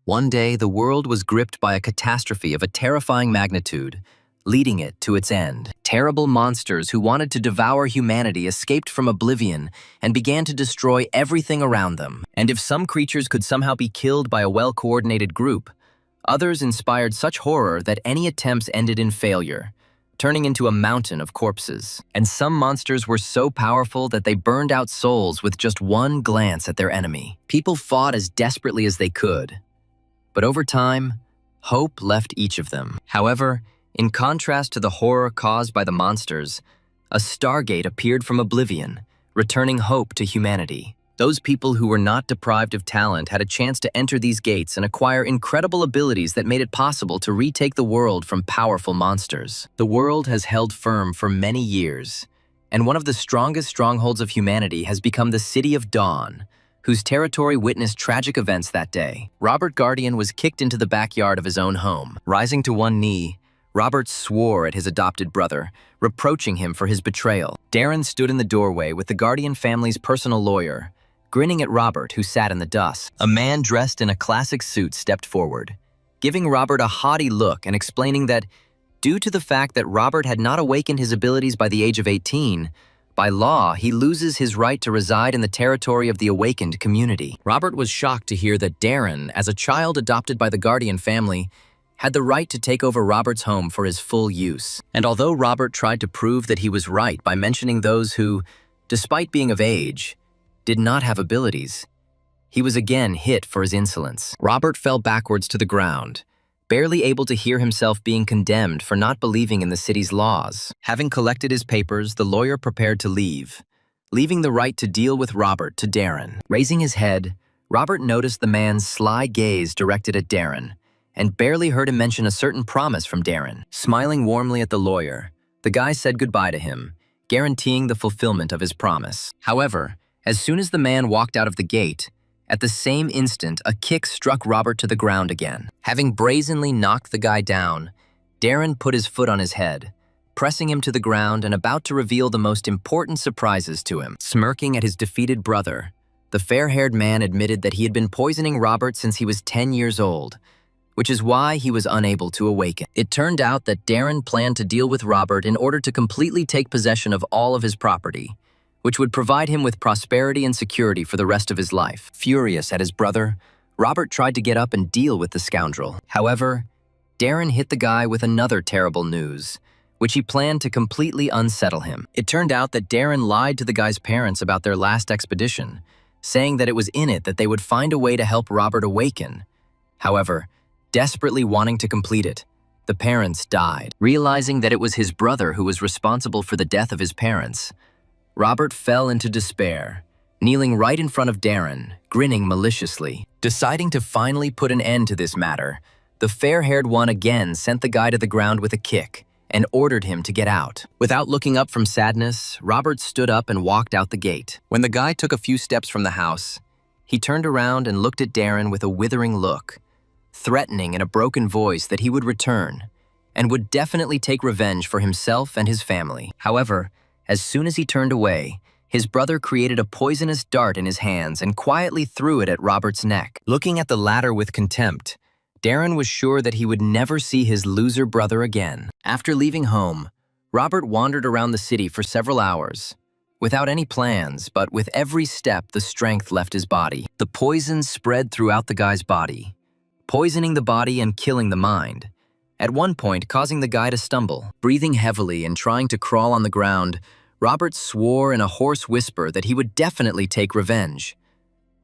One day, the world was gripped by a catastrophe of a terrifying magnitude, leading it to its end. Terrible monsters who wanted to devour humanity escaped from oblivion and began to destroy everything around them. And if some creatures could somehow be killed by a well-coordinated group, others inspired such horror that any attempts ended in failure, turning into a mountain of corpses. And some monsters were so powerful that they burned out souls with just one glance at their enemy. People fought as desperately as they could, but over time, hope left each of them. However, in contrast to the horror caused by the monsters, a stargate appeared from oblivion, returning hope to humanity. Those people who were not deprived of talent had a chance to enter these gates and acquire incredible abilities that made it possible to retake the world from powerful monsters. The world has held firm for many years, and one of the strongest strongholds of humanity has become the City of Dawn, whose territory witnessed tragic events that day. Robert Guardian was kicked into the backyard of his own home. Rising to one knee, Robert swore at his adopted brother, reproaching him for his betrayal. Darren stood in the doorway with the Guardian family's personal lawyer, grinning at Robert, who sat in the dust. A man dressed in a classic suit stepped forward, giving Robert a haughty look and explaining that, due to the fact that Robert had not awakened his abilities by the age of 18, by law, he loses his right to reside in the territory of the awakened community. Robert was shocked to hear that Darren, as a child adopted by the Guardian family, had the right to take over Robert's home for his full use. And although Robert tried to prove that he was right by mentioning those who, despite being of age, did not have abilities, he was again hit for his insolence. Robert fell backwards to the ground, barely able to hear himself being condemned for not believing in the city's laws. Having collected his papers, the lawyer prepared to leave, leaving the right to deal with Robert to Darren. Raising his head, Robert noticed the man's sly gaze directed at Darren, and barely heard him mention a certain promise from Darren. Smiling warmly at the lawyer, the guy said goodbye to him, guaranteeing the fulfillment of his promise. However, as soon as the man walked out of the gate, at the same instant, a kick struck Robert to the ground again. Having brazenly knocked the guy down, Darren put his foot on his head, pressing him to the ground and about to reveal the most important surprises to him. Smirking at his defeated brother, the fair-haired man admitted that he had been poisoning Robert since he was 10 years old, which is why he was unable to awaken. It turned out that Darren planned to deal with Robert in order to completely take possession of all of his property, which would provide him with prosperity and security for the rest of his life. Furious at his brother, Robert tried to get up and deal with the scoundrel. However, Darren hit the guy with another terrible news, which he planned to completely unsettle him. It turned out that Darren lied to the guy's parents about their last expedition, saying that it was in it that they would find a way to help Robert awaken. However, desperately wanting to complete it, the parents died. Realizing that it was his brother who was responsible for the death of his parents, Robert fell into despair, kneeling right in front of Darren, grinning maliciously. Deciding to finally put an end to this matter, the fair-haired one again sent the guy to the ground with a kick and ordered him to get out. Without looking up from sadness, Robert stood up and walked out the gate. When the guy took a few steps from the house, he turned around and looked at Darren with a withering look, threatening in a broken voice that he would return and would definitely take revenge for himself and his family. However, as soon as he turned away, his brother created a poisonous dart in his hands and quietly threw it at Robert's neck. Looking at the latter with contempt, Darren was sure that he would never see his loser brother again. After leaving home, Robert wandered around the city for several hours, without any plans, but with every step the strength left his body. The poison spread throughout the guy's body, poisoning the body and killing the mind, at one point causing the guy to stumble. Breathing heavily and trying to crawl on the ground, Robert swore in a hoarse whisper that he would definitely take revenge.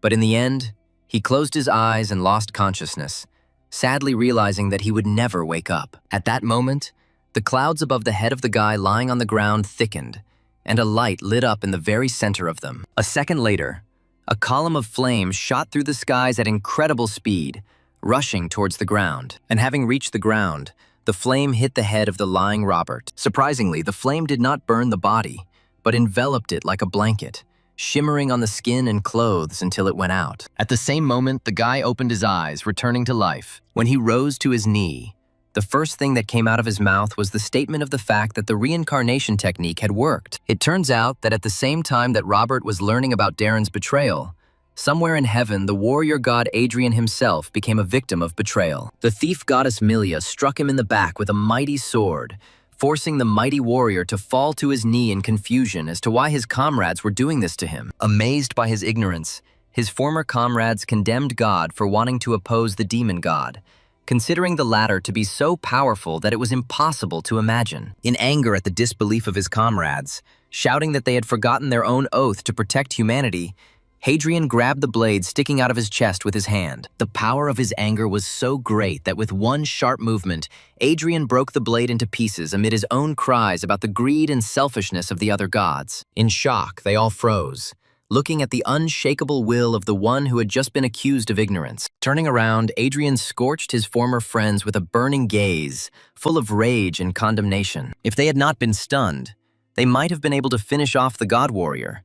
But in the end, he closed his eyes and lost consciousness, sadly realizing that he would never wake up. At that moment, the clouds above the head of the guy lying on the ground thickened, and a light lit up in the very center of them. A second later, a column of flame shot through the skies at incredible speed, rushing towards the ground. And having reached the ground, the flame hit the head of the lying Robert. Surprisingly, the flame did not burn the body, but enveloped it like a blanket, shimmering on the skin and clothes until it went out. At the same moment, the guy opened his eyes, returning to life. When he rose to his knee, the first thing that came out of his mouth was the statement of the fact that the reincarnation technique had worked. It turns out that at the same time that Robert was learning about Darren's betrayal, Somewhere in heaven, the warrior god Adrian himself became a victim of betrayal. The thief goddess Milia struck him in the back with a mighty sword, forcing the mighty warrior to fall to his knee in confusion as to why his comrades were doing this to him. Amazed by his ignorance, his former comrades condemned God for wanting to oppose the demon god, considering the latter to be so powerful that it was impossible to imagine. In anger at the disbelief of his comrades, shouting that they had forgotten their own oath to protect humanity, Hadrian grabbed the blade sticking out of his chest with his hand. The power of his anger was so great that with one sharp movement, Adrian broke the blade into pieces amid his own cries about the greed and selfishness of the other gods. In shock, they all froze, looking at the unshakable will of the one who had just been accused of ignorance. Turning around, Adrian scorched his former friends with a burning gaze, full of rage and condemnation. If they had not been stunned, they might have been able to finish off the god warrior.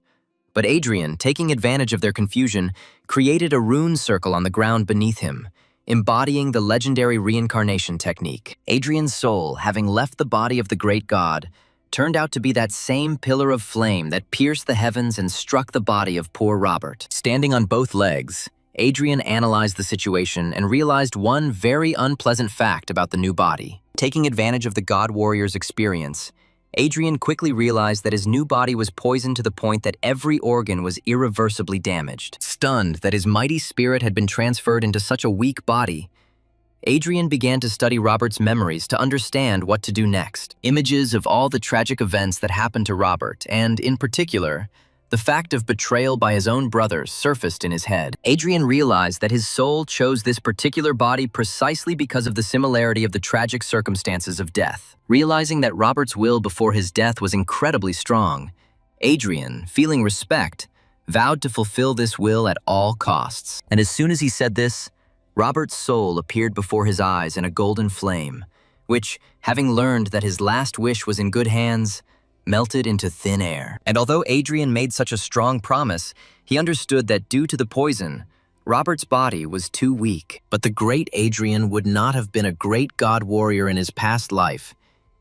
But Adrian, taking advantage of their confusion, created a rune circle on the ground beneath him, embodying the legendary reincarnation technique. Adrian's soul, having left the body of the great god, turned out to be that same pillar of flame that pierced the heavens and struck the body of poor Robert. Standing on both legs, Adrian analyzed the situation and realized one very unpleasant fact about the new body. Taking advantage of the god warrior's experience, Adrian quickly realized that his new body was poisoned to the point that every organ was irreversibly damaged. Stunned that his mighty spirit had been transferred into such a weak body, Adrian began to study Robert's memories to understand what to do next. Images of all the tragic events that happened to Robert, and in particular, the fact of betrayal by his own brothers surfaced in his head. Adrian realized that his soul chose this particular body precisely because of the similarity of the tragic circumstances of death. Realizing that Robert's will before his death was incredibly strong, Adrian, feeling respect, vowed to fulfill this will at all costs. And as soon as he said this, Robert's soul appeared before his eyes in a golden flame, which, having learned that his last wish was in good hands, melted into thin air. And although Adrian made such a strong promise, he understood that due to the poison, Robert's body was too weak. But the great Adrian would not have been a great god warrior in his past life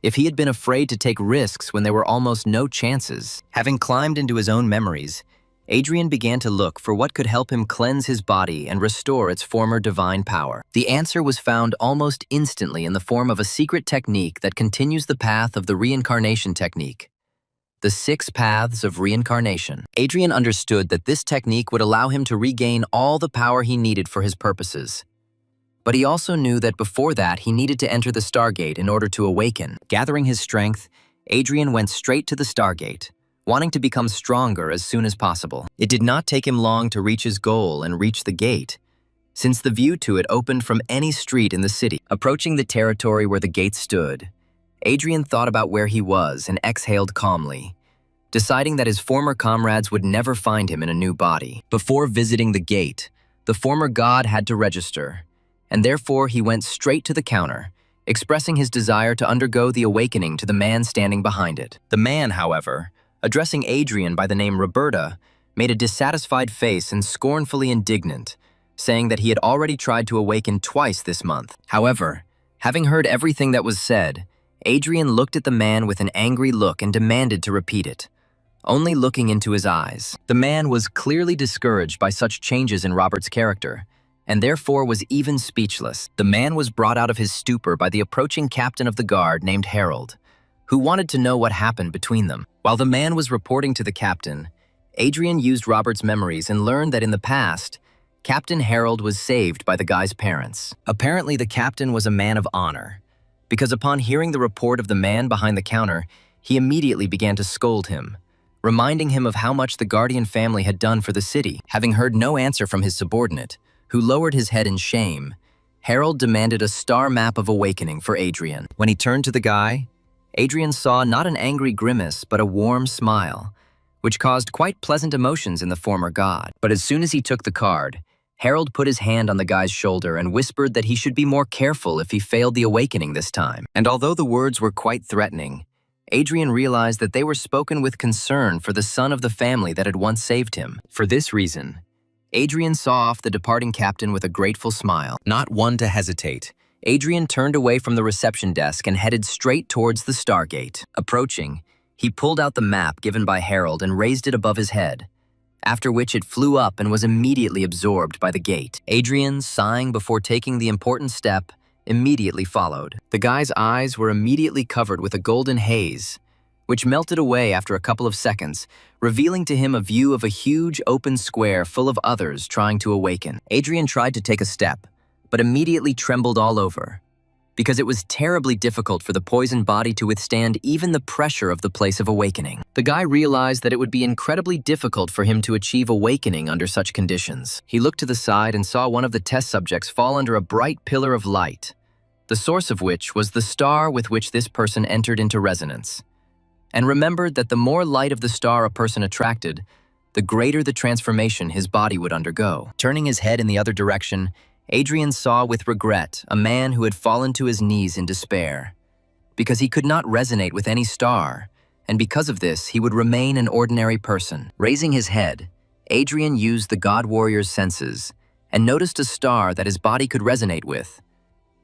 if he had been afraid to take risks when there were almost no chances. Having climbed into his own memories, Adrian began to look for what could help him cleanse his body and restore its former divine power. The answer was found almost instantly in the form of a secret technique that continues the path of the reincarnation technique. The 6 paths of reincarnation. Adrian understood that this technique would allow him to regain all the power he needed for his purposes. But he also knew that before that he needed to enter the Stargate in order to awaken. Gathering his strength, Adrian went straight to the Stargate, wanting to become stronger as soon as possible. It did not take him long to reach his goal and reach the gate, since the view to it opened from any street in the city. Approaching the territory where the gate stood, Adrian thought about where he was and exhaled calmly, deciding that his former comrades would never find him in a new body. Before visiting the gate, the former god had to register, and therefore he went straight to the counter, expressing his desire to undergo the awakening to the man standing behind it. The man, however, addressing Adrian by the name Roberta, made a dissatisfied face and scornfully indignant, saying that he had already tried to awaken twice this month. However, having heard everything that was said, Adrian looked at the man with an angry look and demanded to repeat it, only looking into his eyes. The man was clearly discouraged by such changes in Robert's character, and therefore was even speechless. The man was brought out of his stupor by the approaching captain of the guard named Harold, who wanted to know what happened between them. While the man was reporting to the captain, Adrian used Robert's memories and learned that in the past, Captain Harold was saved by the guy's parents. Apparently, the captain was a man of honor, because upon hearing the report of the man behind the counter, he immediately began to scold him, reminding him of how much the Guardian family had done for the city. Having heard no answer from his subordinate, who lowered his head in shame, Harold demanded a star map of awakening for Adrian. When he turned to the guy, Adrian saw not an angry grimace, but a warm smile, which caused quite pleasant emotions in the former god. But as soon as he took the card, Harold put his hand on the guy's shoulder and whispered that he should be more careful if he failed the awakening this time. And although the words were quite threatening, Adrian realized that they were spoken with concern for the son of the family that had once saved him. For this reason, Adrian saw off the departing captain with a grateful smile. Not one to hesitate, Adrian turned away from the reception desk and headed straight towards the Stargate. Approaching, he pulled out the map given by Harold and raised it above his head, after which it flew up and was immediately absorbed by the gate. Adrian, sighing before taking the important step, immediately followed. The guy's eyes were immediately covered with a golden haze, which melted away after a couple of seconds, revealing to him a view of a huge open square full of others trying to awaken. Adrian tried to take a step, but immediately trembled all over, because it was terribly difficult for the poisoned body to withstand even the pressure of the place of awakening. The guy realized that it would be incredibly difficult for him to achieve awakening under such conditions. He looked to the side and saw one of the test subjects fall under a bright pillar of light, the source of which was the star with which this person entered into resonance, and remembered that the more light of the star a person attracted, the greater the transformation his body would undergo. Turning his head in the other direction, Adrian saw with regret a man who had fallen to his knees in despair, because he could not resonate with any star, and because of this he would remain an ordinary person. Raising his head, Adrian used the god warrior's senses and noticed a star that his body could resonate with,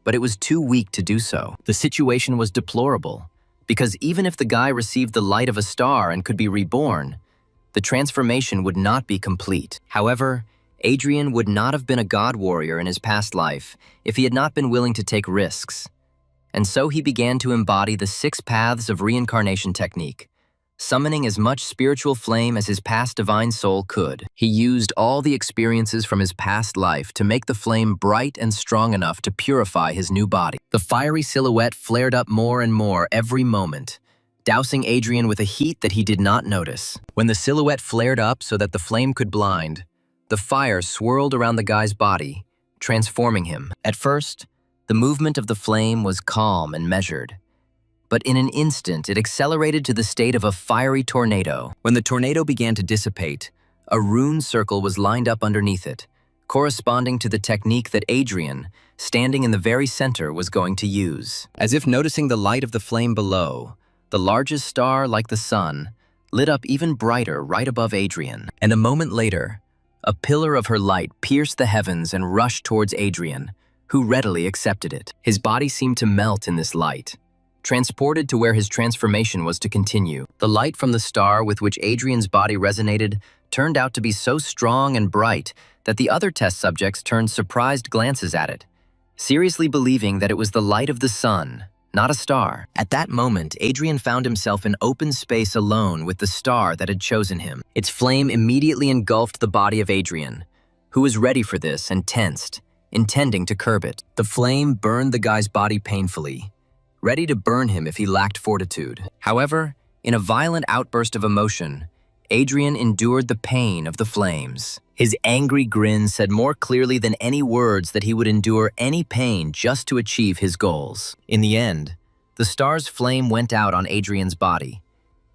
but it was too weak to do so. The situation was deplorable, because even if the guy received the light of a star and could be reborn, the transformation would not be complete. However, Adrian would not have been a god warrior in his past life if he had not been willing to take risks, and so he began to embody the 6 paths of reincarnation technique, summoning as much spiritual flame as his past divine soul could. He used all the experiences from his past life to make the flame bright and strong enough to purify his new body. The fiery silhouette flared up more and more every moment, dousing Adrian with a heat that he did not notice. When the silhouette flared up so that the flame could blind, the fire swirled around the guy's body, transforming him. At first, the movement of the flame was calm and measured, but in an instant it accelerated to the state of a fiery tornado. When the tornado began to dissipate, a rune circle was lined up underneath it, corresponding to the technique that Adrian, standing in the very center, was going to use. As if noticing the light of the flame below, the largest star, like the sun, lit up even brighter right above Adrian. And a moment later, a pillar of her light pierced the heavens and rushed towards Adrian, who readily accepted it. His body seemed to melt in this light, transported to where his transformation was to continue. The light from the star with which Adrian's body resonated turned out to be so strong and bright that the other test subjects turned surprised glances at it, seriously believing that it was the light of the sun, not a star. At that moment, Adrian found himself in open space alone with the star that had chosen him. Its flame immediately engulfed the body of Adrian, who was ready for this and tensed, intending to curb it. The flame burned the guy's body painfully, ready to burn him if he lacked fortitude. However, in a violent outburst of emotion, Adrian endured the pain of the flames. His angry grin said more clearly than any words that he would endure any pain just to achieve his goals. In the end, the star's flame went out on Adrian's body,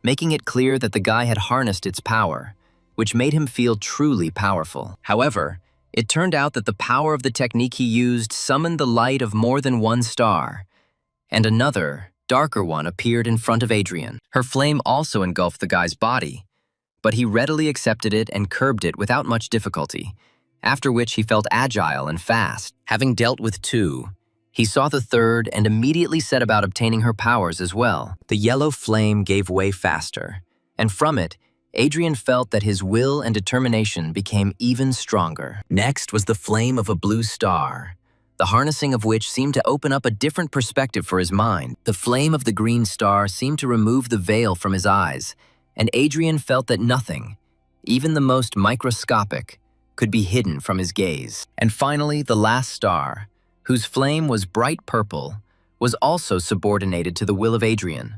making it clear that the guy had harnessed its power, which made him feel truly powerful. However, it turned out that the power of the technique he used summoned the light of more than one star, and another, darker one appeared in front of Adrian. Her flame also engulfed the guy's body, but he readily accepted it and curbed it without much difficulty, after which he felt agile and fast. Having dealt with 2, he saw the 3rd and immediately set about obtaining her powers as well. The yellow flame gave way faster, and from it, Adrian felt that his will and determination became even stronger. Next was the flame of a blue star, the harnessing of which seemed to open up a different perspective for his mind. The flame of the green star seemed to remove the veil from his eyes, and Adrian felt that nothing, even the most microscopic, could be hidden from his gaze. And finally, the last star, whose flame was bright purple, was also subordinated to the will of Adrian,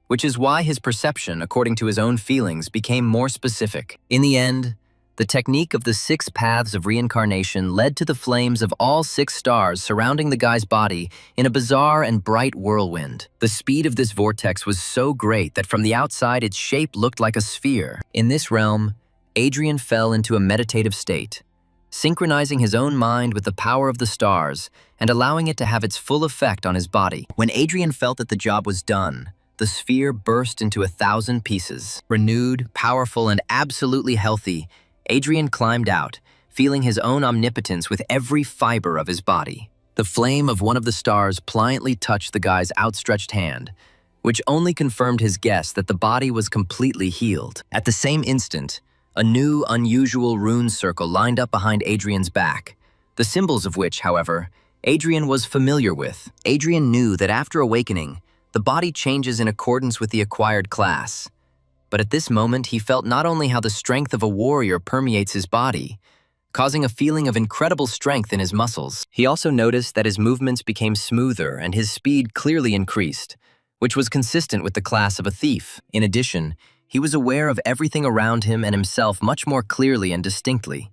which is why his perception, according to his own feelings, became more specific. In the end, the technique of the 6 paths of reincarnation led to the flames of all 6 stars surrounding the guy's body in a bizarre and bright whirlwind. The speed of this vortex was so great that from the outside its shape looked like a sphere. In this realm, Adrian fell into a meditative state, synchronizing his own mind with the power of the stars and allowing it to have its full effect on his body. When Adrian felt that the job was done, the sphere burst into 1,000 pieces. Renewed, powerful, and absolutely healthy, Adrian climbed out, feeling his own omnipotence with every fiber of his body. The flame of one of the stars pliantly touched the guy's outstretched hand, which only confirmed his guess that the body was completely healed. At the same instant, A new, unusual rune circle lined up behind Adrian's back, the symbols of which, however, Adrian was familiar with. Adrian knew that after awakening, the body changes in accordance with the acquired class. But at this moment, he felt not only how the strength of a warrior permeates his body, causing a feeling of incredible strength in his muscles. He also noticed that his movements became smoother and his speed clearly increased, which was consistent with the class of a thief. In addition, he was aware of everything around him and himself much more clearly and distinctly,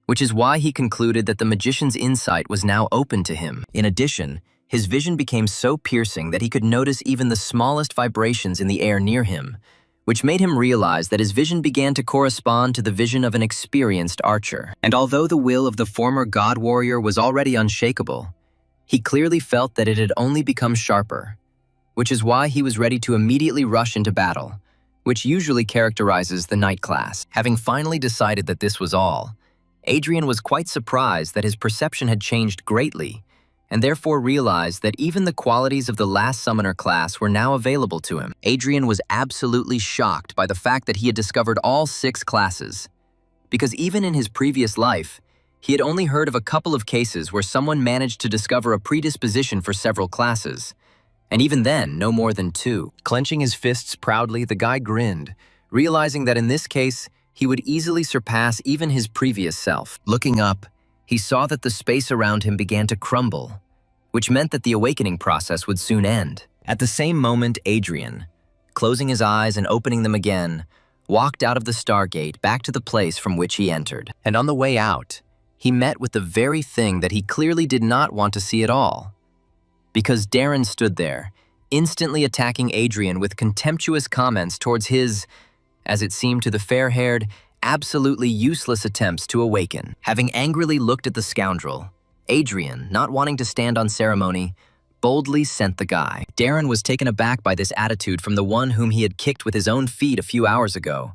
which is why he concluded that the magician's insight was now open to him. In addition, his vision became so piercing that he could notice even the smallest vibrations in the air near him, which made him realize that his vision began to correspond to the vision of an experienced archer. And although the will of the former god warrior was already unshakable, he clearly felt that it had only become sharper, which is why he was ready to immediately rush into battle, which usually characterizes the knight class. Having finally decided that this was all, Adrian was quite surprised that his perception had changed greatly, and therefore realized that even the qualities of the last summoner class were now available to him. Adrian was absolutely shocked by the fact that he had discovered all 6 classes, because even in his previous life, he had only heard of a couple of cases where someone managed to discover a predisposition for several classes, and even then, no more than 2. Clenching his fists proudly, the guy grinned, realizing that in this case, he would easily surpass even his previous self. Looking up, he saw that the space around him began to crumble, which meant that the awakening process would soon end. At the same moment, Adrian, closing his eyes and opening them again, walked out of the Stargate back to the place from which he entered. And on the way out, he met with the very thing that he clearly did not want to see at all. Because Darren stood there, instantly attacking Adrian with contemptuous comments towards his, as it seemed to the fair-haired, absolutely useless attempts to awaken. Having angrily looked at the scoundrel, Adrian, not wanting to stand on ceremony, boldly sent the guy. Darren was taken aback by this attitude from the one whom he had kicked with his own feet a few hours ago,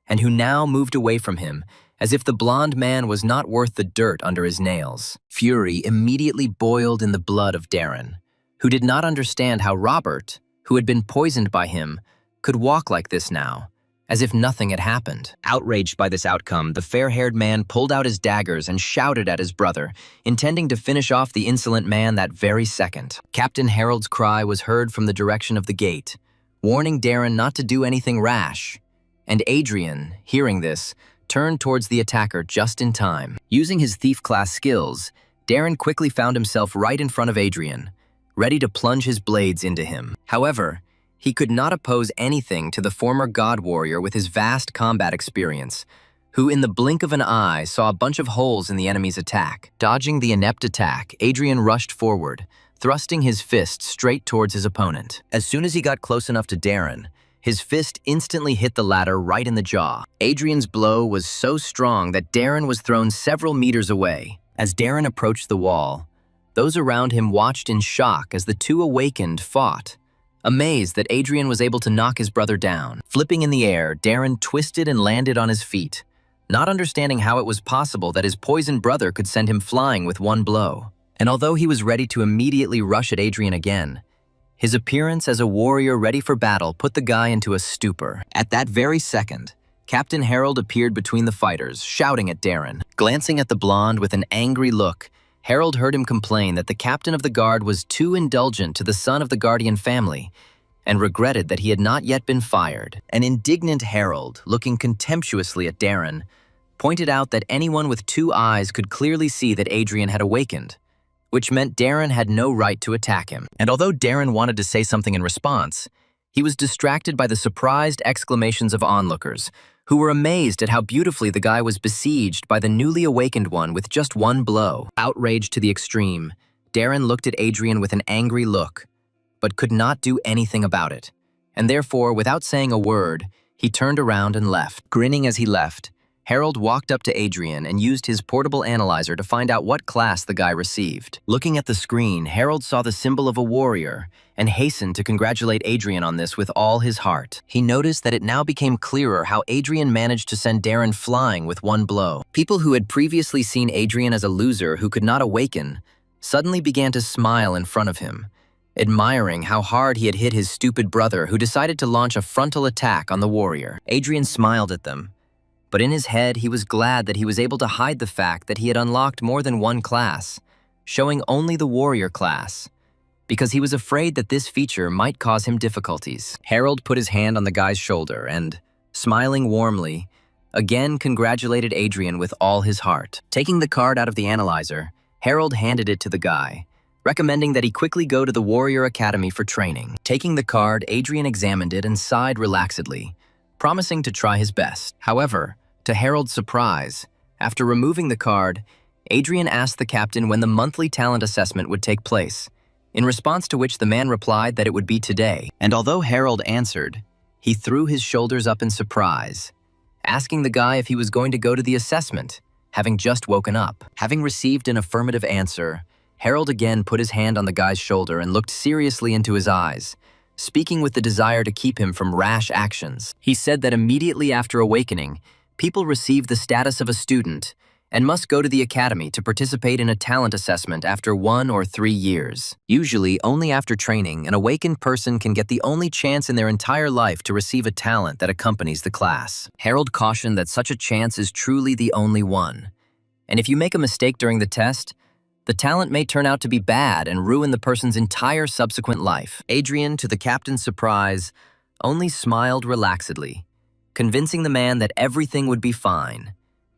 and who now moved away from him, as if the blonde man was not worth the dirt under his nails. Fury immediately boiled in the blood of Darren, who did not understand how Robert, who had been poisoned by him, could walk like this now, as if nothing had happened. Outraged by this outcome, the fair-haired man pulled out his daggers and shouted at his brother, intending to finish off the insolent man that very second. Captain Harold's cry was heard from the direction of the gate, warning Darren not to do anything rash, and Adrian, hearing this, turned towards the attacker just in time. Using his thief-class skills, Darren quickly found himself right in front of Adrian, ready to plunge his blades into him. However, he could not oppose anything to the former god warrior with his vast combat experience, who in the blink of an eye saw a bunch of holes in the enemy's attack. Dodging the inept attack, Adrian rushed forward, thrusting his fist straight towards his opponent. As soon as he got close enough to Darren, his fist instantly hit the latter right in the jaw. Adrian's blow was so strong that Darren was thrown several meters away. As Darren approached the wall, those around him watched in shock as the two awakened fought, amazed that Adrian was able to knock his brother down. Flipping in the air, Darren twisted and landed on his feet, not understanding how it was possible that his poisoned brother could send him flying with one blow. And although he was ready to immediately rush at Adrian again, his appearance as a warrior ready for battle put the guy into a stupor. At that very second, Captain Harold appeared between the fighters, shouting at Darren. Glancing at the blonde with an angry look, Harold heard him complain that the captain of the guard was too indulgent to the son of the guardian family, and regretted that he had not yet been fired. An indignant Harold, looking contemptuously at Darren, pointed out that anyone with 2 eyes could clearly see that Adrian had awakened, which meant Darren had no right to attack him. And although Darren wanted to say something in response, he was distracted by the surprised exclamations of onlookers, who were amazed at how beautifully the guy was besieged by the newly awakened one with just one blow. Outraged to the extreme, Darren looked at Adrian with an angry look, but could not do anything about it, and therefore, without saying a word, he turned around and left. Grinning as he left, Harold walked up to Adrian and used his portable analyzer to find out what class the guy received. Looking at the screen, Harold saw the symbol of a warrior and hastened to congratulate Adrian on this with all his heart. He noticed that it now became clearer how Adrian managed to send Darren flying with one blow. People who had previously seen Adrian as a loser who could not awaken suddenly began to smile in front of him, admiring how hard he had hit his stupid brother who decided to launch a frontal attack on the warrior. Adrian smiled at them, But in his head, he was glad that he was able to hide the fact that he had unlocked more than one class, showing only the warrior class, because he was afraid that this feature might cause him difficulties. Harold put his hand on the guy's shoulder and, smiling warmly, again congratulated Adrian with all his heart. Taking the card out of the analyzer, Harold handed it to the guy, recommending that he quickly go to the Warrior Academy for training. Taking the card, Adrian examined it and sighed relaxedly, promising to try his best. However, to Harold's surprise, after removing the card, Adrian asked the captain when the monthly talent assessment would take place, in response to which the man replied that it would be today. And although Harold answered, he threw his shoulders up in surprise, asking the guy if he was going to go to the assessment, having just woken up. Having received an affirmative answer, Harold again put his hand on the guy's shoulder and looked seriously into his eyes, speaking with the desire to keep him from rash actions. He said that immediately after awakening, people receive the status of a student and must go to the academy to participate in a talent assessment after 1 or 3 years. Usually, only after training, an awakened person can get the only chance in their entire life to receive a talent that accompanies the class. Harold cautioned that such a chance is truly the only one. And if you make a mistake during the test, the talent may turn out to be bad and ruin the person's entire subsequent life. Adrian, to the captain's surprise, only smiled relaxedly, convincing the man that everything would be fine,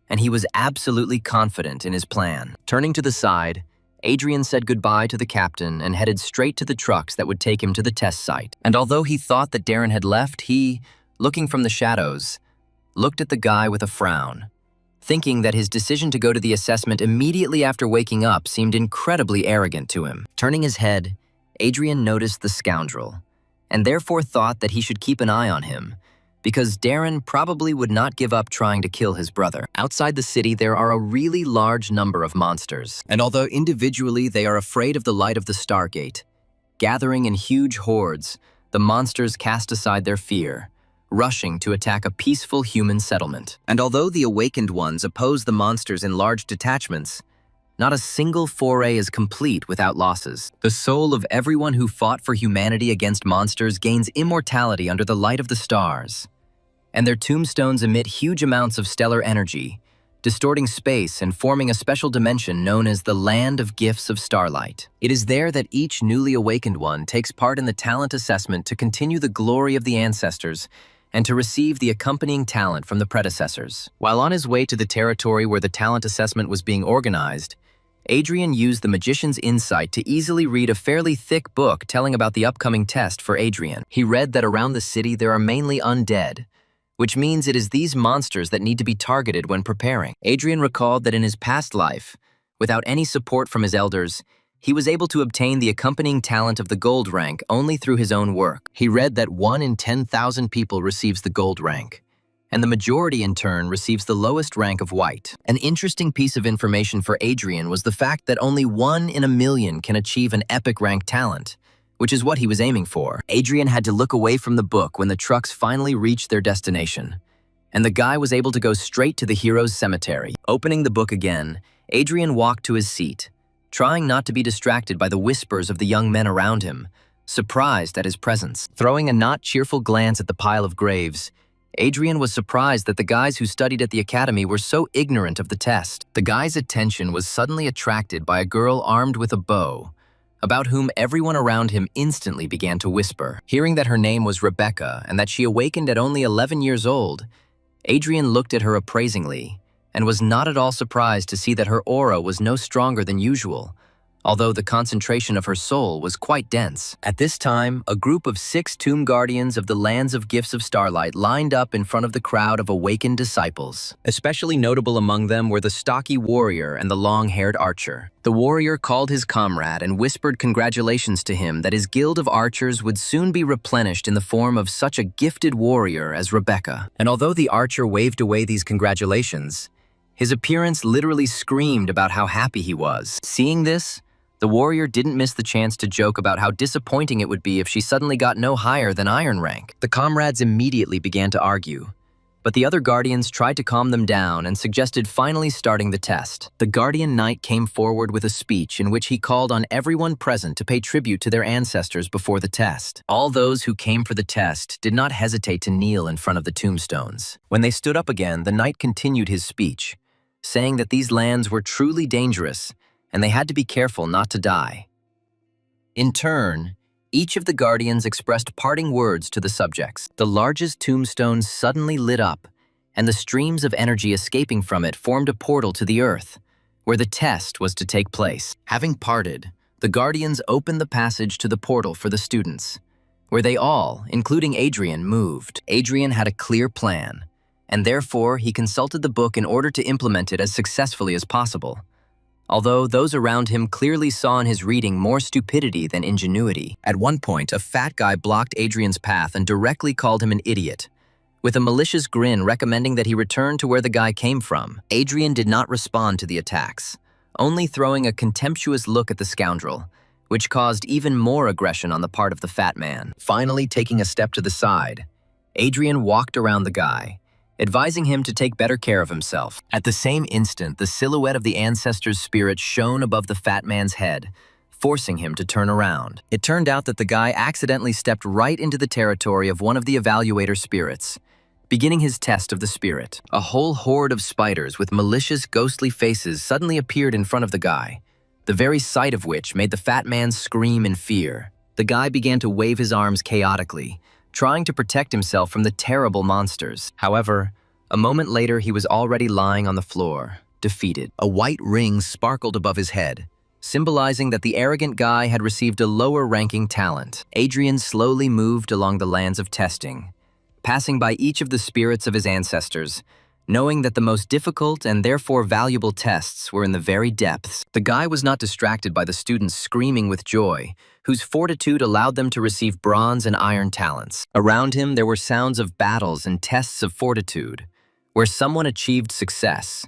and he was absolutely confident in his plan. Turning to the side, Adrian said goodbye to the captain and headed straight to the trucks that would take him to the test site. And although he thought that Darren had left, he, looking from the shadows, looked at the guy with a frown, thinking that his decision to go to the assessment immediately after waking up seemed incredibly arrogant to him. Turning his head, Adrian noticed the scoundrel, and therefore thought that he should keep an eye on him, because Darren probably would not give up trying to kill his brother. Outside the city, there are a really large number of monsters, and although individually they are afraid of the light of the Stargate, gathering in huge hordes, the monsters cast aside their fear, rushing to attack a peaceful human settlement. And although the awakened ones oppose the monsters in large detachments, not a single foray is complete without losses. The soul of everyone who fought for humanity against monsters gains immortality under the light of the stars, and their tombstones emit huge amounts of stellar energy, distorting space and forming a special dimension known as the Land of Gifts of Starlight. It is there that each newly awakened one takes part in the talent assessment to continue the glory of the ancestors and to receive the accompanying talent from the predecessors. While on his way to the territory where the talent assessment was being organized, Adrian used the magician's insight to easily read a fairly thick book telling about the upcoming test for Adrian. He read that around the city there are mainly undead, which means it is these monsters that need to be targeted when preparing. Adrian recalled that in his past life, without any support from his elders, he was able to obtain the accompanying talent of the gold rank only through his own work. He read that 1 in 10,000 people receives the gold rank, and the majority in turn receives the lowest rank of white. An interesting piece of information for Adrian was the fact that only 1 in a million can achieve an epic rank talent, which is what he was aiming for. Adrian had to look away from the book when the trucks finally reached their destination, and the guy was able to go straight to the hero's cemetery. Opening the book again, Adrian walked to his seat, trying not to be distracted by the whispers of the young men around him, surprised at his presence. Throwing a not cheerful glance at the pile of graves, Adrian was surprised that the guys who studied at the academy were so ignorant of the test. The guy's attention was suddenly attracted by a girl armed with a bow, about whom everyone around him instantly began to whisper. Hearing that her name was Rebecca and that she awakened at only 11 years old, Adrian looked at her appraisingly and was not at all surprised to see that her aura was no stronger than usual, although the concentration of her soul was quite dense. At this time, a group of 6 tomb guardians of the Lands of Gifts of Starlight lined up in front of the crowd of awakened disciples. Especially notable among them were the stocky warrior and the long-haired archer. The warrior called his comrade and whispered congratulations to him that his guild of archers would soon be replenished in the form of such a gifted warrior as Rebecca. And although the archer waved away these congratulations, his appearance literally screamed about how happy he was. Seeing this, the warrior didn't miss the chance to joke about how disappointing it would be if she suddenly got no higher than iron rank. The comrades immediately began to argue, but the other guardians tried to calm them down and suggested finally starting the test. The guardian knight came forward with a speech in which he called on everyone present to pay tribute to their ancestors before the test. All those who came for the test did not hesitate to kneel in front of the tombstones. When they stood up again, the knight continued his speech, saying that these lands were truly dangerous and they had to be careful not to die. In turn, each of the guardians expressed parting words to the subjects. The largest tombstone suddenly lit up, and the streams of energy escaping from it formed a portal to the earth, where the test was to take place. Having parted, the guardians opened the passage to the portal for the students, where they all, including Adrian, moved. Adrian had a clear plan, and therefore he consulted the book in order to implement it as successfully as possible. Although those around him clearly saw in his reading more stupidity than ingenuity. At one point, a fat guy blocked Adrian's path and directly called him an idiot, with a malicious grin recommending that he return to where the guy came from. Adrian did not respond to the attacks, only throwing a contemptuous look at the scoundrel, which caused even more aggression on the part of the fat man. Finally, taking a step to the side, Adrian walked around the guy, advising him to take better care of himself. At the same instant, the silhouette of the ancestor's spirit shone above the fat man's head, forcing him to turn around. It turned out that the guy accidentally stepped right into the territory of one of the evaluator spirits, beginning his test of the spirit. A whole horde of spiders with malicious, ghostly faces suddenly appeared in front of the guy, the very sight of which made the fat man scream in fear. The guy began to wave his arms chaotically, trying to protect himself from the terrible monsters. However, a moment later he was already lying on the floor, defeated. A white ring sparkled above his head, symbolizing that the arrogant guy had received a lower-ranking talent. Adrian slowly moved along the lands of testing, passing by each of the spirits of his ancestors, knowing that the most difficult and therefore valuable tests were in the very depths. The guy was not distracted by the students screaming with joy, whose fortitude allowed them to receive bronze and iron talents. Around him there were sounds of battles and tests of fortitude, where someone achieved success,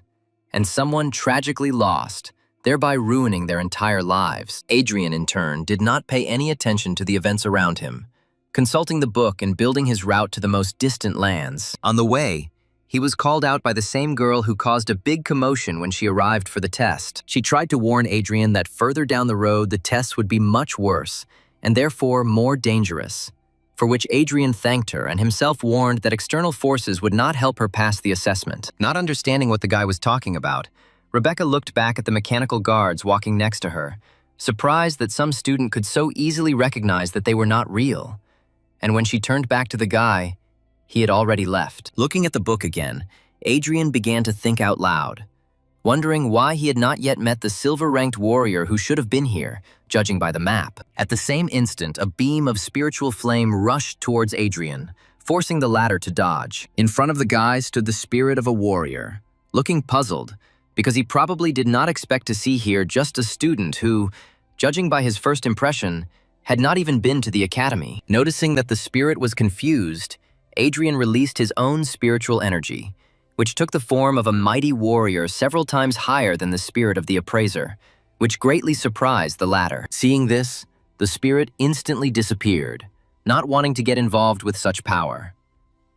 and someone tragically lost, thereby ruining their entire lives. Adrian, in turn, did not pay any attention to the events around him, consulting the book and building his route to the most distant lands. On the way, he was called out by the same girl who caused a big commotion when she arrived for the test. She tried to warn Adrian that further down the road the tests would be much worse, and therefore more dangerous, for which Adrian thanked her and himself warned that external forces would not help her pass the assessment. Not understanding what the guy was talking about, Rebecca looked back at the mechanical guards walking next to her, surprised that some student could so easily recognize that they were not real. And when she turned back to the guy, he had already left. Looking at the book again, Adrian began to think out loud, wondering why he had not yet met the silver-ranked warrior who should have been here, judging by the map. At the same instant, a beam of spiritual flame rushed towards Adrian, forcing the latter to dodge. In front of the guy stood the spirit of a warrior, looking puzzled, because he probably did not expect to see here just a student who, judging by his first impression, had not even been to the academy. Noticing that the spirit was confused, Adrian released his own spiritual energy, which took the form of a mighty warrior several times higher than the spirit of the appraiser, which greatly surprised the latter. Seeing this, the spirit instantly disappeared, not wanting to get involved with such power,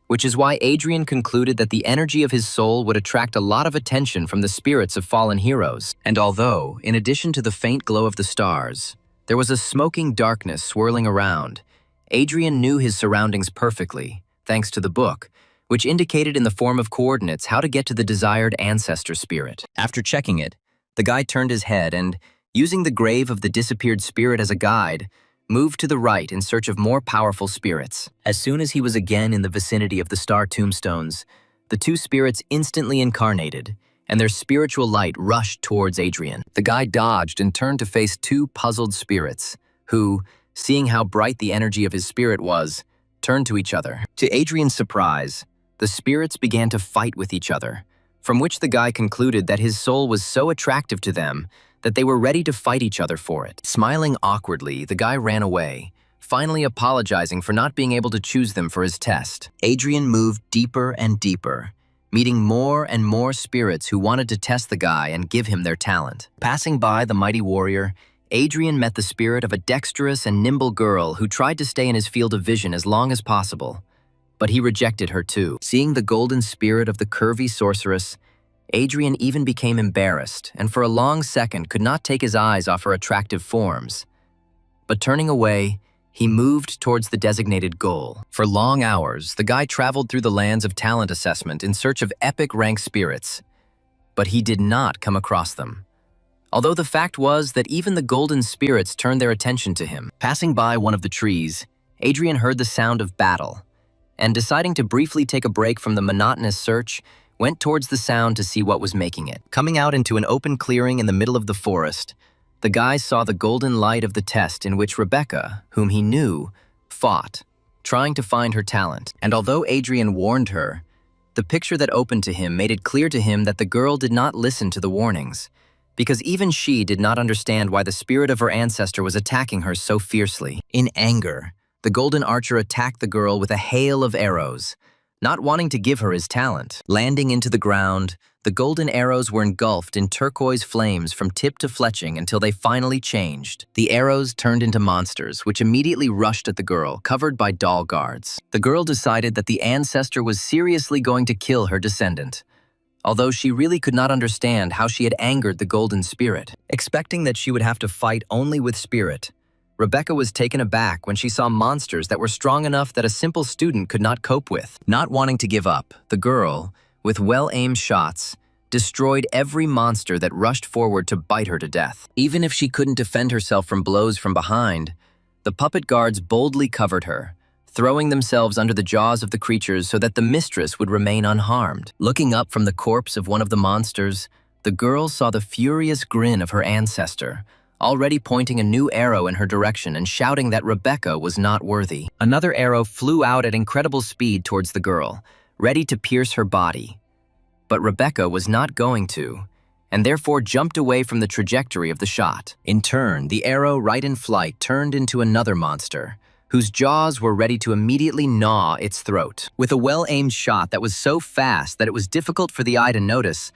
which is why Adrian concluded that the energy of his soul would attract a lot of attention from the spirits of fallen heroes. And although, in addition to the faint glow of the stars, there was a smoking darkness swirling around, Adrian knew his surroundings perfectly, thanks to the book, which indicated in the form of coordinates how to get to the desired ancestor spirit. After checking it, the guy turned his head and, using the grave of the disappeared spirit as a guide, moved to the right in search of more powerful spirits. As soon as he was again in the vicinity of the star tombstones, the two spirits instantly incarnated, and their spiritual light rushed towards Adrian. The guy dodged and turned to face two puzzled spirits, who, seeing how bright the energy of his spirit was, turned to each other. To Adrian's surprise, the spirits began to fight with each other, from which the guy concluded that his soul was so attractive to them that they were ready to fight each other for it. Smiling awkwardly, the guy ran away, finally apologizing for not being able to choose them for his test. Adrian moved deeper and deeper, meeting more and more spirits who wanted to test the guy and give him their talent. Passing by the mighty warrior, Adrian met the spirit of a dexterous and nimble girl who tried to stay in his field of vision as long as possible, but he rejected her too. Seeing the golden spirit of the curvy sorceress, Adrian even became embarrassed and for a long second could not take his eyes off her attractive forms. But turning away, he moved towards the designated goal. For long hours, the guy traveled through the lands of talent assessment in search of epic rank spirits, but he did not come across them. Although the fact was that even the golden spirits turned their attention to him. Passing by one of the trees, Adrian heard the sound of battle, and deciding to briefly take a break from the monotonous search, went towards the sound to see what was making it. Coming out into an open clearing in the middle of the forest, the guy saw the golden light of the test in which Rebecca, whom he knew, fought, trying to find her talent. And although Adrian warned her, the picture that opened to him made it clear to him that the girl did not listen to the warnings, because even she did not understand why the spirit of her ancestor was attacking her so fiercely. In anger, the golden archer attacked the girl with a hail of arrows, not wanting to give her his talent. Landing into the ground, the golden arrows were engulfed in turquoise flames from tip to fletching until they finally changed. The arrows turned into monsters, which immediately rushed at the girl, covered by doll guards. The girl decided that the ancestor was seriously going to kill her descendant, although she really could not understand how she had angered the golden spirit. Expecting that she would have to fight only with spirit, Rebecca was taken aback when she saw monsters that were strong enough that a simple student could not cope with. Not wanting to give up, the girl, with well-aimed shots, destroyed every monster that rushed forward to bite her to death. Even if she couldn't defend herself from blows from behind, the puppet guards boldly covered her, throwing themselves under the jaws of the creatures so that the mistress would remain unharmed. Looking up from the corpse of one of the monsters, the girl saw the furious grin of her ancestor, already pointing a new arrow in her direction and shouting that Rebecca was not worthy. Another arrow flew out at incredible speed towards the girl, ready to pierce her body. But Rebecca was not going to, and therefore jumped away from the trajectory of the shot. In turn, the arrow right in flight turned into another monster, whose jaws were ready to immediately gnaw its throat. With a well-aimed shot that was so fast that it was difficult for the eye to notice,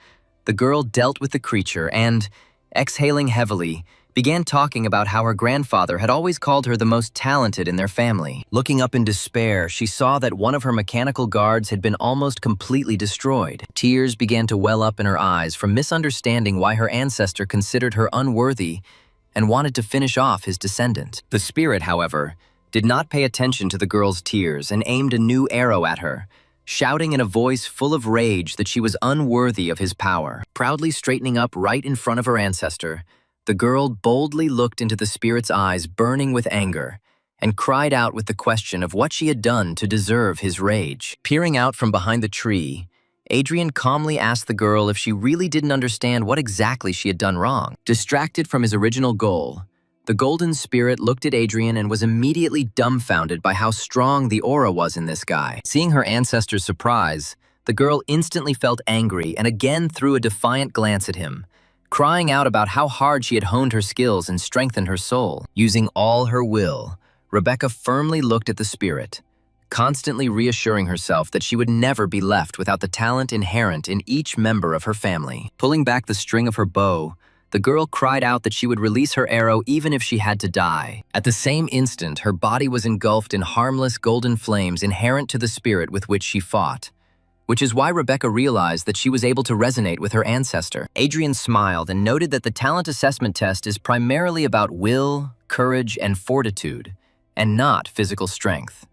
the girl dealt with the creature and, exhaling heavily, began talking about how her grandfather had always called her the most talented in their family. Looking up in despair, she saw that one of her mechanical guards had been almost completely destroyed. Tears began to well up in her eyes from misunderstanding why her ancestor considered her unworthy and wanted to finish off his descendant. The spirit, however, did not pay attention to the girl's tears and aimed a new arrow at her, shouting in a voice full of rage that she was unworthy of his power. Proudly straightening up right in front of her ancestor, the girl boldly looked into the spirit's eyes burning with anger and cried out with the question of what she had done to deserve his rage. Peering out from behind the tree, Adrian calmly asked the girl if she really didn't understand what exactly she had done wrong. Distracted from his original goal, the golden spirit looked at Adrian and was immediately dumbfounded by how strong the aura was in this guy. Seeing her ancestor's surprise, the girl instantly felt angry and again threw a defiant glance at him, crying out about how hard she had honed her skills and strengthened her soul. Using all her will, Rebecca firmly looked at the spirit, constantly reassuring herself that she would never be left without the talent inherent in each member of her family. Pulling back the string of her bow, the girl cried out that she would release her arrow even if she had to die. At the same instant, her body was engulfed in harmless golden flames inherent to the spirit with which she fought, which is why Rebecca realized that she was able to resonate with her ancestor. Adrian smiled and noted that the talent assessment test is primarily about will, courage, and fortitude, and not physical strength.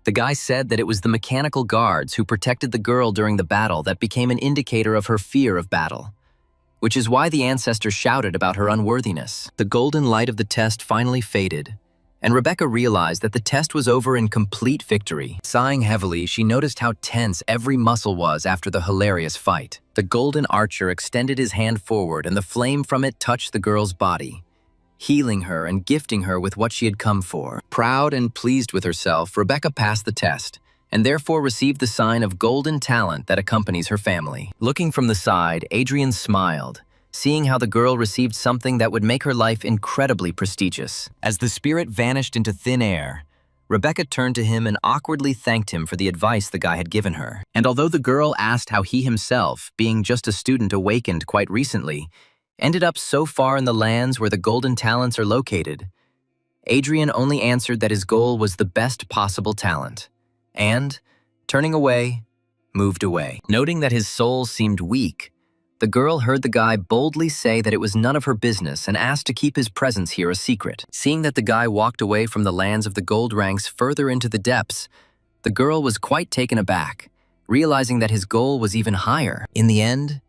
The guy said that it was the mechanical guards who protected the girl during the battle that became an indicator of her fear of battle, which is why the ancestor shouted about her unworthiness. The golden light of the test finally faded, and Rebecca realized that the test was over in complete victory. Sighing heavily, she noticed how tense every muscle was after the hilarious fight. The golden archer extended his hand forward and the flame from it touched the girl's body, healing her and gifting her with what she had come for. Proud and pleased with herself, Rebecca passed the test, and therefore received the sign of golden talent that accompanies her family. Looking from the side, Adrian smiled, seeing how the girl received something that would make her life incredibly prestigious. As the spirit vanished into thin air, Rebecca turned to him and awkwardly thanked him for the advice the guy had given her. And although the girl asked how he himself, being just a student awakened quite recently, ended up so far in the lands where the golden talents are located, Adrian only answered that his goal was the best possible talent, and, turning away, moved away. Noting that his soul seemed weak, the girl heard the guy boldly say that it was none of her business and asked to keep his presence here a secret. Seeing that the guy walked away from the lands of the gold ranks further into the depths, the girl was quite taken aback, realizing that his goal was even higher. In the end,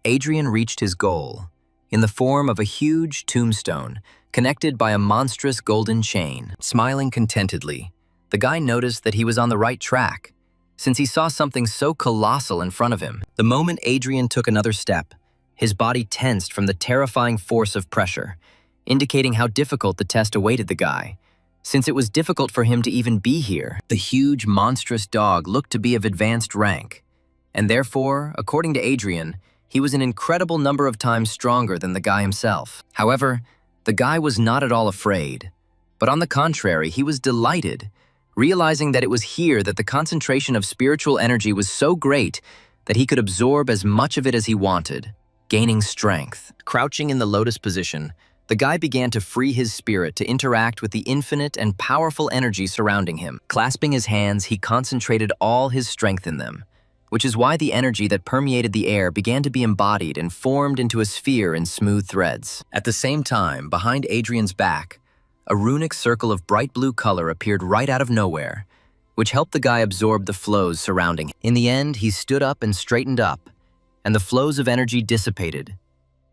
Adrian reached his goal in the form of a huge tombstone connected by a monstrous golden chain. Smiling contentedly, the guy noticed that he was on the right track, since he saw something so colossal in front of him. The moment Adrian took another step, his body tensed from the terrifying force of pressure, indicating how difficult the test awaited the guy, since it was difficult for him to even be here. The huge, monstrous dog looked to be of advanced rank, and therefore, according to Adrian, he was an incredible number of times stronger than the guy himself. However, the guy was not at all afraid, but on the contrary, he was delighted, realizing that it was here that the concentration of spiritual energy was so great that he could absorb as much of it as he wanted, gaining strength. Crouching in the lotus position, the guy began to free his spirit to interact with the infinite and powerful energy surrounding him. Clasping his hands, he concentrated all his strength in them, which is why the energy that permeated the air began to be embodied and formed into a sphere in smooth threads. At the same time, behind Adrian's back, a runic circle of bright blue color appeared right out of nowhere, which helped the guy absorb the flows surrounding him. In the end, he stood up and straightened up, and the flows of energy dissipated,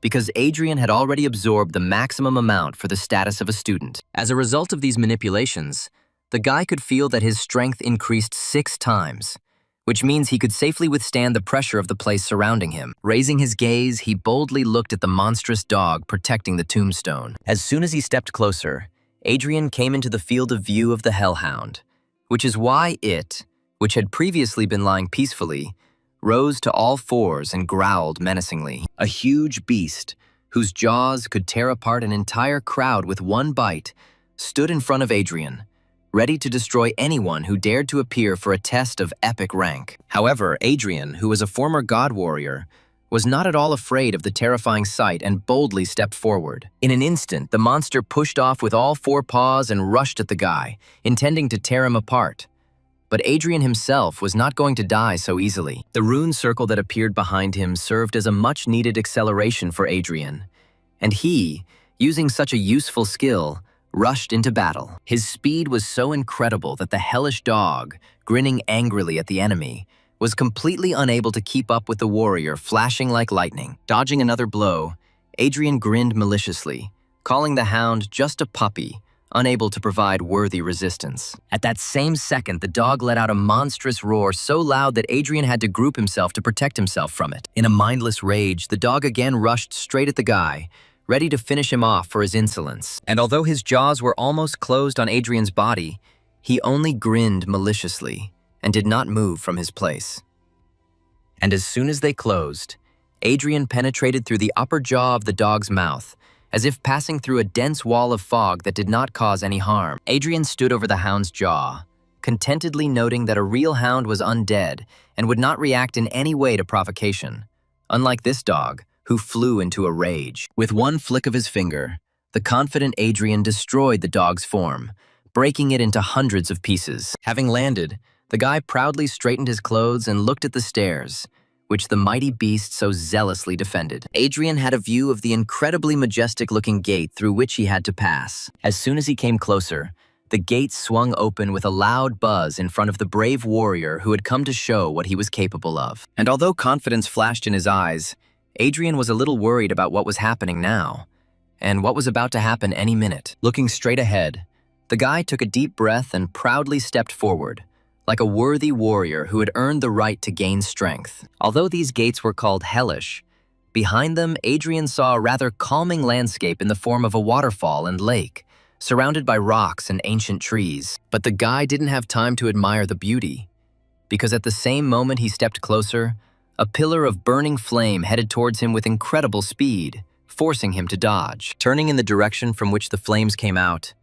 because Adrian had already absorbed the maximum amount for the status of a student. As a result of these manipulations, the guy could feel that his strength increased 6 times, which means he could safely withstand the pressure of the place surrounding him. Raising his gaze, he boldly looked at the monstrous dog protecting the tombstone. As soon as he stepped closer, Adrian came into the field of view of the hellhound, which is why it, which had previously been lying peacefully, rose to all fours and growled menacingly. A huge beast, whose jaws could tear apart an entire crowd with one bite, stood in front of Adrian, ready to destroy anyone who dared to appear for a test of epic rank. However, Adrian, who was a former god warrior, was not at all afraid of the terrifying sight and boldly stepped forward. In an instant, the monster pushed off with all 4 paws and rushed at the guy, intending to tear him apart. But Adrian himself was not going to die so easily. The rune circle that appeared behind him served as a much-needed acceleration for Adrian, and he, using such a useful skill, rushed into battle. His speed was so incredible that the hellish dog, grinning angrily at the enemy, was completely unable to keep up with the warrior flashing like lightning. Dodging another blow, Adrian grinned maliciously, calling the hound just a puppy, unable to provide worthy resistance. At that same second, the dog let out a monstrous roar so loud that Adrian had to group himself to protect himself from it. In a mindless rage, the dog again rushed straight at the guy, ready to finish him off for his insolence. And although his jaws were almost closed on Adrian's body, he only grinned maliciously and did not move from his place. And as soon as they closed, Adrian penetrated through the upper jaw of the dog's mouth, as if passing through a dense wall of fog that did not cause any harm. Adrian stood over the hound's jaw, contentedly noting that a real hound was undead and would not react in any way to provocation, unlike this dog, who flew into a rage. With one flick of his finger, the confident Adrian destroyed the dog's form, breaking it into hundreds of pieces. Having landed, the guy proudly straightened his clothes and looked at the stairs, which the mighty beast so zealously defended. Adrian had a view of the incredibly majestic-looking gate through which he had to pass. As soon as he came closer, the gate swung open with a loud buzz in front of the brave warrior who had come to show what he was capable of. And although confidence flashed in his eyes, Adrian was a little worried about what was happening now, and what was about to happen any minute. Looking straight ahead, the guy took a deep breath and proudly stepped forward, like a worthy warrior who had earned the right to gain strength. Although these gates were called hellish, behind them Adrian saw a rather calming landscape in the form of a waterfall and lake, surrounded by rocks and ancient trees. But the guy didn't have time to admire the beauty, because at the same moment he stepped closer, a pillar of burning flame headed towards him with incredible speed, forcing him to dodge. Turning in the direction from which the flames came out,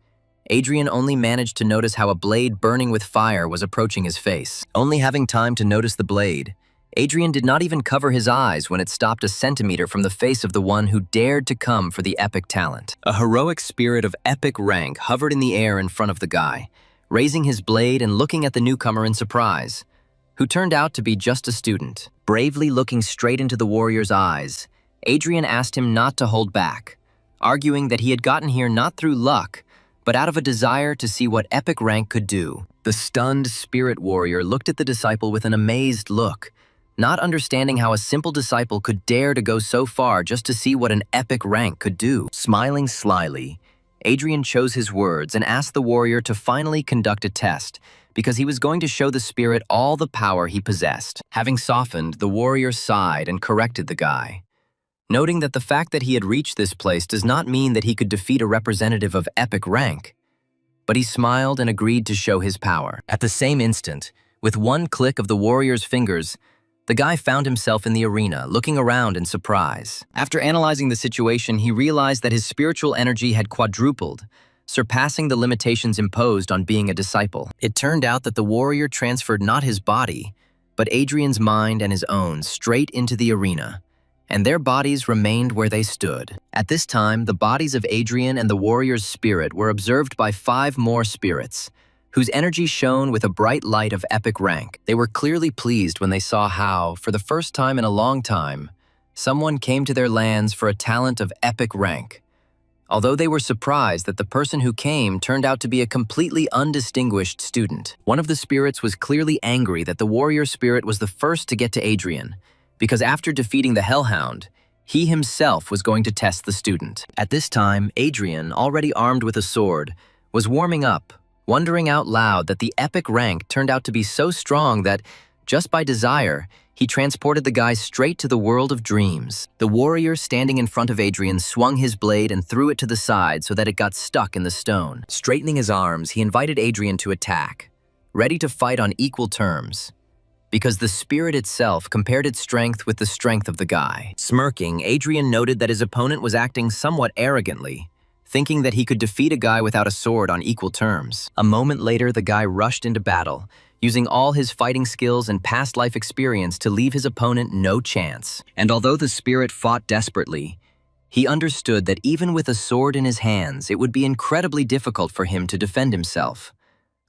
Adrian only managed to notice how a blade burning with fire was approaching his face. Only having time to notice the blade, Adrian did not even cover his eyes when it stopped a centimeter from the face of the one who dared to come for the epic talent. A heroic spirit of epic rank hovered in the air in front of the guy, raising his blade and looking at the newcomer in surprise, who turned out to be just a student. Bravely looking straight into the warrior's eyes, Adrian asked him not to hold back, arguing that he had gotten here not through luck, but out of a desire to see what epic rank could do. The stunned spirit warrior looked at the disciple with an amazed look, not understanding how a simple disciple could dare to go so far just to see what an epic rank could do. Smiling slyly, Adrian chose his words and asked the warrior to finally conduct a test, because he was going to show the spirit all the power he possessed. Having softened, the warrior sighed and corrected the guy, noting that the fact that he had reached this place does not mean that he could defeat a representative of epic rank. But he smiled and agreed to show his power. At the same instant, with one click of the warrior's fingers, the guy found himself in the arena, looking around in surprise. After analyzing the situation, he realized that his spiritual energy had quadrupled, surpassing the limitations imposed on being a disciple. It turned out that the warrior transferred not his body, but Adrian's mind and his own straight into the arena, and their bodies remained where they stood. At this time, the bodies of Adrian and the warrior's spirit were observed by 5 more spirits, whose energy shone with a bright light of epic rank. They were clearly pleased when they saw how, for the first time in a long time, someone came to their lands for a talent of epic rank. Although they were surprised that the person who came turned out to be a completely undistinguished student. One of the spirits was clearly angry that the warrior spirit was the first to get to Adrian, because after defeating the Hellhound, he himself was going to test the student. At this time, Adrian, already armed with a sword, was warming up, wondering out loud that the epic rank turned out to be so strong that, just by desire, he transported the guy straight to the world of dreams. The warrior standing in front of Adrian swung his blade and threw it to the side so that it got stuck in the stone. Straightening his arms, he invited Adrian to attack, ready to fight on equal terms, because the spirit itself compared its strength with the strength of the guy. Smirking, Adrian noted that his opponent was acting somewhat arrogantly, thinking that he could defeat a guy without a sword on equal terms. A moment later, the guy rushed into battle, using all his fighting skills and past life experience to leave his opponent no chance. And although the spirit fought desperately, he understood that even with a sword in his hands, it would be incredibly difficult for him to defend himself,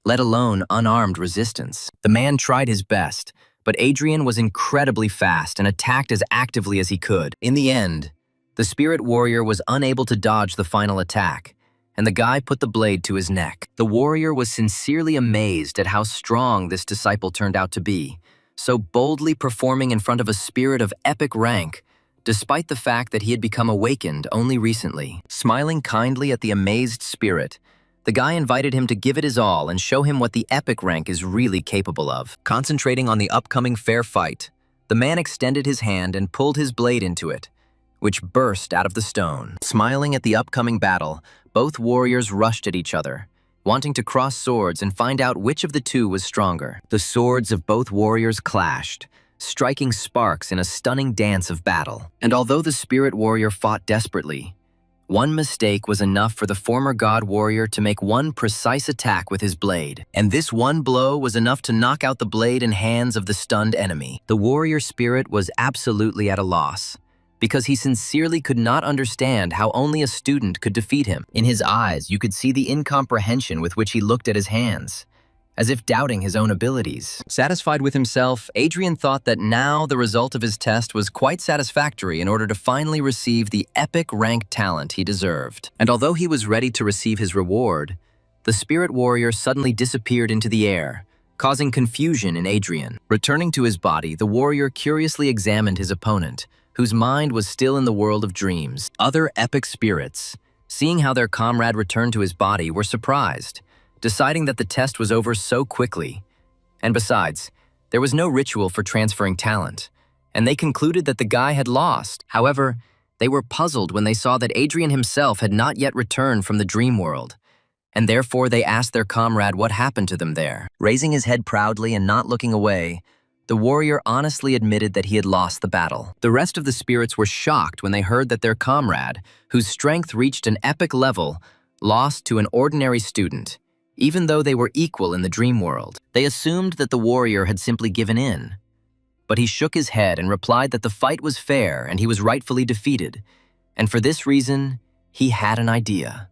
let alone unarmed resistance. The man tried his best, but Adrian was incredibly fast and attacked as actively as he could. In the end, the spirit warrior was unable to dodge the final attack, and the guy put the blade to his neck. The warrior was sincerely amazed at how strong this disciple turned out to be, so boldly performing in front of a spirit of epic rank, despite the fact that he had become awakened only recently. Smiling kindly at the amazed spirit, the guy invited him to give it his all and show him what the epic rank is really capable of. Concentrating on the upcoming fair fight, the man extended his hand and pulled his blade into it, which burst out of the stone. Smiling at the upcoming battle, both warriors rushed at each other, wanting to cross swords and find out which of the two was stronger. The swords of both warriors clashed, striking sparks in a stunning dance of battle. And although the spirit warrior fought desperately, one mistake was enough for the former god warrior to make one precise attack with his blade. And this one blow was enough to knock out the blade and hands of the stunned enemy. The warrior spirit was absolutely at a loss, because he sincerely could not understand how only a student could defeat him. In his eyes, you could see the incomprehension with which he looked at his hands, as if doubting his own abilities. Satisfied with himself, Adrian thought that now the result of his test was quite satisfactory in order to finally receive the epic rank talent he deserved. And although he was ready to receive his reward, the spirit warrior suddenly disappeared into the air, causing confusion in Adrian. Returning to his body, the warrior curiously examined his opponent, whose mind was still in the world of dreams. Other epic spirits, seeing how their comrade returned to his body, were surprised, deciding that the test was over so quickly. And besides, there was no ritual for transferring talent, and they concluded that the guy had lost. However, they were puzzled when they saw that Adrian himself had not yet returned from the dream world, and therefore they asked their comrade what happened to them there. Raising his head proudly and not looking away, the warrior honestly admitted that he had lost the battle. The rest of the spirits were shocked when they heard that their comrade, whose strength reached an epic level, lost to an ordinary student, even though they were equal in the dream world. They assumed that the warrior had simply given in, but he shook his head and replied that the fight was fair and he was rightfully defeated, and for this reason, he had an idea.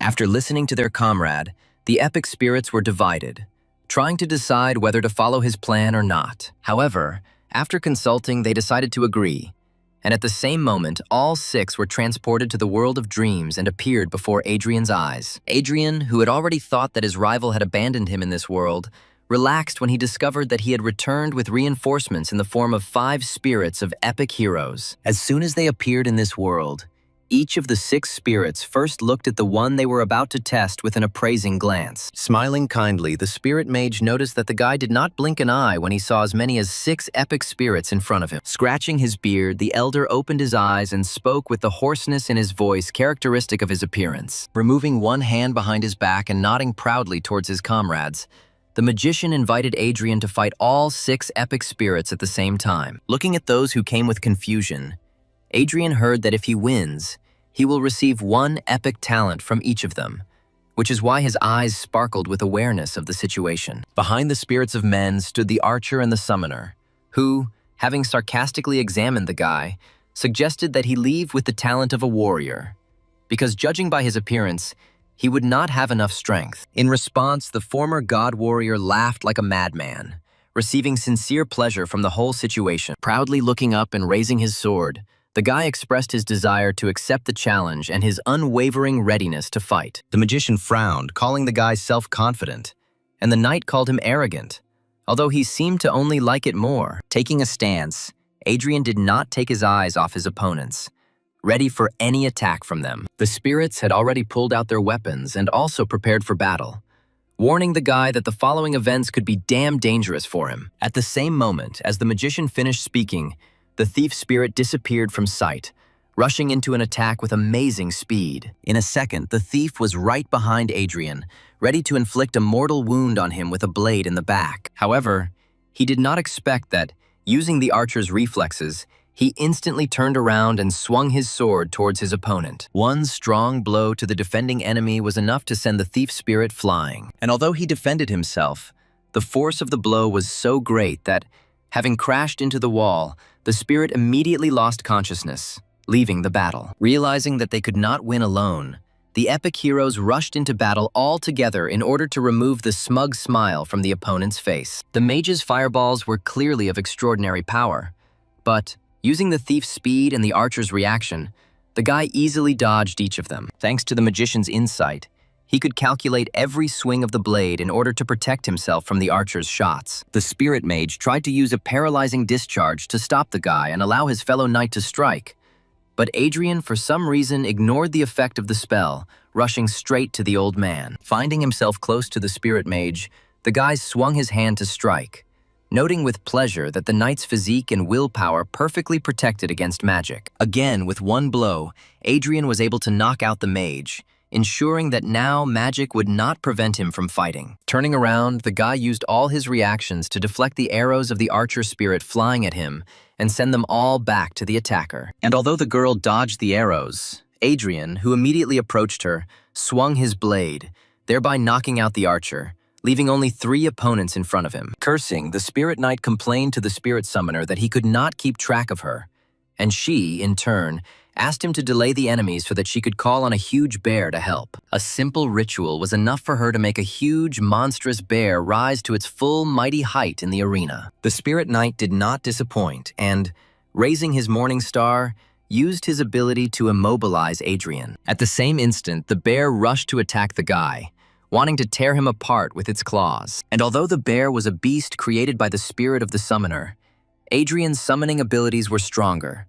After listening to their comrade, The epic spirits were divided, trying to decide whether to follow his plan or not. However, after consulting, they decided to agree, and at the same moment, all 6 were transported to the world of dreams and appeared before Adrian's eyes. Adrian, who had already thought that his rival had abandoned him in this world, relaxed when he discovered that he had returned with reinforcements in the form of 5 spirits of epic heroes. As soon as they appeared in this world, each of the 6 spirits first looked at the one they were about to test with an appraising glance. Smiling kindly, the spirit mage noticed that the guy did not blink an eye when he saw as many as 6 epic spirits in front of him. Scratching his beard, the elder opened his eyes and spoke with the hoarseness in his voice characteristic of his appearance. Removing one hand behind his back and nodding proudly towards his comrades, the magician invited Adrian to fight all 6 epic spirits at the same time. Looking at those who came with confusion, Adrian heard that if he wins, he will receive 1 epic talent from each of them, which is why his eyes sparkled with awareness of the situation. Behind the spirits of men stood the archer and the summoner, who, having sarcastically examined the guy, suggested that he leave with the talent of a warrior, because judging by his appearance, he would not have enough strength. In response, the former god warrior laughed like a madman, receiving sincere pleasure from the whole situation. Proudly looking up and raising his sword, the guy expressed his desire to accept the challenge and his unwavering readiness to fight. The magician frowned, calling the guy self-confident, and the knight called him arrogant, although he seemed to only like it more. Taking a stance, Adrian did not take his eyes off his opponents, ready for any attack from them. The spirits had already pulled out their weapons and also prepared for battle, warning the guy that the following events could be damn dangerous for him. At the same moment, as the magician finished speaking, the thief spirit disappeared from sight, rushing into an attack with amazing speed. In a second, the thief was right behind Adrian, ready to inflict a mortal wound on him with a blade in the back. However, he did not expect that, using the archer's reflexes, he instantly turned around and swung his sword towards his opponent. One strong blow to the defending enemy was enough to send the thief spirit flying. And although he defended himself, the force of the blow was so great that, having crashed into the wall, the spirit immediately lost consciousness, leaving the battle. Realizing that they could not win alone, the epic heroes rushed into battle all together in order to remove the smug smile from the opponent's face. The mage's fireballs were clearly of extraordinary power, but, using the thief's speed and the archer's reaction, the guy easily dodged each of them. Thanks to the magician's insight, he could calculate every swing of the blade in order to protect himself from the archer's shots. The spirit mage tried to use a paralyzing discharge to stop the guy and allow his fellow knight to strike, but Adrian, for some reason, ignored the effect of the spell, rushing straight to the old man. Finding himself close to the spirit mage, the guy swung his hand to strike, noting with pleasure that the knight's physique and willpower perfectly protected against magic. Again, with one blow, Adrian was able to knock out the mage, ensuring that now magic would not prevent him from fighting. Turning around, the guy used all his reactions to deflect the arrows of the archer spirit flying at him and send them all back to the attacker. And although the girl dodged the arrows, Adrian, who immediately approached her, swung his blade, thereby knocking out the archer, leaving only 3 opponents in front of him. Cursing, the spirit knight complained to the spirit summoner that he could not keep track of her, and she, in turn, asked him to delay the enemies so that she could call on a huge bear to help. A simple ritual was enough for her to make a huge, monstrous bear rise to its full mighty height in the arena. The spirit knight did not disappoint and, raising his morning star, used his ability to immobilize Adrian. At the same instant, the bear rushed to attack the guy, wanting to tear him apart with its claws. And although the bear was a beast created by the spirit of the summoner, Adrian's summoning abilities were stronger,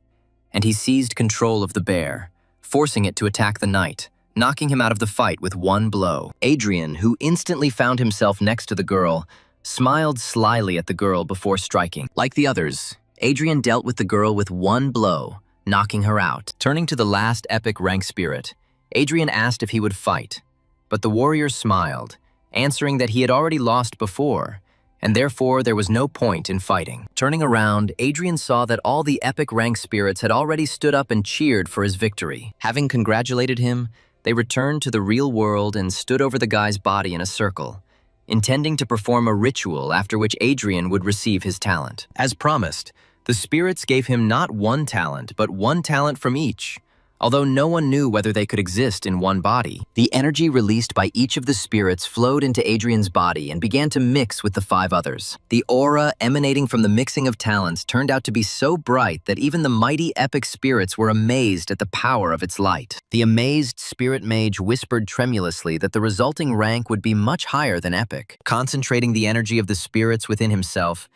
and he seized control of the bear, forcing it to attack the knight, knocking him out of the fight with one blow. Adrian, who instantly found himself next to the girl, smiled slyly at the girl before striking. Like the others, Adrian dealt with the girl with one blow, knocking her out. Turning to the last epic rank spirit, Adrian asked if he would fight, but the warrior smiled, answering that he had already lost before, and therefore there was no point in fighting. Turning around, Adrian saw that all the epic rank spirits had already stood up and cheered for his victory. Having congratulated him, they returned to the real world and stood over the guy's body in a circle, intending to perform a ritual after which Adrian would receive his talent. As promised, the spirits gave him not 1 talent, but 1 talent from each, although no one knew whether they could exist in one body. The energy released by each of the spirits flowed into Adrian's body and began to mix with the 5 others. The aura emanating from the mixing of talents turned out to be so bright that even the mighty epic spirits were amazed at the power of its light. The amazed spirit mage whispered tremulously that the resulting rank would be much higher than epic. Concentrating the energy of the spirits within himself,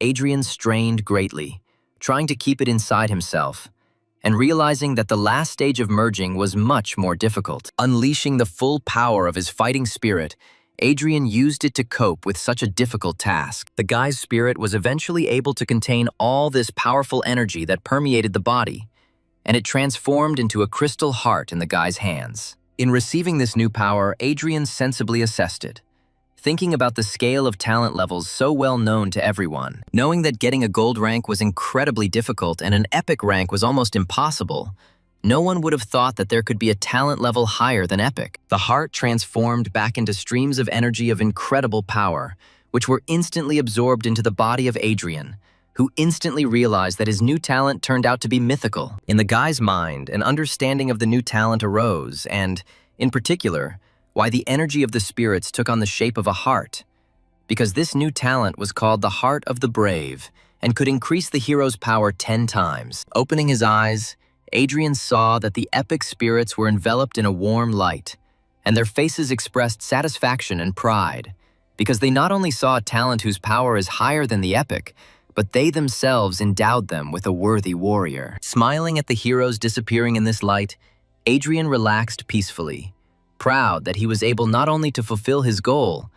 Adrian strained greatly, trying to keep it inside himself, and realizing that the last stage of merging was much more difficult. Unleashing the full power of his fighting spirit, Adrian used it to cope with such a difficult task. The guy's spirit was eventually able to contain all this powerful energy that permeated the body, and it transformed into a crystal heart in the guy's hands. In receiving this new power, Adrian sensibly assessed it, thinking about the scale of talent levels so well known to everyone. Knowing that getting a gold rank was incredibly difficult and an epic rank was almost impossible, no one would have thought that there could be a talent level higher than epic. The heart transformed back into streams of energy of incredible power, which were instantly absorbed into the body of Adrian, who instantly realized that his new talent turned out to be mythical. In the guy's mind, an understanding of the new talent arose and, in particular, why the energy of the spirits took on the shape of a heart, because this new talent was called the Heart of the Brave and could increase the hero's power 10 times. Opening his eyes, Adrian saw that the epic spirits were enveloped in a warm light, and their faces expressed satisfaction and pride, because they not only saw a talent whose power is higher than the epic, but they themselves endowed them with a worthy warrior. Smiling at the heroes disappearing in this light, Adrian relaxed peacefully, proud that he was able not only to fulfill his goal,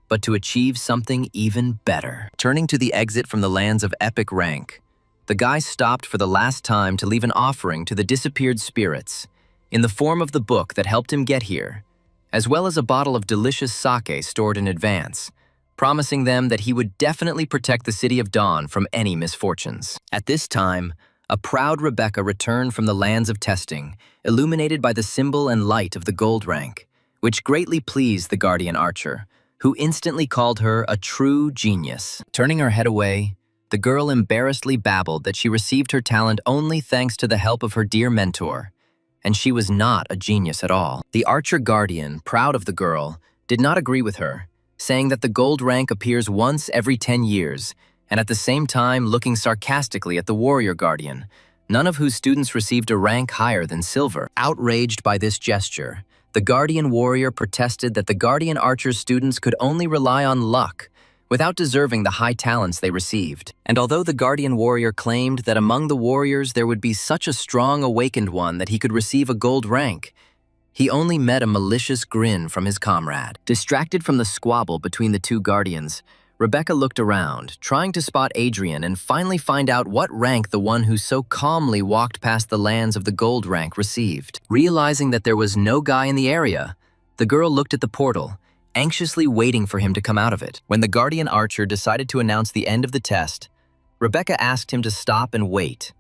but to achieve something even better. Turning to the exit from the lands of epic rank, the guy stopped for the last time to leave an offering to the disappeared spirits, in the form of the book that helped him get here, as well as a bottle of delicious sake stored in advance, promising them that he would definitely protect the City of Dawn from any misfortunes. At this time, a proud Rebecca returned from the lands of testing, illuminated by the symbol and light of the gold rank, which greatly pleased the guardian archer, who instantly called her a true genius. Turning her head away, the girl embarrassedly babbled that she received her talent only thanks to the help of her dear mentor, and she was not a genius at all. The archer guardian, proud of the girl, did not agree with her, saying that the gold rank appears once every 10 years, and at the same time looking sarcastically at the warrior guardian, none of whose students received a rank higher than silver. Outraged by this gesture, the guardian warrior protested that the guardian archer's students could only rely on luck, without deserving the high talents they received. And although the guardian warrior claimed that among the warriors there would be such a strong awakened one that he could receive a gold rank, he only met a malicious grin from his comrade. Distracted from the squabble between the two guardians, Rebecca looked around, trying to spot Adrian and finally find out what rank the one who so calmly walked past the lands of the gold rank received. Realizing that there was no guy in the area, the girl looked at the portal, anxiously waiting for him to come out of it. When the guardian archer decided to announce the end of the test, Rebecca asked him to stop and wait,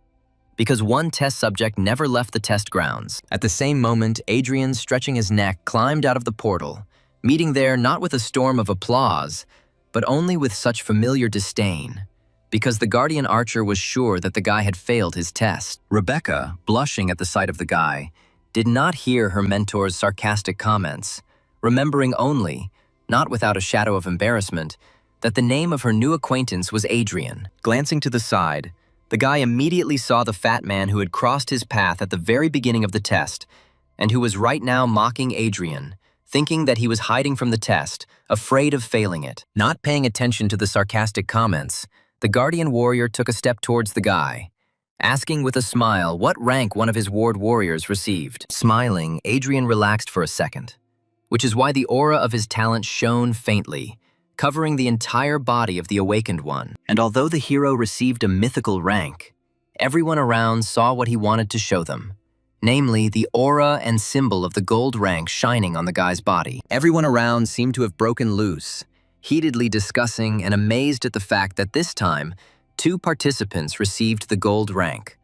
because one test subject never left the test grounds. At the same moment, Adrian, stretching his neck, climbed out of the portal, meeting there not with a storm of applause, but only with such familiar disdain, because the guardian archer was sure that the guy had failed his test. Rebecca, blushing at the sight of the guy, did not hear her mentor's sarcastic comments, remembering only, not without a shadow of embarrassment, that the name of her new acquaintance was Adrian. Glancing to the side, the guy immediately saw the fat man who had crossed his path at the very beginning of the test, and who was right now mocking Adrian, thinking that he was hiding from the test, afraid of failing it. Not paying attention to the sarcastic comments, the guardian warrior took a step towards the guy, asking with a smile what rank one of his ward warriors received. Smiling, Adrian relaxed for a second, which is why the aura of his talent shone faintly, covering the entire body of the awakened one. And although the hero received a mythical rank, everyone around saw what he wanted to show them, namely the aura and symbol of the gold rank shining on the guy's body. Everyone around seemed to have broken loose, heatedly discussing and amazed at the fact that this time, 2 participants received the gold rank,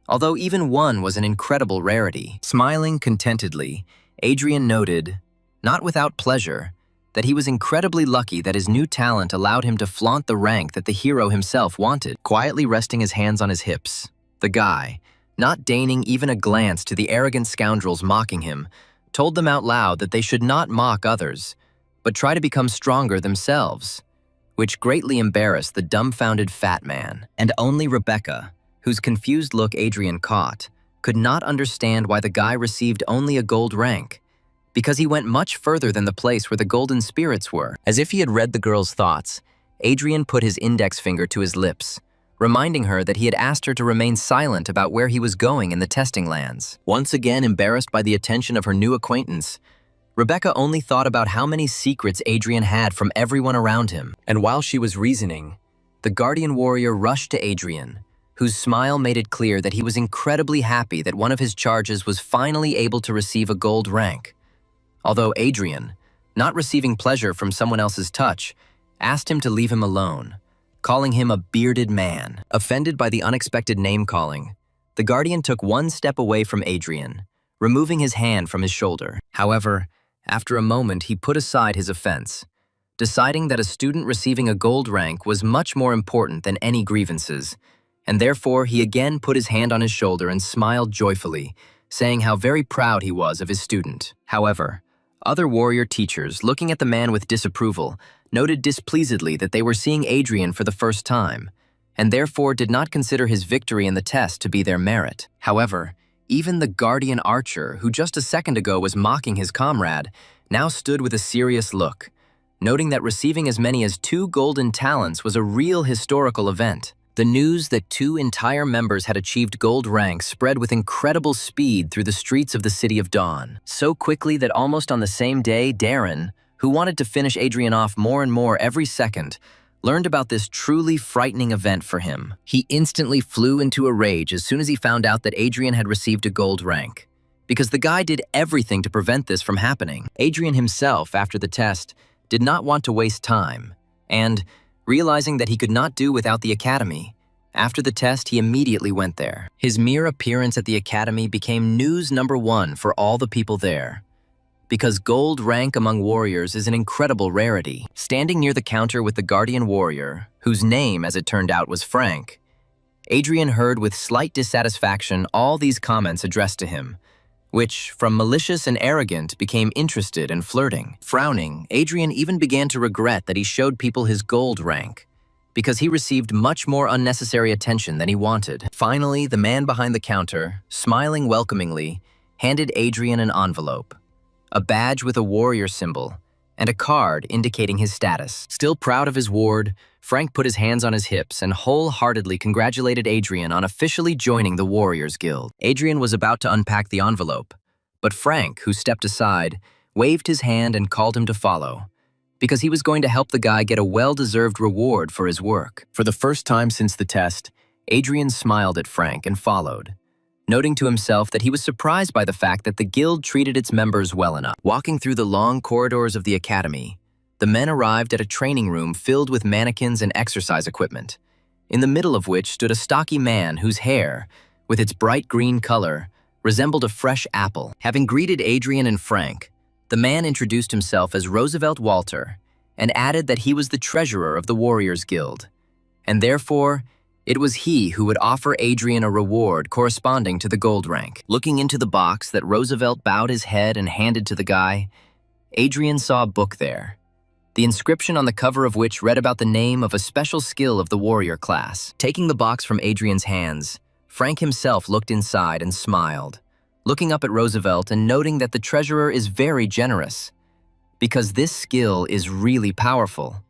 although even one was an incredible rarity. Smiling contentedly, Adrian noted, not without pleasure, that he was incredibly lucky that his new talent allowed him to flaunt the rank that the hero himself wanted. Quietly resting his hands on his hips, the guy, not deigning even a glance to the arrogant scoundrels mocking him, told them out loud that they should not mock others, but try to become stronger themselves, which greatly embarrassed the dumbfounded fat man. And only Rebecca, whose confused look Adrian caught, could not understand why the guy received only a gold rank, because he went much further than the place where the golden spirits were. As if he had read the girl's thoughts, Adrian put his index finger to his lips, reminding her that he had asked her to remain silent about where he was going in the testing lands. Once again embarrassed by the attention of her new acquaintance, Rebecca only thought about how many secrets Adrian had from everyone around him. And while she was reasoning, the guardian warrior rushed to Adrian, whose smile made it clear that he was incredibly happy that one of his charges was finally able to receive a gold rank. Although Adrian, not receiving pleasure from someone else's touch, asked him to leave him alone, calling him a bearded man. Offended by the unexpected name-calling, the guardian took one step away from Adrian, removing his hand from his shoulder. However, after a moment he put aside his offense, deciding that a student receiving a gold rank was much more important than any grievances, and therefore he again put his hand on his shoulder and smiled joyfully, saying how very proud he was of his student. However, other warrior teachers, looking at the man with disapproval, noted displeasedly that they were seeing Adrian for the first time, and therefore did not consider his victory in the test to be their merit. However, even the guardian archer, who just a second ago was mocking his comrade, now stood with a serious look, noting that receiving as many as 2 golden talents was a real historical event. The news that 2 entire members had achieved gold ranks spread with incredible speed through the streets of the City of Dawn, so quickly that almost on the same day, Darren, who wanted to finish Adrian off more and more every second, learned about this truly frightening event for him. He instantly flew into a rage as soon as he found out that Adrian had received a gold rank, because the guy did everything to prevent this from happening. Adrian himself, after the test, did not want to waste time, and, realizing that he could not do without the academy, after the test he immediately went there. His mere appearance at the academy became news #1 for all the people there, because gold rank among warriors is an incredible rarity. Standing near the counter with the guardian warrior, whose name, as it turned out, was Frank, Adrian heard with slight dissatisfaction all these comments addressed to him, which, from malicious and arrogant, became interested and flirting. Frowning, Adrian even began to regret that he showed people his gold rank, because he received much more unnecessary attention than he wanted. Finally, the man behind the counter, smiling welcomingly, handed Adrian an envelope, a badge with a warrior symbol, and a card indicating his status. Still proud of his ward, Frank put his hands on his hips and wholeheartedly congratulated Adrian on officially joining the Warriors Guild. Adrian was about to unpack the envelope, but Frank, who stepped aside, waved his hand and called him to follow, because he was going to help the guy get a well-deserved reward for his work. For the first time since the test, Adrian smiled at Frank and followed, noting to himself that he was surprised by the fact that the guild treated its members well enough. Walking through the long corridors of the academy, the men arrived at a training room filled with mannequins and exercise equipment, in the middle of which stood a stocky man whose hair, with its bright green color, resembled a fresh apple. Having greeted Adrian and Frank, the man introduced himself as Roosevelt Walter and added that he was the treasurer of the Warriors Guild, and therefore, it was he who would offer Adrian a reward corresponding to the gold rank. Looking into the box that Roosevelt bowed his head and handed to the guy, Adrian saw a book there, the inscription on the cover of which read about the name of a special skill of the warrior class. Taking the box from Adrian's hands, Frank himself looked inside and smiled, looking up at Roosevelt and noting that the treasurer is very generous, because this skill is really powerful.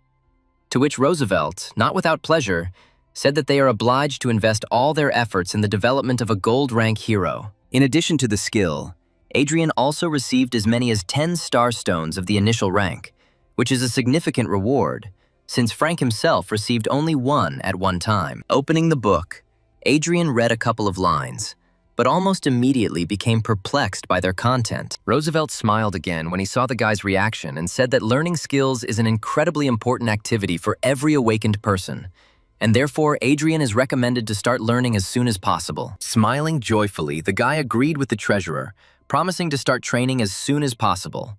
To which Roosevelt, not without pleasure, said that they are obliged to invest all their efforts in the development of a gold rank hero. In addition to the skill, Adrian also received as many as 10 star stones of the initial rank, which is a significant reward, since Frank himself received only 1 at one time. Opening the book, Adrian read a couple of lines, but almost immediately became perplexed by their content. Roosevelt smiled again when he saw the guy's reaction and said that learning skills is an incredibly important activity for every awakened person, and therefore Adrian is recommended to start learning as soon as possible. Smiling joyfully, the guy agreed with the treasurer, promising to start training as soon as possible,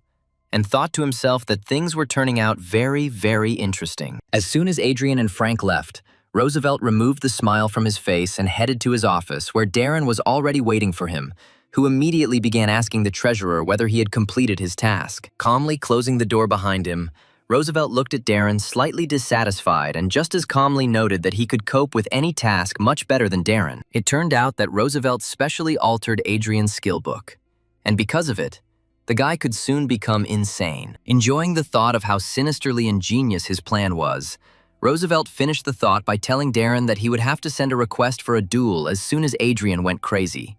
and thought to himself that things were turning out very, very interesting. As soon as Adrian and Frank left, Roosevelt removed the smile from his face and headed to his office, where Darren was already waiting for him, who immediately began asking the treasurer whether he had completed his task. Calmly closing the door behind him, Roosevelt looked at Darren, slightly dissatisfied, and just as calmly noted that he could cope with any task much better than Darren. It turned out that Roosevelt specially altered Adrian's skill book, and because of it, the guy could soon become insane. Enjoying the thought of how sinisterly ingenious his plan was, Roosevelt finished the thought by telling Darren that he would have to send a request for a duel as soon as Adrian went crazy,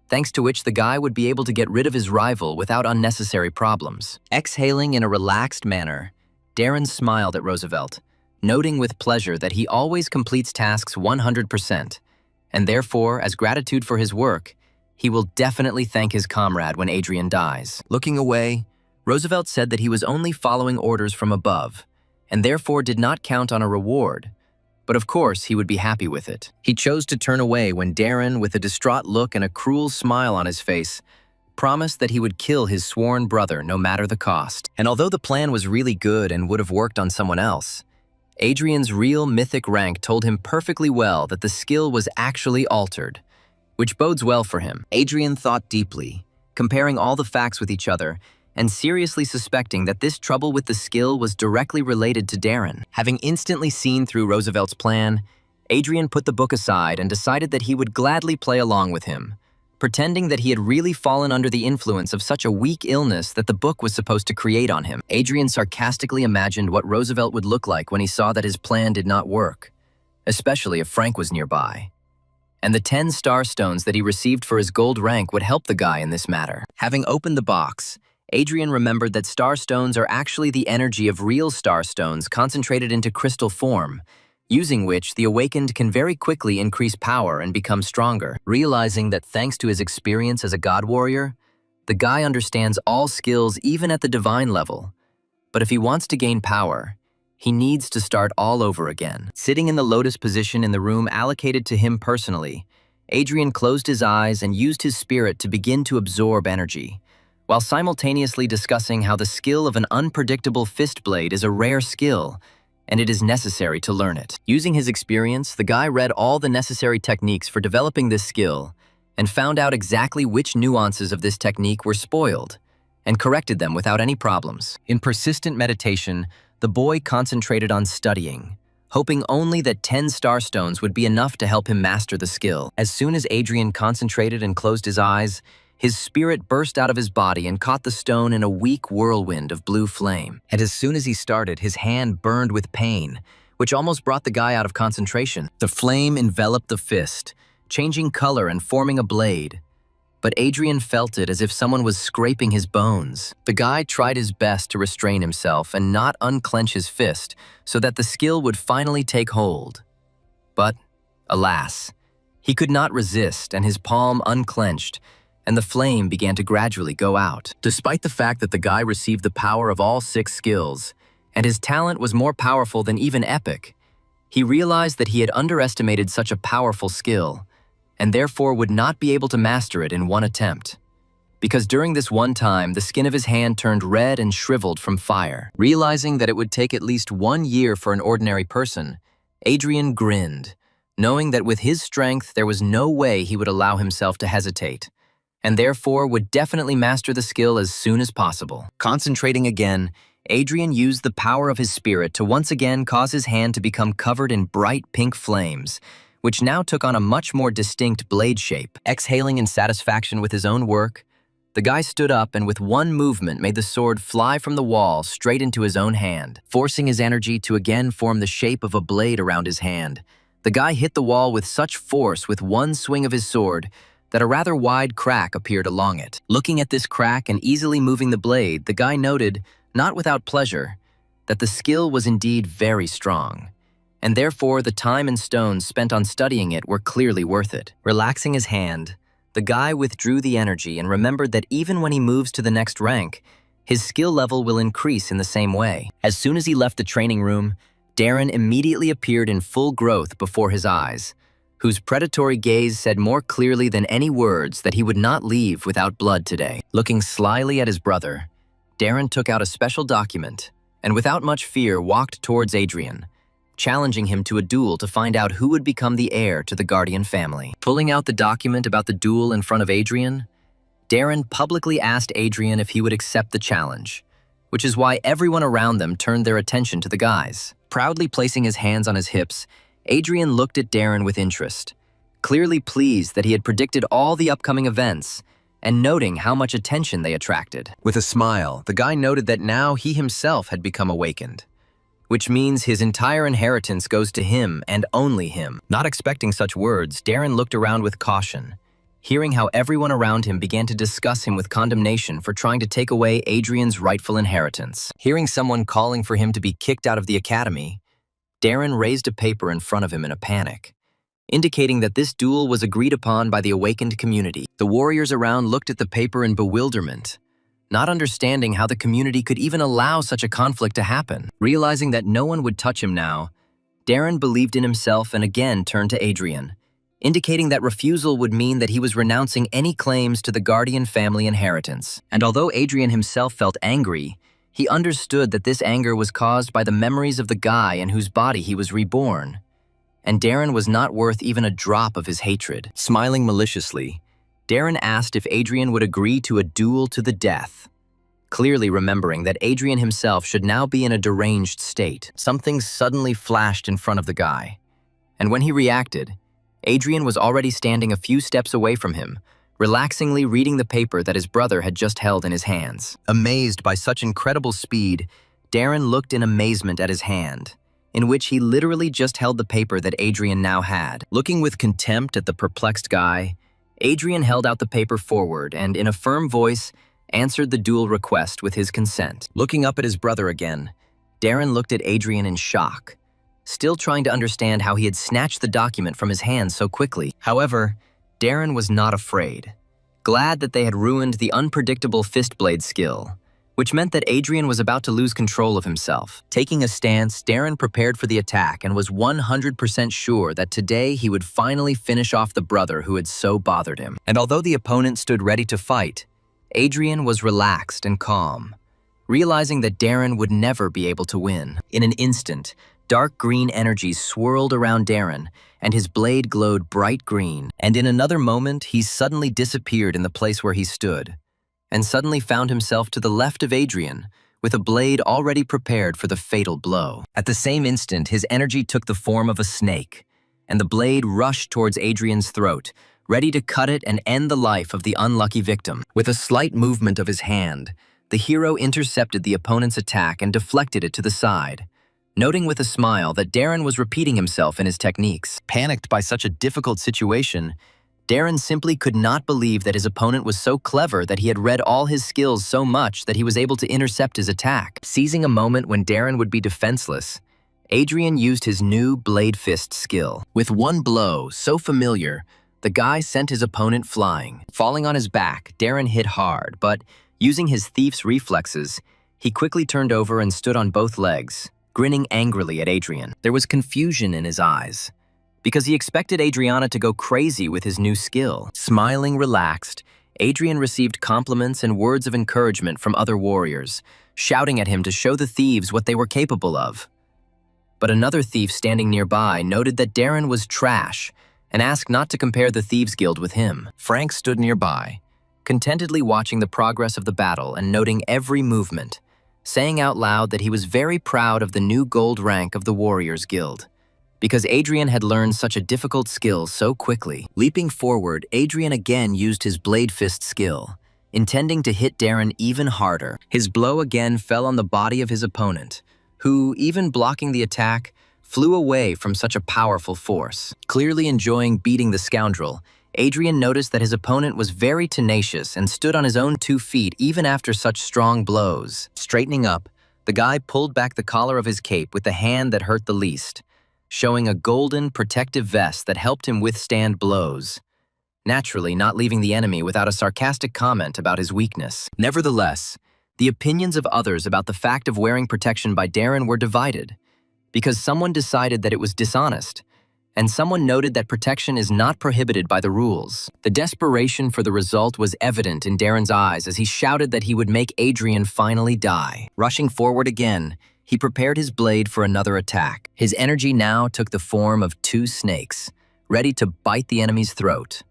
thanks to which the guy would be able to get rid of his rival without unnecessary problems. Exhaling in a relaxed manner, Darren smiled at Roosevelt, noting with pleasure that he always completes tasks 100%, and therefore, as gratitude for his work, he will definitely thank his comrade when Adrian dies. Looking away, Roosevelt said that he was only following orders from above, and therefore did not count on a reward, but of course he would be happy with it. He chose to turn away when Darren, with a distraught look and a cruel smile on his face, promised that he would kill his sworn brother no matter the cost. And although the plan was really good and would have worked on someone else, Adrian's real mythic rank told him perfectly well that the skill was actually altered, which bodes well for him. Adrian thought deeply, comparing all the facts with each other, and seriously suspecting that this trouble with the skill was directly related to Darren. Having instantly seen through Roosevelt's plan, Adrian put the book aside and decided that he would gladly play along with him, pretending that he had really fallen under the influence of such a weak illness that the book was supposed to create on him. Adrian sarcastically imagined what Roosevelt would look like when he saw that his plan did not work, especially if Frank was nearby. And the 10 star stones that he received for his gold rank would help the guy in this matter. Having opened the box, Adrian remembered that star stones are actually the energy of real star stones concentrated into crystal form, using which the awakened can very quickly increase power and become stronger. Realizing that thanks to his experience as a god warrior, the guy understands all skills even at the divine level. But if he wants to gain power, he needs to start all over again. Sitting in the lotus position in the room allocated to him personally, Adrian closed his eyes and used his spirit to begin to absorb energy, while simultaneously discussing how the skill of an unpredictable fist blade is a rare skill, and it is necessary to learn it. Using his experience, the guy read all the necessary techniques for developing this skill and found out exactly which nuances of this technique were spoiled and corrected them without any problems. In persistent meditation, the boy concentrated on studying, hoping only that 10 star stones would be enough to help him master the skill. As soon as Adrian concentrated and closed his eyes, his spirit burst out of his body and caught the stone in a weak whirlwind of blue flame. And as soon as he started, his hand burned with pain, which almost brought the guy out of concentration. The flame enveloped the fist, changing color and forming a blade. But Adrian felt it as if someone was scraping his bones. The guy tried his best to restrain himself and not unclench his fist so that the skill would finally take hold. But, alas, he could not resist, and his palm unclenched, and the flame began to gradually go out. Despite the fact that the guy received the power of all 6 skills, and his talent was more powerful than even epic, he realized that he had underestimated such a powerful skill, and therefore would not be able to master it in one attempt. Because during this one time, the skin of his hand turned red and shriveled from fire. Realizing that it would take at least 1 year for an ordinary person, Adrian grinned, knowing that with his strength there was no way he would allow himself to hesitate, and therefore would definitely master the skill as soon as possible. Concentrating again, Adrian used the power of his spirit to once again cause his hand to become covered in bright pink flames, which now took on a much more distinct blade shape. Exhaling in satisfaction with his own work, the guy stood up and with one movement made the sword fly from the wall straight into his own hand. Forcing his energy to again form the shape of a blade around his hand, the guy hit the wall with such force with one swing of his sword that a rather wide crack appeared along it. Looking at this crack and easily moving the blade, the guy noted, not without pleasure, that the skill was indeed very strong, and therefore the time and stones spent on studying it were clearly worth it. Relaxing his hand, the guy withdrew the energy and remembered that even when he moves to the next rank, his skill level will increase in the same way. As soon as he left the training room, Darren immediately appeared in full growth before his eyes, whose predatory gaze said more clearly than any words that he would not leave without blood today. Looking slyly at his brother, Darren took out a special document and without much fear walked towards Adrian, challenging him to a duel to find out who would become the heir to the Guardian family. Pulling out the document about the duel in front of Adrian, Darren publicly asked Adrian if he would accept the challenge, which is why everyone around them turned their attention to the guys. Proudly placing his hands on his hips, Adrian looked at Darren with interest, clearly pleased that he had predicted all the upcoming events and noting how much attention they attracted. With a smile, the guy noted that now he himself had become awakened, which means his entire inheritance goes to him and only him. Not expecting such words, Darren looked around with caution, hearing how everyone around him began to discuss him with condemnation for trying to take away Adrian's rightful inheritance. Hearing someone calling for him to be kicked out of the academy, Darren raised a paper in front of him in a panic, indicating that this duel was agreed upon by the awakened community. The warriors around looked at the paper in bewilderment, not understanding how the community could even allow such a conflict to happen. Realizing that no one would touch him now, Darren believed in himself and again turned to Adrian, indicating that refusal would mean that he was renouncing any claims to the Guardian family inheritance. And although Adrian himself felt angry, he understood that this anger was caused by the memories of the guy in whose body he was reborn. And Darren was not worth even a drop of his hatred. Smiling maliciously, Darren asked if Adrian would agree to a duel to the death, clearly remembering that Adrian himself should now be in a deranged state. Something suddenly flashed in front of the guy, and when he reacted, Adrian was already standing a few steps away from him, relaxingly reading the paper that his brother had just held in his hands. Amazed by such incredible speed, Darren looked in amazement at his hand, in which he literally just held the paper that Adrian now had. Looking with contempt at the perplexed guy, Adrian held out the paper forward and, in a firm voice, answered the duel request with his consent. Looking up at his brother again, Darren looked at Adrian in shock, still trying to understand how he had snatched the document from his hands so quickly. However, Darren was not afraid, glad that they had ruined the unpredictable fist blade skill, which meant that Adrian was about to lose control of himself. Taking a stance, Darren prepared for the attack and was 100% sure that today he would finally finish off the brother who had so bothered him. And although the opponent stood ready to fight, Adrian was relaxed and calm, realizing that Darren would never be able to win. In an instant, dark green energy swirled around Darren, and his blade glowed bright green. And in another moment, he suddenly disappeared in the place where he stood, and suddenly found himself to the left of Adrian, with a blade already prepared for the fatal blow. At the same instant, his energy took the form of a snake, and the blade rushed towards Adrian's throat, ready to cut it and end the life of the unlucky victim. With a slight movement of his hand, the hero intercepted the opponent's attack and deflected it to the side, noting with a smile that Darren was repeating himself in his techniques. Panicked by such a difficult situation, Darren simply could not believe that his opponent was so clever that he had read all his skills so much that he was able to intercept his attack. Seizing a moment when Darren would be defenseless, Adrian used his new blade fist skill. With one blow, so familiar, the guy sent his opponent flying. Falling on his back, Darren hit hard, but using his thief's reflexes, he quickly turned over and stood on both legs, grinning angrily at Adrian. There was confusion in his eyes, because he expected Adriana to go crazy with his new skill. Smiling relaxed, Adrian received compliments and words of encouragement from other warriors, shouting at him to show the thieves what they were capable of. But another thief standing nearby noted that Darren was trash and asked not to compare the Thieves Guild with him. Frank stood nearby, contentedly watching the progress of the battle and noting every movement, saying out loud that he was very proud of the new gold rank of the Warriors Guild, because Adrian had learned such a difficult skill so quickly. Leaping forward, Adrian again used his blade fist skill, intending to hit Darren even harder. His blow again fell on the body of his opponent, who, even blocking the attack, flew away from such a powerful force. Clearly enjoying beating the scoundrel, Adrian noticed that his opponent was very tenacious and stood on his own 2 feet even after such strong blows. Straightening up, the guy pulled back the collar of his cape with the hand that hurt the least, showing a golden protective vest that helped him withstand blows, naturally not leaving the enemy without a sarcastic comment about his weakness. Nevertheless, the opinions of others about the fact of wearing protection by Darren were divided, because someone decided that it was dishonest, and someone noted that protection is not prohibited by the rules. The desperation for the result was evident in Darren's eyes as he shouted that he would make Adrian finally die. Rushing forward again, he prepared his blade for another attack. His energy now took the form of two snakes, ready to bite the enemy's throat.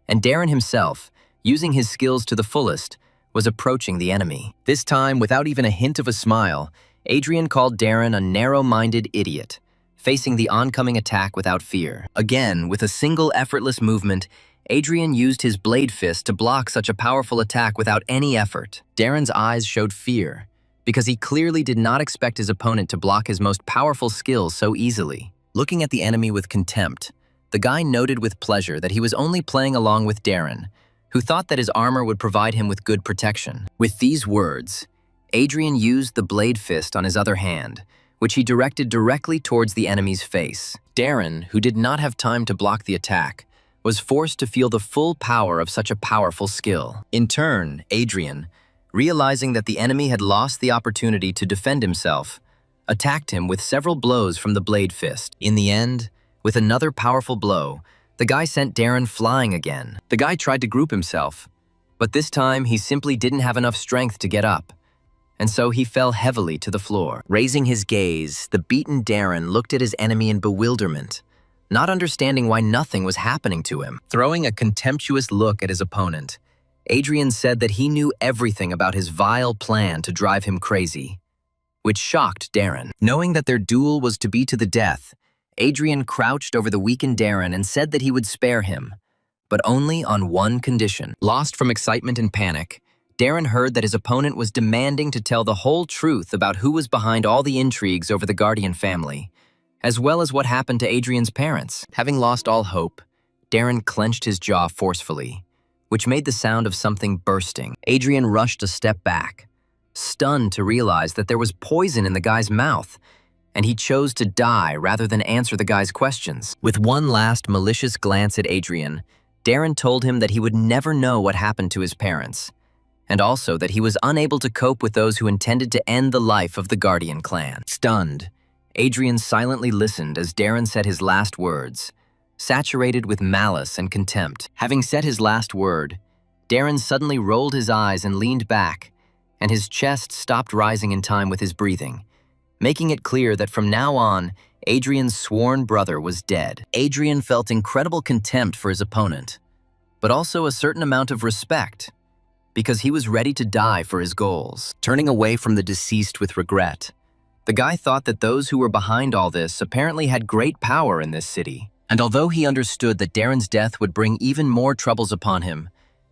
And Darren himself, using his skills to the fullest, was approaching the enemy. This time, without even a hint of a smile, Adrian called Darren a narrow-minded idiot, facing the oncoming attack without fear. Again, with a single effortless movement, Adrian used his blade fist to block such a powerful attack without any effort. Darren's eyes showed fear, because he clearly did not expect his opponent to block his most powerful skills so easily. Looking at the enemy with contempt, the guy noted with pleasure that he was only playing along with Darren, who thought that his armor would provide him with good protection. With these words, Adrian used the blade fist on his other hand, which he directed directly towards the enemy's face. Darren, who did not have time to block the attack, was forced to feel the full power of such a powerful skill. In turn, Adrian, realizing that the enemy had lost the opportunity to defend himself, attacked him with several blows from the blade fist. In the end, with another powerful blow, the guy sent Darren flying again. The guy tried to group himself, but this time he simply didn't have enough strength to get up, and so he fell heavily to the floor. Raising his gaze, the beaten Darren looked at his enemy in bewilderment, not understanding why nothing was happening to him. Throwing a contemptuous look at his opponent, Adrian said that he knew everything about his vile plan to drive him crazy, which shocked Darren. Knowing that their duel was to be to the death, Adrian crouched over the weakened Darren and said that he would spare him, but only on one condition. Lost from excitement and panic, Darren heard that his opponent was demanding to tell the whole truth about who was behind all the intrigues over the Guardian family, as well as what happened to Adrian's parents. Having lost all hope, Darren clenched his jaw forcefully, which made the sound of something bursting. Adrian rushed a step back, stunned to realize that there was poison in the guy's mouth, and he chose to die rather than answer the guy's questions. With one last malicious glance at Adrian, Darren told him that he would never know what happened to his parents, and also that he was unable to cope with those who intended to end the life of the Guardian clan. Stunned, Adrian silently listened as Darren said his last words, saturated with malice and contempt. Having said his last word, Darren suddenly rolled his eyes and leaned back, and his chest stopped rising in time with his breathing, making it clear that from now on, Adrian's sworn brother was dead. Adrian felt incredible contempt for his opponent, but also a certain amount of respect, because he was ready to die for his goals. Turning away from the deceased with regret, the guy thought that those who were behind all this apparently had great power in this city. And although he understood that Darren's death would bring even more troubles upon him,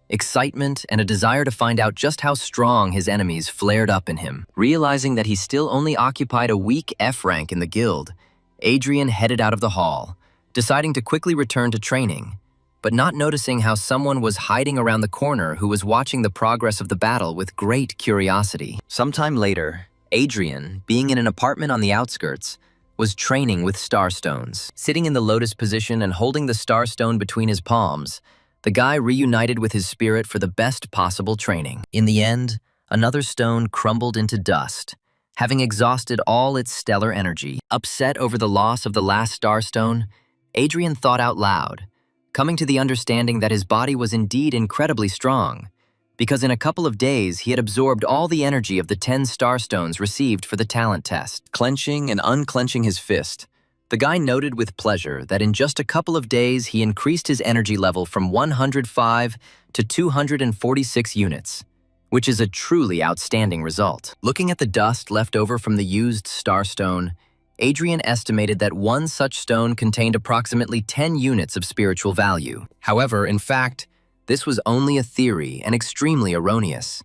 excitement and a desire to find out just how strong his enemies flared up in him. Realizing that he still only occupied a weak F rank in the guild, Adrian headed out of the hall, deciding to quickly return to training, but not noticing how someone was hiding around the corner who was watching the progress of the battle with great curiosity. Sometime later, Adrian, being in an apartment on the outskirts, was training with starstones. Sitting in the lotus position and holding the starstone between his palms, the guy reunited with his spirit for the best possible training. In the end, another stone crumbled into dust, having exhausted all its stellar energy. Upset over the loss of the last starstone, Adrian thought out loud, coming to the understanding that his body was indeed incredibly strong, because in a couple of days he had absorbed all the energy of the 10 starstones received for the talent test. Clenching and unclenching his fist, the guy noted with pleasure that in just a couple of days he increased his energy level from 105 to 246 units, which is a truly outstanding result. Looking at the dust left over from the used starstone, Adrian estimated that one such stone contained approximately 10 units of spiritual value. However, in fact, this was only a theory and extremely erroneous,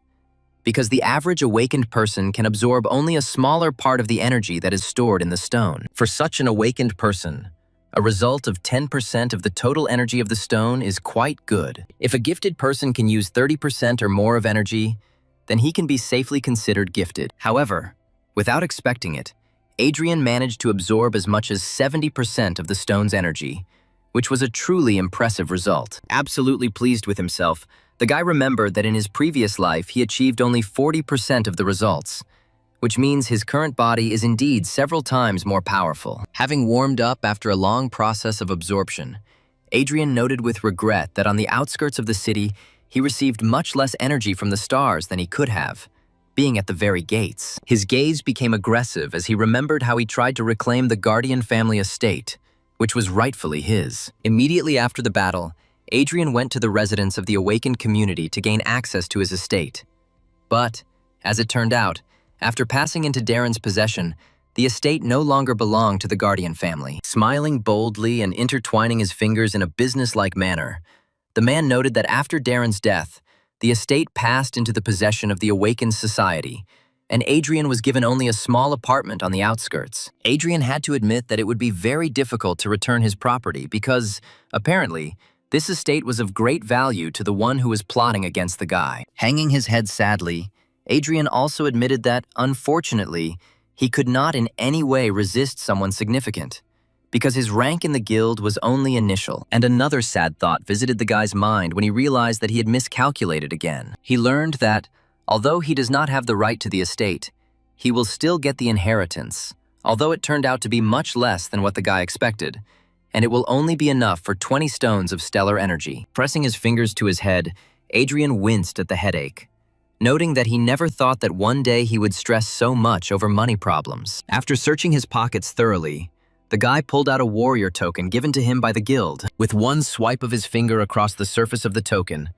because the average awakened person can absorb only a smaller part of the energy that is stored in the stone. For such an awakened person, a result of 10% of the total energy of the stone is quite good. If a gifted person can use 30% or more of energy, then he can be safely considered gifted. However, without expecting it, Adrian managed to absorb as much as 70% of the stone's energy, which was a truly impressive result. Absolutely pleased with himself, the guy remembered that in his previous life he achieved only 40% of the results, which means his current body is indeed several times more powerful. Having warmed up after a long process of absorption, Adrian noted with regret that on the outskirts of the city, he received much less energy from the stars than he could have, being at the very gates. His gaze became aggressive as he remembered how he tried to reclaim the Guardian family estate, which was rightfully his. Immediately after the battle, Adrian went to the residence of the awakened community to gain access to his estate. But, as it turned out, after passing into Darren's possession, the estate no longer belonged to the Guardian family. Smiling boldly and intertwining his fingers in a businesslike manner, the man noted that after Darren's death, the estate passed into the possession of the Awakened Society, and Adrian was given only a small apartment on the outskirts. Adrian had to admit that it would be very difficult to return his property because, apparently, this estate was of great value to the one who was plotting against the guy. Hanging his head sadly, Adrian also admitted that, unfortunately, he could not in any way resist someone significant, because his rank in the guild was only initial. And another sad thought visited the guy's mind when he realized that he had miscalculated again. He learned that, although he does not have the right to the estate, he will still get the inheritance, although it turned out to be much less than what the guy expected, and it will only be enough for 20 stones of stellar energy. Pressing his fingers to his head, Adrian winced at the headache, noting that he never thought that one day he would stress so much over money problems. After searching his pockets thoroughly, the guy pulled out a warrior token given to him by the guild. With one swipe of his finger across the surface of the token,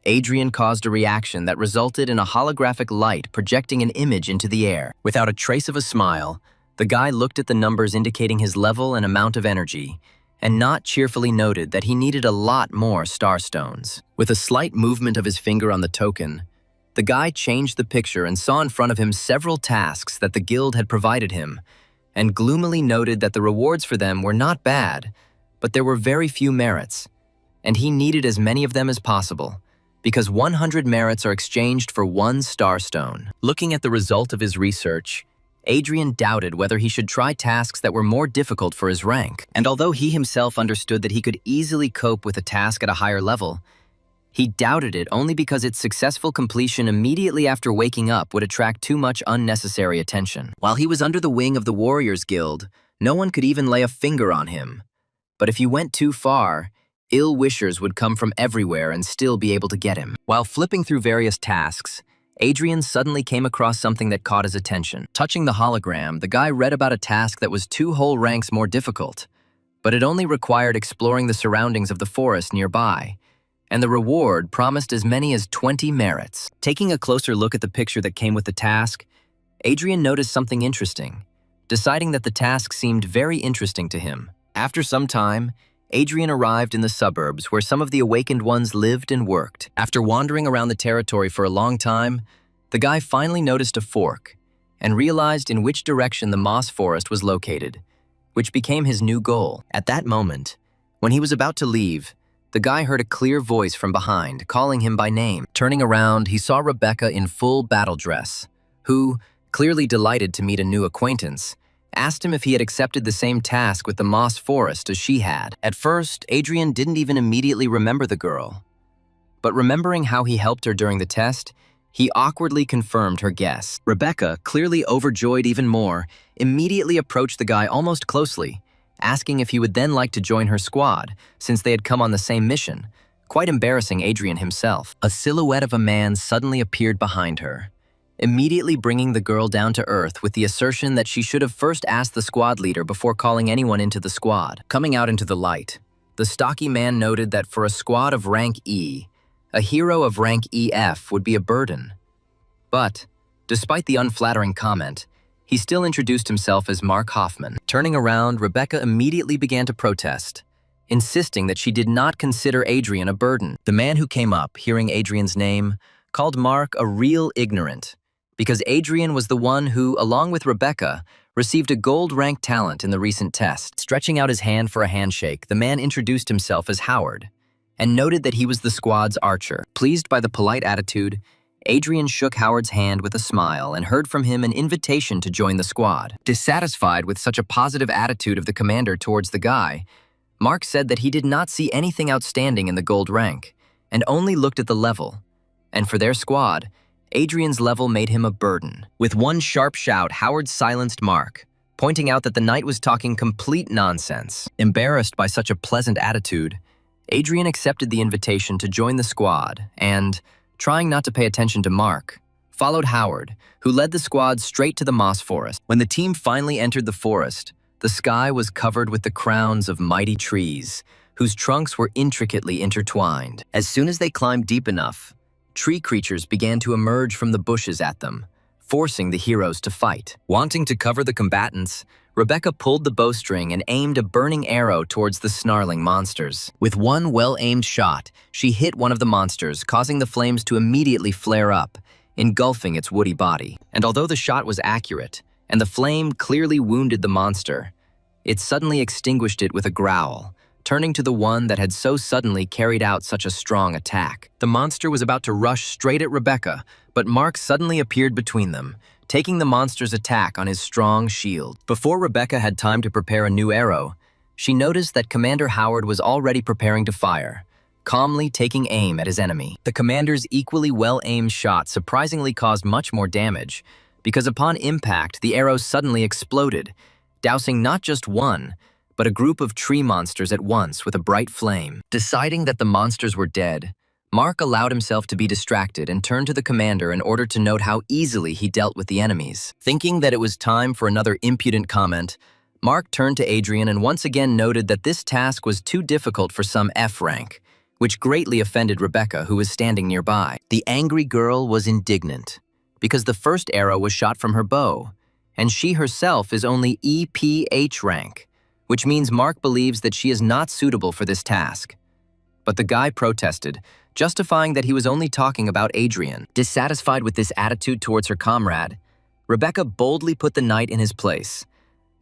Adrian caused a reaction that resulted in a holographic light projecting an image into the air. Without a trace of a smile, the guy looked at the numbers indicating his level and amount of energy, and not cheerfully noted that he needed a lot more star stones. With a slight movement of his finger on the token, the guy changed the picture and saw in front of him several tasks that the guild had provided him, and gloomily noted that the rewards for them were not bad, but there were very few merits, and he needed as many of them as possible, because 100 merits are exchanged for 1 star stone. Looking at the result of his research, Adrian doubted whether he should try tasks that were more difficult for his rank. And although he himself understood that he could easily cope with a task at a higher level, he doubted it only because its successful completion immediately after waking up would attract too much unnecessary attention. While he was under the wing of the Warriors Guild, no one could even lay a finger on him. But if he went too far, ill wishers would come from everywhere and still be able to get him. While flipping through various tasks, Adrian suddenly came across something that caught his attention. Touching the hologram, the guy read about a task that was 2 whole ranks more difficult, but it only required exploring the surroundings of the forest nearby, and the reward promised as many as 20 merits. Taking a closer look at the picture that came with the task, Adrian noticed something interesting, deciding that the task seemed very interesting to him. After some time, Adrian arrived in the suburbs where some of the awakened ones lived and worked. After wandering around the territory for a long time, the guy finally noticed a fork and realized in which direction the moss forest was located, which became his new goal. At that moment, when he was about to leave, the guy heard a clear voice from behind, calling him by name. Turning around, he saw Rebecca in full battle dress, who, clearly delighted to meet a new acquaintance, asked him if he had accepted the same task with the moss forest as she had. At first, Adrian didn't even immediately remember the girl, but remembering how he helped her during the test, he awkwardly confirmed her guess. Rebecca, clearly overjoyed even more, immediately approached the guy almost closely, asking if he would then like to join her squad, since they had come on the same mission, quite embarrassing Adrian himself. A silhouette of a man suddenly appeared behind her, immediately bringing the girl down to earth with the assertion that she should have first asked the squad leader before calling anyone into the squad. Coming out into the light, the stocky man noted that for a squad of rank E, a hero of rank EF would be a burden. But, despite the unflattering comment, he still introduced himself as Mark Hoffman. Turning around, Rebecca immediately began to protest, insisting that she did not consider Adrian a burden. The man who came up, hearing Adrian's name, called Mark a real ignorant, because Adrian was the one who, along with Rebecca, received a gold-rank talent in the recent test. Stretching out his hand for a handshake, the man introduced himself as Howard, and noted that he was the squad's archer. Pleased by the polite attitude, Adrian shook Howard's hand with a smile and heard from him an invitation to join the squad. Dissatisfied with such a positive attitude of the commander towards the guy, Mark said that he did not see anything outstanding in the gold rank, and only looked at the level. And for their squad, Adrian's level made him a burden. With one sharp shout, Howard silenced Mark, pointing out that the knight was talking complete nonsense. Embarrassed by such a pleasant attitude, Adrian accepted the invitation to join the squad and, trying not to pay attention to Mark, followed Howard, who led the squad straight to the moss forest. When the team finally entered the forest, the sky was covered with the crowns of mighty trees, whose trunks were intricately intertwined. As soon as they climbed deep enough, tree creatures began to emerge from the bushes at them, forcing the heroes to fight. Wanting to cover the combatants, Rebecca pulled the bowstring and aimed a burning arrow towards the snarling monsters. With one well-aimed shot, she hit one of the monsters, causing the flames to immediately flare up, engulfing its woody body. And although the shot was accurate, and the flame clearly wounded the monster, it suddenly extinguished it with a growl, turning to the one that had so suddenly carried out such a strong attack. The monster was about to rush straight at Rebecca, but Mark suddenly appeared between them, taking the monster's attack on his strong shield. Before Rebecca had time to prepare a new arrow, she noticed that Commander Howard was already preparing to fire, calmly taking aim at his enemy. The commander's equally well-aimed shot surprisingly caused much more damage, because upon impact, the arrow suddenly exploded, dousing not just one, but a group of tree monsters at once with a bright flame. Deciding that the monsters were dead, Mark allowed himself to be distracted and turned to the commander in order to note how easily he dealt with the enemies. Thinking that it was time for another impudent comment, Mark turned to Adrian and once again noted that this task was too difficult for some F rank, which greatly offended Rebecca, who was standing nearby. The angry girl was indignant, because the first arrow was shot from her bow, and she herself is only EPH rank, which means Mark believes that she is not suitable for this task. But the guy protested, justifying that he was only talking about Adrian. Dissatisfied with this attitude towards her comrade, Rebecca boldly put the knight in his place,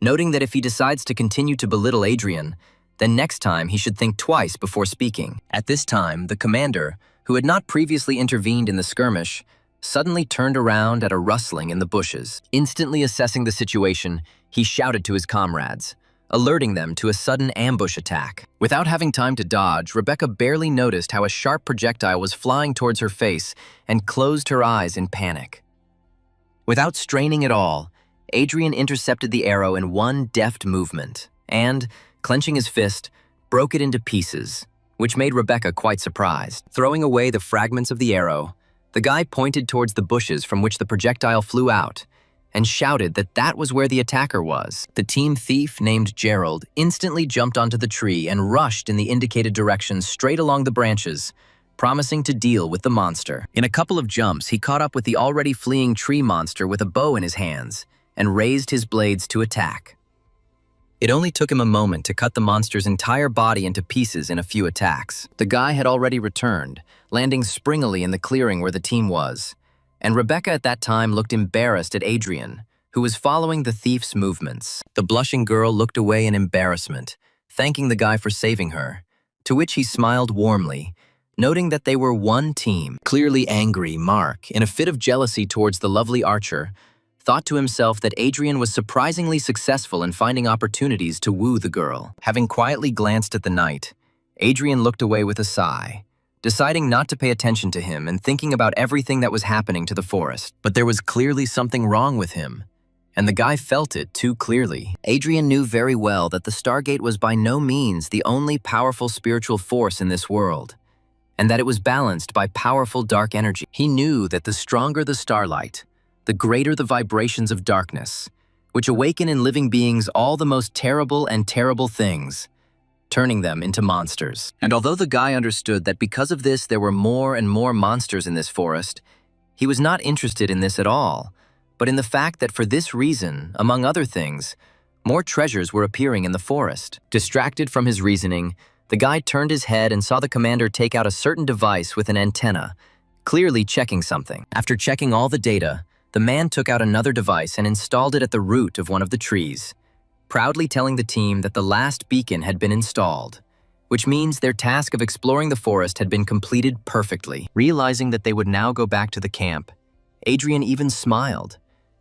noting that if he decides to continue to belittle Adrian, then next time he should think twice before speaking. At this time, the commander, who had not previously intervened in the skirmish, suddenly turned around at a rustling in the bushes. Instantly assessing the situation, he shouted to his comrades, alerting them to a sudden ambush attack. Without having time to dodge, Rebecca barely noticed how a sharp projectile was flying towards her face and closed her eyes in panic. Without straining at all, Adrian intercepted the arrow in one deft movement and, clenching his fist, broke it into pieces, which made Rebecca quite surprised. Throwing away the fragments of the arrow, the guy pointed towards the bushes from which the projectile flew out and shouted that that was where the attacker was. The team thief, named Gerald, instantly jumped onto the tree and rushed in the indicated direction straight along the branches, promising to deal with the monster. In a couple of jumps, he caught up with the already fleeing tree monster with a bow in his hands and raised his blades to attack. It only took him a moment to cut the monster's entire body into pieces in a few attacks. The guy had already returned, landing springily in the clearing where the team was, and Rebecca at that time looked embarrassed at Adrian, who was following the thief's movements. The blushing girl looked away in embarrassment, thanking the guy for saving her, to which he smiled warmly, noting that they were one team. Clearly angry, Mark, in a fit of jealousy towards the lovely archer, thought to himself that Adrian was surprisingly successful in finding opportunities to woo the girl. Having quietly glanced at the knight, Adrian looked away with a sigh, deciding not to pay attention to him and thinking about everything that was happening to the forest. But there was clearly something wrong with him, and the guy felt it too clearly. Adrian knew very well that the Stargate was by no means the only powerful spiritual force in this world, and that it was balanced by powerful dark energy. He knew that the stronger the starlight, the greater the vibrations of darkness, which awaken in living beings all the most terrible and terrible things, turning them into monsters. And although the guy understood that because of this there were more and more monsters in this forest, he was not interested in this at all, but in the fact that for this reason, among other things, more treasures were appearing in the forest. Distracted from his reasoning, the guy turned his head and saw the commander take out a certain device with an antenna, clearly checking something. After checking all the data, the man took out another device and installed it at the root of one of the trees, proudly telling the team that the last beacon had been installed, which means their task of exploring the forest had been completed perfectly. Realizing that they would now go back to the camp, Adrian even smiled,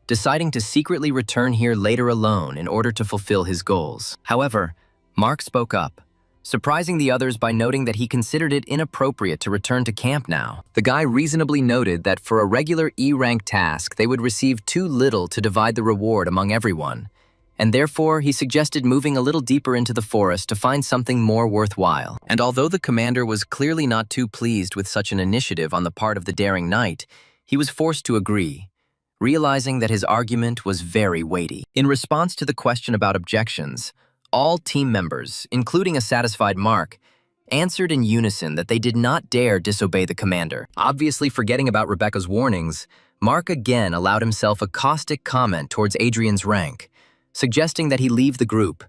deciding to secretly return here later alone in order to fulfill his goals. However, Mark spoke up, surprising the others by noting that he considered it inappropriate to return to camp now. The guy reasonably noted that for a regular E-rank task, they would receive too little to divide the reward among everyone, and therefore he suggested moving a little deeper into the forest to find something more worthwhile. And although the commander was clearly not too pleased with such an initiative on the part of the daring knight, he was forced to agree, realizing that his argument was very weighty. In response to the question about objections, all team members, including a satisfied Mark, answered in unison that they did not dare disobey the commander. Obviously forgetting about Rebecca's warnings, Mark again allowed himself a caustic comment towards Adrian's rank, suggesting that he leave the group,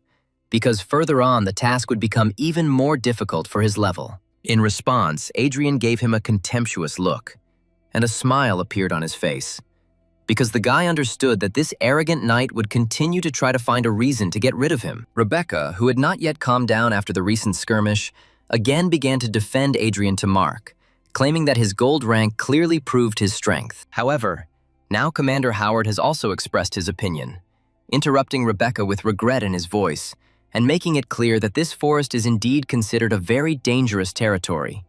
because further on the task would become even more difficult for his level. In response, Adrian gave him a contemptuous look, and a smile appeared on his face, because the guy understood that this arrogant knight would continue to try to find a reason to get rid of him. Rebecca, who had not yet calmed down after the recent skirmish, again began to defend Adrian to Mark, claiming that his gold rank clearly proved his strength. However, now Commander Howard has also expressed his opinion, interrupting Rebecca with regret in his voice, and making it clear that this forest is indeed considered a very dangerous territory,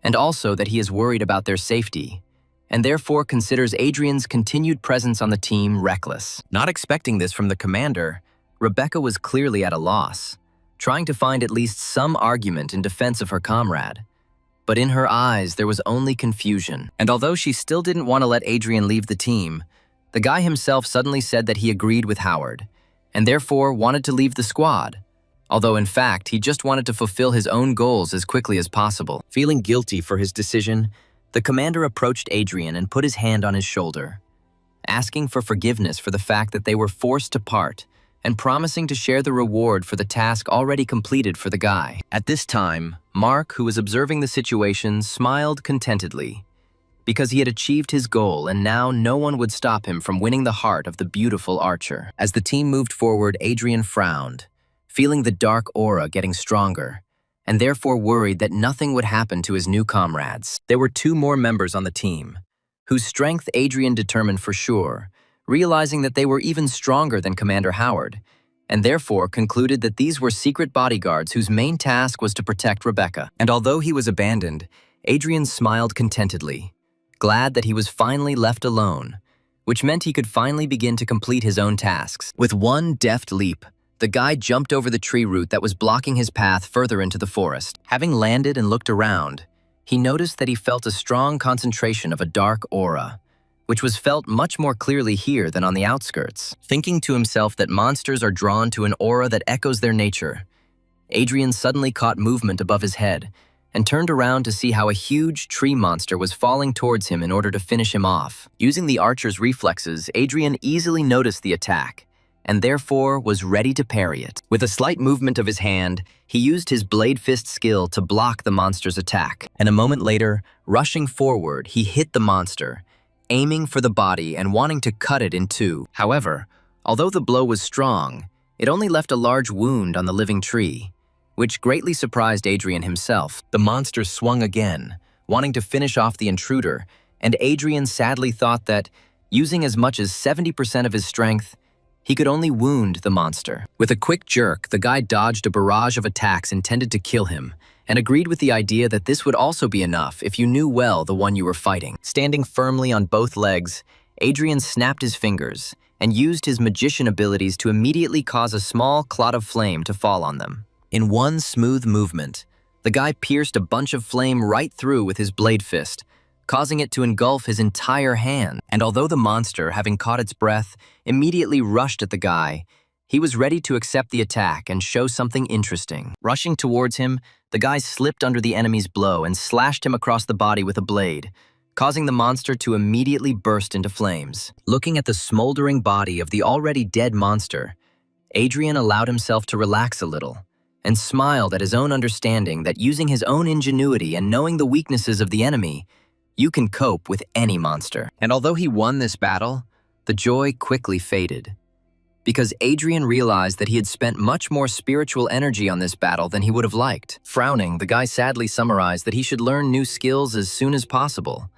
and also that he is worried about their safety, and therefore considers Adrian's continued presence on the team reckless. Not expecting this from the commander, Rebecca was clearly at a loss, trying to find at least some argument in defense of her comrade. But in her eyes, there was only confusion. And although she still didn't want to let Adrian leave the team, the guy himself suddenly said that he agreed with Howard, and therefore wanted to leave the squad, although in fact he just wanted to fulfill his own goals as quickly as possible. Feeling guilty for his decision, the commander approached Adrian and put his hand on his shoulder, asking for forgiveness for the fact that they were forced to part, and promising to share the reward for the task already completed for the guy. At this time, Mark, who was observing the situation, smiled contentedly, because he had achieved his goal and now no one would stop him from winning the heart of the beautiful archer. As the team moved forward, Adrian frowned, feeling the dark aura getting stronger, and therefore worried that nothing would happen to his new comrades. There were 2 more members on the team, whose strength Adrian determined for sure, realizing that they were even stronger than Commander Howard, and therefore concluded that these were secret bodyguards whose main task was to protect Rebecca. And although he was abandoned, Adrian smiled contentedly, glad that he was finally left alone, which meant he could finally begin to complete his own tasks. With one deft leap, the guy jumped over the tree root that was blocking his path further into the forest. Having landed and looked around, he noticed that he felt a strong concentration of a dark aura, which was felt much more clearly here than on the outskirts. Thinking to himself that monsters are drawn to an aura that echoes their nature, Adrian suddenly caught movement above his head and turned around to see how a huge tree monster was falling towards him in order to finish him off. Using the archer's reflexes, Adrian easily noticed the attack and therefore was ready to parry it. With a slight movement of his hand, he used his blade fist skill to block the monster's attack, and a moment later, rushing forward, he hit the monster, aiming for the body and wanting to cut it in 2. However, although the blow was strong, it only left a large wound on the living tree, which greatly surprised Adrian himself. The monster swung again, wanting to finish off the intruder, and Adrian sadly thought that, using as much as 70% of his strength, he could only wound the monster. With a quick jerk, the guy dodged a barrage of attacks intended to kill him, and agreed with the idea that this would also be enough if you knew well the one you were fighting. Standing firmly on both legs, Adrian snapped his fingers and used his magician abilities to immediately cause a small clot of flame to fall on them. In one smooth movement, the guy pierced a bunch of flame right through with his blade fist, causing it to engulf his entire hand. And although the monster, having caught its breath, immediately rushed at the guy, he was ready to accept the attack and show something interesting. Rushing towards him, the guy slipped under the enemy's blow and slashed him across the body with a blade, causing the monster to immediately burst into flames. Looking at the smoldering body of the already dead monster, Adrian allowed himself to relax a little and smiled at his own understanding that using his own ingenuity and knowing the weaknesses of the enemy, you can cope with any monster. And although he won this battle, the joy quickly faded, because Adrian realized that he had spent much more spiritual energy on this battle than he would have liked. Frowning, the guy sadly summarized that he should learn new skills as soon as possible.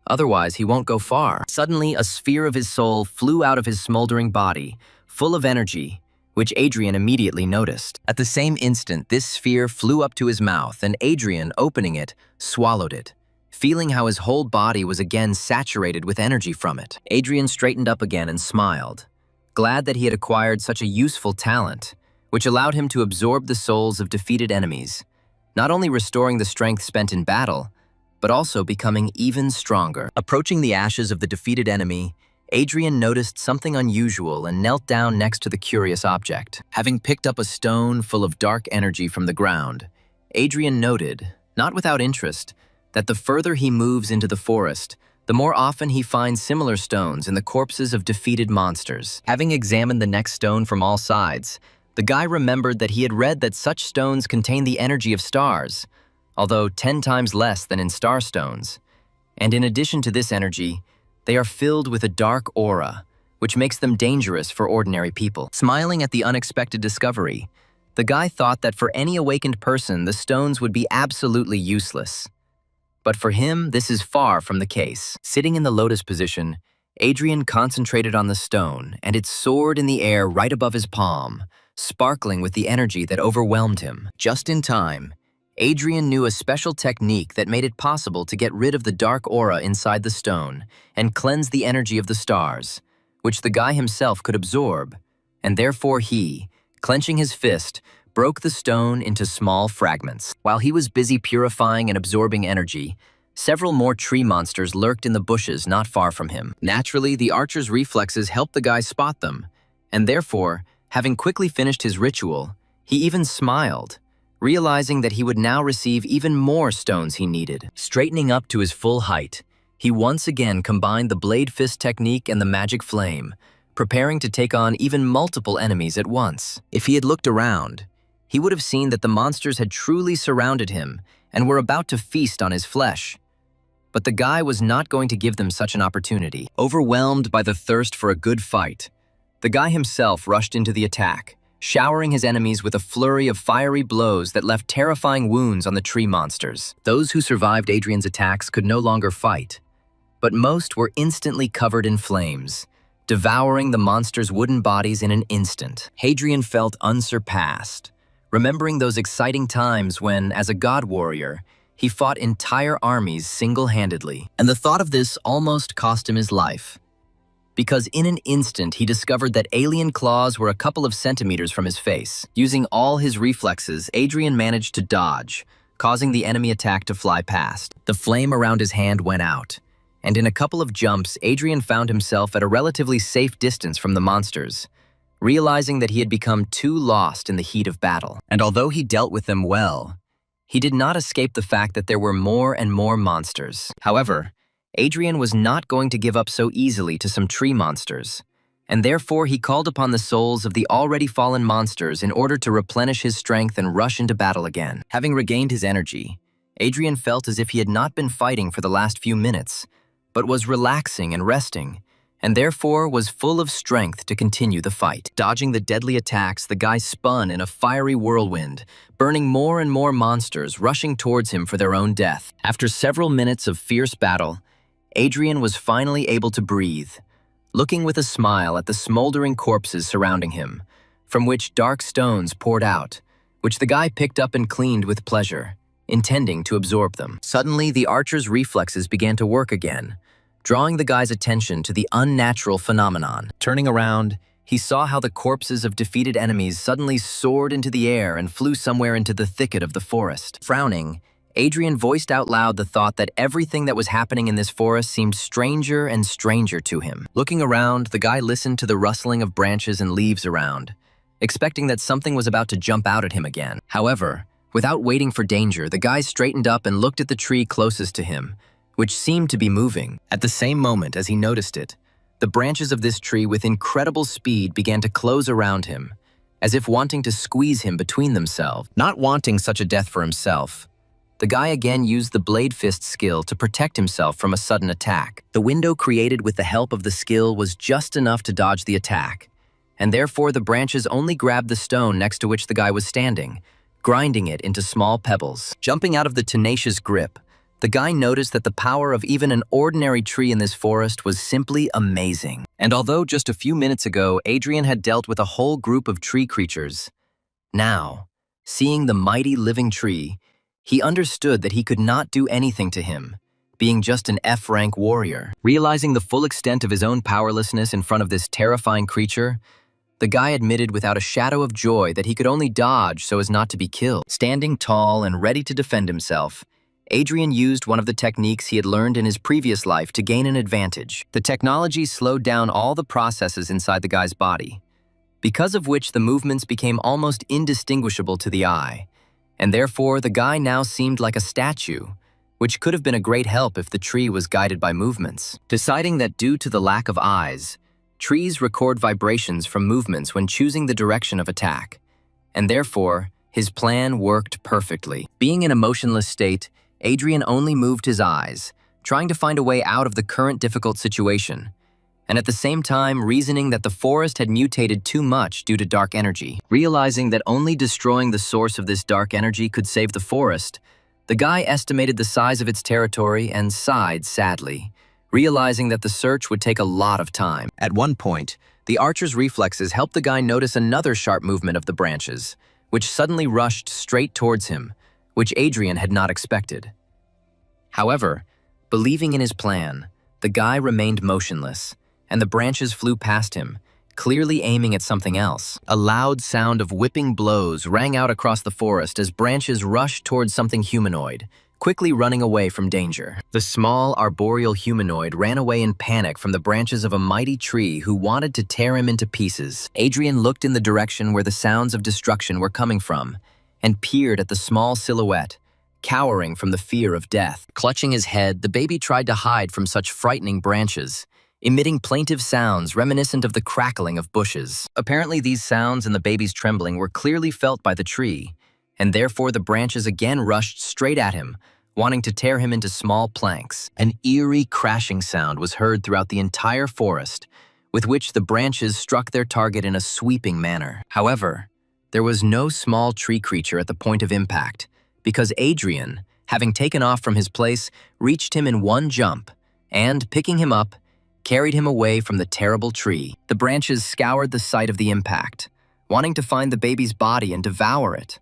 Otherwise, he won't go far. Suddenly, a sphere of his soul flew out of his smoldering body, full of energy, which Adrian immediately noticed. At the same instant, this sphere flew up to his mouth, and Adrian, opening it, swallowed it, feeling how his whole body was again saturated with energy from it. Adrian straightened up again and smiled, glad that he had acquired such a useful talent, which allowed him to absorb the souls of defeated enemies, not only restoring the strength spent in battle, but also becoming even stronger. Approaching the ashes of the defeated enemy, Adrian noticed something unusual and knelt down next to the curious object. Having picked up a stone full of dark energy from the ground, Adrian noted, not without interest, that the further he moves into the forest, the more often he finds similar stones in the corpses of defeated monsters. Having examined the next stone from all sides, the guy remembered that he had read that such stones contain the energy of stars, although 10 times less than in star stones. And in addition to this energy, they are filled with a dark aura, which makes them dangerous for ordinary people. Smiling at the unexpected discovery, the guy thought that for any awakened person, the stones would be absolutely useless. But for him, this is far from the case. Sitting in the lotus position, Adrian concentrated on the stone, and it soared in the air right above his palm, sparkling with the energy that overwhelmed him. Just in time, Adrian knew a special technique that made it possible to get rid of the dark aura inside the stone and cleanse the energy of the stars, which the guy himself could absorb, and therefore he, clenching his fist, broke the stone into small fragments. While he was busy purifying and absorbing energy, several more tree monsters lurked in the bushes not far from him. Naturally, the archer's reflexes helped the guy spot them, and therefore, having quickly finished his ritual, he even smiled, realizing that he would now receive even more stones he needed. Straightening up to his full height, he once again combined the blade fist technique and the magic flame, preparing to take on even multiple enemies at once. If he had looked around, he would have seen that the monsters had truly surrounded him and were about to feast on his flesh. But the guy was not going to give them such an opportunity. Overwhelmed by the thirst for a good fight, the guy himself rushed into the attack, showering his enemies with a flurry of fiery blows that left terrifying wounds on the tree monsters. Those who survived Adrian's attacks could no longer fight, but most were instantly covered in flames, devouring the monsters' wooden bodies in an instant. Adrian felt unsurpassed, remembering those exciting times when, as a god warrior, he fought entire armies single-handedly. And the thought of this almost cost him his life, because in an instant he discovered that alien claws were a couple of centimeters from his face. Using all his reflexes, Adrian managed to dodge, causing the enemy attack to fly past. The flame around his hand went out, and in a couple of jumps, Adrian found himself at a relatively safe distance from the monsters, realizing that he had become too lost in the heat of battle. And although he dealt with them well, he did not escape the fact that there were more and more monsters. However, Adrian was not going to give up so easily to some tree monsters, and therefore he called upon the souls of the already fallen monsters in order to replenish his strength and rush into battle again. Having regained his energy, Adrian felt as if he had not been fighting for the last few minutes, but was relaxing and resting, and therefore was full of strength to continue the fight. Dodging the deadly attacks, the guy spun in a fiery whirlwind, burning more and more monsters rushing towards him for their own death. After several minutes of fierce battle, Adrian was finally able to breathe, looking with a smile at the smoldering corpses surrounding him, from which dark stones poured out, which the guy picked up and cleaned with pleasure, intending to absorb them. Suddenly, the archer's reflexes began to work again, drawing the guy's attention to the unnatural phenomenon. Turning around, he saw how the corpses of defeated enemies suddenly soared into the air and flew somewhere into the thicket of the forest. Frowning, Adrian voiced out loud the thought that everything that was happening in this forest seemed stranger and stranger to him. Looking around, the guy listened to the rustling of branches and leaves around, expecting that something was about to jump out at him again. However, without waiting for danger, the guy straightened up and looked at the tree closest to him, which seemed to be moving. At the same moment as he noticed it, the branches of this tree with incredible speed began to close around him, as if wanting to squeeze him between themselves. Not wanting such a death for himself, the guy again used the blade fist skill to protect himself from a sudden attack. The window created with the help of the skill was just enough to dodge the attack, and therefore the branches only grabbed the stone next to which the guy was standing, grinding it into small pebbles. Jumping out of the tenacious grip, the guy noticed that the power of even an ordinary tree in this forest was simply amazing. And although just a few minutes ago Adrian had dealt with a whole group of tree creatures, now, seeing the mighty living tree, he understood that he could not do anything to him, being just an F-rank warrior. Realizing the full extent of his own powerlessness in front of this terrifying creature, the guy admitted without a shadow of joy that he could only dodge so as not to be killed. Standing tall and ready to defend himself, Adrian used one of the techniques he had learned in his previous life to gain an advantage. The technology slowed down all the processes inside the guy's body, because of which the movements became almost indistinguishable to the eye, and therefore the guy now seemed like a statue, which could have been a great help if the tree was guided by movements. Deciding that due to the lack of eyes, trees record vibrations from movements when choosing the direction of attack, and therefore his plan worked perfectly. Being in a motionless state, Adrian only moved his eyes, trying to find a way out of the current difficult situation, and at the same time reasoning that the forest had mutated too much due to dark energy. Realizing that only destroying the source of this dark energy could save the forest, the guy estimated the size of its territory and sighed sadly, realizing that the search would take a lot of time. At one point, the archer's reflexes helped the guy notice another sharp movement of the branches, which suddenly rushed straight towards him, which Adrian had not expected. However, believing in his plan, the guy remained motionless, and the branches flew past him, clearly aiming at something else. A loud sound of whipping blows rang out across the forest as branches rushed towards something humanoid, quickly running away from danger. The small, arboreal humanoid ran away in panic from the branches of a mighty tree who wanted to tear him into pieces. Adrian looked in the direction where the sounds of destruction were coming from, and peered at the small silhouette, cowering from the fear of death. Clutching his head, the baby tried to hide from such frightening branches, emitting plaintive sounds reminiscent of the crackling of bushes. Apparently, these sounds and the baby's trembling were clearly felt by the tree, and therefore the branches again rushed straight at him, wanting to tear him into small planks. An eerie crashing sound was heard throughout the entire forest, with which the branches struck their target in a sweeping manner. However, there was no small tree creature at the point of impact, because Adrian, having taken off from his place, reached him in one jump, and, picking him up, carried him away from the terrible tree. The branches scoured the site of the impact, wanting to find the baby's body and devour it.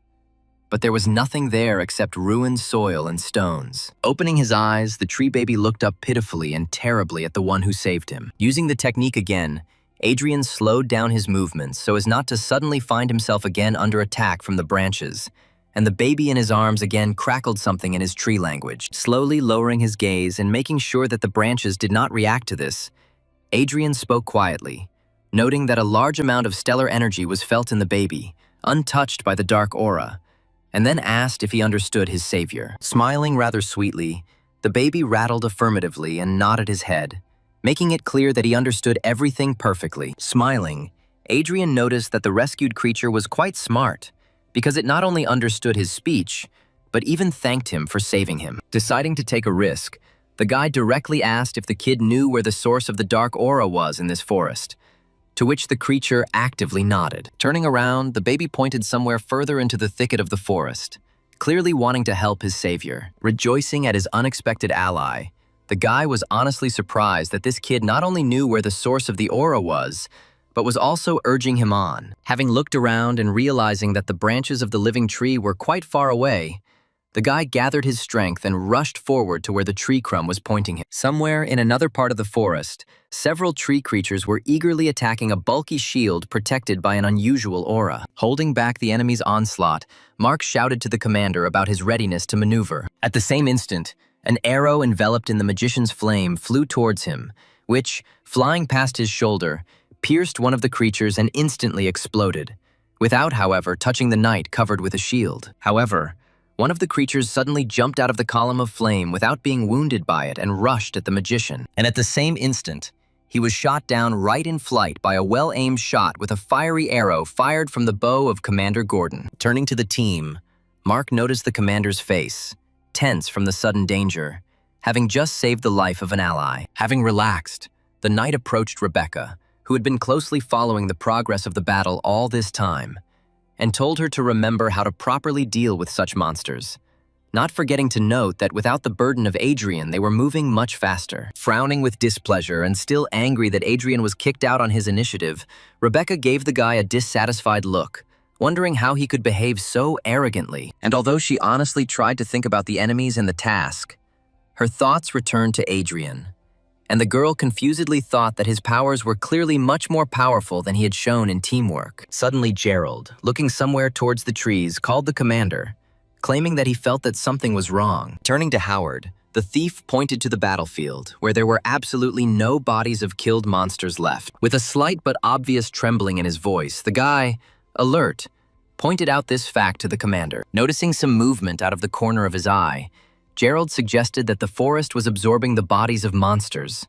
But there was nothing there except ruined soil and stones. Opening his eyes, the tree baby looked up pitifully and terribly at the one who saved him. Using the technique again, Adrian slowed down his movements so as not to suddenly find himself again under attack from the branches, and the baby in his arms again crackled something in his tree language. Slowly lowering his gaze and making sure that the branches did not react to this, Adrian spoke quietly, noting that a large amount of stellar energy was felt in the baby, untouched by the dark aura, and then asked if he understood his savior. Smiling rather sweetly, the baby rattled affirmatively and nodded his head, making it clear that he understood everything perfectly. Smiling, Adrian noticed that the rescued creature was quite smart, because it not only understood his speech, but even thanked him for saving him. Deciding to take a risk, the guy directly asked if the kid knew where the source of the dark aura was in this forest, to which the creature actively nodded. Turning around, the baby pointed somewhere further into the thicket of the forest, clearly wanting to help his savior. Rejoicing at his unexpected ally, the guy was honestly surprised that this kid not only knew where the source of the aura was, but was also urging him on. Having looked around and realizing that the branches of the living tree were quite far away, the guy gathered his strength and rushed forward to where the tree crumb was pointing him. Somewhere in another part of the forest, several tree creatures were eagerly attacking a bulky shield protected by an unusual aura. Holding back the enemy's onslaught, Mark shouted to the commander about his readiness to maneuver. At the same instant, an arrow enveloped in the magician's flame flew towards him, which, flying past his shoulder, pierced one of the creatures and instantly exploded, without, however, touching the knight covered with a shield. However, one of the creatures suddenly jumped out of the column of flame without being wounded by it and rushed at the magician. And at the same instant, he was shot down right in flight by a well-aimed shot with a fiery arrow fired from the bow of Commander Gordon. Turning to the team, Mark noticed the commander's face, tense from the sudden danger, having just saved the life of an ally. Having relaxed, the knight approached Rebecca, who had been closely following the progress of the battle all this time, and told her to remember how to properly deal with such monsters, not forgetting to note that without the burden of Adrian, they were moving much faster. Frowning with displeasure and still angry that Adrian was kicked out on his initiative, Rebecca gave the guy a dissatisfied look, wondering how he could behave so arrogantly. And although she honestly tried to think about the enemies and the task, her thoughts returned to Adrian, and the girl confusedly thought that his powers were clearly much more powerful than he had shown in teamwork. Suddenly Gerald, looking somewhere towards the trees, called the commander, claiming that he felt that something was wrong. Turning to Howard, the thief pointed to the battlefield, where there were absolutely no bodies of killed monsters left. With a slight but obvious trembling in his voice, the guy, alert, pointed out this fact to the commander. Noticing some movement out of the corner of his eye, Gerald suggested that the forest was absorbing the bodies of monsters.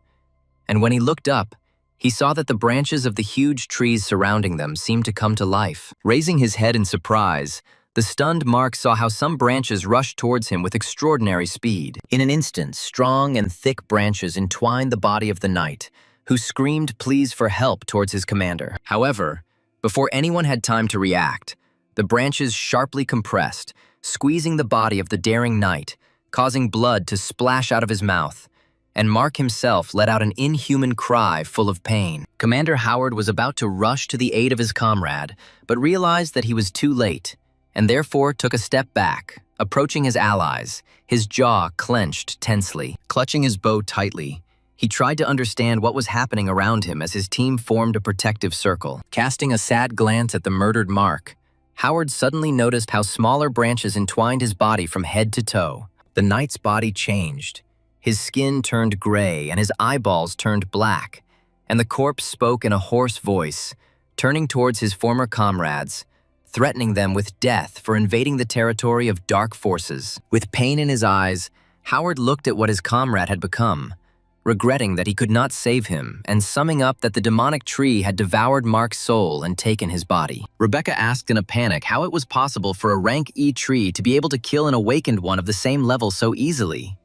And when he looked up, he saw that the branches of the huge trees surrounding them seemed to come to life. Raising his head in surprise, the stunned Mark saw how some branches rushed towards him with extraordinary speed. In an instant, strong and thick branches entwined the body of the knight, who screamed pleas for help towards his commander. However, before anyone had time to react, the branches sharply compressed, squeezing the body of the daring knight, causing blood to splash out of his mouth, and Mark himself let out an inhuman cry full of pain. Commander Howard was about to rush to the aid of his comrade, but realized that he was too late, and therefore took a step back, approaching his allies, his jaw clenched tensely. Clutching his bow tightly, he tried to understand what was happening around him as his team formed a protective circle. Casting a sad glance at the murdered Mark, Howard suddenly noticed how smaller branches entwined his body from head to toe. The knight's body changed. His skin turned gray and his eyeballs turned black, and the corpse spoke in a hoarse voice, turning towards his former comrades, threatening them with death for invading the territory of dark forces. With pain in his eyes, Howard looked at what his comrade had become, regretting that he could not save him and summing up that the demonic tree had devoured Mark's soul and taken his body. Rebecca asked in a panic how it was possible for a rank E tree to be able to kill an awakened one of the same level so easily.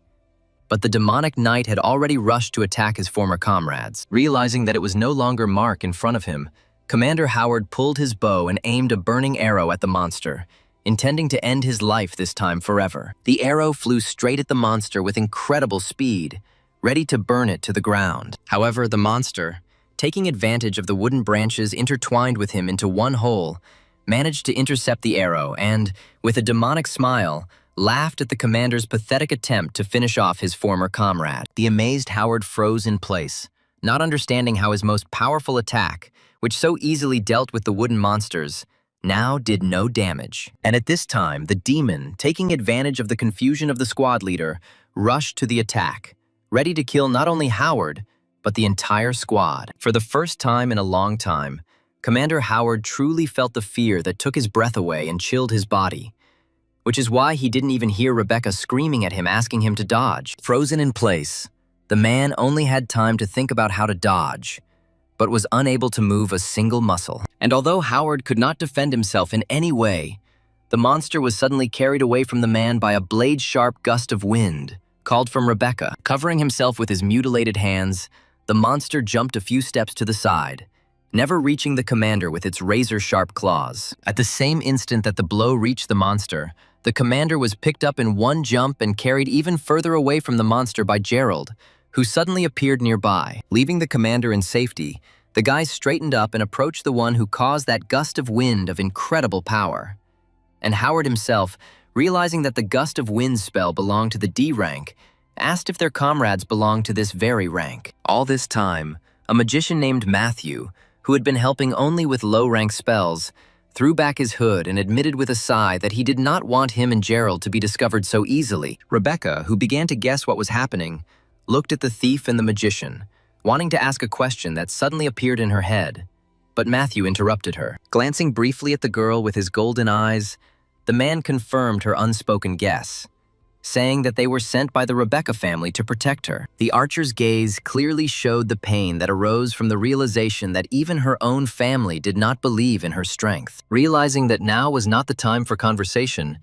But the demonic knight had already rushed to attack his former comrades. Realizing that it was no longer Mark in front of him, Commander Howard pulled his bow and aimed a burning arrow at the monster, intending to end his life this time forever. The arrow flew straight at the monster with incredible speed, ready to burn it to the ground. However, the monster, taking advantage of the wooden branches intertwined with him into one hole, managed to intercept the arrow and, with a demonic smile, laughed at the commander's pathetic attempt to finish off his former comrade. The amazed Howard froze in place, not understanding how his most powerful attack, which so easily dealt with the wooden monsters, now did no damage. And at this time, the demon, taking advantage of the confusion of the squad leader, rushed to the attack, ready to kill not only Howard, but the entire squad. For the first time in a long time, Commander Howard truly felt the fear that took his breath away and chilled his body, which is why he didn't even hear Rebecca screaming at him asking him to dodge. Frozen in place, the man only had time to think about how to dodge, but was unable to move a single muscle. And although Howard could not defend himself in any way, the monster was suddenly carried away from the man by a blade-sharp gust of wind, called from Rebecca. Covering himself with his mutilated hands, the monster jumped a few steps to the side, never reaching the commander with its razor-sharp claws. At the same instant that the blow reached the monster, the commander was picked up in one jump and carried even further away from the monster by Gerald, who suddenly appeared nearby. Leaving the commander in safety, the guy straightened up and approached the one who caused that gust of wind of incredible power. And Howard himself, realizing that the gust of wind spell belonged to the D rank, asked if their comrades belonged to this very rank. All this time, a magician named Matthew, who had been helping only with low-rank spells, threw back his hood and admitted with a sigh that he did not want him and Gerald to be discovered so easily. Rebecca, who began to guess what was happening, looked at the thief and the magician, wanting to ask a question that suddenly appeared in her head. But Matthew interrupted her. Glancing briefly at the girl with his golden eyes, the man confirmed her unspoken guess, saying that they were sent by the Rebecca family to protect her. The archer's gaze clearly showed the pain that arose from the realization that even her own family did not believe in her strength. Realizing that now was not the time for conversation,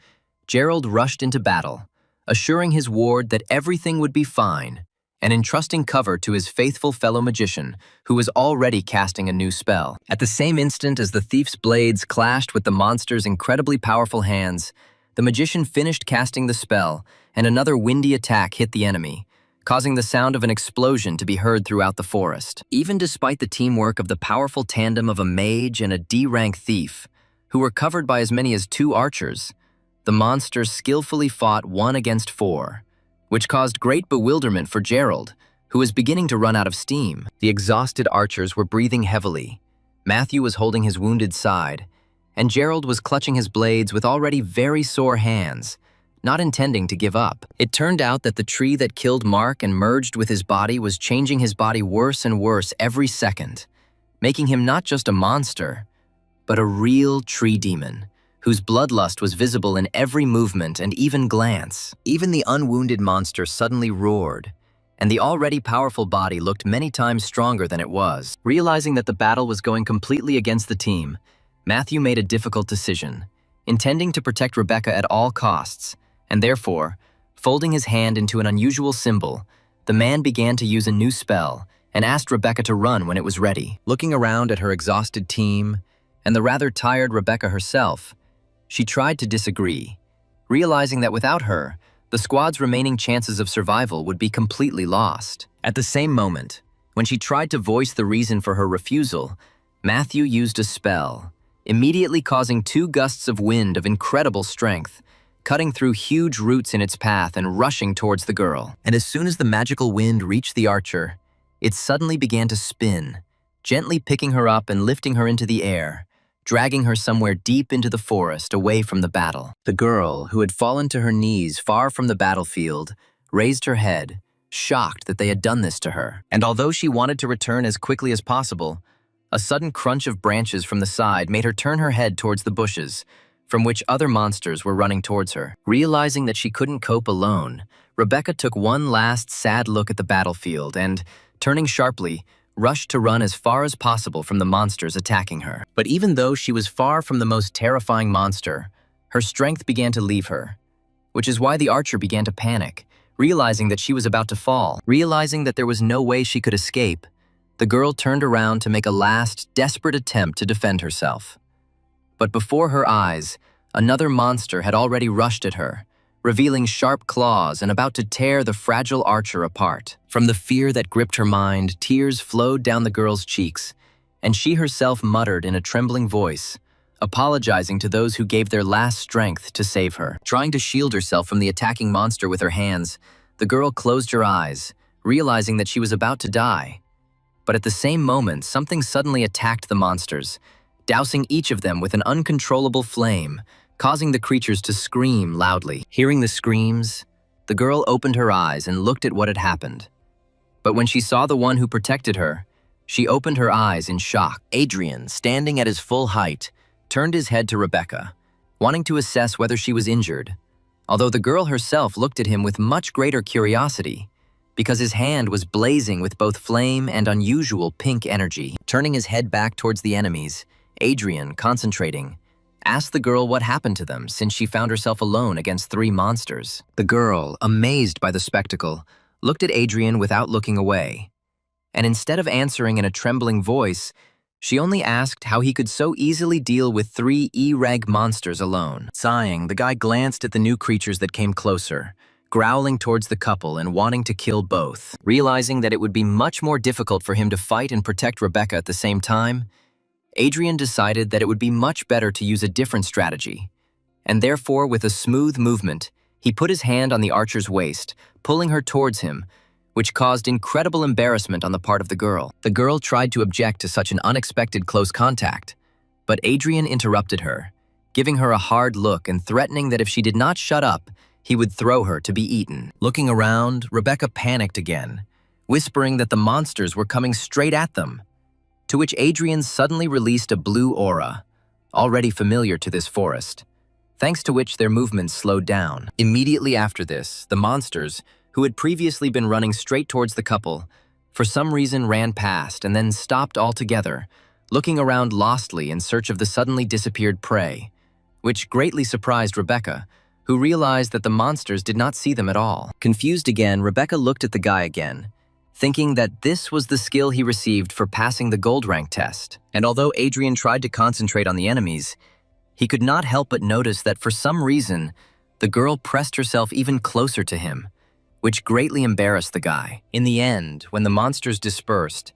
Gerald rushed into battle, assuring his ward that everything would be fine, and entrusting cover to his faithful fellow magician, who was already casting a new spell. At the same instant as the thief's blades clashed with the monster's incredibly powerful hands, the magician finished casting the spell, and another windy attack hit the enemy, causing the sound of an explosion to be heard throughout the forest. Even despite the teamwork of the powerful tandem of a mage and a D-rank thief, who were covered by as many as 2 archers, the monsters skillfully fought 1 against 4, which caused great bewilderment for Gerald, who was beginning to run out of steam. The exhausted archers were breathing heavily. Matthew was holding his wounded side, and Gerald was clutching his blades with already very sore hands, not intending to give up. It turned out that the tree that killed Mark and merged with his body was changing his body worse and worse every second, making him not just a monster, but a real tree demon, whose bloodlust was visible in every movement and even glance. Even the unwounded monster suddenly roared, and the already powerful body looked many times stronger than it was. Realizing that the battle was going completely against the team, Matthew made a difficult decision, intending to protect Rebecca at all costs, and therefore, folding his hand into an unusual symbol, the man began to use a new spell and asked Rebecca to run when it was ready. Looking around at her exhausted team and the rather tired Rebecca herself, she tried to disagree, realizing that without her, the squad's remaining chances of survival would be completely lost. At the same moment, when she tried to voice the reason for her refusal, Matthew used a spell, immediately causing 2 gusts of wind of incredible strength, cutting through huge roots in its path and rushing towards the girl. And as soon as the magical wind reached the archer, it suddenly began to spin, gently picking her up and lifting her into the air, dragging her somewhere deep into the forest away from the battle. The girl, who had fallen to her knees far from the battlefield, raised her head, shocked that they had done this to her. And although she wanted to return as quickly as possible, a sudden crunch of branches from the side made her turn her head towards the bushes, from which other monsters were running towards her. Realizing that she couldn't cope alone, Rebecca took one last sad look at the battlefield and, turning sharply, rushed to run as far as possible from the monsters attacking her. But even though she was far from the most terrifying monster, her strength began to leave her, which is why the archer began to panic, realizing that she was about to fall. Realizing that there was no way she could escape, the girl turned around to make a last, desperate attempt to defend herself. But before her eyes, another monster had already rushed at her, revealing sharp claws and about to tear the fragile archer apart. From the fear that gripped her mind, tears flowed down the girl's cheeks, and she herself muttered in a trembling voice, apologizing to those who gave their last strength to save her. Trying to shield herself from the attacking monster with her hands, the girl closed her eyes, realizing that she was about to die. But at the same moment, something suddenly attacked the monsters, dousing each of them with an uncontrollable flame, causing the creatures to scream loudly. Hearing the screams, the girl opened her eyes and looked at what had happened. But when she saw the one who protected her, she opened her eyes in shock. Adrian, standing at his full height, turned his head to Rebecca, wanting to assess whether she was injured, although the girl herself looked at him with much greater curiosity, because his hand was blazing with both flame and unusual pink energy. Turning his head back towards the enemies, Adrian, concentrating, asked the girl what happened to them since she found herself alone against 3 monsters. The girl, amazed by the spectacle, looked at Adrian without looking away, and instead of answering in a trembling voice, she only asked how he could so easily deal with 3 E-reg monsters alone. Sighing, the guy glanced at the new creatures that came closer, growling towards the couple and wanting to kill both. Realizing that it would be much more difficult for him to fight and protect Rebecca at the same time, Adrian decided that it would be much better to use a different strategy, and therefore, with a smooth movement, he put his hand on the archer's waist, pulling her towards him, which caused incredible embarrassment on the part of the girl. The girl tried to object to such an unexpected close contact, but Adrian interrupted her, giving her a hard look and threatening that if she did not shut up, he would throw her to be eaten. Looking around, Rebecca panicked again, whispering that the monsters were coming straight at them, to which Adrian suddenly released a blue aura, already familiar to this forest, thanks to which their movements slowed down. Immediately after this, the monsters, who had previously been running straight towards the couple, for some reason ran past and then stopped altogether, looking around lostly in search of the suddenly disappeared prey, which greatly surprised Rebecca, who realized that the monsters did not see them at all. Confused again, Rebecca looked at the guy again, thinking that this was the skill he received for passing the gold rank test. And although Adrian tried to concentrate on the enemies, he could not help but notice that for some reason, the girl pressed herself even closer to him, which greatly embarrassed the guy. In the end, when the monsters dispersed,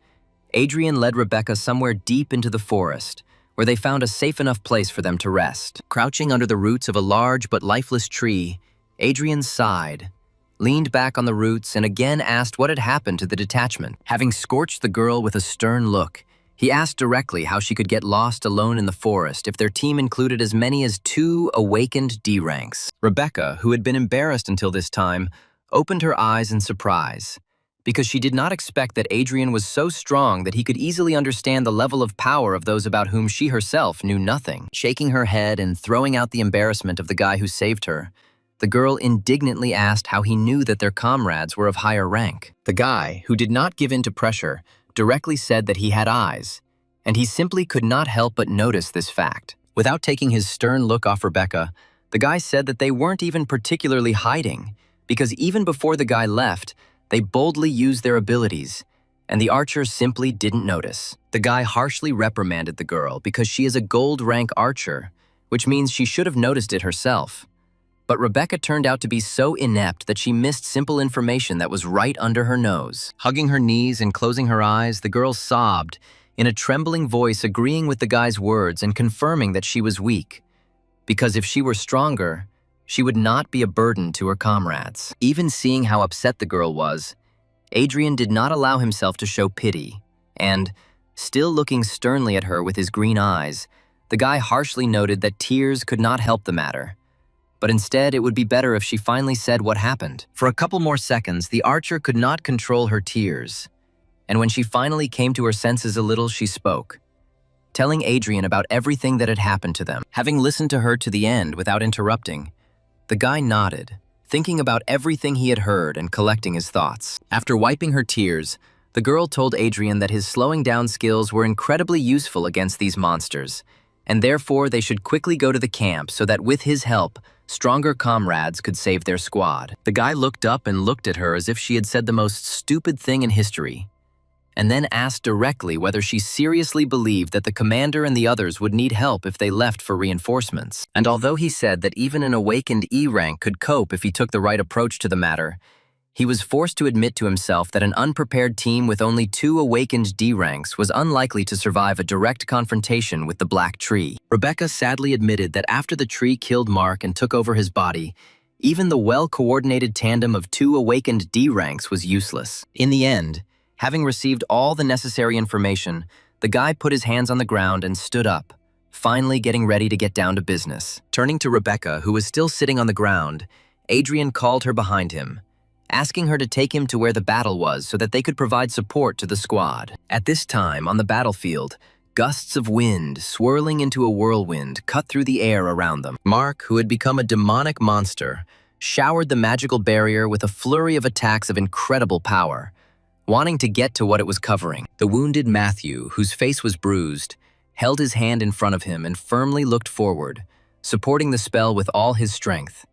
Adrian led Rebecca somewhere deep into the forest, where they found a safe enough place for them to rest. Crouching under the roots of a large but lifeless tree, Adrian sighed, leaned back on the roots, and again asked what had happened to the detachment. Having scorched the girl with a stern look, He asked directly how she could get lost alone in the forest if their team included as many as 2 awakened D ranks. Rebecca, who had been embarrassed until this time, opened her eyes in surprise, because she did not expect that Adrian was so strong that he could easily understand the level of power of those about whom she herself knew nothing. Shaking her head and throwing out the embarrassment of the guy who saved her, the girl indignantly asked how he knew that their comrades were of higher rank. The guy, who did not give in to pressure, directly said that he had eyes, and he simply could not help but notice this fact. Without taking his stern look off Rebecca, the guy said that they weren't even particularly hiding, because even before the guy left, they boldly used their abilities, and the archer simply didn't notice. The guy harshly reprimanded the girl because she is a gold rank archer, which means she should have noticed it herself. But Rebecca turned out to be so inept that she missed simple information that was right under her nose. Hugging her knees and closing her eyes, the girl sobbed, in a trembling voice agreeing with the guy's words and confirming that she was weak. Because if she were stronger, she would not be a burden to her comrades. Even seeing how upset the girl was, Adrian did not allow himself to show pity, and, still looking sternly at her with his green eyes, the guy harshly noted that tears could not help the matter. But instead, it would be better if she finally said what happened. For a couple more seconds, the archer could not control her tears, and when she finally came to her senses a little, she spoke, telling Adrian about everything that had happened to them. Having listened to her to the end without interrupting, the guy nodded, thinking about everything he had heard and collecting his thoughts. After wiping her tears, the girl told Adrian that his slowing down skills were incredibly useful against these monsters, and therefore they should quickly go to the camp so that with his help, stronger comrades could save their squad. The guy looked up and looked at her as if she had said the most stupid thing in history, and then asked directly whether she seriously believed that the commander and the others would need help if they left for reinforcements. And although he said that even an awakened E rank could cope if he took the right approach to the matter, he was forced to admit to himself that an unprepared team with only 2 awakened D ranks was unlikely to survive a direct confrontation with the Black Tree. Rebecca sadly admitted that after the tree killed Mark and took over his body, even the well-coordinated tandem of 2 awakened D ranks was useless. In the end, having received all the necessary information, the guy put his hands on the ground and stood up, finally getting ready to get down to business. Turning to Rebecca, who was still sitting on the ground, Adrian called her behind him, asking her to take him to where the battle was so that they could provide support to the squad. At this time, on the battlefield, gusts of wind, swirling into a whirlwind, cut through the air around them. Mark, who had become a demonic monster, showered the magical barrier with a flurry of attacks of incredible power, wanting to get to what it was covering. The wounded Matthew, whose face was bruised, held his hand in front of him and firmly looked forward, supporting the spell with all his strength,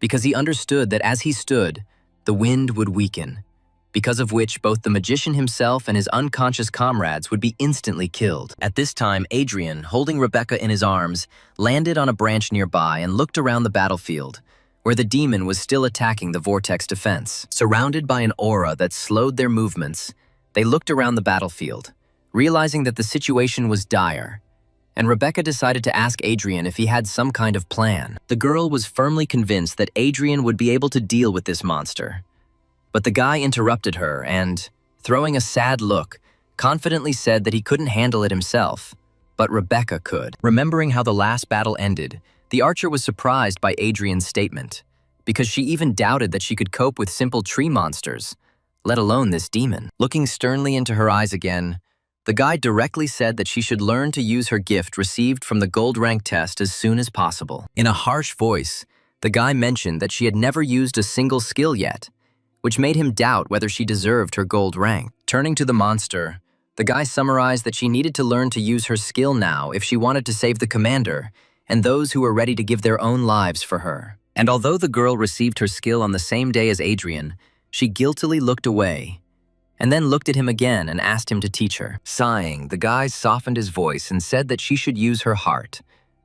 because he understood that as he stood, the wind would weaken, because of which both the magician himself and his unconscious comrades would be instantly killed. At this time, Adrian, holding Rebecca in his arms, landed on a branch nearby and looked around the battlefield, where the demon was still attacking the vortex defense. Surrounded by an aura that slowed their movements, they looked around the battlefield, realizing that the situation was dire, and Rebecca decided to ask Adrian if he had some kind of plan. The girl was firmly convinced that Adrian would be able to deal with this monster. But the guy interrupted her and, throwing a sad look, confidently said that he couldn't handle it himself, but Rebecca could. Remembering how the last battle ended, the archer was surprised by Adrian's statement, because she even doubted that she could cope with simple tree monsters, let alone this demon. Looking sternly into her eyes again, the guy directly said that she should learn to use her gift received from the gold rank test as soon as possible. In a harsh voice, the guy mentioned that she had never used a single skill yet, which made him doubt whether she deserved her gold rank. Turning to the monster, the guy summarized that she needed to learn to use her skill now if she wanted to save the commander and those who were ready to give their own lives for her. And although the girl received her skill on the same day as Adrian, she guiltily looked away, and then looked at him again and asked him to teach her. Sighing, the guy softened his voice and said that she should use her heart,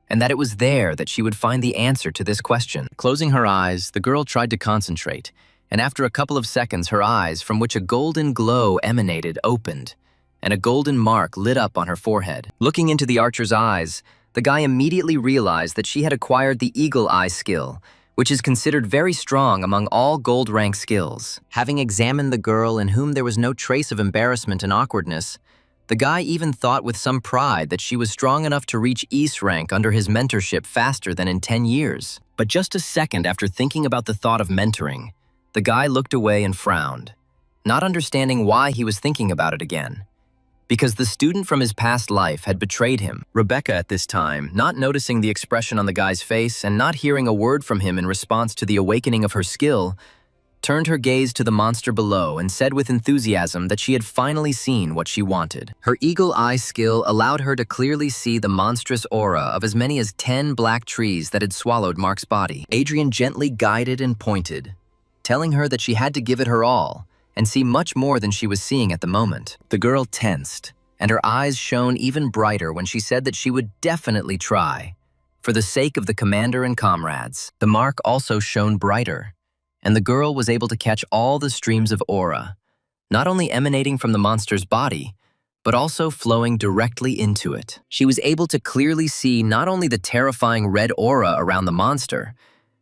and that it was there that she would find the answer to this question. Closing her eyes, the girl tried to concentrate, and after a couple of seconds, her eyes, from which a golden glow emanated, opened, and a golden mark lit up on her forehead. Looking into the archer's eyes, the guy immediately realized that she had acquired the Eagle Eye skill, which is considered very strong among all gold rank skills. Having examined the girl in whom there was no trace of embarrassment and awkwardness, The guy even thought with some pride that she was strong enough to reach East rank under his mentorship faster than in 10 years. But just a second after thinking about the thought of mentoring, the guy looked away and frowned, not understanding why he was thinking about it again. Because the student from his past life had betrayed him. Rebecca at this time, not noticing the expression on the guy's face and not hearing a word from him in response to the awakening of her skill, turned her gaze to the monster below and said with enthusiasm that she had finally seen what she wanted. Her eagle eye skill allowed her to clearly see the monstrous aura of as many as 10 black trees that had swallowed Mark's body. Adrian gently guided and pointed, telling her that she had to give it her all and see much more than she was seeing at the moment. The girl tensed, and her eyes shone even brighter when she said that she would definitely try, for the sake of the commander and comrades. The mark also shone brighter, and the girl was able to catch all the streams of aura, not only emanating from the monster's body, but also flowing directly into it. She was able to clearly see not only the terrifying red aura around the monster,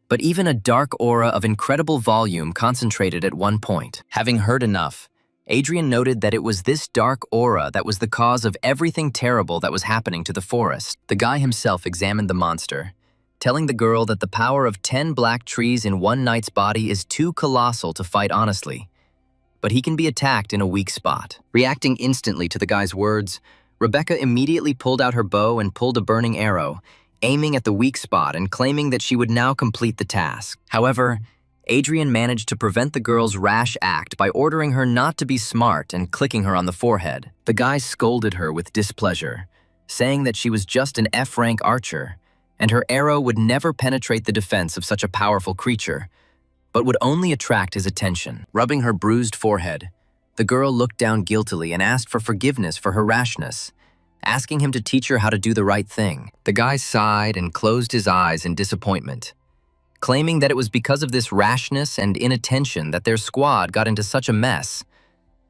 but even a dark aura of incredible volume concentrated at one point. Having heard enough, Adrian noted that it was this dark aura that was the cause of everything terrible that was happening to the forest. The guy himself examined the monster, telling the girl that the power of 10 black trees in one knight's body is too colossal to fight honestly, but he can be attacked in a weak spot. Reacting instantly to the guy's words, Rebecca immediately pulled out her bow and pulled a burning arrow, aiming at the weak spot and claiming that she would now complete the task. However, Adrian managed to prevent the girl's rash act by ordering her not to be smart and clicking her on the forehead. The guy scolded her with displeasure, saying that she was just an F-rank archer, and her arrow would never penetrate the defense of such a powerful creature, but would only attract his attention. Rubbing her bruised forehead, the girl looked down guiltily and asked for forgiveness for her rashness, asking him to teach her how to do the right thing. The guy sighed and closed his eyes in disappointment, claiming that it was because of this rashness and inattention that their squad got into such a mess,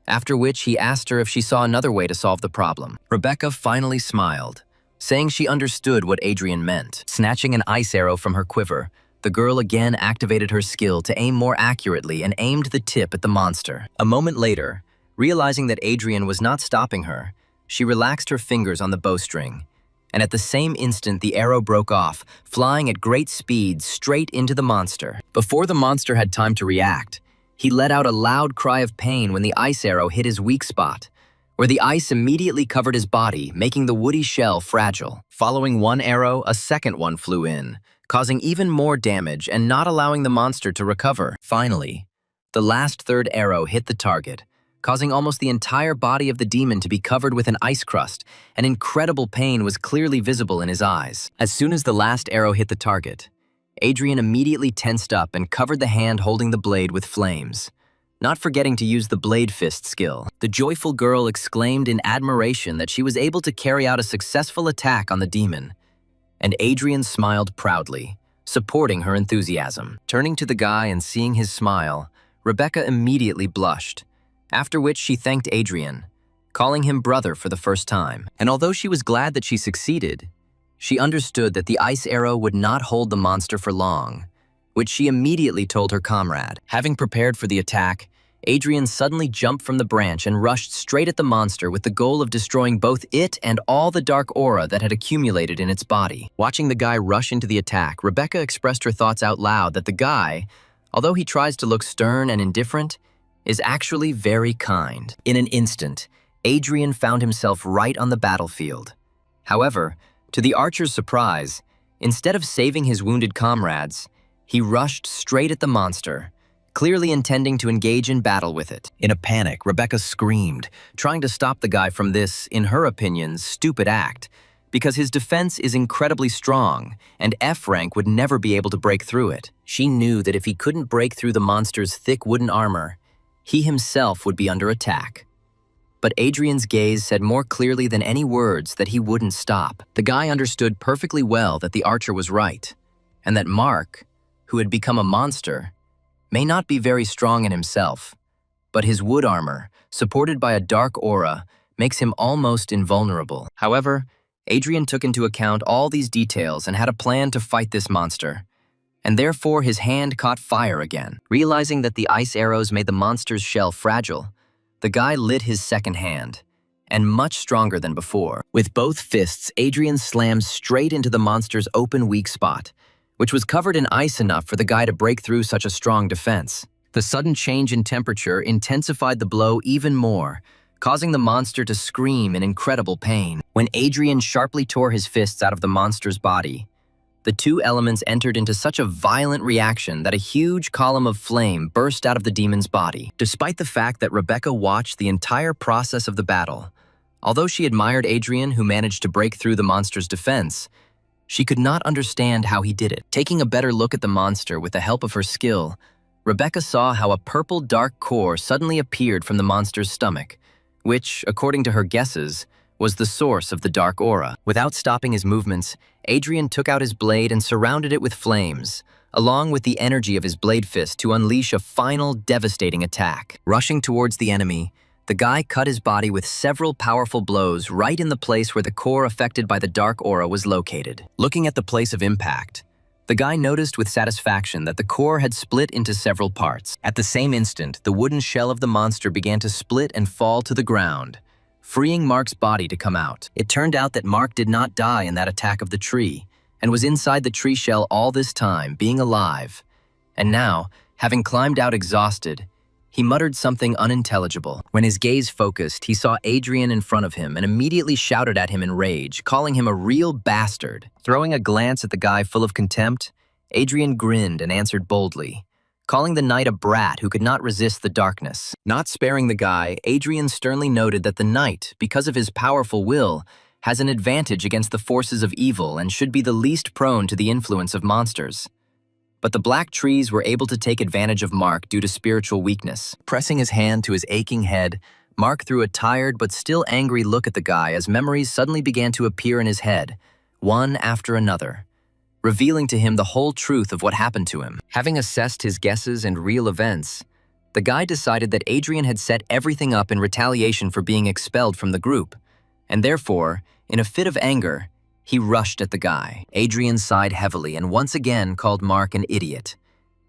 after which he asked her if she saw another way to solve the problem. Rebecca finally smiled, saying she understood what Adrian meant. Snatching an ice arrow from her quiver, the girl again activated her skill to aim more accurately and aimed the tip at the monster. A moment later, realizing that Adrian was not stopping her, she relaxed her fingers on the bowstring, and at the same instant the arrow broke off, flying at great speed straight into the monster. Before the monster had time to react, he let out a loud cry of pain when the ice arrow hit his weak spot, where the ice immediately covered his body, making the woody shell fragile. Following one arrow, a second one flew in, causing even more damage and not allowing the monster to recover. Finally, the last third arrow hit the target, causing almost the entire body of the demon to be covered with an ice crust, and incredible pain was clearly visible in his eyes. As soon as the last arrow hit the target, Adrian immediately tensed up and covered the hand holding the blade with flames, not forgetting to use the blade fist skill. The joyful girl exclaimed in admiration that she was able to carry out a successful attack on the demon, and Adrian smiled proudly, supporting her enthusiasm. Turning to the guy and seeing his smile, Rebecca immediately blushed, after which she thanked Adrian, calling him brother for the first time. And although she was glad that she succeeded, she understood that the ice arrow would not hold the monster for long, which she immediately told her comrade. Having prepared for the attack, Adrian suddenly jumped from the branch and rushed straight at the monster with the goal of destroying both it and all the dark aura that had accumulated in its body. Watching the guy rush into the attack, Rebecca expressed her thoughts out loud that the guy, although he tries to look stern and indifferent, is actually very kind. In an instant, Adrian found himself right on the battlefield. However, to the archer's surprise, instead of saving his wounded comrades, he rushed straight at the monster, clearly intending to engage in battle with it. In a panic, Rebecca screamed, trying to stop the guy from this, in her opinion, stupid act, because his defense is incredibly strong, and F-rank would never be able to break through it. She knew that if he couldn't break through the monster's thick wooden armor, he himself would be under attack. But Adrian's gaze said more clearly than any words that he wouldn't stop. The guy understood perfectly well that the archer was right, and that Mark, who had become a monster, may not be very strong in himself, but his wood armor, supported by a dark aura, makes him almost invulnerable. However, Adrian took into account all these details and had a plan to fight this monster, and therefore his hand caught fire again. Realizing that the ice arrows made the monster's shell fragile, the guy lit his second hand, and much stronger than before. With both fists, Adrian slammed straight into the monster's open weak spot, which was covered in ice enough for the guy to break through such a strong defense. The sudden change in temperature intensified the blow even more, causing the monster to scream in incredible pain. When Adrian sharply tore his fists out of the monster's body, the two elements entered into such a violent reaction that a huge column of flame burst out of the demon's body. Despite the fact that Rebecca watched the entire process of the battle, although she admired Adrian, who managed to break through the monster's defense, she could not understand how he did it. Taking a better look at the monster with the help of her skill, Rebecca saw how a purple dark core suddenly appeared from the monster's stomach, which, according to her guesses, was the source of the dark aura. Without stopping his movements, Adrian took out his blade and surrounded it with flames, along with the energy of his blade fist to unleash a final devastating attack. Rushing towards the enemy, the guy cut his body with several powerful blows right in the place where the core affected by the dark aura was located. Looking at the place of impact, the guy noticed with satisfaction that the core had split into several parts. At the same instant, the wooden shell of the monster began to split and fall to the ground, freeing Mark's body to come out. It turned out that Mark did not die in that attack of the tree, and was inside the tree shell all this time, being alive. And now, having climbed out exhausted, he muttered something unintelligible. When his gaze focused, he saw Adrian in front of him and immediately shouted at him in rage, calling him a real bastard. Throwing a glance at the guy full of contempt, Adrian grinned and answered boldly, calling the knight a brat who could not resist the darkness. Not sparing the guy, Adrian sternly noted that the knight, because of his powerful will, has an advantage against the forces of evil and should be the least prone to the influence of monsters. But the black trees were able to take advantage of Mark due to spiritual weakness. Pressing his hand to his aching head, Mark threw a tired but still angry look at the guy as memories suddenly began to appear in his head, one after another, revealing to him the whole truth of what happened to him. Having assessed his guesses and real events, the guy decided that Adrian had set everything up in retaliation for being expelled from the group, and therefore, in a fit of anger, he rushed at the guy. Adrian sighed heavily and once again called Mark an idiot,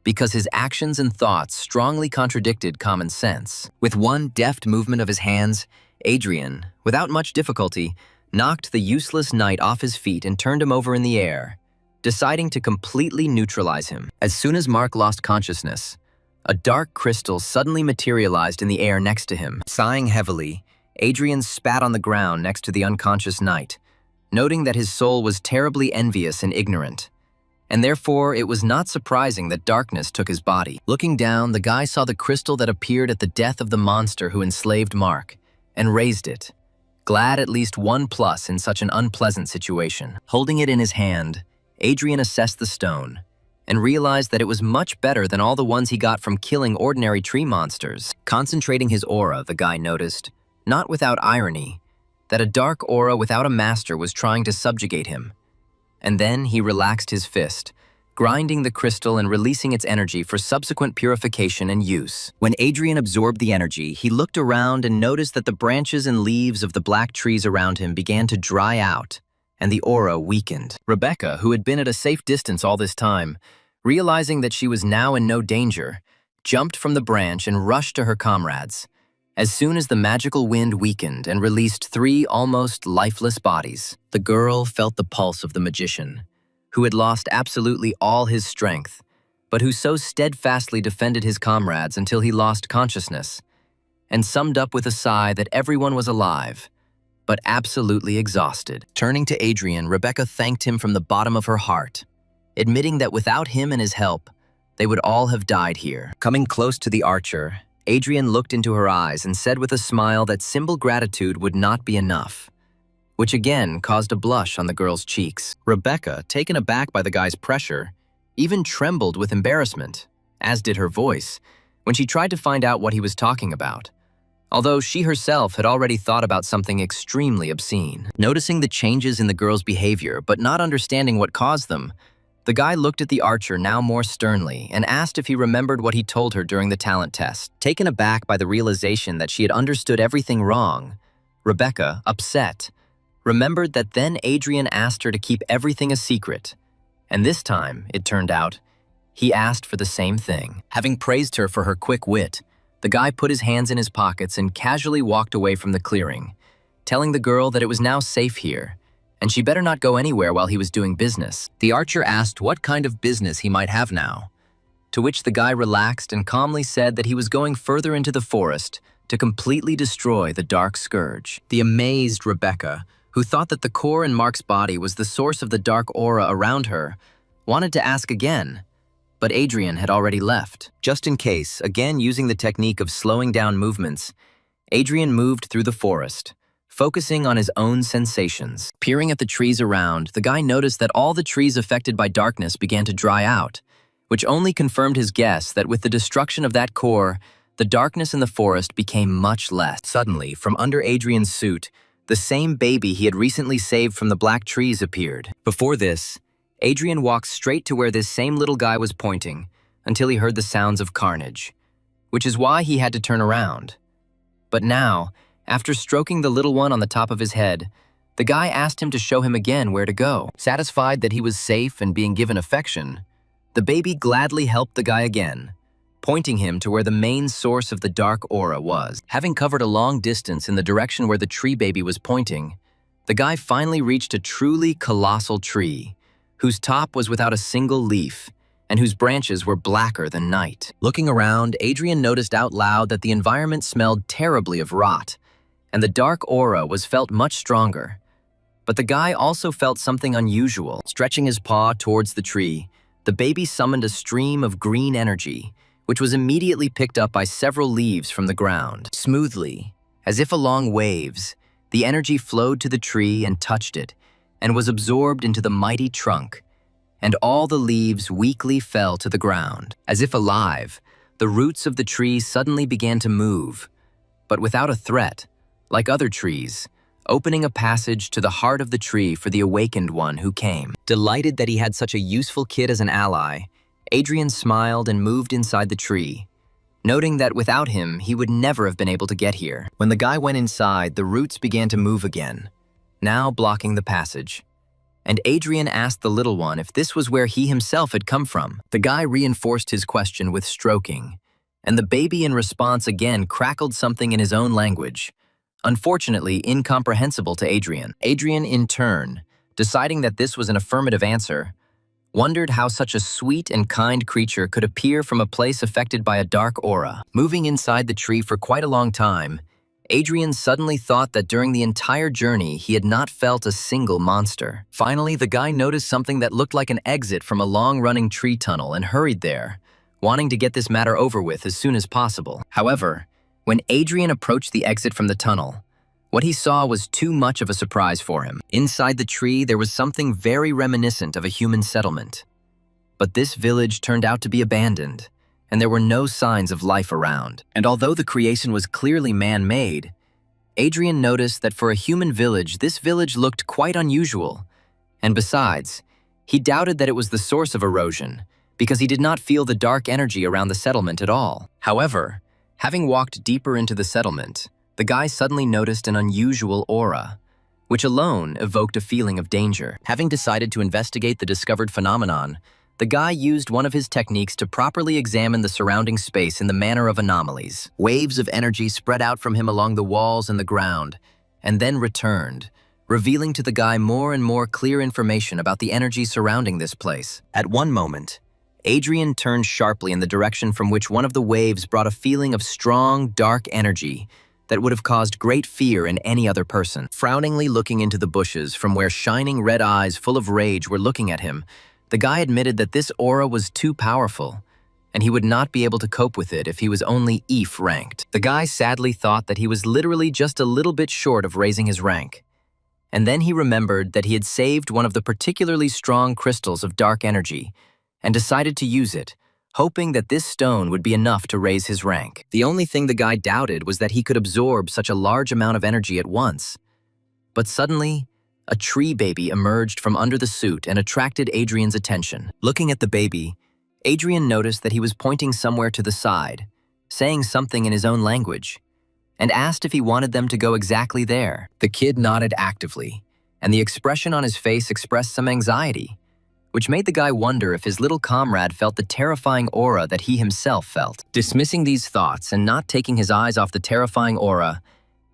because his actions and thoughts strongly contradicted common sense. With one deft movement of his hands, Adrian, without much difficulty, knocked the useless knight off his feet and turned him over in the air, deciding to completely neutralize him. As soon as Mark lost consciousness, a dark crystal suddenly materialized in the air next to him. Sighing heavily, Adrian spat on the ground next to the unconscious knight, noting that his soul was terribly envious and ignorant, and therefore it was not surprising that darkness took his body. Looking down, the guy saw the crystal that appeared at the death of the monster who enslaved Mark, and raised it, glad at least one plus in such an unpleasant situation. Holding it in his hand, Adrian assessed the stone, and realized that it was much better than all the ones he got from killing ordinary tree monsters. Concentrating his aura, the guy noticed, not without irony, that a dark aura without a master was trying to subjugate him. And then he relaxed his fist, grinding the crystal and releasing its energy for subsequent purification and use. When Adrian absorbed the energy, he looked around and noticed that the branches and leaves of the black trees around him began to dry out, and the aura weakened. Rebecca, who had been at a safe distance all this time, realizing that she was now in no danger, jumped from the branch and rushed to her comrades. As soon as the magical wind weakened and released 3 almost lifeless bodies, the girl felt the pulse of the magician, who had lost absolutely all his strength, but who so steadfastly defended his comrades until he lost consciousness, and summed up with a sigh that everyone was alive, but absolutely exhausted. Turning to Adrian, Rebecca thanked him from the bottom of her heart, admitting that without him and his help, they would all have died here. Coming close to the archer, Adrian looked into her eyes and said with a smile that simple gratitude would not be enough, which again caused a blush on the girl's cheeks. Rebecca, taken aback by the guy's pressure, even trembled with embarrassment, as did her voice, when she tried to find out what he was talking about, although she herself had already thought about something extremely obscene. Noticing the changes in the girl's behavior but not understanding what caused them, the guy looked at the archer now more sternly and asked if he remembered what he told her during the talent test. Taken aback by the realization that she had understood everything wrong, Rebecca, upset, remembered that then Adrian asked her to keep everything a secret, and this time, it turned out, he asked for the same thing. Having praised her for her quick wit, the guy put his hands in his pockets and casually walked away from the clearing, telling the girl that it was now safe here, and she better not go anywhere while he was doing business. The archer asked what kind of business he might have now, to which the guy relaxed and calmly said that he was going further into the forest to completely destroy the dark scourge. The amazed Rebecca, who thought that the core in Mark's body was the source of the dark aura around her, wanted to ask again, but Adrian had already left. Just in case, again using the technique of slowing down movements, Adrian moved through the forest, focusing on his own sensations. Peering at the trees around, the guy noticed that all the trees affected by darkness began to dry out, which only confirmed his guess that with the destruction of that core, the darkness in the forest became much less. Suddenly, from under Adrian's suit, the same baby he had recently saved from the black trees appeared. Before this, Adrian walked straight to where this same little guy was pointing until he heard the sounds of carnage, which is why he had to turn around. But now, after stroking the little one on the top of his head, the guy asked him to show him again where to go. Satisfied that he was safe and being given affection, the baby gladly helped the guy again, pointing him to where the main source of the dark aura was. Having covered a long distance in the direction where the tree baby was pointing, the guy finally reached a truly colossal tree, whose top was without a single leaf, and whose branches were blacker than night. Looking around, Adrian noticed out loud that the environment smelled terribly of rot, and the dark aura was felt much stronger. But the guy also felt something unusual. Stretching his paw towards the tree, the baby summoned a stream of green energy, which was immediately picked up by several leaves from the ground. Smoothly, as if along waves, the energy flowed to the tree and touched it, and was absorbed into the mighty trunk, and all the leaves weakly fell to the ground. As if alive, the roots of the tree suddenly began to move, but without a threat, like other trees, opening a passage to the heart of the tree for the awakened one who came. Delighted that he had such a useful kid as an ally, Adrian smiled and moved inside the tree, noting that without him, he would never have been able to get here. When the guy went inside, the roots began to move again, now blocking the passage. And Adrian asked the little one if this was where he himself had come from. The guy reinforced his question with stroking, and the baby in response again crackled something in his own language, unfortunately incomprehensible to Adrian. Adrian, in turn, deciding that this was an affirmative answer, wondered how such a sweet and kind creature could appear from a place affected by a dark aura. Moving inside the tree for quite a long time, Adrian suddenly thought that during the entire journey he had not felt a single monster. Finally, the guy noticed something that looked like an exit from a long-running tree tunnel and hurried there, wanting to get this matter over with as soon as possible. However, when Adrian approached the exit from the tunnel, what he saw was too much of a surprise for him. Inside the tree, there was something very reminiscent of a human settlement. But this village turned out to be abandoned, and there were no signs of life around. And although the creation was clearly man-made, Adrian noticed that for a human village, this village looked quite unusual. And besides, he doubted that it was the source of erosion, because he did not feel the dark energy around the settlement at all. However, having walked deeper into the settlement, the guy suddenly noticed an unusual aura, which alone evoked a feeling of danger. Having decided to investigate the discovered phenomenon, the guy used one of his techniques to properly examine the surrounding space in the manner of anomalies. Waves of energy spread out from him along the walls and the ground, and then returned, revealing to the guy more and more clear information about the energy surrounding this place. At one moment, Adrian turned sharply in the direction from which one of the waves brought a feeling of strong, dark energy that would have caused great fear in any other person. Frowningly looking into the bushes from where shining red eyes full of rage were looking at him, the guy admitted that this aura was too powerful, and he would not be able to cope with it if he was only EF ranked. The guy sadly thought that he was literally just a little bit short of raising his rank. And then he remembered that he had saved one of the particularly strong crystals of dark energy, and decided to use it, hoping that this stone would be enough to raise his rank. The only thing the guy doubted was that he could absorb such a large amount of energy at once. But suddenly, a tree baby emerged from under the suit and attracted Adrian's attention. Looking at the baby, Adrian noticed that he was pointing somewhere to the side, saying something in his own language, and asked if he wanted them to go exactly there. The kid nodded actively, and the expression on his face expressed some anxiety, which made the guy wonder if his little comrade felt the terrifying aura that he himself felt. Dismissing these thoughts and not taking his eyes off the terrifying aura,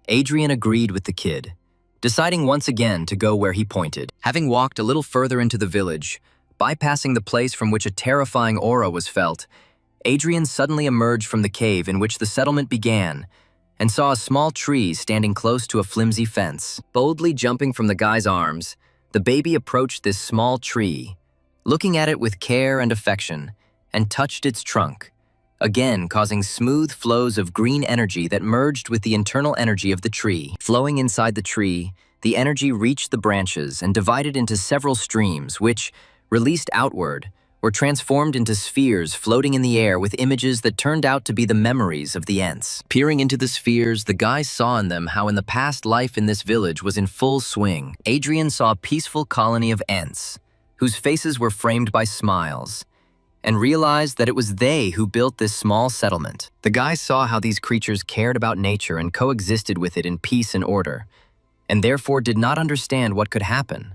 Adrian agreed with the kid, deciding once again to go where he pointed. Having walked a little further into the village, bypassing the place from which a terrifying aura was felt, Adrian suddenly emerged from the cave in which the settlement began and saw a small tree standing close to a flimsy fence. Boldly jumping from the guy's arms, the baby approached this small tree, looking at it with care and affection, and touched its trunk, again causing smooth flows of green energy that merged with the internal energy of the tree. Flowing inside the tree, the energy reached the branches and divided into several streams which, released outward, were transformed into spheres floating in the air with images that turned out to be the memories of the Ents. Peering into the spheres, the guy saw in them how in the past life in this village was in full swing. Adrian saw a peaceful colony of Ents, whose faces were framed by smiles, and realized that it was they who built this small settlement. The guy saw how these creatures cared about nature and coexisted with it in peace and order, and therefore did not understand what could happen.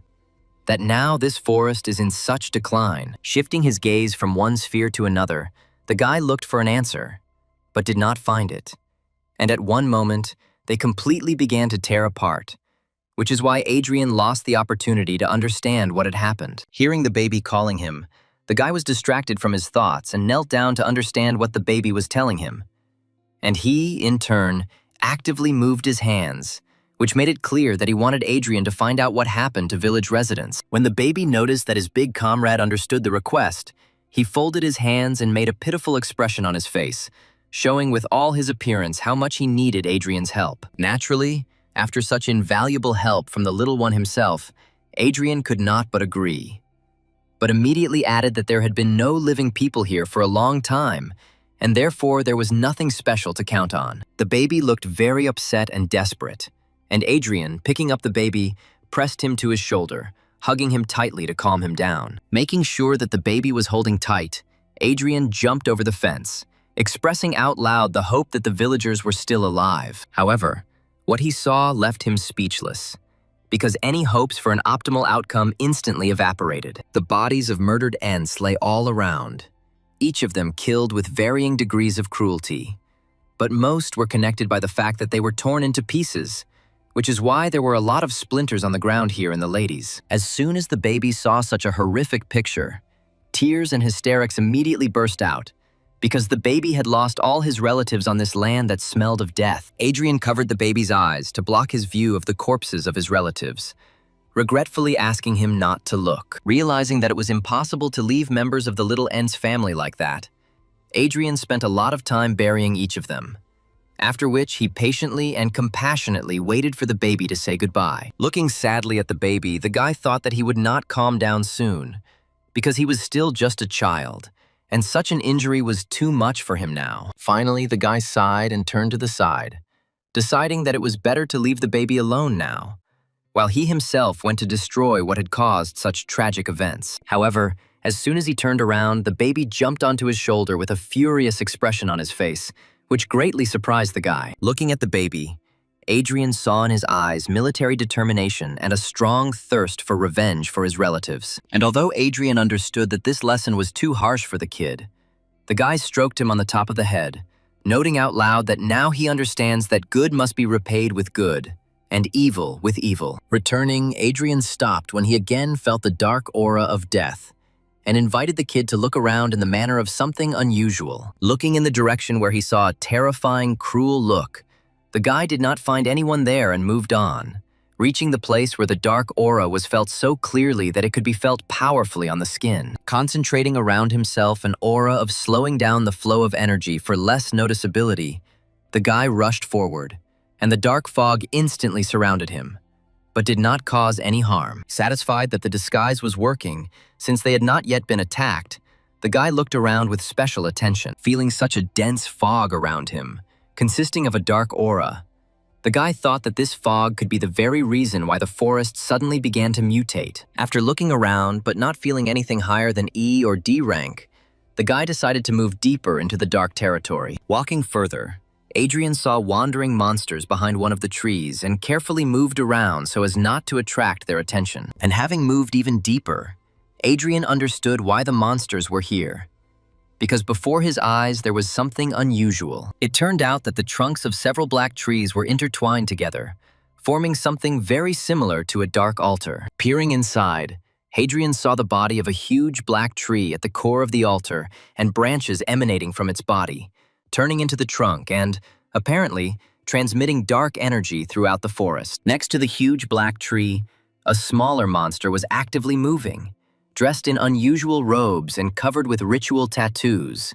That now this forest is in such decline. Shifting his gaze from one sphere to another, the guy looked for an answer, but did not find it. And at one moment, they completely began to tear apart, which is why Adrian lost the opportunity to understand what had happened. Hearing the baby calling him, the guy was distracted from his thoughts and knelt down to understand what the baby was telling him. And he, in turn, actively moved his hands, which made it clear that he wanted Adrian to find out what happened to village residents. When the baby noticed that his big comrade understood the request, he folded his hands and made a pitiful expression on his face, showing with all his appearance how much he needed Adrian's help. Naturally, after such invaluable help from the little one himself, Adrian could not but agree, but immediately added that there had been no living people here for a long time, and therefore there was nothing special to count on. The baby looked very upset and desperate, and Adrian, picking up the baby, pressed him to his shoulder, hugging him tightly to calm him down. Making sure that the baby was holding tight, Adrian jumped over the fence, expressing out loud the hope that the villagers were still alive. However, what he saw left him speechless, because any hopes for an optimal outcome instantly evaporated. The bodies of murdered Ents lay all around, each of them killed with varying degrees of cruelty, but most were connected by the fact that they were torn into pieces, which is why there were a lot of splinters on the ground here in the ladies. As soon as the baby saw such a horrific picture, tears and hysterics immediately burst out, because the baby had lost all his relatives on this land that smelled of death. Adrian covered the baby's eyes to block his view of the corpses of his relatives, regretfully asking him not to look. Realizing that it was impossible to leave members of the little Ents family like that, Adrian spent a lot of time burying each of them, after which he patiently and compassionately waited for the baby to say goodbye. Looking sadly at the baby, the guy thought that he would not calm down soon, because he was still just a child, and such an injury was too much for him now. Finally, the guy sighed and turned to the side, deciding that it was better to leave the baby alone now, while he himself went to destroy what had caused such tragic events. However, as soon as he turned around, the baby jumped onto his shoulder with a furious expression on his face, which greatly surprised the guy. Looking at the baby, Adrian saw in his eyes military determination and a strong thirst for revenge for his relatives. And although Adrian understood that this lesson was too harsh for the kid, the guy stroked him on the top of the head, noting out loud that now he understands that good must be repaid with good, and evil with evil. Returning, Adrian stopped when he again felt the dark aura of death, and invited the kid to look around in the manner of something unusual. Looking in the direction where he saw a terrifying, cruel look, the guy did not find anyone there and moved on, reaching the place where the dark aura was felt so clearly that it could be felt powerfully on the skin. Concentrating around himself an aura of slowing down the flow of energy for less noticeability, the guy rushed forward, and the dark fog instantly surrounded him, but did not cause any harm. Satisfied that the disguise was working, since they had not yet been attacked, the guy looked around with special attention. Feeling such a dense fog around him, consisting of a dark aura, the guy thought that this fog could be the very reason why the forest suddenly began to mutate. After looking around but not feeling anything higher than E or D rank, the guy decided to move deeper into the dark territory. Walking further, Adrian saw wandering monsters behind one of the trees and carefully moved around so as not to attract their attention. And having moved even deeper, Adrian understood why the monsters were here. Because before his eyes there was something unusual. It turned out that the trunks of several black trees were intertwined together, forming something very similar to a dark altar. Peering inside, Hadrian saw the body of a huge black tree at the core of the altar and branches emanating from its body, turning into the trunk and, apparently, transmitting dark energy throughout the forest. Next to the huge black tree, a smaller monster was actively moving, dressed in unusual robes and covered with ritual tattoos,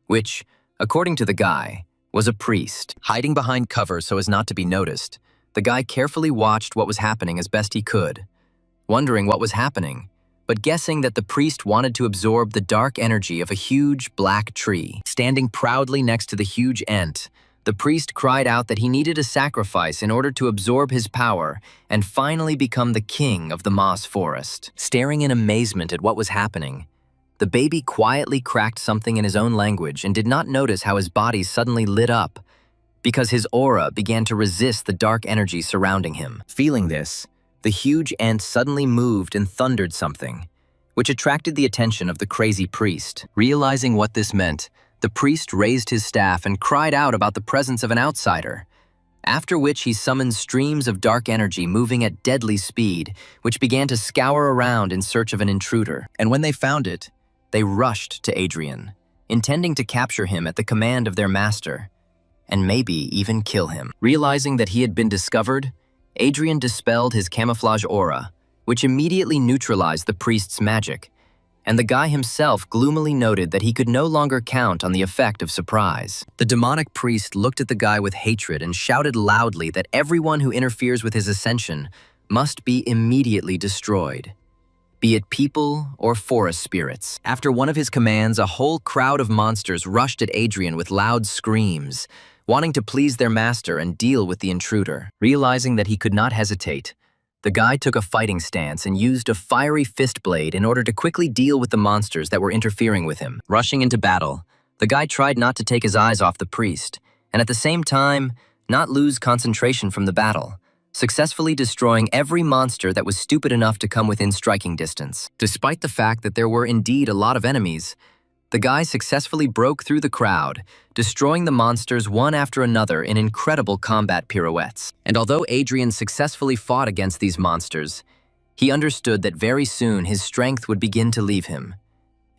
which, according to the guy, was a priest. Hiding behind cover so as not to be noticed, the guy carefully watched what was happening as best he could, wondering what was happening, but guessing that the priest wanted to absorb the dark energy of a huge black tree. Standing proudly next to the huge ent, the priest cried out that he needed a sacrifice in order to absorb his power and finally become the king of the moss forest. Staring in amazement at what was happening, the baby quietly cracked something in his own language and did not notice how his body suddenly lit up because his aura began to resist the dark energy surrounding him. Feeling this, the huge ent suddenly moved and thundered something, which attracted the attention of the crazy priest. Realizing what this meant, the priest raised his staff and cried out about the presence of an outsider, after which he summoned streams of dark energy moving at deadly speed, which began to scour around in search of an intruder. And when they found it, they rushed to Hadrian, intending to capture him at the command of their master, and maybe even kill him. Realizing that he had been discovered, Hadrian dispelled his camouflage aura, which immediately neutralized the priest's magic, and the guy himself gloomily noted that he could no longer count on the effect of surprise. The demonic priest looked at the guy with hatred and shouted loudly that everyone who interferes with his ascension must be immediately destroyed, be it people or forest spirits. After one of his commands, a whole crowd of monsters rushed at Hadrian with loud screams, wanting to please their master and deal with the intruder. Realizing that he could not hesitate, the guy took a fighting stance and used a fiery fist blade in order to quickly deal with the monsters that were interfering with him. Rushing into battle, the guy tried not to take his eyes off the priest, and at the same time, not lose concentration from the battle, successfully destroying every monster that was stupid enough to come within striking distance. Despite the fact that there were indeed a lot of enemies, the guy successfully broke through the crowd, destroying the monsters one after another in incredible combat pirouettes. And although Hadrian successfully fought against these monsters, he understood that very soon his strength would begin to leave him,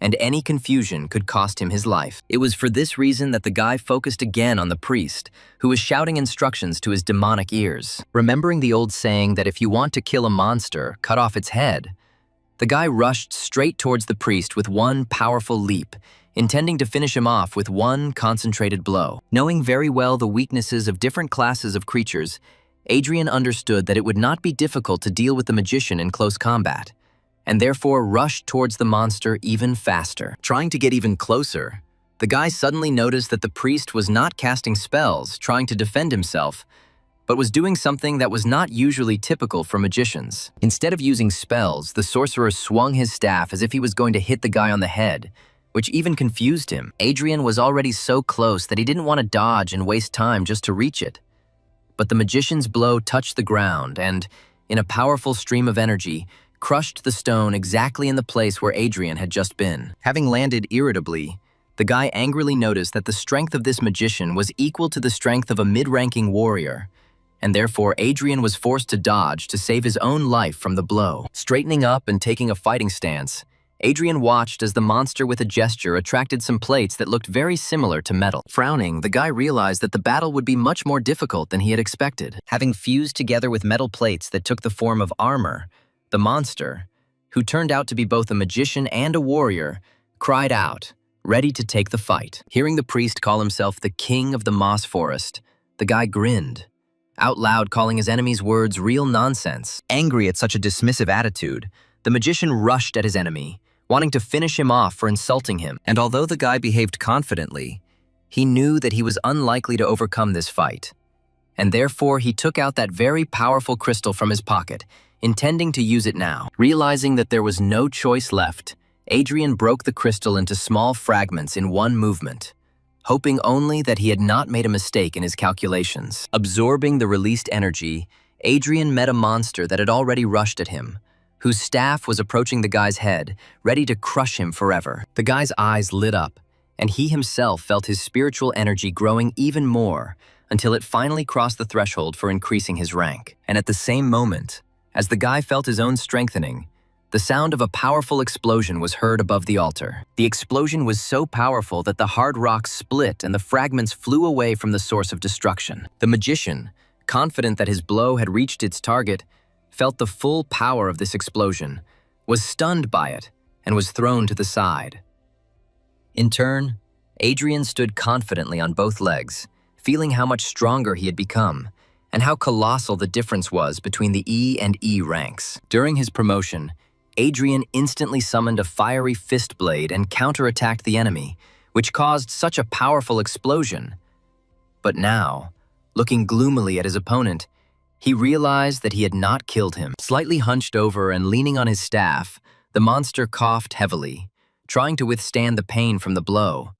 and any confusion could cost him his life. It was for this reason that the guy focused again on the priest, who was shouting instructions to his demonic ears. Remembering the old saying that if you want to kill a monster, cut off its head, the guy rushed straight towards the priest with one powerful leap, intending to finish him off with one concentrated blow. Knowing very well the weaknesses of different classes of creatures, Hadrian understood that it would not be difficult to deal with the magician in close combat, and therefore rushed towards the monster even faster. Trying to get even closer, the guy suddenly noticed that the priest was not casting spells, trying to defend himself, but was doing something that was not usually typical for magicians. Instead of using spells, the sorcerer swung his staff as if he was going to hit the guy on the head, which even confused him. Hadrian was already so close that he didn't want to dodge and waste time just to reach it. But the magician's blow touched the ground and, in a powerful stream of energy, crushed the stone exactly in the place where Hadrian had just been. Having landed irritably, the guy angrily noticed that the strength of this magician was equal to the strength of a mid-ranking warrior, and therefore Hadrian was forced to dodge to save his own life from the blow. Straightening up and taking a fighting stance, Hadrian watched as the monster with a gesture attracted some plates that looked very similar to metal. Frowning, the guy realized that the battle would be much more difficult than he had expected. Having fused together with metal plates that took the form of armor, the monster, who turned out to be both a magician and a warrior, cried out, ready to take the fight. Hearing the priest call himself the king of the moss forest, the guy grinned, out loud calling his enemy's words real nonsense. Angry at such a dismissive attitude, the magician rushed at his enemy, wanting to finish him off for insulting him. And although the guy behaved confidently, he knew that he was unlikely to overcome this fight. And therefore he took out that very powerful crystal from his pocket, intending to use it now. Realizing that there was no choice left, Hadrian broke the crystal into small fragments in one movement, hoping only that he had not made a mistake in his calculations. Absorbing the released energy, Hadrian met a monster that had already rushed at him, whose staff was approaching the guy's head, ready to crush him forever. The guy's eyes lit up, and he himself felt his spiritual energy growing even more, until it finally crossed the threshold for increasing his rank. And at the same moment, as the guy felt his own strengthening, the sound of a powerful explosion was heard above the altar. The explosion was so powerful that the hard rock split and the fragments flew away from the source of destruction. The magician, confident that his blow had reached its target, felt the full power of this explosion, was stunned by it, and was thrown to the side. In turn, Adrian stood confidently on both legs, feeling how much stronger he had become, and how colossal the difference was between the E and E ranks. During his promotion, Adrian instantly summoned a fiery fist blade and counterattacked the enemy, which caused such a powerful explosion. But now, looking gloomily at his opponent, he realized that he had not killed him. Slightly hunched over and leaning on his staff, the monster coughed heavily, trying to withstand the pain from the blow.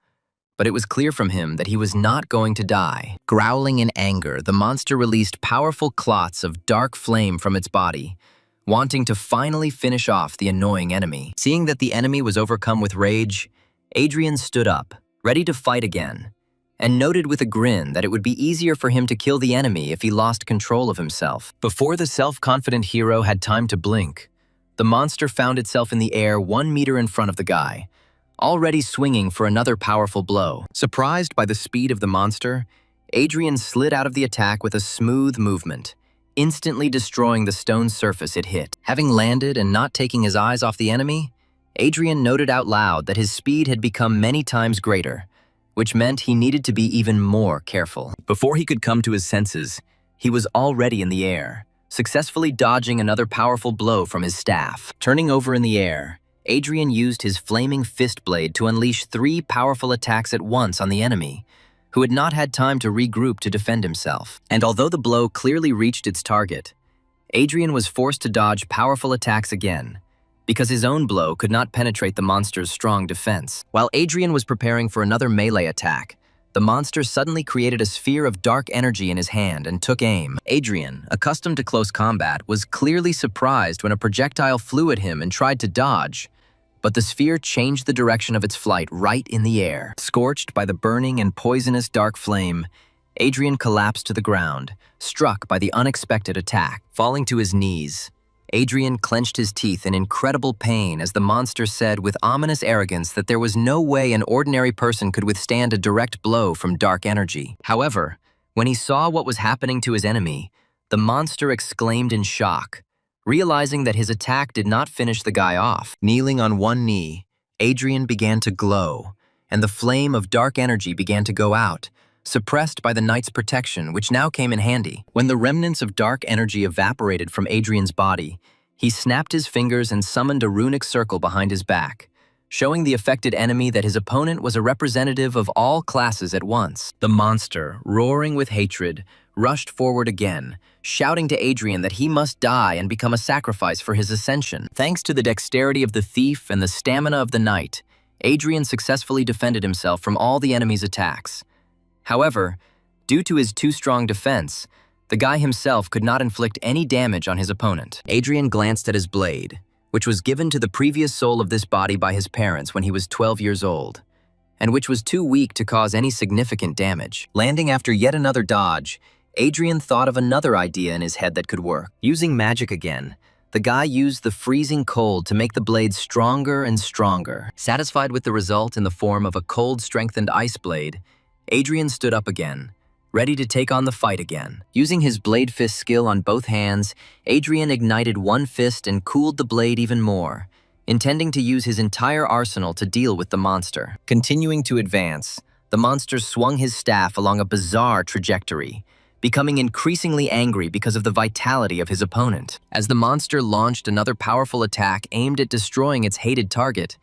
But it was clear from him that he was not going to die. Growling in anger, the monster released powerful clots of dark flame from its body, wanting to finally finish off the annoying enemy. Seeing that the enemy was overcome with rage, Adrian stood up, ready to fight again, and noted with a grin that it would be easier for him to kill the enemy if he lost control of himself. Before the self-confident hero had time to blink, the monster found itself in the air 1 meter in front of the guy, already swinging for another powerful blow. Surprised by the speed of the monster, Adrian slid out of the attack with a smooth movement, instantly destroying the stone surface it hit. Having landed and not taking his eyes off the enemy, Adrian noted out loud that his speed had become many times greater, which meant he needed to be even more careful. Before he could come to his senses, he was already in the air, successfully dodging another powerful blow from his staff. Turning over in the air, Adrian used his flaming fist blade to unleash 3 powerful attacks at once on the enemy, who had not had time to regroup to defend himself. And although the blow clearly reached its target, Adrian was forced to dodge powerful attacks again, because his own blow could not penetrate the monster's strong defense. While Adrian was preparing for another melee attack, the monster suddenly created a sphere of dark energy in his hand and took aim. Adrian, accustomed to close combat, was clearly surprised when a projectile flew at him and tried to dodge, but the sphere changed the direction of its flight right in the air. Scorched by the burning and poisonous dark flame, Adrian collapsed to the ground, struck by the unexpected attack. Falling to his knees, Adrian clenched his teeth in incredible pain as the monster said with ominous arrogance that there was no way an ordinary person could withstand a direct blow from dark energy. However, when he saw what was happening to his enemy, the monster exclaimed in shock, realizing that his attack did not finish the guy off. Kneeling on one knee, Adrian began to glow, and the flame of dark energy began to go out, suppressed by the knight's protection, which now came in handy. When the remnants of dark energy evaporated from Adrian's body, he snapped his fingers and summoned a runic circle behind his back, showing the affected enemy that his opponent was a representative of all classes at once. The monster, roaring with hatred, rushed forward again, shouting to Adrian that he must die and become a sacrifice for his ascension. Thanks to the dexterity of the thief and the stamina of the knight, Adrian successfully defended himself from all the enemy's attacks. However, due to his too strong defense, the guy himself could not inflict any damage on his opponent. Adrian glanced at his blade, which was given to the previous soul of this body by his parents when he was 12 years old, and which was too weak to cause any significant damage. Landing after yet another dodge, Adrian thought of another idea in his head that could work. Using magic again, the guy used the freezing cold to make the blade stronger and stronger. Satisfied with the result in the form of a cold-strengthened ice blade, Adrian stood up again, ready to take on the fight again. Using his blade fist skill on both hands, Adrian ignited one fist and cooled the blade even more, intending to use his entire arsenal to deal with the monster. Continuing to advance, the monster swung his staff along a bizarre trajectory, becoming increasingly angry because of the vitality of his opponent. As the monster launched another powerful attack aimed at destroying its hated target,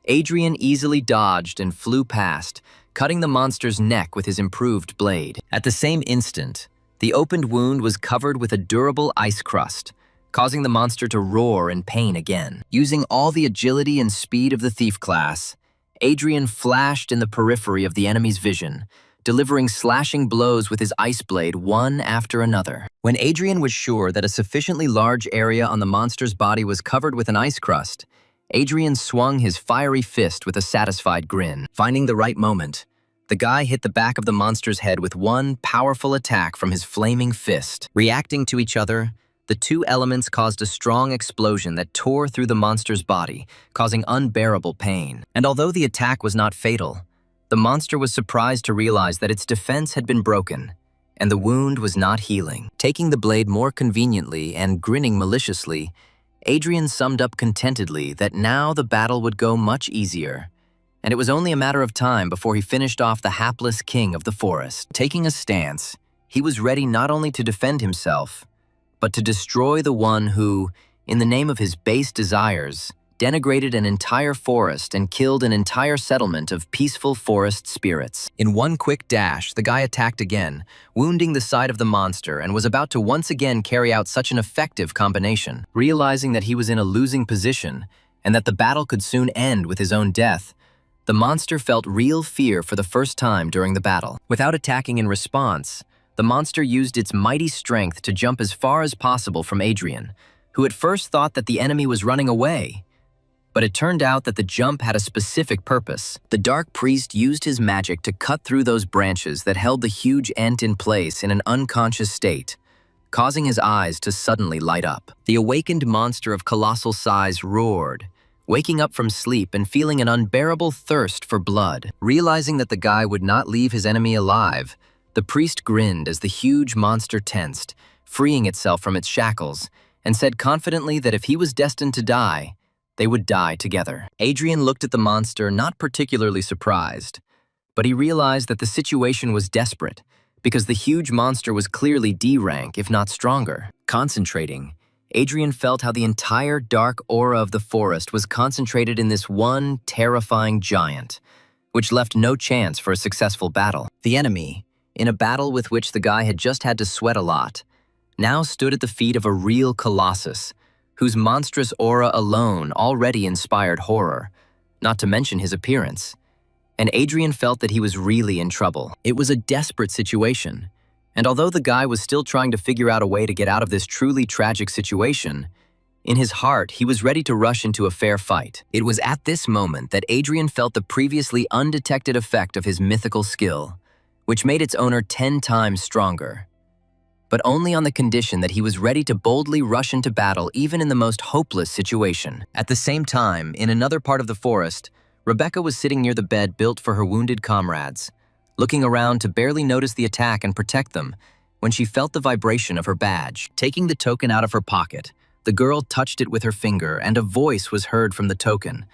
Adrian easily dodged and flew past, cutting the monster's neck with his improved blade. At the same instant, the opened wound was covered with a durable ice crust, causing the monster to roar in pain again. Using all the agility and speed of the thief class, Adrian flashed in the periphery of the enemy's vision, delivering slashing blows with his ice blade one after another. When Adrian was sure that a sufficiently large area on the monster's body was covered with an ice crust, Adrian swung his fiery fist with a satisfied grin. Finding the right moment, the The guy hit the back of the monster's head with one powerful attack from his flaming fist. Reacting to each other, the two elements caused a strong explosion that tore through the monster's body, causing unbearable pain. And although the attack was not fatal, the monster was surprised to realize that its defense had been broken, and the wound was not healing. Taking the blade more conveniently and grinning maliciously, Adrian summed up contentedly that now the battle would go much easier, and it was only a matter of time before he finished off the hapless king of the forest. Taking a stance, he was ready not only to defend himself, but to destroy the one who, in the name of his base desires, denigrated an entire forest and killed an entire settlement of peaceful forest spirits. In one quick dash, the guy attacked again, wounding the side of the monster, and was about to once again carry out such an effective combination. Realizing that he was in a losing position, and that the battle could soon end with his own death, the monster felt real fear for the first time during the battle. Without attacking in response, the monster used its mighty strength to jump as far as possible from Adrian, who at first thought that the enemy was running away. But it turned out that the jump had a specific purpose. The Dark Priest used his magic to cut through those branches that held the huge ent in place in an unconscious state, causing his eyes to suddenly light up. The awakened monster of colossal size roared, waking up from sleep and feeling an unbearable thirst for blood. Realizing that the guy would not leave his enemy alive, the priest grinned as the huge monster tensed, freeing itself from its shackles, and said confidently that if he was destined to die, they would die together. Adrian looked at the monster, not particularly surprised, but he realized that the situation was desperate, because the huge monster was clearly D rank, if not stronger. Concentrating, Adrian felt how the entire dark aura of the forest was concentrated in this one terrifying giant, which left no chance for a successful battle. The enemy, in a battle with which the guy had just had to sweat a lot, now stood at the feet of a real colossus, whose monstrous aura alone already inspired horror, not to mention his appearance. And Adrian felt that he was really in trouble. It was a desperate situation, and although the guy was still trying to figure out a way to get out of this truly tragic situation, in his heart he was ready to rush into a fair fight. It was at this moment that Adrian felt the previously undetected effect of his mythical skill, which made its owner 10 times stronger, but only on the condition that he was ready to boldly rush into battle even in the most hopeless situation. At the same time, in another part of the forest, Rebecca was sitting near the bed built for her wounded comrades, looking around to barely notice the attack and protect them when she felt the vibration of her badge. Taking the token out of her pocket, the girl touched it with her finger, and a voice was heard from the token,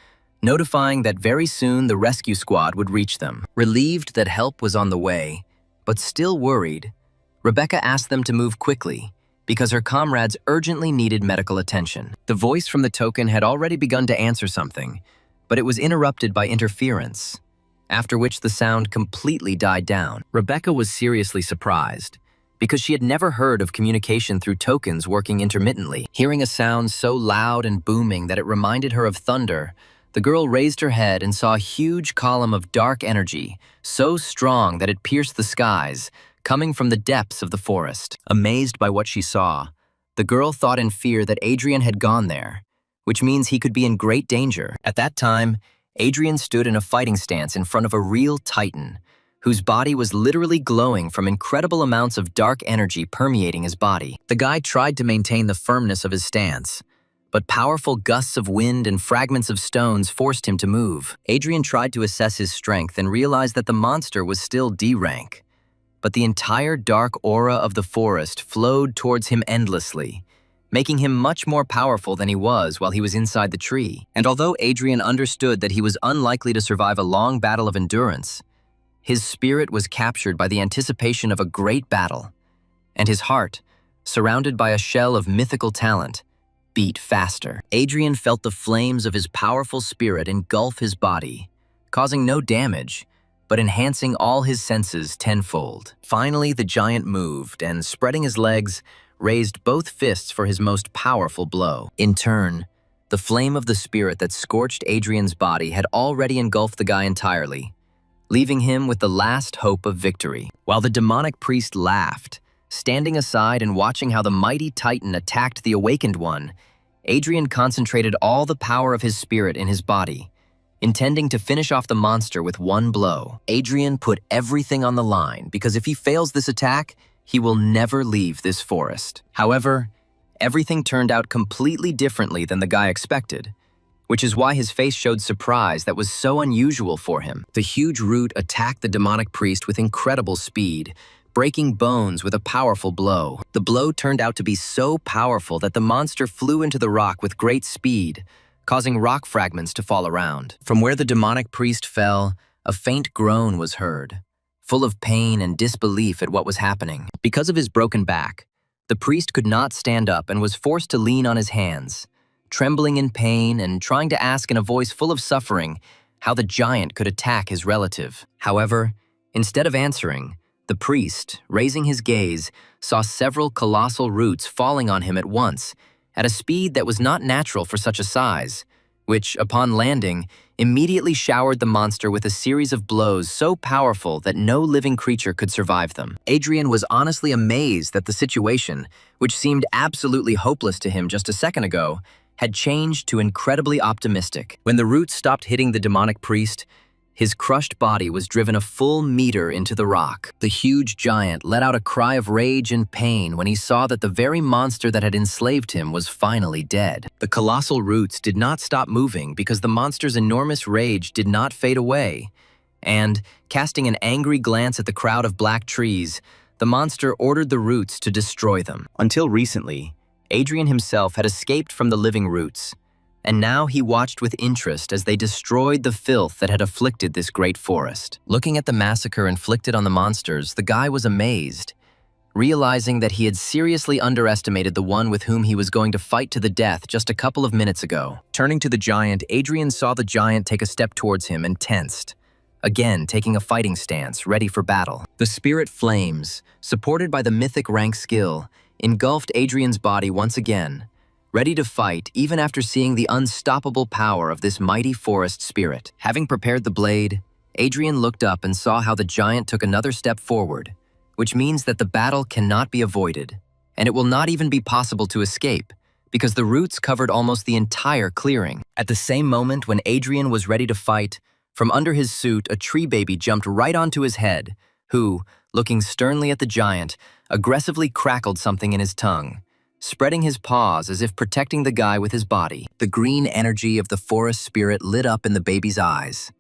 notifying that very soon the rescue squad would reach them. Relieved that help was on the way, but still worried, Rebecca asked them to move quickly because her comrades urgently needed medical attention. The voice from the token had already begun to answer something, but it was interrupted by interference, after which the sound completely died down. Rebecca was seriously surprised, because she had never heard of communication through tokens working intermittently. Hearing a sound so loud and booming that it reminded her of thunder, the girl raised her head and saw a huge column of dark energy, so strong that it pierced the skies, coming from the depths of the forest. Amazed by what she saw, the girl thought in fear that Adrian had gone there, which means he could be in great danger. At that time, Adrian stood in a fighting stance in front of a real titan, whose body was literally glowing from incredible amounts of dark energy permeating his body. The guy tried to maintain the firmness of his stance, but powerful gusts of wind and fragments of stones forced him to move. Adrian tried to assess his strength and realized that the monster was still D rank, but the entire dark aura of the forest flowed towards him endlessly, making him much more powerful than he was while he was inside the tree. And although Adrian understood that he was unlikely to survive a long battle of endurance, his spirit was captured by the anticipation of a great battle, and his heart, surrounded by a shell of mythical talent, beat faster. Adrian felt the flames of his powerful spirit engulf his body, causing no damage, but enhancing all his senses tenfold. Finally, the giant moved and, spreading his legs, raised both fists for his most powerful blow. In turn, the flame of the spirit that scorched Adrian's body had already engulfed the guy entirely, leaving him with the last hope of victory. While the demonic priest laughed, standing aside and watching how the mighty titan attacked the awakened one, Adrian concentrated all the power of his spirit in his body, intending to finish off the monster with one blow. Adrian put everything on the line because if he fails this attack, he will never leave this forest. However, everything turned out completely differently than the guy expected, which is why his face showed surprise that was so unusual for him. The huge root attacked the demonic priest with incredible speed, breaking bones with a powerful blow. The blow turned out to be so powerful that the monster flew into the rock with great speed, causing rock fragments to fall around. From where the demonic priest fell, a faint groan was heard, full of pain and disbelief at what was happening. Because of his broken back, the priest could not stand up and was forced to lean on his hands, trembling in pain and trying to ask in a voice full of suffering how the giant could attack his relative. However, instead of answering, the priest, raising his gaze, saw several colossal roots falling on him at once, at a speed that was not natural for such a size, which, upon landing, immediately showered the monster with a series of blows so powerful that no living creature could survive them. Adrian was honestly amazed that the situation, which seemed absolutely hopeless to him just a second ago, had changed to incredibly optimistic. When the roots stopped hitting the demonic priest, his crushed body was driven a full meter into the rock. The huge giant let out a cry of rage and pain when he saw that the very monster that had enslaved him was finally dead. The colossal roots did not stop moving because the monster's enormous rage did not fade away, and, casting an angry glance at the crowd of black trees, the monster ordered the roots to destroy them. Until recently, Adrian himself had escaped from the living roots, and now he watched with interest as they destroyed the filth that had afflicted this great forest. Looking at the massacre inflicted on the monsters, the guy was amazed, realizing that he had seriously underestimated the one with whom he was going to fight to the death just a couple of minutes ago. Turning to the giant, Adrian saw the giant take a step towards him and tensed, again taking a fighting stance, ready for battle. The spirit flames, supported by the mythic rank skill, engulfed Adrian's body once again, ready to fight even after seeing the unstoppable power of this mighty forest spirit. Having prepared the blade, Adrian looked up and saw how the giant took another step forward, which means that the battle cannot be avoided, and it will not even be possible to escape, because the roots covered almost the entire clearing. At the same moment when Adrian was ready to fight, from under his suit a tree baby jumped right onto his head, who, looking sternly at the giant, aggressively crackled something in his tongue, spreading his paws as if protecting the guy with his body. The green energy of the forest spirit lit up in the baby's eyes,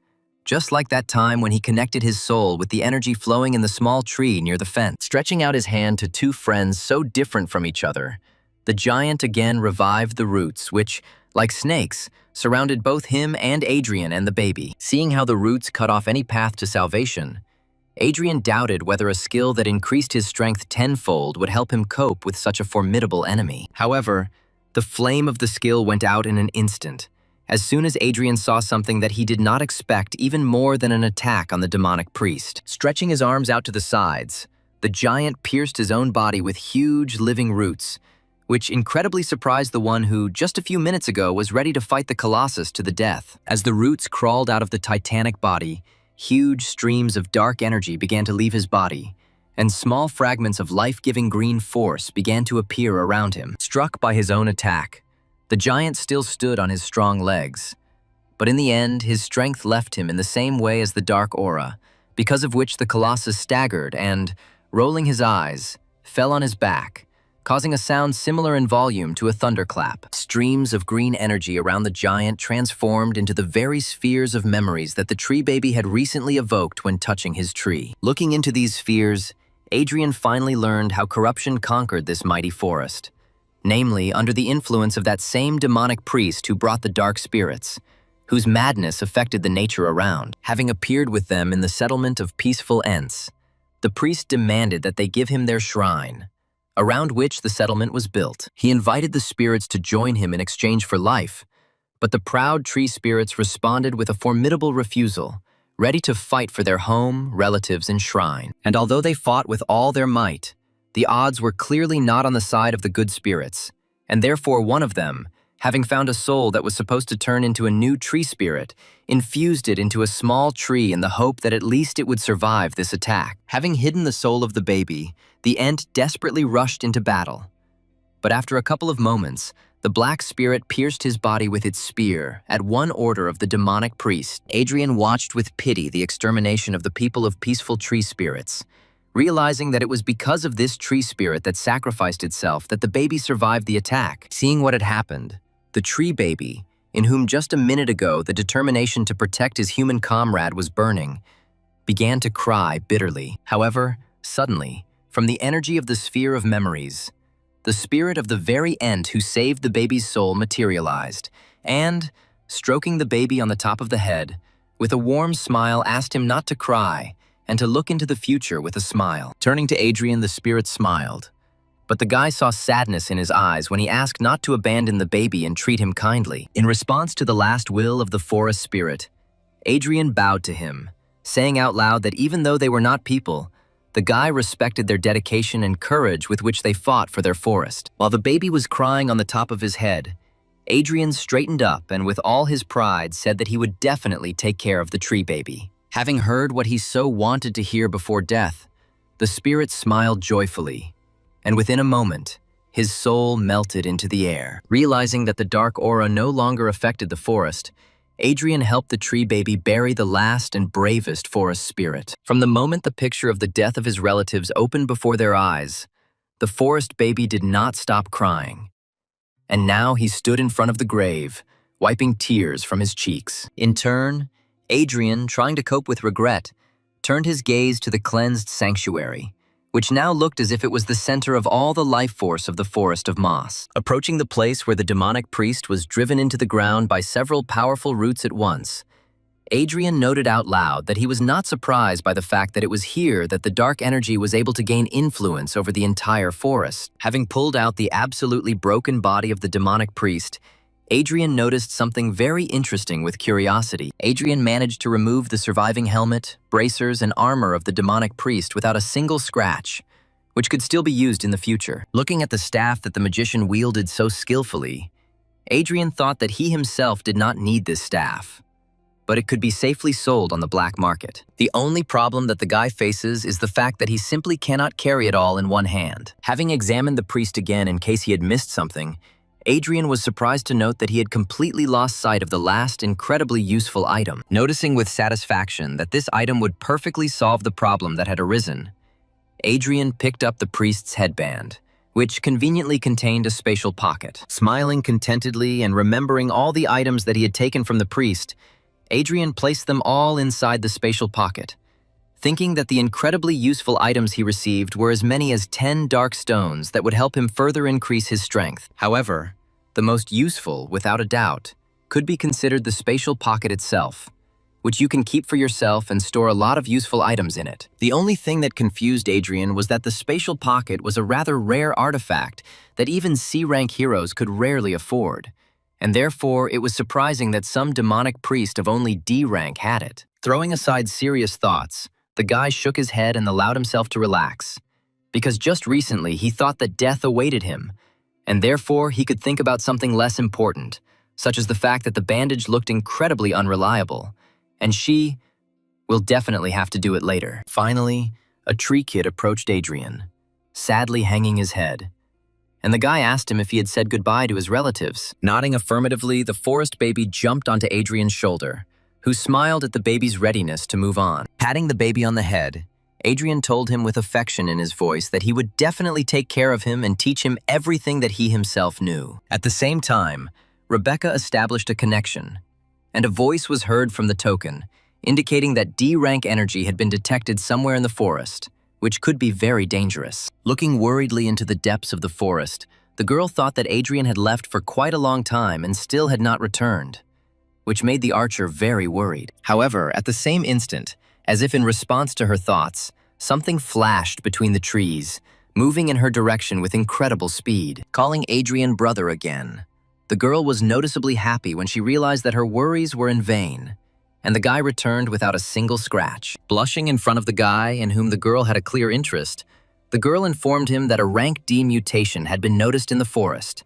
just like that time when he connected his soul with the energy flowing in the small tree near the fence. Stretching out his hand to two friends so different from each other, the giant again revived the roots which, like snakes, surrounded both him and Adrian and the baby. Seeing how the roots cut off any path to salvation, Adrian doubted whether a skill that increased his strength tenfold would help him cope with such a formidable enemy. However, the flame of the skill went out in an instant, as soon as Adrian saw something that he did not expect even more than an attack on the demonic priest. Stretching his arms out to the sides, the giant pierced his own body with huge living roots, which incredibly surprised the one who, just a few minutes ago, was ready to fight the Colossus to the death. As the roots crawled out of the titanic body, huge streams of dark energy began to leave his body, and small fragments of life-giving green force began to appear around him. Struck by his own attack, the giant still stood on his strong legs, but in the end, his strength left him in the same way as the dark aura, because of which the Colossus staggered and, rolling his eyes, fell on his back, causing a sound similar in volume to a thunderclap. Streams of green energy around the giant transformed into the very spheres of memories that the tree baby had recently evoked when touching his tree. Looking into these spheres, Adrian finally learned how corruption conquered this mighty forest, namely under the influence of that same demonic priest who brought the dark spirits, whose madness affected the nature around. Having appeared with them in the settlement of peaceful Ents, the priest demanded that they give him their shrine, around which the settlement was built. He invited the spirits to join him in exchange for life, but the proud tree spirits responded with a formidable refusal, ready to fight for their home, relatives, and shrine. And although they fought with all their might, the odds were clearly not on the side of the good spirits, and therefore one of them, having found a soul that was supposed to turn into a new tree spirit, infused it into a small tree in the hope that at least it would survive this attack. Having hidden the soul of the baby, the Ent desperately rushed into battle. But after a couple of moments, The black spirit pierced his body with its spear at one order of the demonic priest. Adrian watched with pity the extermination of the people of peaceful tree spirits, realizing that it was because of this tree spirit that sacrificed itself that the baby survived the attack. Seeing what had happened, the tree baby, in whom just a minute ago the determination to protect his human comrade was burning, began to cry bitterly. However, suddenly, from the energy of the sphere of memories, the spirit of the very end who saved the baby's soul materialized, and, stroking the baby on the top of the head, with a warm smile asked him not to cry and to look into the future with a smile. Turning to Adrian, the spirit smiled, but the guy saw sadness in his eyes when he asked not to abandon the baby and treat him kindly. In response to the last will of the forest spirit, Adrian bowed to him, saying out loud that even though they were not people, the guy respected their dedication and courage with which they fought for their forest. While the baby was crying on the top of his head, Adrian straightened up and with all his pride said that he would definitely take care of the tree baby. Having heard what he so wanted to hear before death, the spirit smiled joyfully, and within a moment, his soul melted into the air. Realizing that the dark aura no longer affected the forest, Adrian helped the tree baby bury the last and bravest forest spirit. From the moment the picture of the death of his relatives opened before their eyes, the forest baby did not stop crying. And now he stood in front of the grave, wiping tears from his cheeks. In turn, Adrian, trying to cope with regret, turned his gaze to the cleansed sanctuary, which now looked as if it was the center of all the life force of the forest of moss. Approaching the place where the demonic priest was driven into the ground by several powerful roots at once, Adrian noted out loud that he was not surprised by the fact that it was here that the dark energy was able to gain influence over the entire forest. Having pulled out the absolutely broken body of the demonic priest, Adrian noticed something very interesting with curiosity. Adrian managed to remove the surviving helmet, bracers, and armor of the demonic priest without a single scratch, which could still be used in the future. Looking at the staff that the magician wielded so skillfully, Adrian thought that he himself did not need this staff, but it could be safely sold on the black market. The only problem that the guy faces is the fact that he simply cannot carry it all in one hand. Having examined the priest again in case he had missed something, Adrian was surprised to note that he had completely lost sight of the last incredibly useful item. Noticing with satisfaction that this item would perfectly solve the problem that had arisen, Adrian picked up the priest's headband, which conveniently contained a spatial pocket. Smiling contentedly and remembering all the items that he had taken from the priest, Adrian placed them all inside the spatial pocket, thinking that the incredibly useful items he received were as many as 10 dark stones that would help him further increase his strength. However, the most useful, without a doubt, could be considered the spatial pocket itself, which you can keep for yourself and store a lot of useful items in it. The only thing that confused Adrian was that the spatial pocket was a rather rare artifact that even C-rank heroes could rarely afford, and therefore it was surprising that some demonic priest of only D rank had it. Throwing aside serious thoughts, the guy shook his head and allowed himself to relax, because just recently he thought that death awaited him, and therefore he could think about something less important, such as the fact that the bandage looked incredibly unreliable, and she will definitely have to do it later. Finally, a tree kid approached Adrian, sadly hanging his head, and the guy asked him if he had said goodbye to his relatives. Nodding affirmatively, the forest baby jumped onto Adrian's shoulder, who smiled at the baby's readiness to move on. Patting the baby on the head, Adrian told him with affection in his voice that he would definitely take care of him and teach him everything that he himself knew. At the same time, Rebecca established a connection, and a voice was heard from the token, indicating that D-rank energy had been detected somewhere in the forest, which could be very dangerous. Looking worriedly into the depths of the forest, the girl thought that Adrian had left for quite a long time and still had not returned, which made the archer very worried. However, at the same instant, as if in response to her thoughts, something flashed between the trees, moving in her direction with incredible speed. Calling Adrian brother again, the girl was noticeably happy when she realized that her worries were in vain, and the guy returned without a single scratch. Blushing in front of the guy in whom the girl had a clear interest, the girl informed him that a rank D mutation had been noticed in the forest,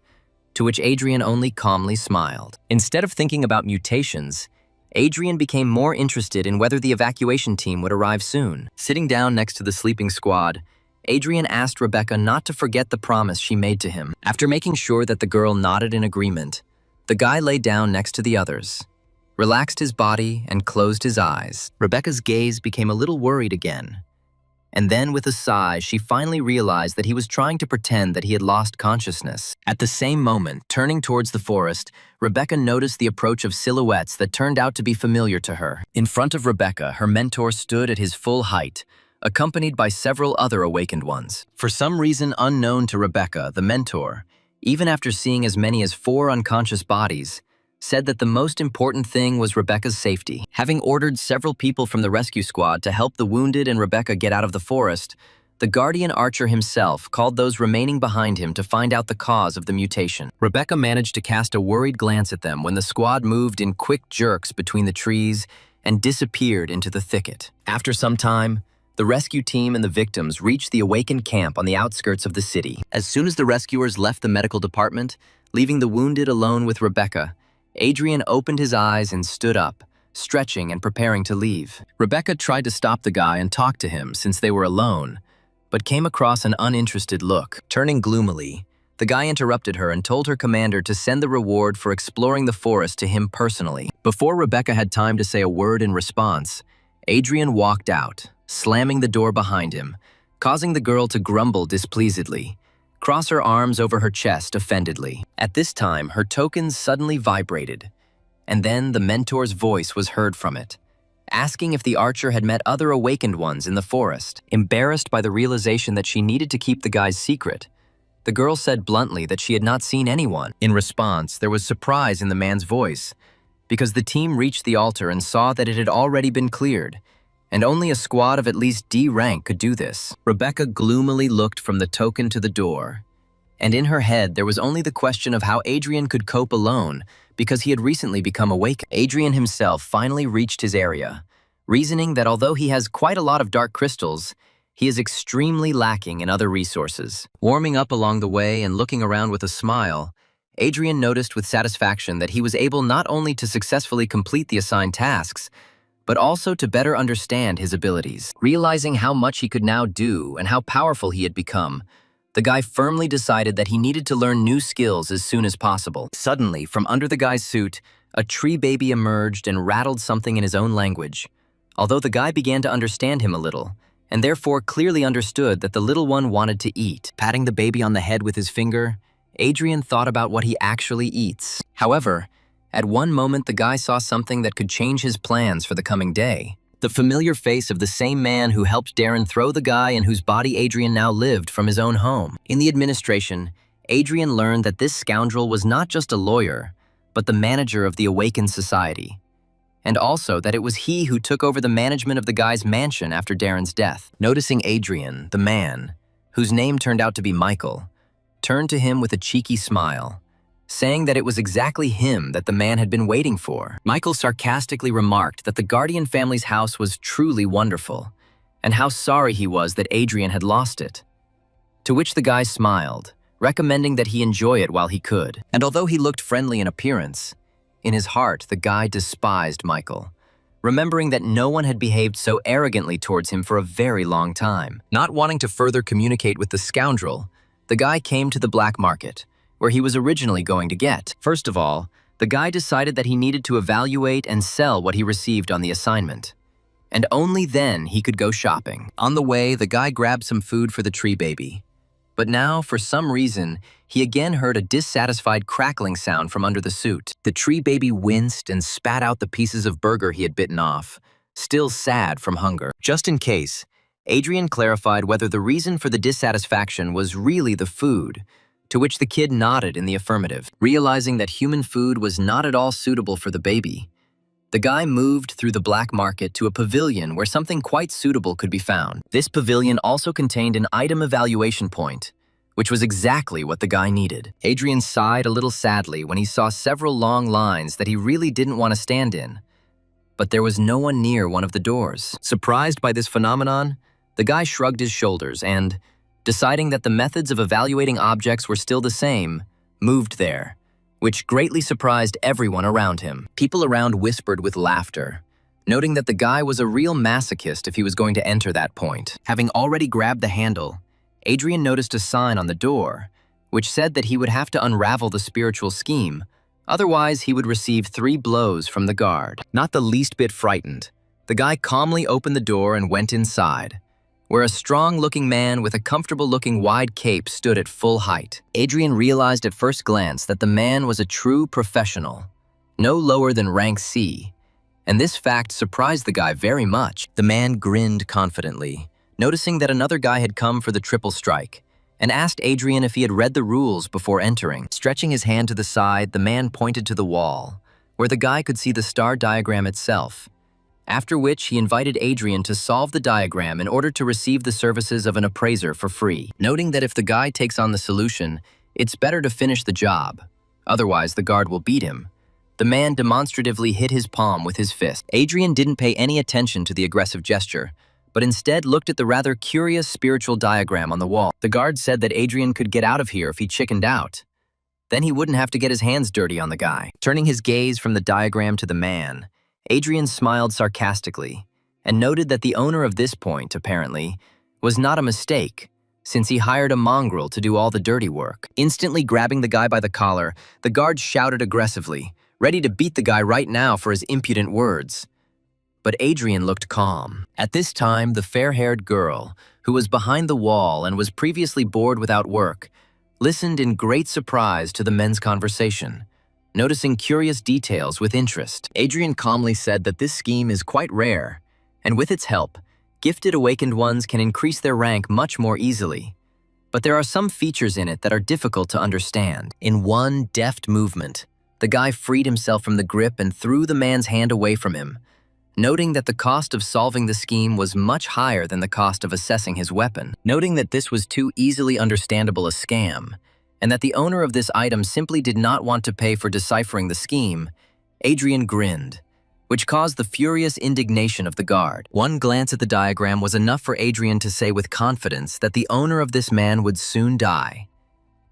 to which Adrian only calmly smiled. Instead of thinking about mutations, Adrian became more interested in whether the evacuation team would arrive soon. Sitting down next to the sleeping squad, Adrian asked Rebecca not to forget the promise she made to him. After making sure that the girl nodded in agreement, the guy lay down next to the others, relaxed his body, and closed his eyes. Rebecca's gaze became a little worried again. And then, with a sigh, she finally realized that he was trying to pretend that he had lost consciousness. At the same moment, turning towards the forest, Rebecca noticed the approach of silhouettes that turned out to be familiar to her. In front of Rebecca, her mentor stood at his full height, accompanied by several other awakened ones. For some reason unknown to Rebecca, the mentor, even after seeing as many as 4 unconscious bodies, said that the most important thing was Rebecca's safety. Having ordered several people from the rescue squad to help the wounded and Rebecca get out of the forest, the guardian archer himself called those remaining behind him to find out the cause of the mutation. Rebecca managed to cast a worried glance at them when the squad moved in quick jerks between the trees and disappeared into the thicket. After some time, the rescue team and the victims reached the awakened camp on the outskirts of the city. As soon as the rescuers left the medical department, leaving the wounded alone with Rebecca, Adrian opened his eyes and stood up, stretching and preparing to leave. Rebecca tried to stop the guy and talk to him since they were alone, but came across an uninterested look. Turning gloomily, the guy interrupted her and told her commander to send the reward for exploring the forest to him personally. Before Rebecca had time to say a word in response, Adrian walked out, slamming the door behind him, causing the girl to grumble displeasedly, cross her arms over her chest offendedly. At this time, her tokens suddenly vibrated, and then the mentor's voice was heard from it, asking if the archer had met other awakened ones in the forest. Embarrassed by the realization that she needed to keep the guy's secret, the girl said bluntly that she had not seen anyone. In response, there was surprise in the man's voice, because the team reached the altar and saw that it had already been cleared, and only a squad of at least D rank could do this. Rebecca gloomily looked from the token to the door, and in her head there was only the question of how Adrian could cope alone because he had recently become awakened. Adrian himself finally reached his area, reasoning that although he has quite a lot of dark crystals, he is extremely lacking in other resources. Warming up along the way and looking around with a smile, Adrian noticed with satisfaction that he was able not only to successfully complete the assigned tasks, but also to better understand his abilities. Realizing how much he could now do and how powerful he had become, the guy firmly decided that he needed to learn new skills as soon as possible. Suddenly, from under the guy's suit, a tree baby emerged and rattled something in his own language. Although the guy began to understand him a little, and therefore clearly understood that the little one wanted to eat. Patting the baby on the head with his finger, Adrian thought about what he actually eats. However, at one moment, the guy saw something that could change his plans for the coming day. The familiar face of the same man who helped Darren throw the guy in whose body Adrian now lived from his own home. In the administration, Adrian learned that this scoundrel was not just a lawyer, but the manager of the Awakens Society. And also that it was he who took over the management of the guy's mansion after Darren's death. Noticing Adrian, the man, whose name turned out to be Michael, turned to him with a cheeky smile, saying that it was exactly him that the man had been waiting for. Michael sarcastically remarked that the Guardian family's house was truly wonderful, and how sorry he was that Adrian had lost it. To which the guy smiled, recommending that he enjoy it while he could. And although he looked friendly in appearance, in his heart the guy despised Michael, remembering that no one had behaved so arrogantly towards him for a very long time. Not wanting to further communicate with the scoundrel, the guy came to the black market, where he was originally going to get. First of all, the guy decided that he needed to evaluate and sell what he received on the assignment, and only then he could go shopping. On the way, the guy grabbed some food for the tree baby, but now, for some reason, he again heard a dissatisfied crackling sound from under the suit. The tree baby winced and spat out the pieces of burger he had bitten off, still sad from hunger. Just in case, Adrian clarified whether the reason for the dissatisfaction was really the food, to which the kid nodded in the affirmative. Realizing that human food was not at all suitable for the baby, the guy moved through the black market to a pavilion where something quite suitable could be found. This pavilion also contained an item evaluation point, which was exactly what the guy needed. Adrian sighed a little sadly when he saw several long lines that he really didn't want to stand in, but there was no one near one of the doors. Surprised by this phenomenon, the guy shrugged his shoulders and, deciding that the methods of evaluating objects were still the same, moved there, which greatly surprised everyone around him. People around whispered with laughter, noting that the guy was a real masochist if he was going to enter that point. Having already grabbed the handle, Adrian noticed a sign on the door, which said that he would have to unravel the spiritual scheme, otherwise he would receive 3 blows from the guard. Not the least bit frightened, the guy calmly opened the door and went inside, where a strong-looking man with a comfortable-looking wide cape stood at full height. Adrian realized at first glance that the man was a true professional, no lower than rank C, and this fact surprised the guy very much. The man grinned confidently, noticing that another guy had come for the triple strike, and asked Adrian if he had read the rules before entering. Stretching his hand to the side, the man pointed to the wall, where the guy could see the star diagram itself, after which he invited Adrian to solve the diagram in order to receive the services of an appraiser for free, noting that if the guy takes on the solution, it's better to finish the job, otherwise the guard will beat him. The man demonstratively hit his palm with his fist. Adrian didn't pay any attention to the aggressive gesture, but instead looked at the rather curious spiritual diagram on the wall. The guard said that Adrian could get out of here if he chickened out. Then he wouldn't have to get his hands dirty on the guy. Turning his gaze from the diagram to the man, Adrian smiled sarcastically and noted that the owner of this point, apparently, was not a mistake, since he hired a mongrel to do all the dirty work. Instantly grabbing the guy by the collar, the guard shouted aggressively, ready to beat the guy right now for his impudent words. But Adrian looked calm. At this time, the fair-haired girl, who was behind the wall and was previously bored without work, listened in great surprise to the men's conversation, noticing curious details with interest. Adrian calmly said that this scheme is quite rare, and with its help, gifted awakened ones can increase their rank much more easily. But there are some features in it that are difficult to understand. In one deft movement, the guy freed himself from the grip and threw the man's hand away from him, noting that the cost of solving the scheme was much higher than the cost of assessing his weapon. Noting that this was too easily understandable a scam, and that the owner of this item simply did not want to pay for deciphering the scheme, Adrian grinned, which caused the furious indignation of the guard. One glance at the diagram was enough for Adrian to say with confidence that the owner of this man would soon die,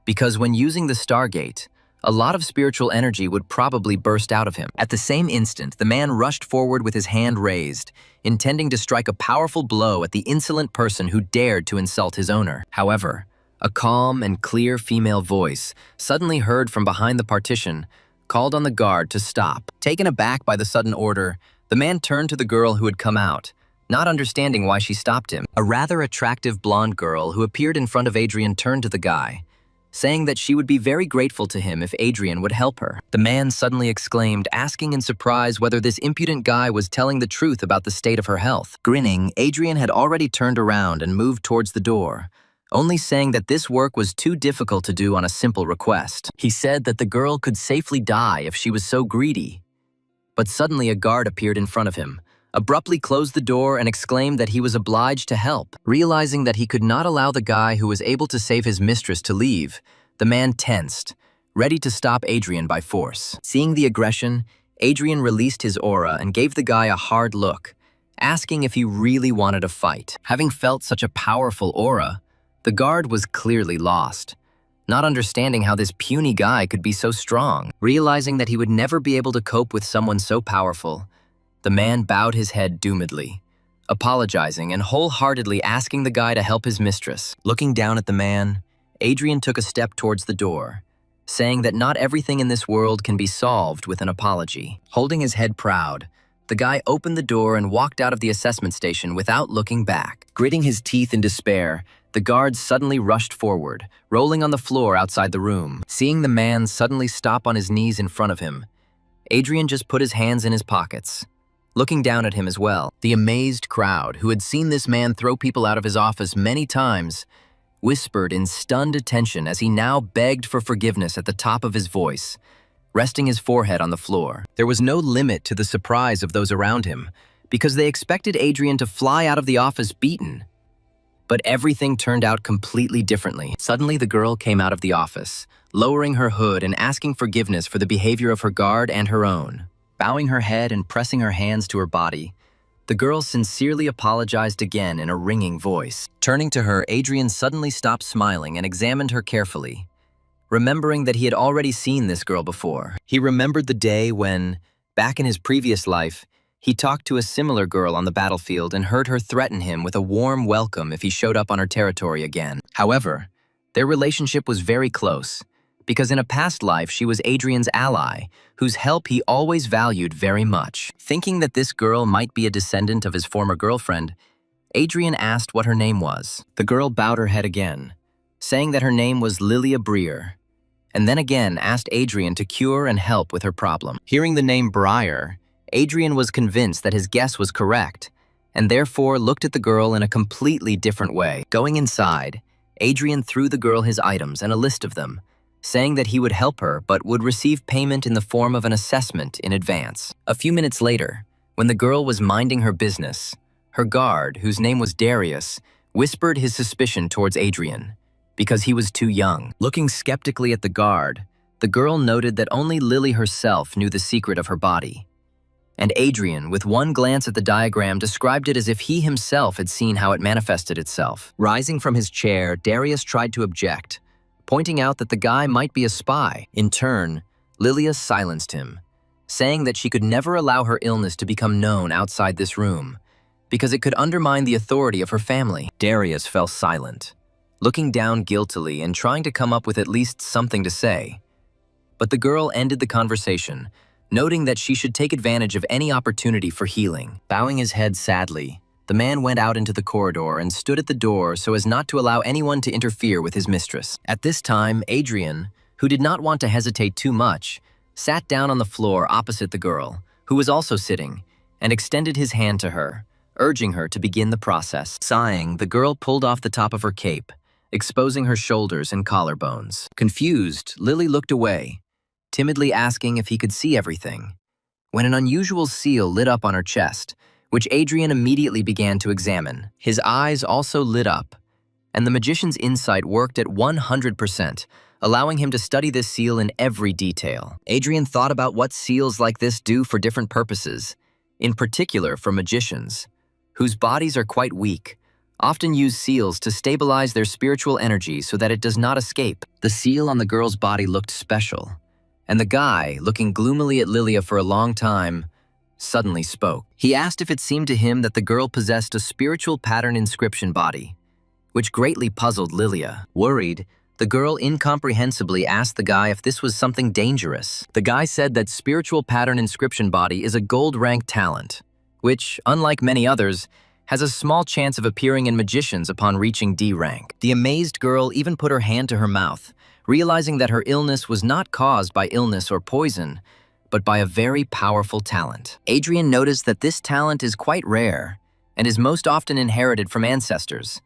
because when using the Stargate, a lot of spiritual energy would probably burst out of him. At the same instant, the man rushed forward with his hand raised, intending to strike a powerful blow at the insolent person who dared to insult his owner. However, a calm and clear female voice, suddenly heard from behind the partition, called on the guard to stop. Taken aback by the sudden order, the man turned to the girl who had come out, not understanding why she stopped him. A rather attractive blonde girl who appeared in front of Adrian turned to the guy, saying that she would be very grateful to him if Adrian would help her. The man suddenly exclaimed, asking in surprise whether this impudent guy was telling the truth about the state of her health. Grinning, Adrian had already turned around and moved towards the door, only saying that this work was too difficult to do on a simple request. He said that the girl could safely die if she was so greedy. But suddenly a guard appeared in front of him, abruptly closed the door and exclaimed that he was obliged to help. Realizing that he could not allow the guy who was able to save his mistress to leave, the man tensed, ready to stop Adrian by force. Seeing the aggression, Adrian released his aura and gave the guy a hard look, asking if he really wanted a fight. Having felt such a powerful aura, the guard was clearly lost, not understanding how this puny guy could be so strong. Realizing that he would never be able to cope with someone so powerful, the man bowed his head doomedly, apologizing and wholeheartedly asking the guy to help his mistress. Looking down at the man, Adrian took a step towards the door, saying that not everything in this world can be solved with an apology. Holding his head proud, the guy opened the door and walked out of the assessment station without looking back. Gritting his teeth in despair, the guard suddenly rushed forward, rolling on the floor outside the room. Seeing the man suddenly stop on his knees in front of him, Adrian just put his hands in his pockets, looking down at him as well. The amazed crowd, who had seen this man throw people out of his office many times, whispered in stunned attention as he now begged for forgiveness at the top of his voice, resting his forehead on the floor. There was no limit to the surprise of those around him, because they expected Adrian to fly out of the office beaten. But everything turned out completely differently. Suddenly, the girl came out of the office, lowering her hood and asking forgiveness for the behavior of her guard and her own. Bowing her head and pressing her hands to her body, the girl sincerely apologized again in a ringing voice. Turning to her, Adrian suddenly stopped smiling and examined her carefully, remembering that he had already seen this girl before. He remembered the day when, back in his previous life, He talked to a similar girl on the battlefield and heard her threaten him with a warm welcome if he showed up on her territory again. However, their relationship was very close, because in a past life she was Adrian's ally, whose help he always valued very much. Thinking that this girl might be a descendant of his former girlfriend, Adrian asked what her name was. The girl bowed her head again, saying that her name was Lilia Breer, and then again asked Adrian to cure and help with her problem. Hearing the name Breer, Adrian was convinced that his guess was correct, and therefore looked at the girl in a completely different way. Going inside, Adrian threw the girl his items and a list of them, saying that he would help her but would receive payment in the form of an assessment in advance. A few minutes later, when the girl was minding her business, her guard, whose name was Darius, whispered his suspicion towards Adrian, because he was too young. Looking skeptically at the guard, the girl noted that only Lily herself knew the secret of her body. And Adrian, with one glance at the diagram, described it as if he himself had seen how it manifested itself. Rising from his chair, Darius tried to object, pointing out that the guy might be a spy. In turn, Lilia silenced him, saying that she could never allow her illness to become known outside this room, because it could undermine the authority of her family. Darius fell silent, looking down guiltily and trying to come up with at least something to say. But the girl ended the conversation, noting that she should take advantage of any opportunity for healing. Bowing his head sadly, the man went out into the corridor and stood at the door so as not to allow anyone to interfere with his mistress. At this time, Adrian, who did not want to hesitate too much, sat down on the floor opposite the girl, who was also sitting, and extended his hand to her, urging her to begin the process. Sighing, the girl pulled off the top of her cape, exposing her shoulders and collarbones. Confused, Lily looked away, timidly asking if he could see everything, when an unusual seal lit up on her chest, which Adrian immediately began to examine. His eyes also lit up, and the magician's insight worked at 100%, allowing him to study this seal in every detail. Adrian thought about what seals like this do for different purposes, in particular for magicians, whose bodies are quite weak, often use seals to stabilize their spiritual energy so that it does not escape. The seal on the girl's body looked special, and the guy, looking gloomily at Lilia for a long time, suddenly spoke. He asked if it seemed to him that the girl possessed a spiritual pattern inscription body, which greatly puzzled Lilia. Worried, the girl incomprehensibly asked the guy if this was something dangerous. The guy said that spiritual pattern inscription body is a gold-ranked talent, which, unlike many others, has a small chance of appearing in magicians upon reaching D rank. The amazed girl even put her hand to her mouth, realizing that her illness was not caused by illness or poison, but by a very powerful talent. Adrian noticed that this talent is quite rare and is most often inherited from ancestors,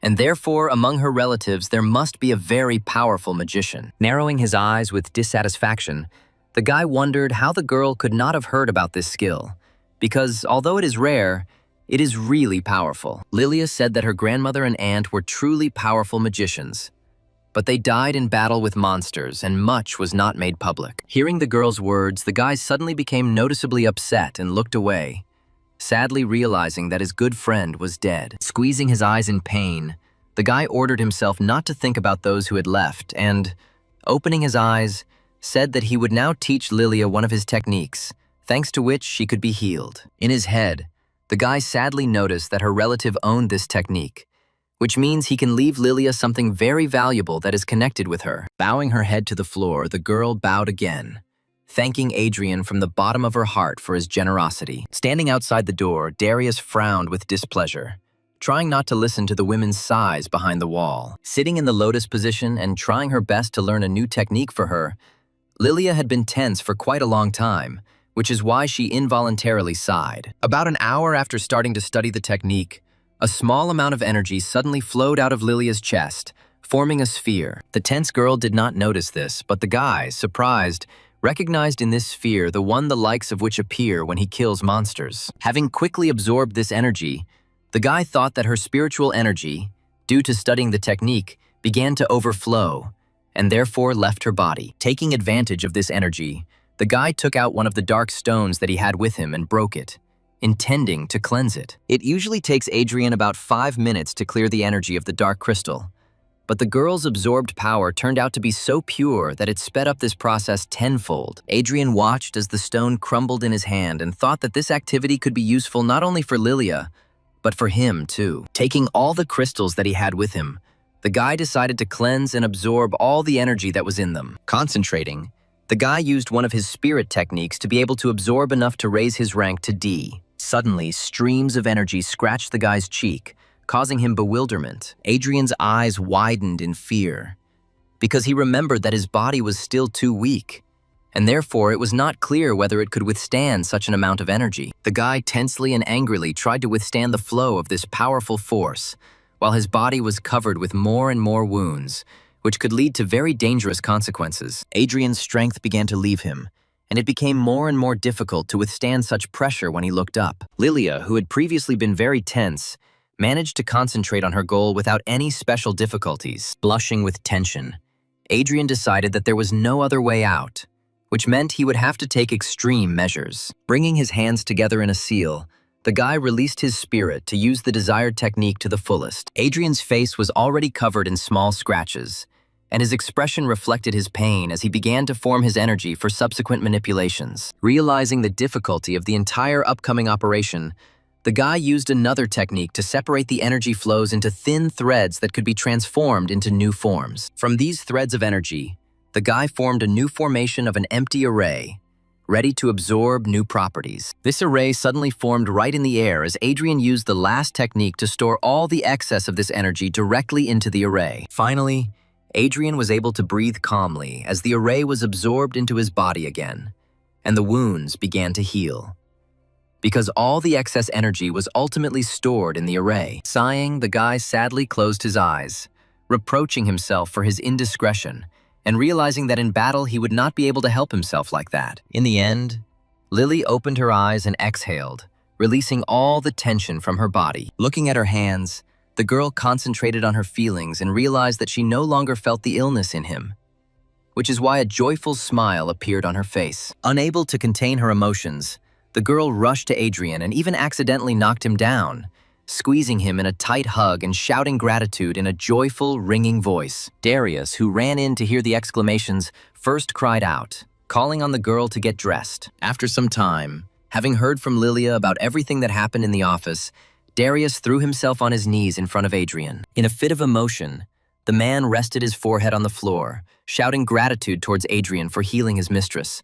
and therefore among her relatives there must be a very powerful magician. Narrowing his eyes with dissatisfaction, the guy wondered how the girl could not have heard about this skill, because although it is rare, it is really powerful. Lilia said that her grandmother and aunt were truly powerful magicians, but they died in battle with monsters, and much was not made public. Hearing the girl's words, the guy suddenly became noticeably upset and looked away, sadly realizing that his good friend was dead. Squeezing his eyes in pain, the guy ordered himself not to think about those who had left and, opening his eyes, said that he would now teach Lilia one of his techniques, thanks to which she could be healed. In his head, the guy sadly noticed that her relative owned this technique, which means he can leave Lilia something very valuable that is connected with her. Bowing her head to the floor, the girl bowed again, thanking Adrian from the bottom of her heart for his generosity. Standing outside the door, Darius frowned with displeasure, trying not to listen to the women's sighs behind the wall. Sitting in the lotus position and trying her best to learn a new technique for her, Lilia had been tense for quite a long time, which is why she involuntarily sighed. About an hour after starting to study the technique, a small amount of energy suddenly flowed out of Lilia's chest, forming a sphere. The tense girl did not notice this, but the guy, surprised, recognized in this sphere the one the likes of which appear when he kills monsters. Having quickly absorbed this energy, the guy thought that her spiritual energy, due to studying the technique, began to overflow, and therefore left her body. Taking advantage of this energy, the guy took out one of the dark stones that he had with him and broke it, intending to cleanse it. It usually takes Adrian about 5 minutes to clear the energy of the dark crystal, But the girl's absorbed power turned out to be so pure that it sped up this process tenfold. Adrian watched as the stone crumbled in his hand and thought that this activity could be useful not only for Lilia, but for him too. Taking all the crystals that he had with him, the guy decided to cleanse and absorb all the energy that was in them. Concentrating, the guy used one of his spirit techniques to be able to absorb enough to raise his rank to D. Suddenly, streams of energy scratched the guy's cheek, causing him bewilderment. Adrian's eyes widened in fear, because he remembered that his body was still too weak, and therefore it was not clear whether it could withstand such an amount of energy. The guy tensely and angrily tried to withstand the flow of this powerful force, while his body was covered with more and more wounds, which could lead to very dangerous consequences. Adrian's strength began to leave him, and it became more and more difficult to withstand such pressure when he looked up. Lilia, who had previously been very tense, managed to concentrate on her goal without any special difficulties. Blushing with tension, Adrian decided that there was no other way out, which meant he would have to take extreme measures. Bringing his hands together in a seal, the guy released his spirit to use the desired technique to the fullest. Adrian's face was already covered in small scratches, and his expression reflected his pain as he began to form his energy for subsequent manipulations. Realizing the difficulty of the entire upcoming operation, the guy used another technique to separate the energy flows into thin threads that could be transformed into new forms. From these threads of energy, the guy formed a new formation of an empty array, ready to absorb new properties. This array suddenly formed right in the air as Adrian used the last technique to store all the excess of this energy directly into the array. Finally, Adrian was able to breathe calmly as the array was absorbed into his body again, and the wounds began to heal, because all the excess energy was ultimately stored in the array. Sighing, the guy sadly closed his eyes, reproaching himself for his indiscretion, and realizing that in battle he would not be able to help himself like that. In the end, Lily opened her eyes and exhaled, releasing all the tension from her body. Looking at her hands, the girl concentrated on her feelings and realized that she no longer felt the illness in him, which is why a joyful smile appeared on her face. Unable to contain her emotions, the girl rushed to Adrian and even accidentally knocked him down, squeezing him in a tight hug and shouting gratitude in a joyful, ringing voice. Darius, who ran in to hear the exclamations, first cried out, calling on the girl to get dressed. After some time, having heard from Lilia about everything that happened in the office, Darius threw himself on his knees in front of Adrian. In a fit of emotion, the man rested his forehead on the floor, shouting gratitude towards Adrian for healing his mistress,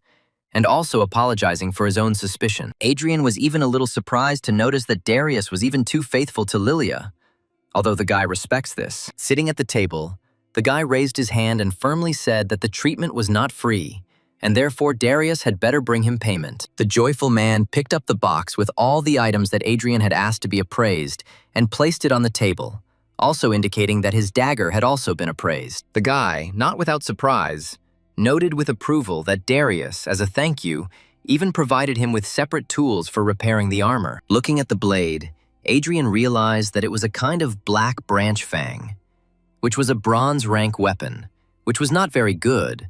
and also apologizing for his own suspicion. Adrian was even a little surprised to notice that Darius was even too faithful to Lilia, although the guy respects this. Sitting at the table, the guy raised his hand and firmly said that the treatment was not free, and therefore Darius had better bring him payment. The joyful man picked up the box with all the items that Adrian had asked to be appraised and placed it on the table, also indicating that his dagger had also been appraised. The guy, not without surprise, noted with approval that Darius, as a thank you, even provided him with separate tools for repairing the armor. Looking at the blade, Adrian realized that it was a kind of black branch fang, which was a bronze rank weapon, which was not very good,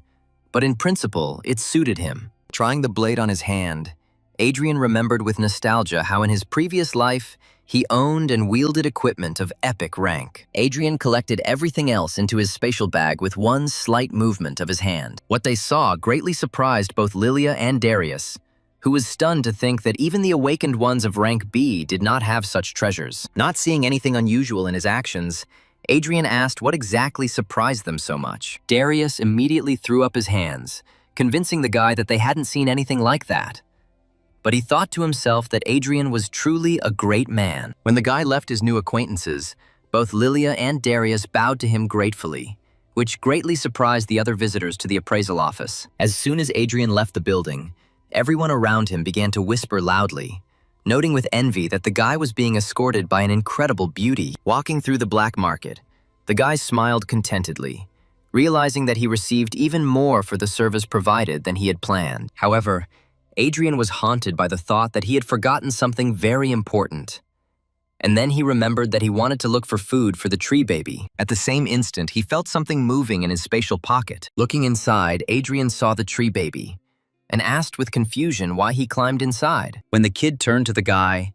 but in principle, it suited him. Trying the blade on his hand, Adrian remembered with nostalgia how in his previous life, he owned and wielded equipment of epic rank. Adrian collected everything else into his spatial bag with one slight movement of his hand. What they saw greatly surprised both Lilia and Darius, who was stunned to think that even the awakened ones of rank B did not have such treasures. Not seeing anything unusual in his actions, Adrian asked what exactly surprised them so much. Darius immediately threw up his hands, convincing the guy that they hadn't seen anything like that. But he thought to himself that Adrian was truly a great man. When the guy left his new acquaintances, both Lilia and Darius bowed to him gratefully, which greatly surprised the other visitors to the appraisal office. As soon as Adrian left the building, everyone around him began to whisper loudly, noting with envy that the guy was being escorted by an incredible beauty. Walking through the black market, the guy smiled contentedly, realizing that he received even more for the service provided than he had planned. However, Adrian was haunted by the thought that he had forgotten something very important. And then he remembered that he wanted to look for food for the tree baby. At the same instant, he felt something moving in his spatial pocket. Looking inside, Adrian saw the tree baby and asked with confusion why he climbed inside. When the kid turned to the guy,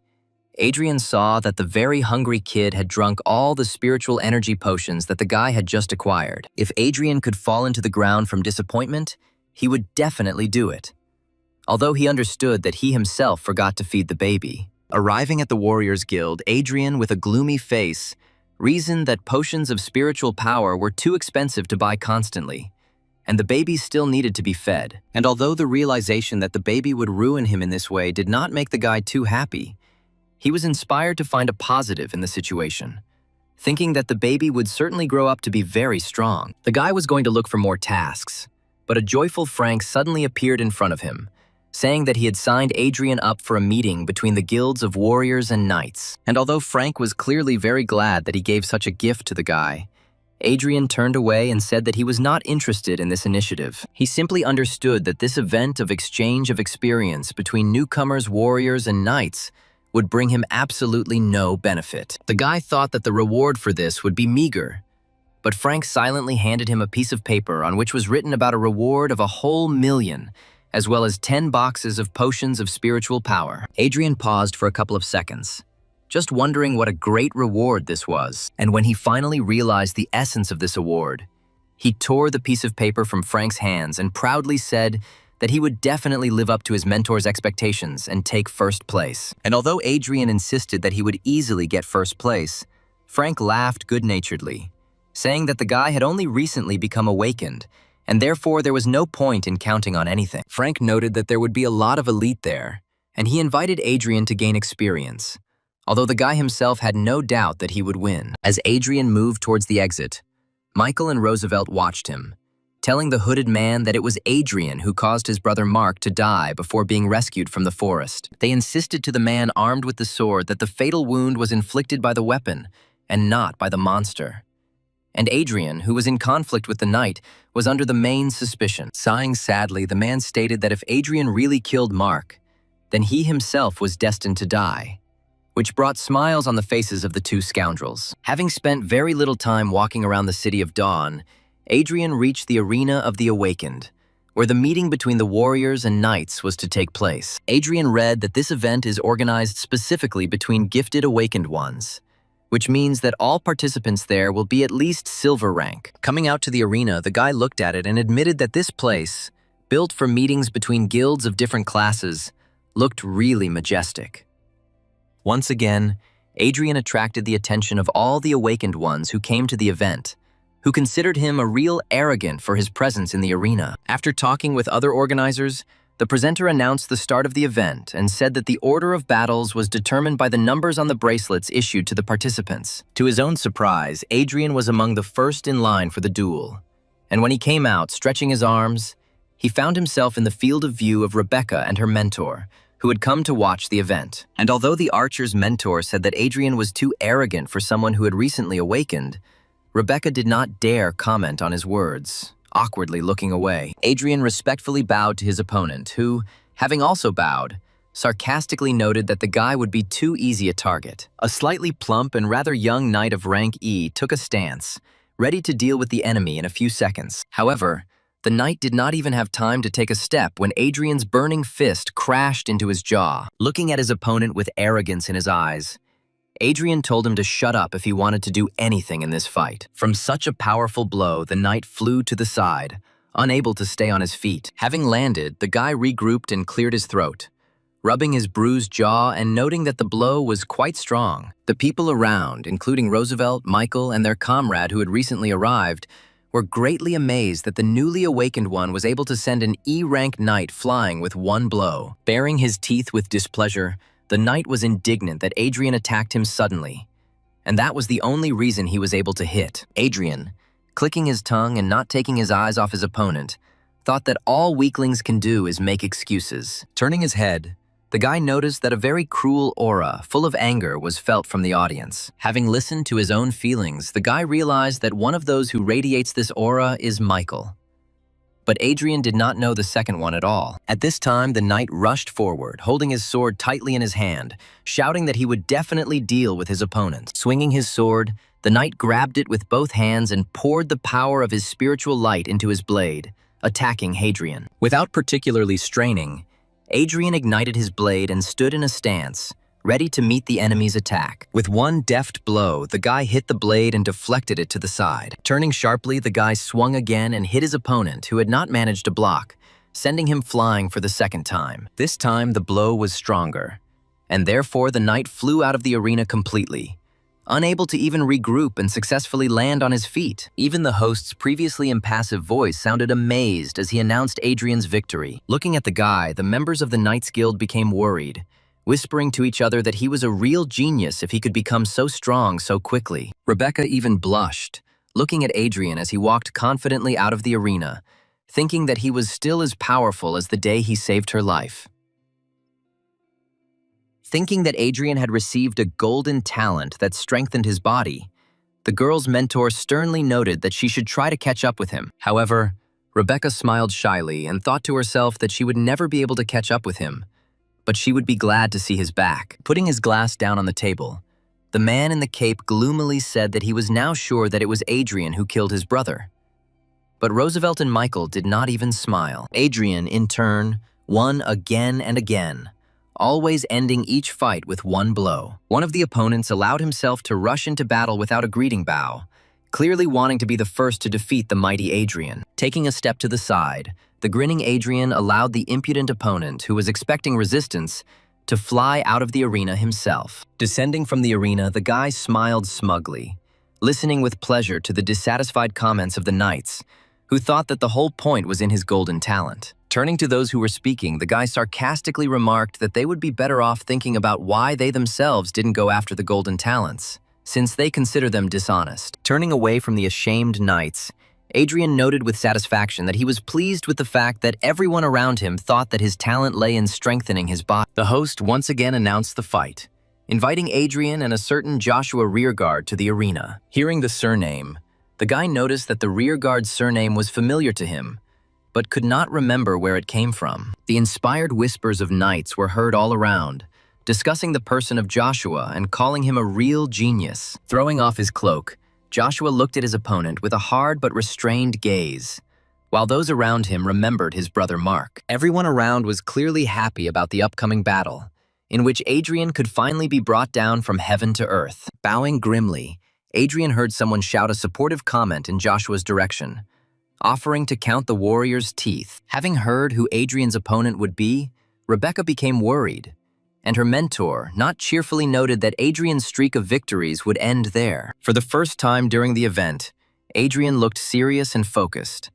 Adrian saw that the very hungry kid had drunk all the spiritual energy potions that the guy had just acquired. If Adrian could fall into the ground from disappointment, he would definitely do it. Although he understood that he himself forgot to feed the baby. Arriving at the Warriors Guild, Adrian, with a gloomy face, reasoned that potions of spiritual power were too expensive to buy constantly, and the baby still needed to be fed. And although the realization that the baby would ruin him in this way did not make the guy too happy, he was inspired to find a positive in the situation, thinking that the baby would certainly grow up to be very strong. The guy was going to look for more tasks, but a joyful Frank suddenly appeared in front of him, saying that he had signed Adrian up for a meeting between the guilds of warriors and knights. And although Frank was clearly very glad that he gave such a gift to the guy, Adrian turned away and said that he was not interested in this initiative. He simply understood that this event of exchange of experience between newcomers, warriors, and knights would bring him absolutely no benefit. The guy thought that the reward for this would be meager, but Frank silently handed him a piece of paper on which was written about a reward of 1,000,000, as well as 10 boxes of potions of spiritual power. Adrian paused for a couple of seconds, just wondering what a great reward this was. And when he finally realized the essence of this award, he tore the piece of paper from Frank's hands and proudly said that he would definitely live up to his mentor's expectations and take first place. And although Adrian insisted that he would easily get first place, Frank laughed good-naturedly, saying that the guy had only recently become awakened, and therefore there was no point in counting on anything. Frank noted that there would be a lot of elite there, and he invited Adrian to gain experience, although the guy himself had no doubt that he would win. As Adrian moved towards the exit, Michael and Roosevelt watched him, telling the hooded man that it was Adrian who caused his brother Mark to die before being rescued from the forest. They insisted to the man armed with the sword that the fatal wound was inflicted by the weapon and not by the monster. And Adrian, who was in conflict with the knight, was under the main suspicion. Sighing sadly, the man stated that if Adrian really killed Mark, then he himself was destined to die, which brought smiles on the faces of the two scoundrels. Having spent very little time walking around the City of Dawn, Adrian reached the Arena of the Awakened, where the meeting between the warriors and knights was to take place. Adrian read that this event is organized specifically between gifted awakened ones, which means that all participants there will be at least silver rank. Coming out to the arena, the guy looked at it and admitted that this place, built for meetings between guilds of different classes, looked really majestic. Once again, Adrian attracted the attention of all the awakened ones who came to the event, who considered him a real arrogant for his presence in the arena. After talking with other organizers, the presenter announced the start of the event and said that the order of battles was determined by the numbers on the bracelets issued to the participants. To his own surprise, Adrian was among the first in line for the duel. And when he came out, stretching his arms, he found himself in the field of view of Rebecca and her mentor, who had come to watch the event. And although the archer's mentor said that Adrian was too arrogant for someone who had recently awakened, Rebecca did not dare comment on his words, awkwardly looking away. Adrian respectfully bowed to his opponent, who, having also bowed, sarcastically noted that the guy would be too easy a target. A slightly plump and rather young knight of rank E took a stance, ready to deal with the enemy in a few seconds. However, the knight did not even have time to take a step when Adrian's burning fist crashed into his jaw. Looking at his opponent with arrogance in his eyes, Adrian told him to shut up if he wanted to do anything in this fight. From such a powerful blow, the knight flew to the side, unable to stay on his feet. Having landed, the guy regrouped and cleared his throat, rubbing his bruised jaw and noting that the blow was quite strong. The people around, including Roosevelt, Michael, and their comrade who had recently arrived, were greatly amazed that the newly awakened one was able to send an E-rank knight flying with one blow. Baring his teeth with displeasure, the knight was indignant that Adrian attacked him suddenly, and that was the only reason he was able to hit. Adrian, clicking his tongue and not taking his eyes off his opponent, thought that all weaklings can do is make excuses. Turning his head, the guy noticed that a very cruel aura, full of anger, was felt from the audience. Having listened to his own feelings, the guy realized that one of those who radiates this aura is Michael. But Adrian did not know the second one at all. At this time, the knight rushed forward, holding his sword tightly in his hand, shouting that he would definitely deal with his opponent. Swinging his sword, the knight grabbed it with both hands and poured the power of his spiritual light into his blade, attacking Adrian. Without particularly straining, Adrian ignited his blade and stood in a stance, ready to meet the enemy's attack. With one deft blow, the guy hit the blade and deflected it to the side. Turning sharply, the guy swung again and hit his opponent, who had not managed to block, sending him flying for the second time. This time, the blow was stronger, and therefore the knight flew out of the arena completely, unable to even regroup and successfully land on his feet. Even the host's previously impassive voice sounded amazed as he announced Adrian's victory. Looking at the guy, the members of the Knights Guild became worried, whispering to each other that he was a real genius if he could become so strong so quickly. Rebecca even blushed, looking at Adrian as he walked confidently out of the arena, thinking that he was still as powerful as the day he saved her life. Thinking that Adrian had received a golden talent that strengthened his body, the girl's mentor sternly noted that she should try to catch up with him. However, Rebecca smiled shyly and thought to herself that she would never be able to catch up with him, but she would be glad to see his back. Putting his glass down on the table, the man in the cape gloomily said that he was now sure that it was Adrian who killed his brother. But Roosevelt and Michael did not even smile. Adrian, in turn, won again and again, always ending each fight with one blow. One of the opponents allowed himself to rush into battle without a greeting bow, clearly wanting to be the first to defeat the mighty Adrian. Taking a step to the side, the grinning Adrian allowed the impudent opponent, who was expecting resistance, to fly out of the arena himself. Descending from the arena, the guy smiled smugly, listening with pleasure to the dissatisfied comments of the knights, who thought that the whole point was in his golden talent. Turning to those who were speaking, the guy sarcastically remarked that they would be better off thinking about why they themselves didn't go after the golden talents, since they consider them dishonest. Turning away from the ashamed knights, Adrian noted with satisfaction that he was pleased with the fact that everyone around him thought that his talent lay in strengthening his body. The host once again announced the fight, inviting Adrian and a certain Joshua rearguard to the arena. Hearing the surname, the guy noticed that the rearguard's surname was familiar to him, but could not remember where it came from. The inspired whispers of knights were heard all around, discussing the person of Joshua and calling him a real genius. Throwing off his cloak, Joshua looked at his opponent with a hard but restrained gaze, while those around him remembered his brother Mark. Everyone around was clearly happy about the upcoming battle, in which Adrian could finally be brought down from heaven to earth. Bowing grimly, Adrian heard someone shout a supportive comment in Joshua's direction, offering to count the warrior's teeth. Having heard who Adrian's opponent would be, Rebecca became worried, and her mentor not cheerfully noted that Adrian's streak of victories would end there. For the first time during the event, Adrian looked serious and focused,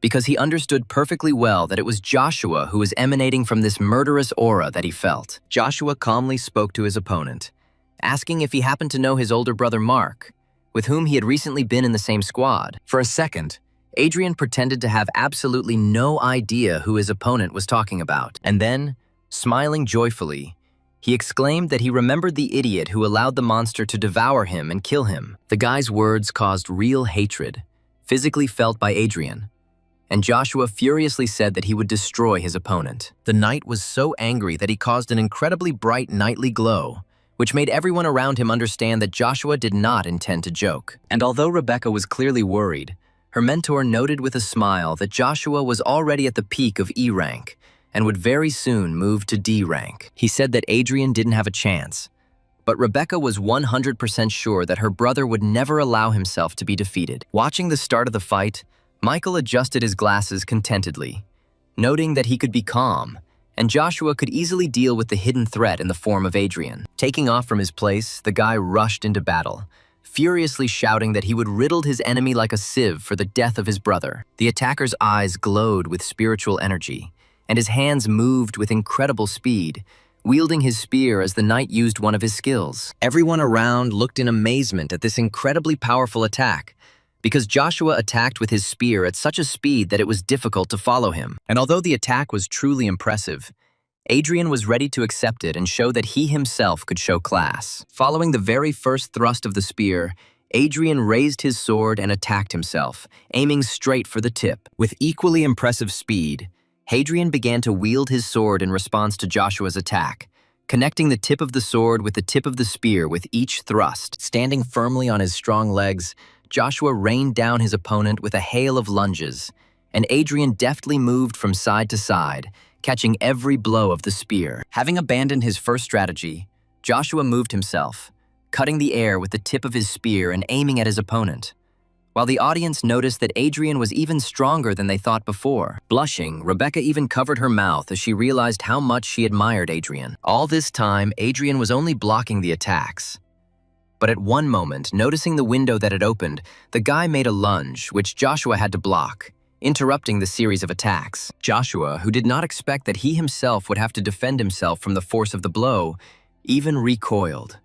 because he understood perfectly well that it was Joshua who was emanating from this murderous aura that he felt. Joshua calmly spoke to his opponent, asking if he happened to know his older brother Mark, with whom he had recently been in the same squad. For a second, Adrian pretended to have absolutely no idea who his opponent was talking about, and then, smiling joyfully, he exclaimed that he remembered the idiot who allowed the monster to devour him and kill him. The guy's words caused real hatred, physically felt by Adrian, and Joshua furiously said that he would destroy his opponent. The knight was so angry that he caused an incredibly bright nightly glow, which made everyone around him understand that Joshua did not intend to joke. And although Rebecca was clearly worried, her mentor noted with a smile that Joshua was already at the peak of E rank and would very soon move to D rank. He said that Adrian didn't have a chance, but Rebecca was 100% sure that her brother would never allow himself to be defeated. Watching the start of the fight, Michael adjusted his glasses contentedly, noting that he could be calm, and Joshua could easily deal with the hidden threat in the form of Adrian. Taking off from his place, the guy rushed into battle, furiously shouting that he would riddle his enemy like a sieve for the death of his brother. The attacker's eyes glowed with spiritual energy, and his hands moved with incredible speed, wielding his spear as the knight used one of his skills. Everyone around looked in amazement at this incredibly powerful attack, because Joshua attacked with his spear at such a speed that it was difficult to follow him. And although the attack was truly impressive, Adrian was ready to accept it and show that he himself could show class. Following the very first thrust of the spear, Adrian raised his sword and attacked himself, aiming straight for the tip. With equally impressive speed, Adrian began to wield his sword in response to Joshua's attack, connecting the tip of the sword with the tip of the spear with each thrust. Standing firmly on his strong legs, Joshua rained down his opponent with a hail of lunges, and Adrian deftly moved from side to side, catching every blow of the spear. Having abandoned his first strategy, Joshua moved himself, cutting the air with the tip of his spear and aiming at his opponent, while the audience noticed that Adrian was even stronger than they thought before. Blushing, Rebecca even covered her mouth as she realized how much she admired Adrian. All this time, Adrian was only blocking the attacks. But at one moment, noticing the window that had opened, the guy made a lunge, which Joshua had to block, interrupting the series of attacks. Joshua, who did not expect that he himself would have to defend himself from the force of the blow, even recoiled,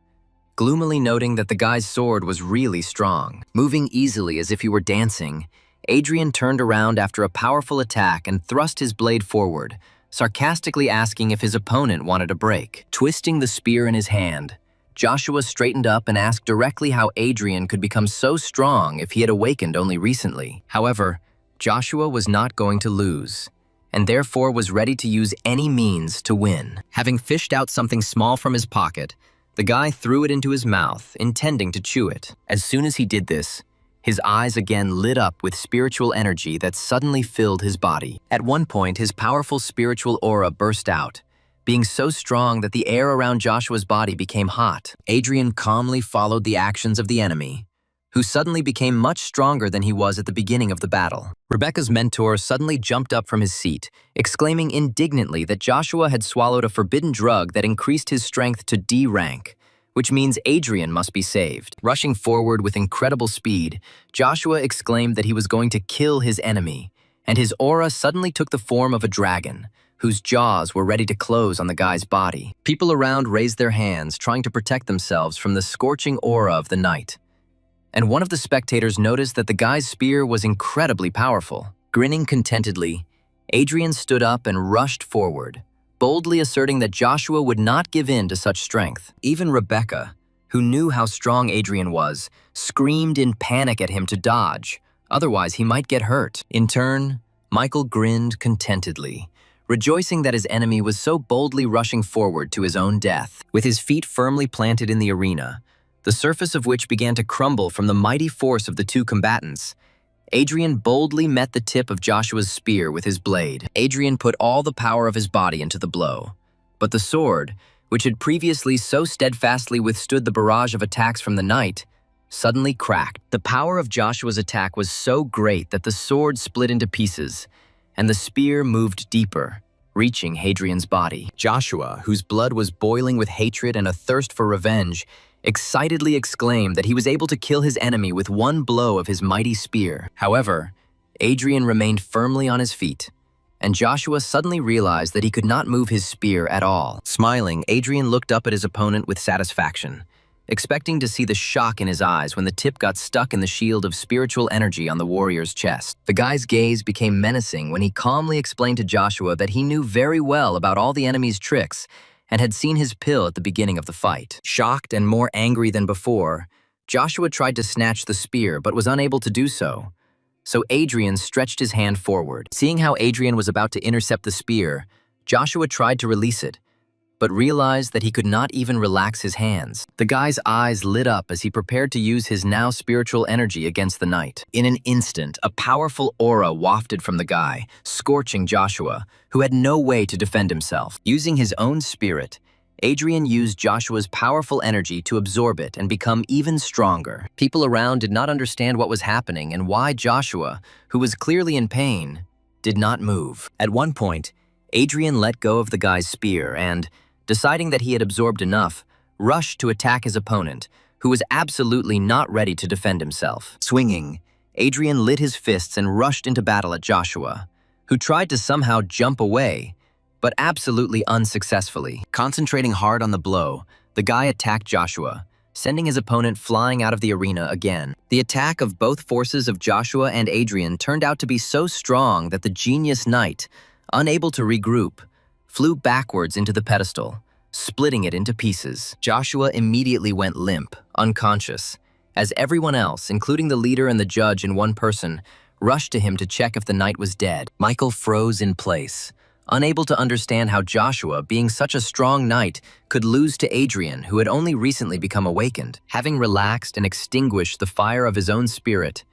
gloomily noting that the guy's sword was really strong. Moving easily as if he were dancing, Adrian turned around after a powerful attack and thrust his blade forward, sarcastically asking if his opponent wanted a break. Twisting the spear in his hand, Joshua straightened up and asked directly how Adrian could become so strong if he had awakened only recently. However, Joshua was not going to lose, and therefore was ready to use any means to win. Having fished out something small from his pocket, the guy threw it into his mouth, intending to chew it. As soon as he did this, his eyes again lit up with spiritual energy that suddenly filled his body. At one point, his powerful spiritual aura burst out, being so strong that the air around Joshua's body became hot. Adrian calmly followed the actions of the enemy, who suddenly became much stronger than he was at the beginning of the battle. Rebecca's mentor suddenly jumped up from his seat, exclaiming indignantly that Joshua had swallowed a forbidden drug that increased his strength to D rank, which means Adrian must be saved. Rushing forward with incredible speed, Joshua exclaimed that he was going to kill his enemy, and his aura suddenly took the form of a dragon, whose jaws were ready to close on the guy's body. People around raised their hands, trying to protect themselves from the scorching aura of the night. And one of the spectators noticed that the guy's spear was incredibly powerful. Grinning contentedly, Adrian stood up and rushed forward, boldly asserting that Joshua would not give in to such strength. Even Rebecca, who knew how strong Adrian was, screamed in panic at him to dodge, otherwise he might get hurt. In turn, Michael grinned contentedly, rejoicing that his enemy was so boldly rushing forward to his own death. With his feet firmly planted in the arena, the surface of which began to crumble from the mighty force of the two combatants, Adrian boldly met the tip of Joshua's spear with his blade. Adrian put all the power of his body into the blow, but the sword, which had previously so steadfastly withstood the barrage of attacks from the night, suddenly cracked. The power of Joshua's attack was so great that the sword split into pieces, and the spear moved deeper, reaching Adrian's body. Joshua, whose blood was boiling with hatred and a thirst for revenge, excitedly exclaimed that he was able to kill his enemy with one blow of his mighty spear. However, Adrian remained firmly on his feet, and Joshua suddenly realized that he could not move his spear at all. Smiling, Adrian looked up at his opponent with satisfaction, expecting to see the shock in his eyes when the tip got stuck in the shield of spiritual energy on the warrior's chest. The guy's gaze became menacing when he calmly explained to Joshua that he knew very well about all the enemy's tricks and had seen his pill at the beginning of the fight. Shocked and more angry than before, Joshua tried to snatch the spear but was unable to do so. So Adrian stretched his hand forward. Seeing how Adrian was about to intercept the spear, Joshua tried to release it, but realized that he could not even relax his hands. The guy's eyes lit up as he prepared to use his now spiritual energy against the knight. In an instant, a powerful aura wafted from the guy, scorching Joshua, who had no way to defend himself. Using his own spirit, Adrian used Joshua's powerful energy to absorb it and become even stronger. People around did not understand what was happening and why Joshua, who was clearly in pain, did not move. At one point, Adrian let go of the guy's spear and, deciding that he had absorbed enough, rushed to attack his opponent, who was absolutely not ready to defend himself. Swinging, Adrian lit his fists and rushed into battle at Joshua, who tried to somehow jump away, but absolutely unsuccessfully. Concentrating hard on the blow, the guy attacked Joshua, sending his opponent flying out of the arena again. The attack of both forces of Joshua and Adrian turned out to be so strong that the genius knight, unable to regroup, flew backwards into the pedestal, splitting it into pieces. Joshua immediately went limp, unconscious, as everyone else, including the leader and the judge in one person, rushed to him to check if the knight was dead. Michael froze in place, unable to understand how Joshua, being such a strong knight, could lose to Adrian, who had only recently become awakened. Having relaxed and extinguished the fire of his own spirit,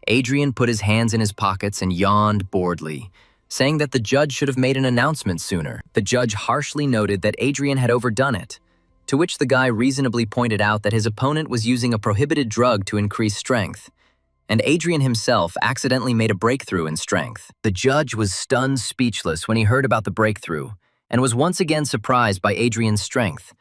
Adrian put his hands in his pockets and yawned boredly, saying that the judge should have made an announcement sooner. The judge harshly noted that Adrian had overdone it, to which the guy reasonably pointed out that his opponent was using a prohibited drug to increase strength, and Adrian himself accidentally made a breakthrough in strength. The judge was stunned speechless when he heard about the breakthrough, and was once again surprised by Adrian's strength,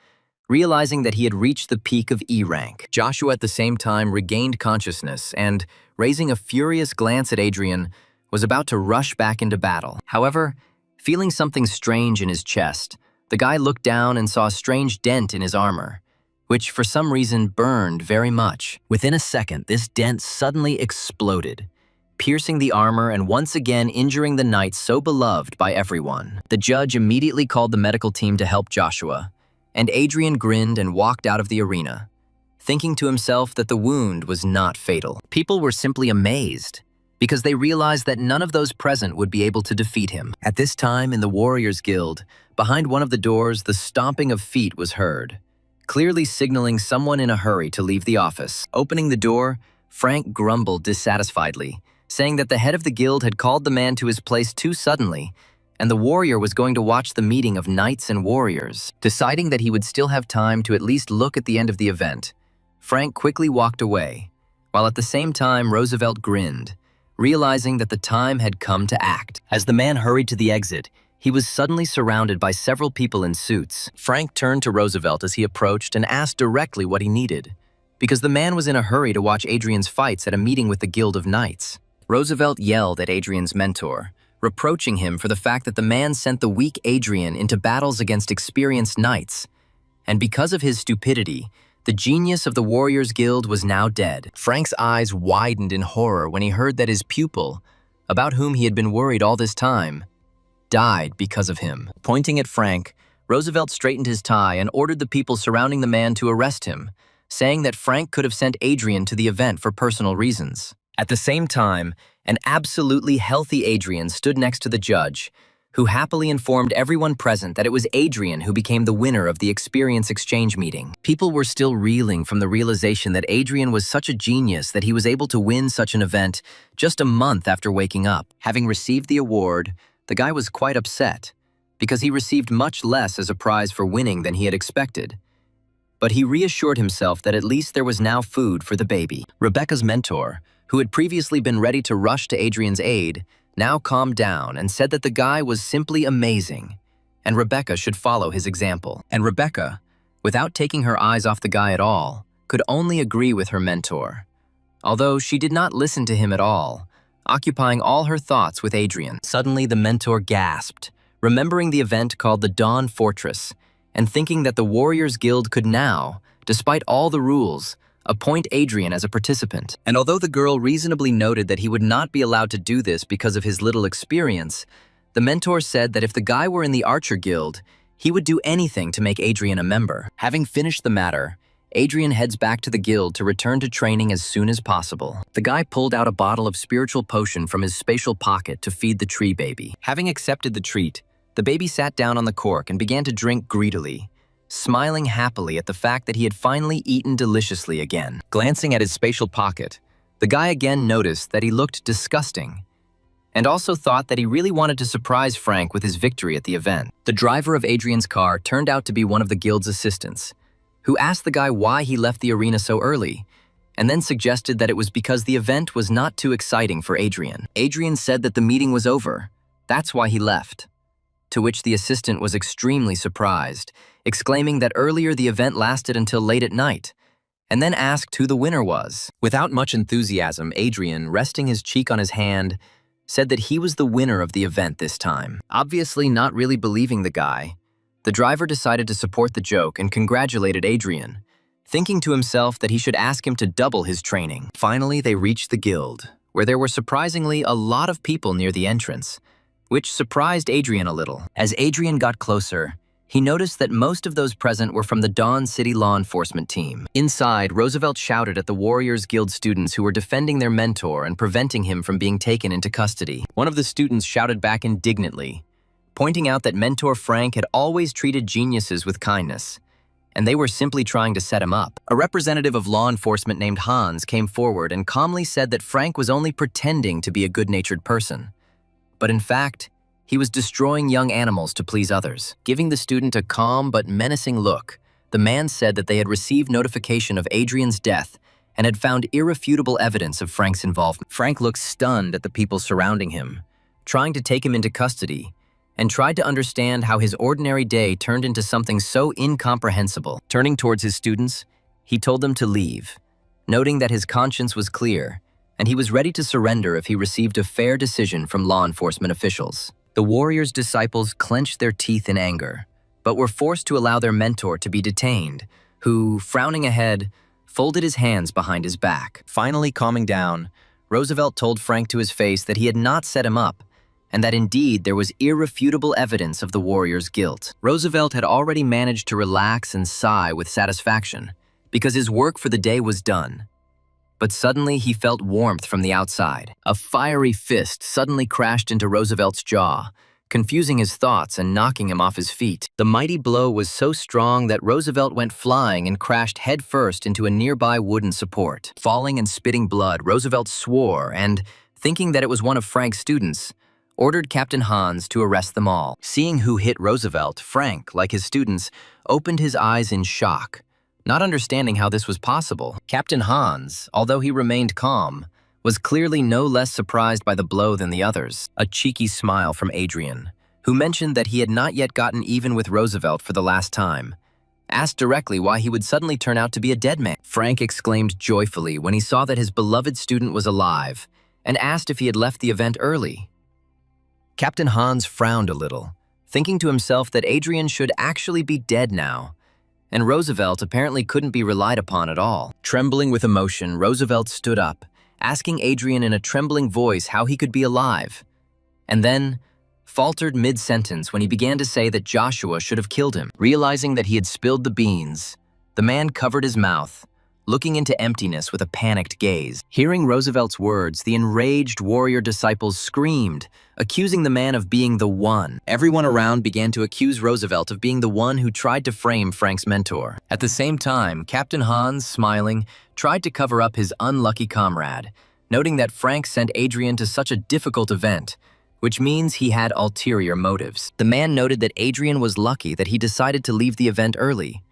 realizing that he had reached the peak of E rank. Joshua at the same time regained consciousness and, raising a furious glance at Adrian, was about to rush back into battle. However, feeling something strange in his chest, the guy looked down and saw a strange dent in his armor, which for some reason burned very much. Within a second, this dent suddenly exploded, piercing the armor and once again injuring the knight so beloved by everyone. The judge immediately called the medical team to help Joshua, and Adrian grinned and walked out of the arena, thinking to himself that the wound was not fatal. People were simply amazed, because they realized that none of those present would be able to defeat him. At this time in the Warriors Guild, behind one of the doors, the stomping of feet was heard, clearly signaling someone in a hurry to leave the office. Opening the door, Frank grumbled dissatisfiedly, saying that the head of the guild had called the man to his place too suddenly, and the warrior was going to watch the meeting of knights and warriors. Deciding that he would still have time to at least look at the end of the event, Frank quickly walked away, while at the same time Roosevelt grinned, realizing that the time had come to act. As the man hurried to the exit, he was suddenly surrounded by several people in suits. Frank turned to Roosevelt as he approached and asked directly what he needed, because the man was in a hurry to watch Adrian's fights at a meeting with the Guild of Knights. Roosevelt yelled at Adrian's mentor, reproaching him for the fact that the man sent the weak Adrian into battles against experienced knights, and because of his stupidity, the genius of the Warriors Guild was now dead. Frank's eyes widened in horror when he heard that his pupil, about whom he had been worried all this time, died because of him. Pointing at Frank, Roosevelt straightened his tie and ordered the people surrounding the man to arrest him, saying that Frank could have sent Adrian to the event for personal reasons. At the same time, an absolutely healthy Adrian stood next to the judge, who happily informed everyone present that it was Adrian who became the winner of the experience exchange meeting. People were still reeling from the realization that Adrian was such a genius that he was able to win such an event just a month after waking up. Having received the award, the guy was quite upset, because he received much less as a prize for winning than he had expected. But he reassured himself that at least there was now food for the baby. Rebecca's mentor, who had previously been ready to rush to Adrian's aid, now calmed down and said that the guy was simply amazing, and Rebecca should follow his example. And Rebecca, without taking her eyes off the guy at all, could only agree with her mentor, although she did not listen to him at all, occupying all her thoughts with Adrian. Suddenly the mentor gasped, remembering the event called the Dawn Fortress, and thinking that the Warriors Guild could now, despite all the rules, appoint Adrian as a participant. And although the girl reasonably noted that he would not be allowed to do this because of his little experience, the mentor said that if the guy were in the Archer Guild, he would do anything to make Adrian a member. Having finished the matter, Adrian heads back to the guild to return to training as soon as possible. The guy pulled out a bottle of spiritual potion from his spatial pocket to feed the tree baby. Having accepted the treat, the baby sat down on the cork and began to drink greedily, smiling happily at the fact that he had finally eaten deliciously again. Glancing at his spatial pocket, the guy again noticed that he looked disgusting, and also thought that he really wanted to surprise Frank with his victory at the event. The driver of Adrian's car turned out to be one of the guild's assistants, who asked the guy why he left the arena so early, and then suggested that it was because the event was not too exciting for Adrian. Adrian said that the meeting was over, that's why he left. To which the assistant was extremely surprised, exclaiming that earlier the event lasted until late at night, and then asked who the winner was. Without much enthusiasm, Adrian, resting his cheek on his hand, said that he was the winner of the event this time. Obviously not really believing the guy, the driver decided to support the joke and congratulated Adrian, thinking to himself that he should ask him to double his training. Finally, they reached the guild, where there were surprisingly a lot of people near the entrance, which surprised Adrian a little. As Adrian got closer, he noticed that most of those present were from the Dawn City law enforcement team. Inside, Roosevelt shouted at the Warriors Guild students who were defending their mentor and preventing him from being taken into custody. One of the students shouted back indignantly, pointing out that mentor Frank had always treated geniuses with kindness, and they were simply trying to set him up. A representative of law enforcement named Hans came forward and calmly said that Frank was only pretending to be a good-natured person, but in fact, he was destroying young animals to please others. Giving the student a calm but menacing look, The man said that they had received notification of Adrian's death and had found irrefutable evidence of Frank's involvement. Frank looked stunned at the people surrounding him, trying to take him into custody, and tried to understand how his ordinary day turned into something so incomprehensible. Turning towards his students, he told them to leave, noting that his conscience was clear, and he was ready to surrender if he received a fair decision from law enforcement officials. The warrior's disciples clenched their teeth in anger, but were forced to allow their mentor to be detained, who, frowning ahead, folded his hands behind his back. Finally calming down, Roosevelt told Frank to his face that he had not set him up, and that indeed there was irrefutable evidence of the warrior's guilt. Roosevelt had already managed to relax and sigh with satisfaction, because his work for the day was done. But suddenly he felt warmth from the outside. A fiery fist suddenly crashed into Roosevelt's jaw, confusing his thoughts and knocking him off his feet. The mighty blow was so strong that Roosevelt went flying and crashed headfirst into a nearby wooden support. Falling and spitting blood, Roosevelt swore and, thinking that it was one of Frank's students, ordered Captain Hans to arrest them all. Seeing who hit Roosevelt, Frank, like his students, opened his eyes in shock, not understanding how this was possible. Captain Hans, although he remained calm, was clearly no less surprised by the blow than the others. A cheeky smile from Adrian, who mentioned that he had not yet gotten even with Roosevelt for the last time, asked directly why he would suddenly turn out to be a dead man. Frank exclaimed joyfully when he saw that his beloved student was alive, and asked if he had left the event early. Captain Hans frowned a little, thinking to himself that Adrian should actually be dead now, and Roosevelt apparently couldn't be relied upon at all. Trembling with emotion, Roosevelt stood up, asking Adrian in a trembling voice how he could be alive, and then faltered mid-sentence when he began to say that Joshua should have killed him. Realizing that he had spilled the beans, the man covered his mouth, looking into emptiness with a panicked gaze. Hearing Roosevelt's words, the enraged warrior disciples screamed, accusing the man of being the one. Everyone around began to accuse Roosevelt of being the one who tried to frame Frank's mentor. At the same time, Captain Hans, smiling, tried to cover up his unlucky comrade, noting that Frank sent Adrian to such a difficult event, which means he had ulterior motives. The man noted that Adrian was lucky that he decided to leave the event early,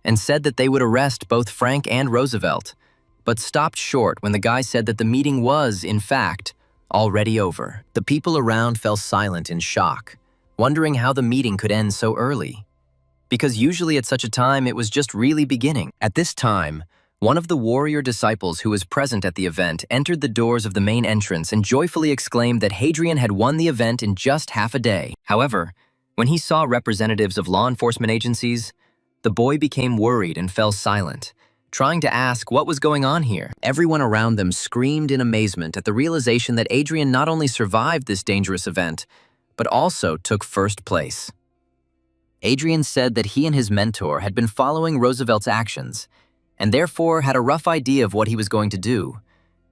and said that they would arrest both Frank and Roosevelt, but stopped short when the guy said that the meeting was, in fact, already over. The people around fell silent in shock, wondering how the meeting could end so early, because usually at such a time it was just really beginning. At this time, one of the warrior disciples who was present at the event entered the doors of the main entrance and joyfully exclaimed that Hadrian had won the event in just half a day. However, when he saw representatives of law enforcement agencies, the boy became worried and fell silent, trying to ask what was going on here. Everyone around them screamed in amazement at the realization that Adrian not only survived this dangerous event, but also took first place. Adrian said that he and his mentor had been following Roosevelt's actions, and therefore had a rough idea of what he was going to do,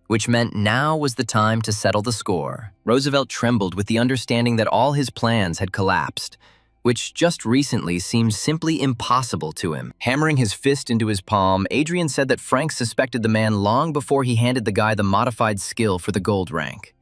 which meant now was the time to settle the score. Roosevelt trembled with the understanding that all his plans had collapsed, which just recently seemed simply impossible to him. Hammering his fist into his palm, Adrian said that Frank suspected the man long before he handed the guy the modified skill for the gold rank.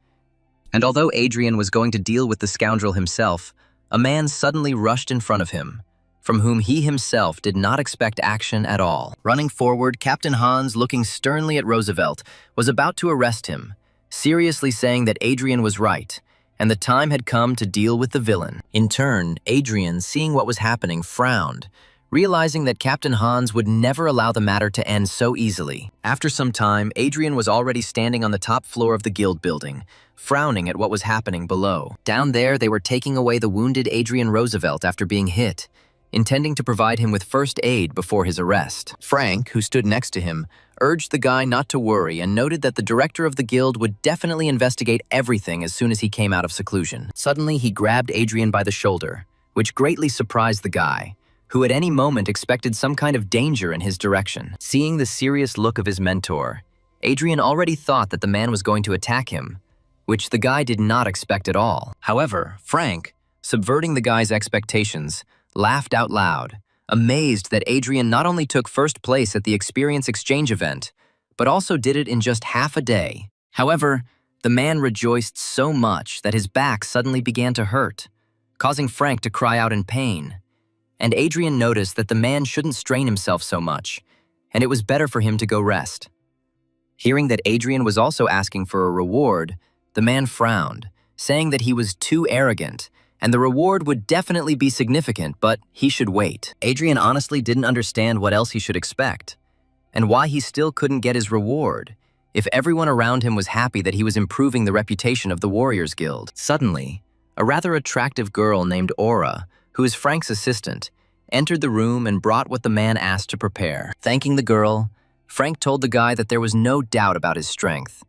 And although Adrian was going to deal with the scoundrel himself, a man suddenly rushed in front of him, from whom he himself did not expect action at all. Running forward, Captain Hans, looking sternly at Roosevelt, was about to arrest him, seriously saying that Adrian was right, and the time had come to deal with the villain. In turn, Adrian, seeing what was happening, frowned, realizing that Captain Hans would never allow the matter to end so easily. After some time, Adrian was already standing on the top floor of the guild building, frowning at what was happening below. Down there, they were taking away the wounded Adrian Roosevelt after being hit, intending to provide him with first aid before his arrest. Frank, who stood next to him, urged the guy not to worry and noted that the director of the guild would definitely investigate everything as soon as he came out of seclusion. Suddenly, he grabbed Adrian by the shoulder, which greatly surprised the guy, who at any moment expected some kind of danger in his direction. Seeing the serious look of his mentor, Adrian already thought that the man was going to attack him, which the guy did not expect at all. However, Frank, subverting the guy's expectations, laughed out loud, amazed that Adrian not only took first place at the experience exchange event, but also did it in just half a day. However, the man rejoiced so much that his back suddenly began to hurt, causing Frank to cry out in pain. and Adrian noticed that the man shouldn't strain himself so much, and it was better for him to go rest. Hearing that Adrian was also asking for a reward, the man frowned, saying that he was too arrogant, and the reward would definitely be significant, but he should wait. Adrian honestly didn't understand what else he should expect, and why he still couldn't get his reward, if everyone around him was happy that he was improving the reputation of the Warriors Guild. Suddenly, a rather attractive girl named Aura, who is Frank's assistant, entered the room and brought what the man asked to prepare. Thanking the girl, Frank told the guy that there was no doubt about his strength.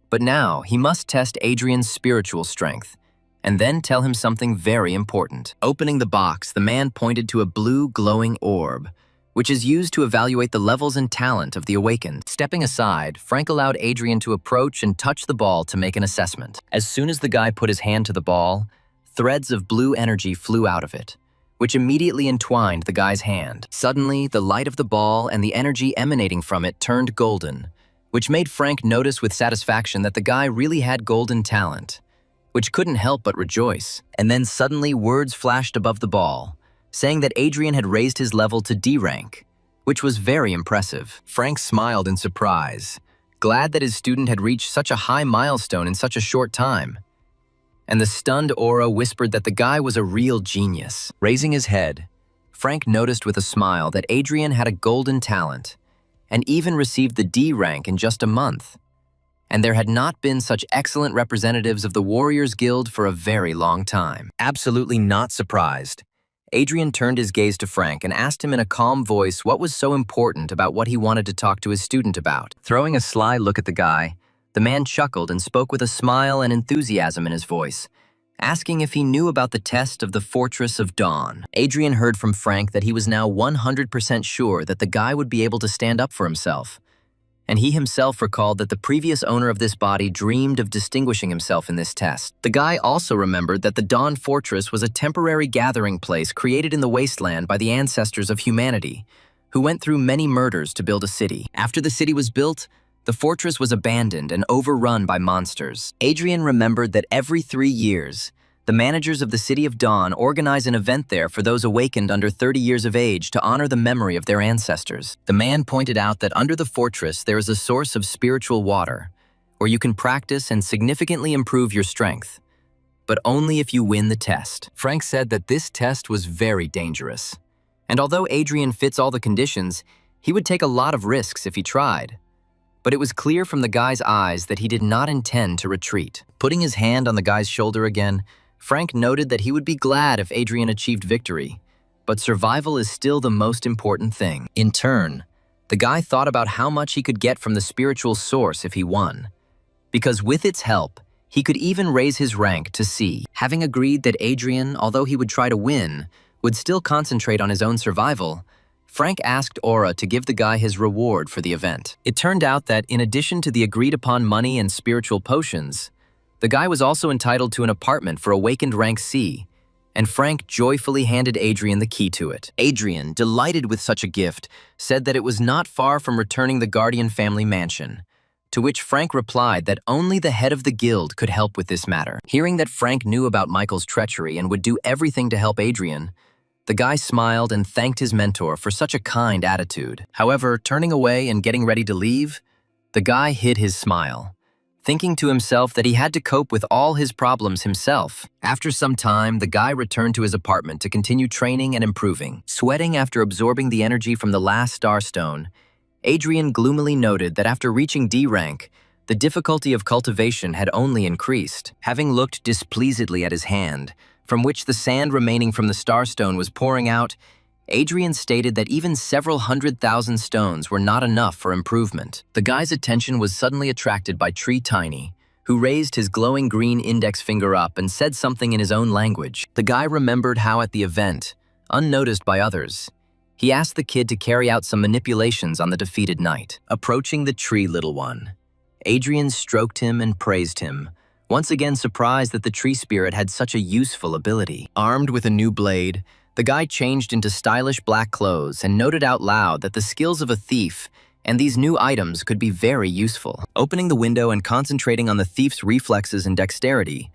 But now, he must test Adrian's spiritual strength, and then tell him something very important. Opening the box, the man pointed to a blue glowing orb, which is used to evaluate the levels and talent of the Awakens. Stepping aside, Frank allowed Adrian to approach and touch the ball to make an assessment. As soon as the guy put his hand to the ball, threads of blue energy flew out of it, which immediately entwined the guy's hand. Suddenly, the light of the ball and the energy emanating from it turned golden, which made Frank notice with satisfaction that the guy really had golden talent, which couldn't help but rejoice. And then suddenly words flashed above the ball, saying that Adrian had raised his level to D rank, which was very impressive. Frank smiled in surprise, glad that his student had reached such a high milestone in such a short time. And the stunned Aura whispered that the guy was a real genius. Raising his head, Frank noticed with a smile that Adrian had a golden talent, and even received the D rank in just a month. And there had not been such excellent representatives of the Warriors Guild for a very long time. Absolutely not surprised, Adrian turned his gaze to Frank and asked him in a calm voice what was so important about what he wanted to talk to his student about. Throwing a sly look at the guy, the man chuckled and spoke with a smile and enthusiasm in his voice, asking if he knew about the test of the Fortress of Dawn. Adrian heard from Frank that he was now 100% sure that the guy would be able to stand up for himself, and he himself recalled that the previous owner of this body dreamed of distinguishing himself in this test. The guy also remembered that the Dawn Fortress was a temporary gathering place created in the wasteland by the ancestors of humanity, who went through many murders to build a city. After the city was built, the fortress was abandoned and overrun by monsters. Adrian remembered that every 3 years, the managers of the City of Dawn organize an event there for those awakened under 30 years of age to honor the memory of their ancestors. The man pointed out that under the fortress there is a source of spiritual water, where you can practice and significantly improve your strength, but only if you win the test. Frank said that this test was very dangerous, and although Adrian fits all the conditions, he would take a lot of risks if he tried. But it was clear from the guy's eyes that he did not intend to retreat. Putting his hand on the guy's shoulder again, Frank noted that he would be glad if Adrian achieved victory, but survival is still the most important thing. In turn, the guy thought about how much he could get from the spiritual source if he won, because with its help, he could even raise his rank to C. Having agreed that Adrian, although he would try to win, would still concentrate on his own survival, Frank asked Aura to give the guy his reward for the event. It turned out that in addition to the agreed-upon money and spiritual potions, the guy was also entitled to an apartment for awakened rank C, and Frank joyfully handed Adrian the key to it. Adrian, delighted with such a gift, said that it was not far from returning the Guardian family mansion, to which Frank replied that only the head of the guild could help with this matter. Hearing that Frank knew about Michael's treachery and would do everything to help Adrian, the guy smiled and thanked his mentor for such a kind attitude. However, turning away and getting ready to leave, the guy hid his smile, thinking to himself that he had to cope with all his problems himself. After some time, the guy returned to his apartment to continue training and improving. Sweating after absorbing the energy from the last starstone, Adrian gloomily noted that after reaching D rank, the difficulty of cultivation had only increased. Having looked displeasedly at his hand, from which the sand remaining from the starstone was pouring out, Adrian stated that even several 100,000 stones were not enough for improvement. The guy's attention was suddenly attracted by Tree Tiny, who raised his glowing green index finger up and said something in his own language. The guy remembered how at the event, unnoticed by others, he asked the kid to carry out some manipulations on the defeated knight. Approaching the tree, little one, Adrian stroked him and praised him, once again surprised that the tree spirit had such a useful ability. Armed with a new blade, the guy changed into stylish black clothes and noted out loud that the skills of a thief and these new items could be very useful. Opening the window and concentrating on the thief's reflexes and dexterity,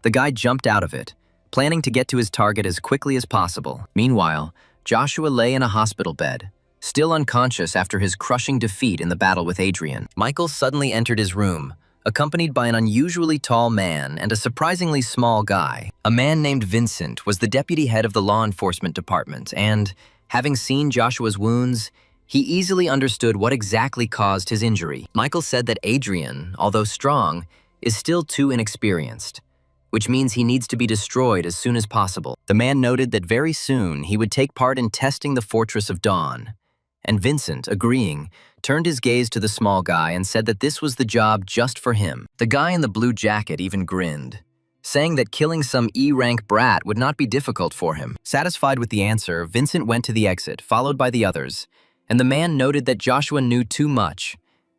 the guy jumped out of it, planning to get to his target as quickly as possible. Meanwhile, Joshua lay in a hospital bed, still unconscious after his crushing defeat in the battle with Adrian. Michael suddenly entered his room, accompanied by an unusually tall man and a surprisingly small guy. A man named Vincent was the deputy head of the law enforcement department, and, having seen Joshua's wounds, he easily understood what exactly caused his injury. Michael said that Adrian, although strong, is still too inexperienced, which means he needs to be destroyed as soon as possible. The man noted that very soon he would take part in testing the Fortress of Dawn, and Vincent, agreeing, turned his gaze to the small guy and said that this was the job just for him. The guy in the blue jacket even grinned, saying that killing some E-rank brat would not be difficult for him. Satisfied with the answer, Vincent went to the exit, followed by the others, and the man noted that Joshua knew too much,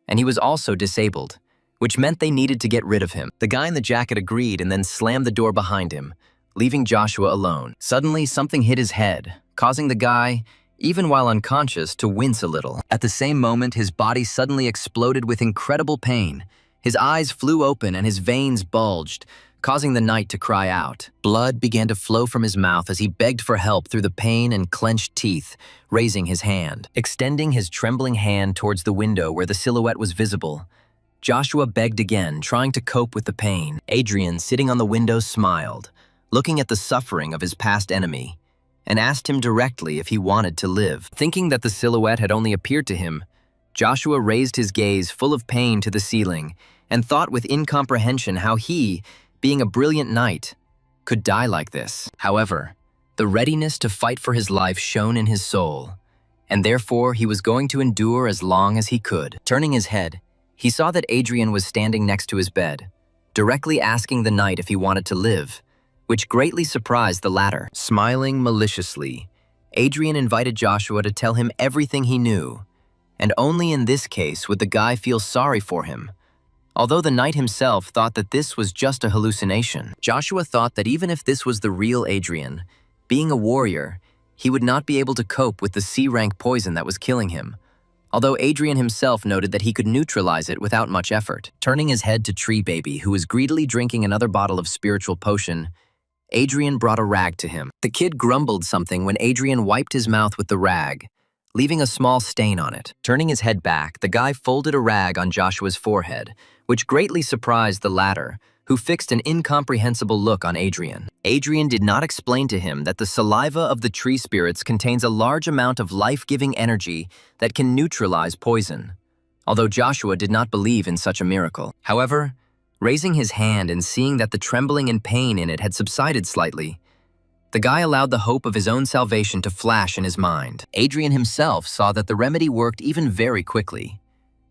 and he was also disabled, which meant they needed to get rid of him. The guy in the jacket agreed and then slammed the door behind him, leaving Joshua alone. Suddenly, something hit his head, causing the guy, even while unconscious, to wince a little. At the same moment, his body suddenly exploded with incredible pain. His eyes flew open and his veins bulged, causing the knight to cry out. Blood began to flow from his mouth as he begged for help through the pain and clenched teeth, raising his hand. Extending his trembling hand towards the window where the silhouette was visible, Joshua begged again, trying to cope with the pain. Adrian, sitting on the window, smiled, looking at the suffering of his past enemy, and asked him directly if he wanted to live. Thinking that the silhouette had only appeared to him, Joshua raised his gaze full of pain to the ceiling and thought with incomprehension how he, being a brilliant knight, could die like this. However, the readiness to fight for his life shone in his soul, and therefore he was going to endure as long as he could. Turning his head, he saw that Adrian was standing next to his bed, directly asking the knight if he wanted to live, which greatly surprised the latter. Smiling maliciously, Adrian invited Joshua to tell him everything he knew, and only in this case would the guy feel sorry for him, although the knight himself thought that this was just a hallucination. Joshua thought that even if this was the real Adrian, being a warrior, he would not be able to cope with the C-rank poison that was killing him, although Adrian himself noted that he could neutralize it without much effort. Turning his head to Tree Baby, who was greedily drinking another bottle of spiritual potion, Adrian brought a rag to him. The kid grumbled something when Adrian wiped his mouth with the rag, leaving a small stain on it. Turning his head back, the guy folded a rag on Joshua's forehead, which greatly surprised the latter, who fixed an incomprehensible look on Adrian. Adrian did not explain to him that the saliva of the tree spirits contains a large amount of life-giving energy that can neutralize poison, although Joshua did not believe in such a miracle. However, raising his hand and seeing that the trembling and pain in it had subsided slightly, the guy allowed the hope of his own salvation to flash in his mind. Adrian himself saw that the remedy worked even very quickly,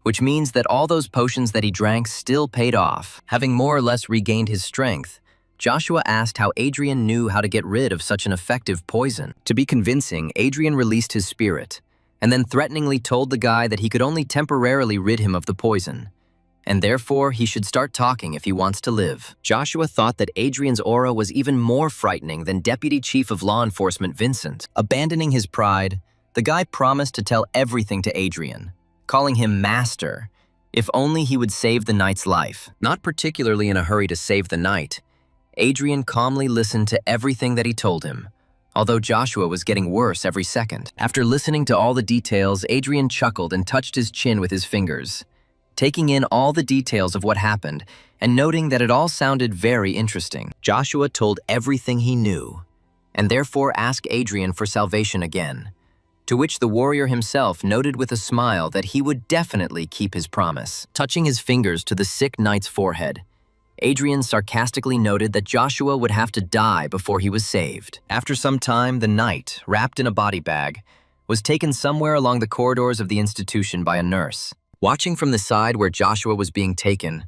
which means that all those potions that he drank still paid off. Having more or less regained his strength, Joshua asked how Adrian knew how to get rid of such an effective poison. To be convincing, Adrian released his spirit, and then threateningly told the guy that he could only temporarily rid him of the poison, and therefore he should start talking if he wants to live. Joshua thought that Adrian's aura was even more frightening than Deputy Chief of Law Enforcement Vincent. Abandoning his pride, the guy promised to tell everything to Adrian, calling him Master, if only he would save the knight's life. Not particularly in a hurry to save the knight, Adrian calmly listened to everything that he told him, although Joshua was getting worse every second. After listening to all the details, Adrian chuckled and touched his chin with his fingers, taking in all the details of what happened and noting that it all sounded very interesting. Joshua told everything he knew, and therefore asked Adrian for salvation again, to which the warrior himself noted with a smile that he would definitely keep his promise. Touching his fingers to the sick knight's forehead, Adrian sarcastically noted that Joshua would have to die before he was saved. After some time, the knight, wrapped in a body bag, was taken somewhere along the corridors of the institution by a nurse. Watching from the side where Joshua was being taken,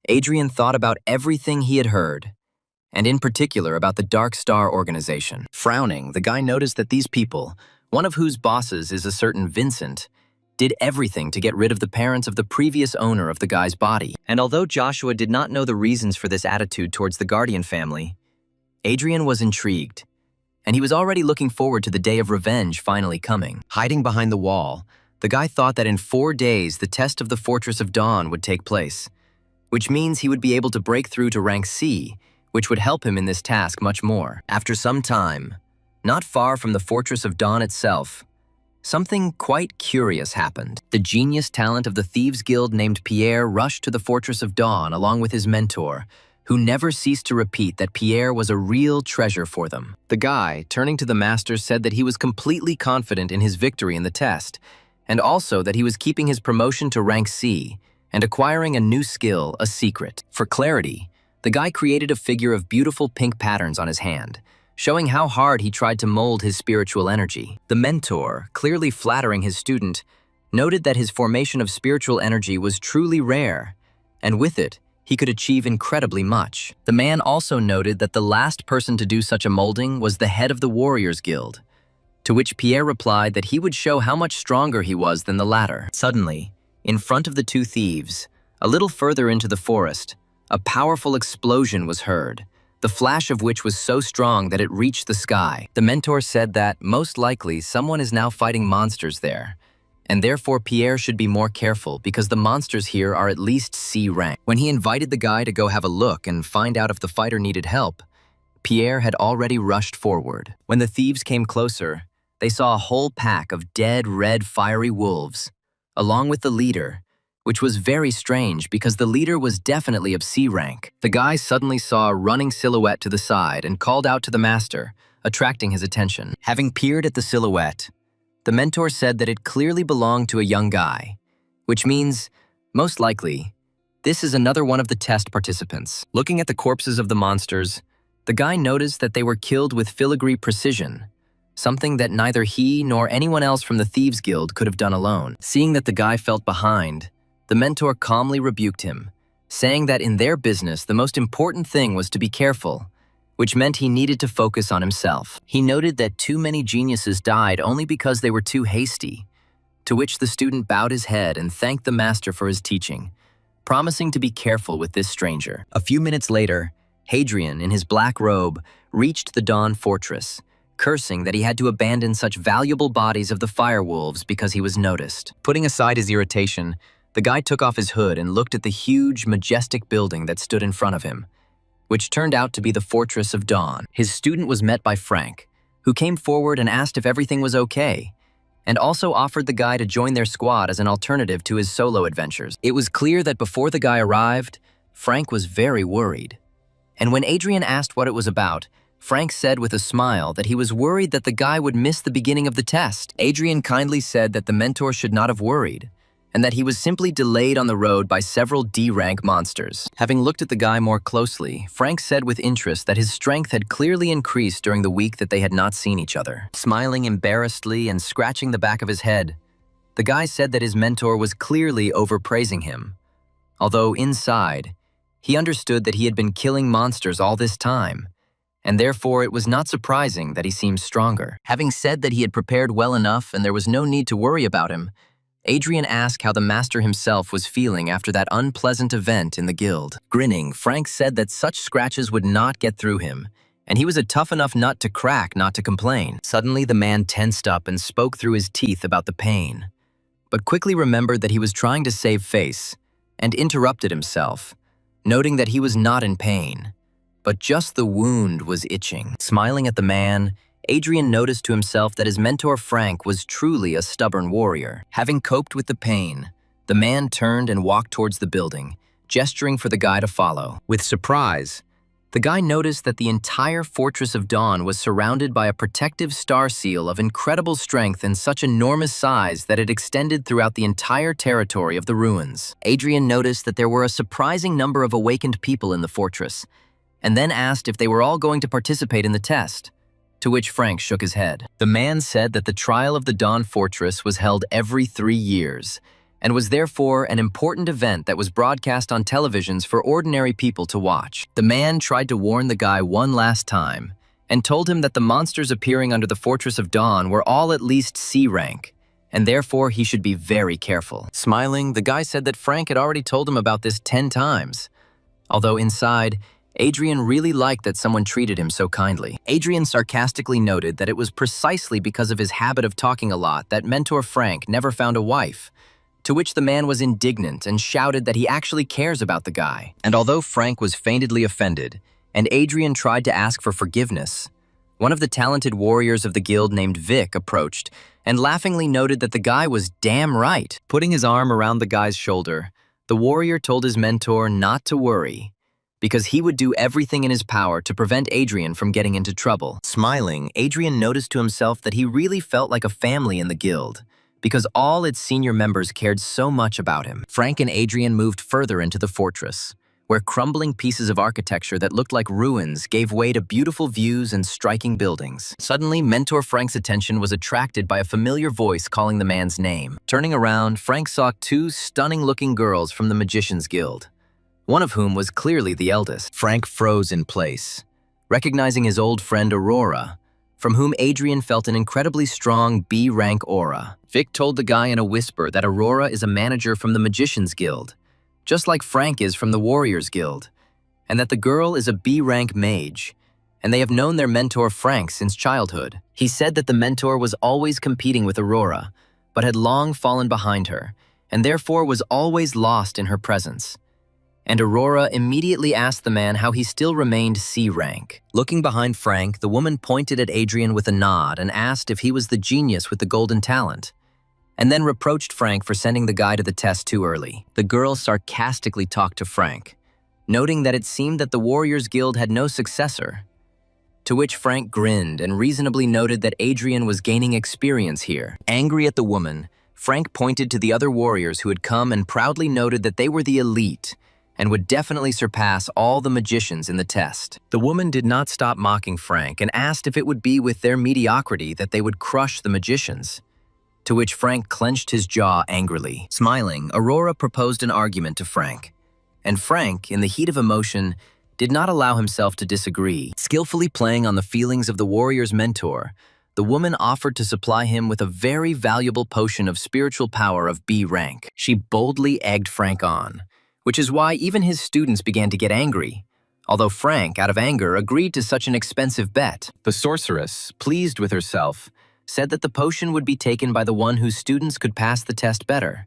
Adrian thought about everything he had heard, and in particular about the Dark Star organization. Frowning, the guy noticed that these people, one of whose bosses is a certain Vincent, did everything to get rid of the parents of the previous owner of the guy's body. And although Joshua did not know the reasons for this attitude towards the Guardian family, Adrian was intrigued, and he was already looking forward to the day of revenge finally coming. Hiding behind the wall, the guy thought that in 4 days the test of the Fortress of Dawn would take place, which means he would be able to break through to rank C, which would help him in this task much more. After some time, Not far from the Fortress of Dawn itself, something quite curious happened. The genius talent of the Thieves Guild named Pierre rushed to the Fortress of Dawn along with his mentor, who never ceased to repeat that Pierre was a real treasure for them. The guy, turning to the master, said that he was completely confident in his victory in the test, and also that he was keeping his promotion to rank C and acquiring a new skill a secret. For clarity, the guy created a figure of beautiful pink patterns on his hand, showing how hard he tried to mold his spiritual energy. The mentor, clearly flattering his student, noted that his formation of spiritual energy was truly rare, and with it, he could achieve incredibly much. The man also noted that the last person to do such a molding was the head of the Warriors Guild, to which Pierre replied that he would show how much stronger he was than the latter. Suddenly, in front of the two thieves, a little further into the forest, a powerful explosion was heard, the flash of which was so strong that it reached the sky. The mentor said that, most likely, someone is now fighting monsters there, and therefore Pierre should be more careful because the monsters here are at least C rank. When he invited the guy to go have a look and find out if the fighter needed help, Pierre had already rushed forward. When the thieves came closer, they saw a whole pack of dead red fiery wolves, along with the leader, which was very strange because the leader was definitely of C rank. The guy suddenly saw a running silhouette to the side and called out to the master, attracting his attention. Having peered at the silhouette, the mentor said that it clearly belonged to a young guy, which means, most likely, this is another one of the test participants. Looking at the corpses of the monsters, the guy noticed that they were killed with filigree precision, something that neither he nor anyone else from the Thieves Guild could have done alone. Seeing that the guy felt behind, the mentor calmly rebuked him, saying that in their business the most important thing was to be careful, which meant he needed to focus on himself. He noted that too many geniuses died only because they were too hasty, to which the student bowed his head and thanked the master for his teaching, promising to be careful with this stranger. A few minutes later, Hadrian, in his black robe, reached the Dawn Fortress, cursing that he had to abandon such valuable bodies of the firewolves because he was noticed. Putting aside his irritation, the guy took off his hood and looked at the huge, majestic building that stood in front of him, which turned out to be the Fortress of Dawn. His student was met by Frank, who came forward and asked if everything was okay, and also offered the guy to join their squad as an alternative to his solo adventures. It was clear that before the guy arrived, Frank was very worried. And when Adrian asked what it was about, Frank said with a smile that he was worried that the guy would miss the beginning of the test. Adrian kindly said that the mentor should not have worried, and that he was simply delayed on the road by several D-rank monsters. Having looked at the guy more closely, Frank said with interest that his strength had clearly increased during the week that they had not seen each other. Smiling embarrassedly and scratching the back of his head, the guy said that his mentor was clearly overpraising him, although inside, he understood that he had been killing monsters all this time, and therefore it was not surprising that he seemed stronger. Having said that he had prepared well enough and there was no need to worry about him, Adrian asked how the master himself was feeling after that unpleasant event in the guild. Grinning, Frank said that such scratches would not get through him, and he was a tough enough nut to crack not to complain. Suddenly, the man tensed up and spoke through his teeth about the pain, but quickly remembered that he was trying to save face, and interrupted himself, noting that he was not in pain, but just the wound was itching. Smiling at the man, Adrian noticed to himself that his mentor Frank was truly a stubborn warrior. Having coped with the pain, the man turned and walked towards the building, gesturing for the guy to follow. With surprise, the guy noticed that the entire Fortress of Dawn was surrounded by a protective star seal of incredible strength and such enormous size that it extended throughout the entire territory of the ruins. Adrian noticed that there were a surprising number of awakened people in the fortress, and then asked if they were all going to participate in the test, to which Frank shook his head. The man said that the trial of the Dawn Fortress was held every 3 years, and was therefore an important event that was broadcast on televisions for ordinary people to watch. The man tried to warn the guy one last time, and told him that the monsters appearing under the Fortress of Dawn were all at least C rank, and therefore he should be very careful. Smiling, the guy said that Frank had already told him about this 10 times, although inside, Adrian really liked that someone treated him so kindly. Adrian sarcastically noted that it was precisely because of his habit of talking a lot that mentor Frank never found a wife, to which the man was indignant and shouted that he actually cares about the guy. And although Frank was feignedly offended, and Adrian tried to ask for forgiveness, One of the talented warriors of the guild named Vic approached and laughingly noted that the guy was damn right. Putting his arm around the guy's shoulder, the warrior told his mentor not to worry, because he would do everything in his power to prevent Adrian from getting into trouble. Smiling, Adrian noticed to himself that he really felt like a family in the guild, because all its senior members cared so much about him. Frank and Adrian moved further into the fortress, where crumbling pieces of architecture that looked like ruins gave way to beautiful views and striking buildings. Suddenly, Mentor Frank's attention was attracted by a familiar voice calling the man's name. Turning around, Frank saw two stunning-looking girls from the Magician's Guild, one of whom was clearly the eldest. Frank froze in place, recognizing his old friend Aurora, from whom Adrian felt an incredibly strong B-rank aura. Vic told the guy in a whisper that Aurora is a manager from the Magician's Guild, just like Frank is from the Warriors Guild, and that the girl is a B-rank mage, and they have known their mentor Frank since childhood. He said that the mentor was always competing with Aurora, but had long fallen behind her, and therefore was always lost in her presence. And Aurora immediately asked the man how he still remained C-rank. Looking behind Frank, the woman pointed at Adrian with a nod and asked if he was the genius with the golden talent, and then reproached Frank for sending the guy to the test too early. The girl sarcastically talked to Frank, noting that it seemed that the Warriors Guild had no successor, to which Frank grinned and reasonably noted that Adrian was gaining experience here. Angry at the woman, Frank pointed to the other warriors who had come and proudly noted that they were the elite and would definitely surpass all the magicians in the test. The woman did not stop mocking Frank and asked if it would be with their mediocrity that they would crush the magicians, to which Frank clenched his jaw angrily. Smiling, Aurora proposed an argument to Frank, and Frank, in the heat of emotion, did not allow himself to disagree. Skillfully playing on the feelings of the warrior's mentor, the woman offered to supply him with a very valuable potion of spiritual power of B rank. She boldly egged Frank on, which is why even his students began to get angry, although Frank, out of anger, agreed to such an expensive bet. The sorceress, pleased with herself, said that the potion would be taken by the one whose students could pass the test better,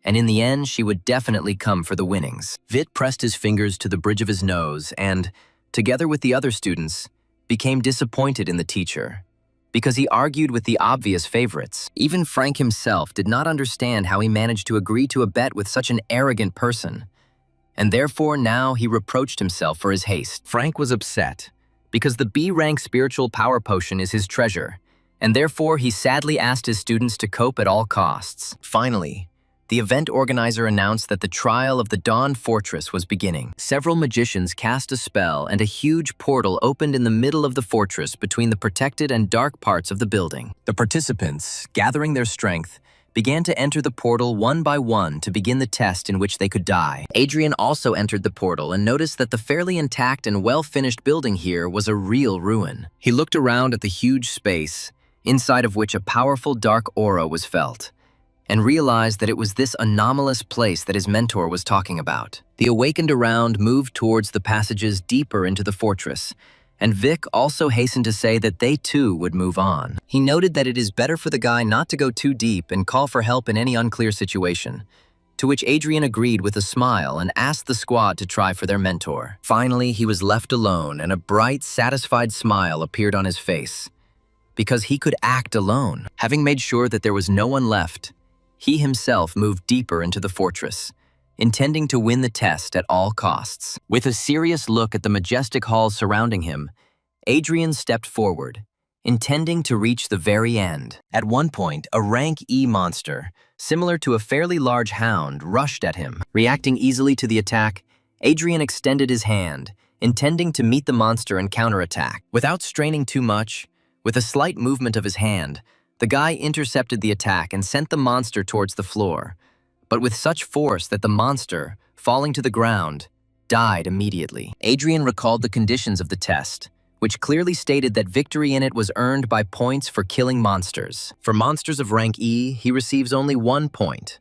and in the end she would definitely come for the winnings. Vit pressed his fingers to the bridge of his nose and, together with the other students, became disappointed in the teacher, because he argued with the obvious favorites. Even Frank himself did not understand how he managed to agree to a bet with such an arrogant person, and therefore now he reproached himself for his haste. Frank was upset, because the B-rank spiritual power potion is his treasure, and therefore he sadly asked his students to cope at all costs. Finally, the event organizer announced that the trial of the Dawn Fortress was beginning. Several magicians cast a spell and a huge portal opened in the middle of the fortress between the protected and dark parts of the building. The participants, gathering their strength, began to enter the portal one by one to begin the test in which they could die. Adrian also entered the portal and noticed that the fairly intact and well-finished building here was a real ruin. He looked around at the huge space, inside of which a powerful dark aura was felt, and realized that it was this anomalous place that his mentor was talking about. The awakened around moved towards the passages deeper into the fortress, and Vic also hastened to say that they too would move on. He noted that it is better for the guy not to go too deep and call for help in any unclear situation, to which Adrian agreed with a smile and asked the squad to try for their mentor. Finally, he was left alone and a bright, satisfied smile appeared on his face, because he could act alone. Having made sure that there was no one left, he himself moved deeper into the fortress, intending to win the test at all costs. With a serious look at the majestic halls surrounding him, Adrian stepped forward, intending to reach the very end. At one point, a rank E monster, similar to a fairly large hound, rushed at him. Reacting easily to the attack, Adrian extended his hand, intending to meet the monster and counterattack. Without straining too much, with a slight movement of his hand, the guy intercepted the attack and sent the monster towards the floor, but with such force that the monster, falling to the ground, died immediately. Adrian recalled the conditions of the test, which clearly stated that victory in it was earned by points for killing monsters. For monsters of rank E, he receives only 1 point,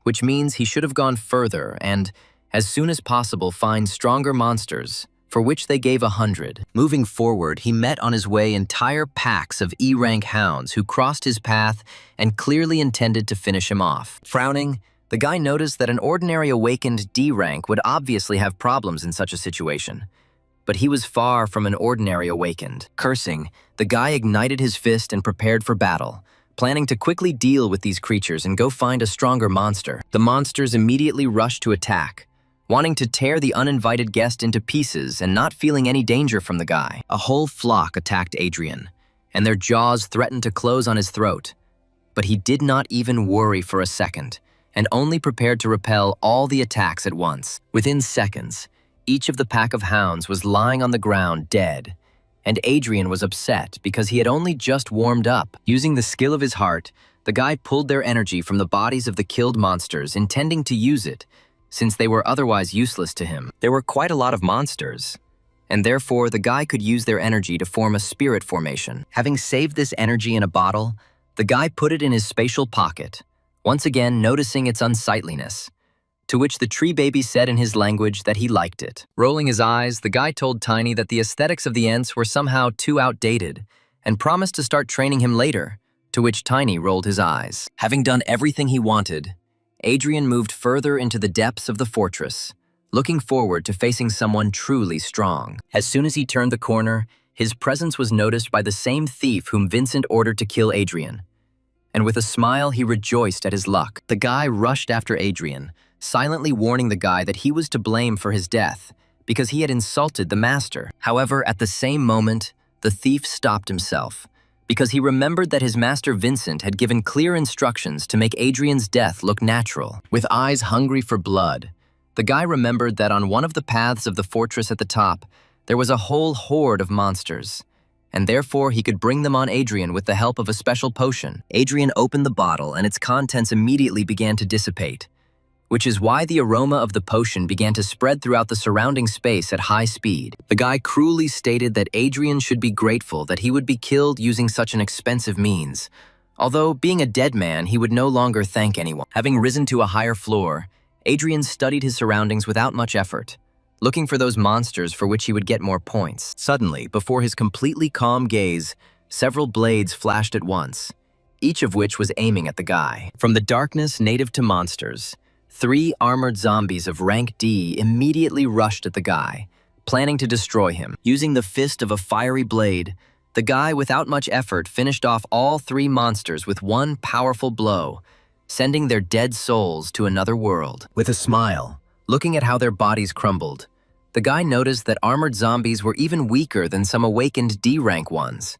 which means he should have gone further and, as soon as possible, find stronger monsters, for which they gave 100. Moving forward, he met on his way entire packs of E-rank hounds who crossed his path and clearly intended to finish him off. Frowning, the guy noticed that an ordinary awakened D rank would obviously have problems in such a situation, But he was far from an ordinary awakened. Cursing, the guy ignited his fist and prepared for battle, planning to quickly deal with these creatures and go find a stronger monster. The monsters immediately rushed to attack, wanting to tear the uninvited guest into pieces and not feeling any danger from the guy. A whole flock attacked Adrian, and their jaws threatened to close on his throat. But he did not even worry for a second, and only prepared to repel all the attacks at once. Within seconds, each of the pack of hounds was lying on the ground dead, and Adrian was upset because he had only just warmed up. Using the skill of his heart, the guy pulled their energy from the bodies of the killed monsters, intending to use it, since they were otherwise useless to him. There were quite a lot of monsters, and therefore the guy could use their energy to form a spirit formation. Having saved this energy in a bottle, the guy put it in his spatial pocket, once again noticing its unsightliness, to which the tree baby said in his language that he liked it. Rolling his eyes, the guy told Tiny that the aesthetics of the Ents were somehow too outdated and promised to start training him later, to which Tiny rolled his eyes. Having done everything he wanted, Adrian moved further into the depths of the fortress, looking forward to facing someone truly strong. As soon as he turned the corner, his presence was noticed by the same thief whom Vincent ordered to kill Adrian. And with a smile, he rejoiced at his luck. The guy rushed after Adrian, silently warning the guy that he was to blame for his death because he had insulted the master. However, at the same moment, the thief stopped himself because he remembered that his master Vincent had given clear instructions to make Adrian's death look natural. With eyes hungry for blood, the guy remembered that on one of the paths of the fortress at the top, there was a whole horde of monsters, and therefore he could bring them on Adrian with the help of a special potion. Adrian opened the bottle and its contents immediately began to dissipate, which is why the aroma of the potion began to spread throughout the surrounding space at high speed. The guy cruelly stated that Adrian should be grateful that he would be killed using such an expensive means, although being a dead man, he would no longer thank anyone. Having risen to a higher floor, Adrian studied his surroundings without much effort, looking for those monsters for which he would get more points. Suddenly, before his completely calm gaze, several blades flashed at once, each of which was aiming at the guy. From the darkness native to monsters, 3 armored zombies of rank D immediately rushed at the guy, planning to destroy him. Using the fist of a fiery blade, the guy without much effort finished off all 3 monsters with one powerful blow, sending their dead souls to another world. With a smile, looking at how their bodies crumbled, the guy noticed that armored zombies were even weaker than some awakened D-rank ones,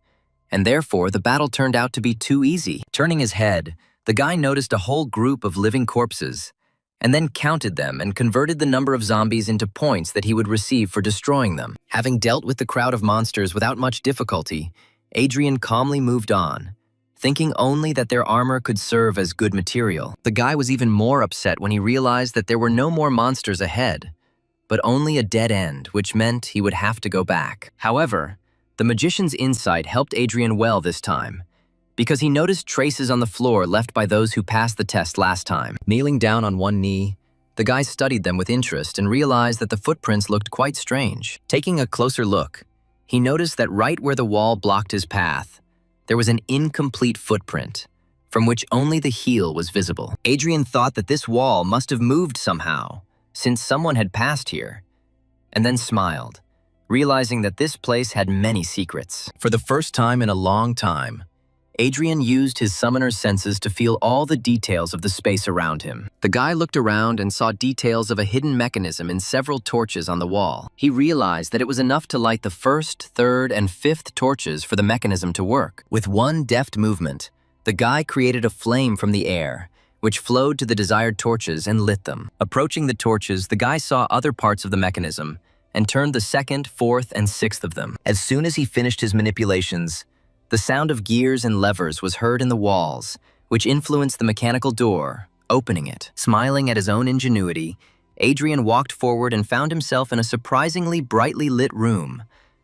and therefore the battle turned out to be too easy. Turning his head, the guy noticed a whole group of living corpses, and then counted them and converted the number of zombies into points that he would receive for destroying them. Having dealt with the crowd of monsters without much difficulty, Adrian calmly moved on, thinking only that their armor could serve as good material. The guy was even more upset when he realized that there were no more monsters ahead, but only a dead end, which meant he would have to go back. However, the magician's insight helped Adrian well this time, because he noticed traces on the floor left by those who passed the test last time. Kneeling down on one knee, the guy studied them with interest and realized that the footprints looked quite strange. Taking a closer look, he noticed that right where the wall blocked his path, there was an incomplete footprint, from which only the heel was visible. Adrian thought that this wall must have moved somehow, since someone had passed here, and then smiled, realizing that this place had many secrets. For the first time in a long time, Adrian used his summoner's senses to feel all the details of the space around him. The guy looked around and saw details of a hidden mechanism in several torches on the wall. He realized that it was enough to light the 1st, 3rd, and 5th torches for the mechanism to work. With one deft movement, the guy created a flame from the air, which flowed to the desired torches and lit them. Approaching the torches, the guy saw other parts of the mechanism and turned the 2nd, 4th, and 6th of them. As soon as he finished his manipulations, the sound of gears and levers was heard in the walls, which influenced the mechanical door, opening it. Smiling at his own ingenuity, Adrian walked forward and found himself in a surprisingly brightly lit room,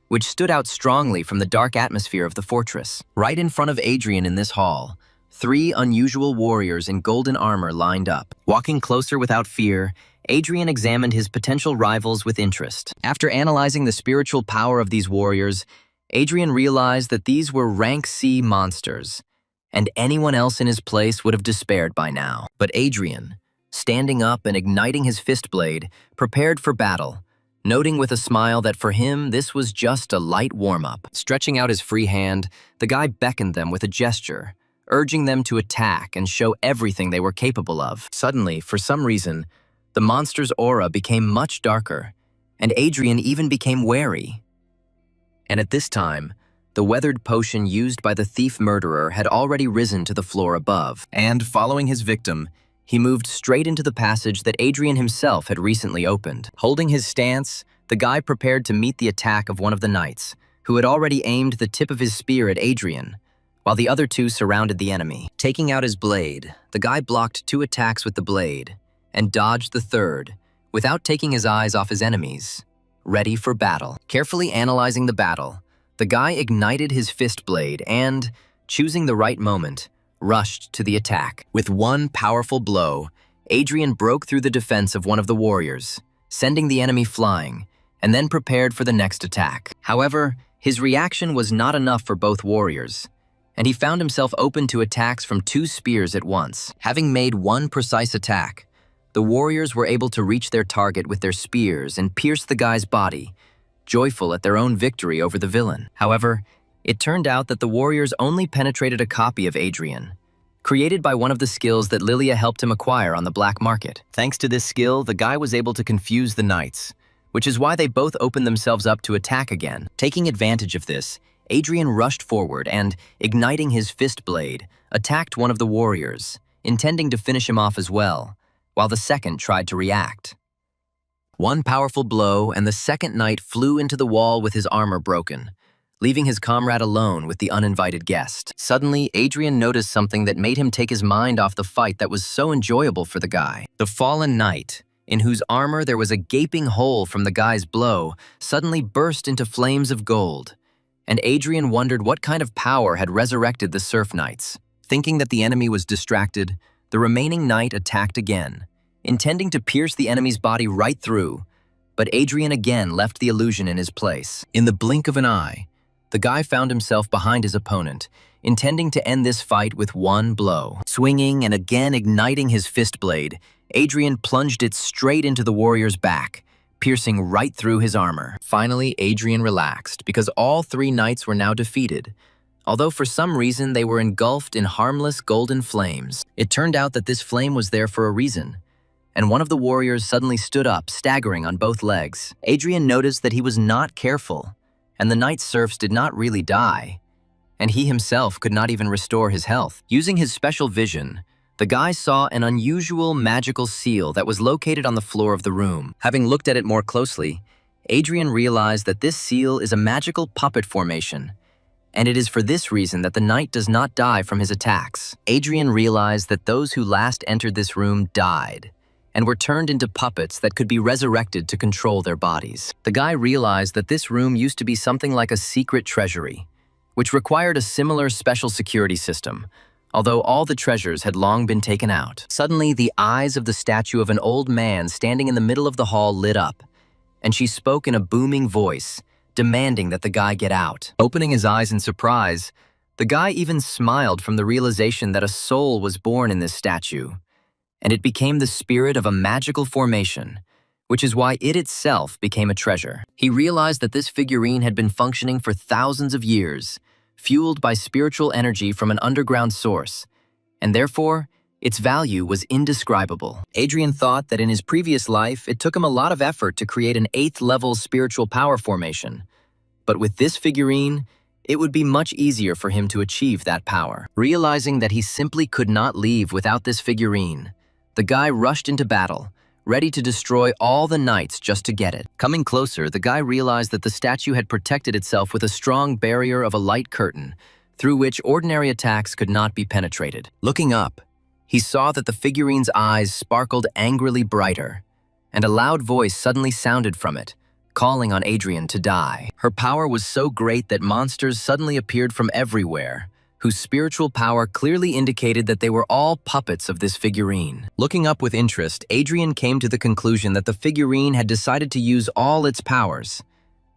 which stood out strongly from the dark atmosphere of the fortress. Right in front of Adrian in this hall, 3 unusual warriors in golden armor lined up. Walking closer without fear, Adrian examined his potential rivals with interest. After analyzing the spiritual power of these warriors, Adrian realized that these were rank C monsters, and anyone else in his place would have despaired by now. But Adrian, standing up and igniting his fist blade, prepared for battle, noting with a smile that for him this was just a light warm-up. Stretching out his free hand, the guy beckoned them with a gesture, urging them to attack and show everything they were capable of. Suddenly, for some reason, the monster's aura became much darker, and Adrian even became wary. And at this time, the weathered potion used by the thief-murderer had already risen to the floor above, and following his victim, he moved straight into the passage that Adrian himself had recently opened. Holding his stance, the guy prepared to meet the attack of one of the knights, who had already aimed the tip of his spear at Adrian, while the other two surrounded the enemy. Taking out his blade, the guy blocked 2 attacks with the blade, and dodged the third, without taking his eyes off his enemies, ready for battle. Carefully analyzing the battle, the guy ignited his fist blade and, choosing the right moment, rushed to the attack. With one powerful blow, Adrian broke through the defense of one of the warriors, sending the enemy flying, and then prepared for the next attack. However, his reaction was not enough for both warriors, and he found himself open to attacks from 2 spears at once. Having made one precise attack, the warriors were able to reach their target with their spears and pierce the guy's body, joyful at their own victory over the villain. However, it turned out that the warriors only penetrated a copy of Adrian, created by one of the skills that Lilia helped him acquire on the black market. Thanks to this skill, the guy was able to confuse the knights, which is why they both opened themselves up to attack again. Taking advantage of this, Adrian rushed forward and, igniting his fist blade, attacked one of the warriors, intending to finish him off as well, while the second tried to react. One powerful blow, and the second knight flew into the wall with his armor broken, leaving his comrade alone with the uninvited guest. Suddenly, Adrian noticed something that made him take his mind off the fight that was so enjoyable for the guy. The fallen knight, in whose armor there was a gaping hole from the guy's blow, suddenly burst into flames of gold, and Adrian wondered what kind of power had resurrected the Surf Knights. Thinking that the enemy was distracted, the remaining knight attacked again, intending to pierce the enemy's body right through, but Adrian again left the illusion in his place. In the blink of an eye, the guy found himself behind his opponent, intending to end this fight with one blow. Swinging and again igniting his fist blade, Adrian plunged it straight into the warrior's back, piercing right through his armor. Finally, Adrian relaxed, because all 3 knights were now defeated, although for some reason they were engulfed in harmless golden flames. It turned out that this flame was there for a reason, and one of the warriors suddenly stood up, staggering on both legs. Adrian noticed that he was not careful, and the knight serfs did not really die, and he himself could not even restore his health. Using his special vision, the guy saw an unusual magical seal that was located on the floor of the room. Having looked at it more closely, Adrian realized that this seal is a magical puppet formation, and it is for this reason that the knight does not die from his attacks. Adrian realized that those who last entered this room died, and were turned into puppets that could be resurrected to control their bodies. The guy realized that this room used to be something like a secret treasury, which required a similar special security system, although all the treasures had long been taken out. Suddenly, the eyes of the statue of an old man standing in the middle of the hall lit up, and she spoke in a booming voice, demanding that the guy get out. Opening his eyes in surprise, the guy even smiled from the realization that a soul was born in this statue, and it became the spirit of a magical formation, which is why it itself became a treasure. He realized that this figurine had been functioning for thousands of years, fueled by spiritual energy from an underground source, and therefore, its value was indescribable. Adrian thought that in his previous life, it took him a lot of effort to create an 8th-level spiritual power formation, but with this figurine, it would be much easier for him to achieve that power. Realizing that he simply could not leave without this figurine, the guy rushed into battle, ready to destroy all the knights just to get it. Coming closer, the guy realized that the statue had protected itself with a strong barrier of a light curtain, through which ordinary attacks could not be penetrated. Looking up, he saw that the figurine's eyes sparkled angrily brighter, and a loud voice suddenly sounded from it, calling on Adrian to die. Her power was so great that monsters suddenly appeared from everywhere, whose spiritual power clearly indicated that they were all puppets of this figurine. Looking up with interest, Adrian came to the conclusion that the figurine had decided to use all its powers,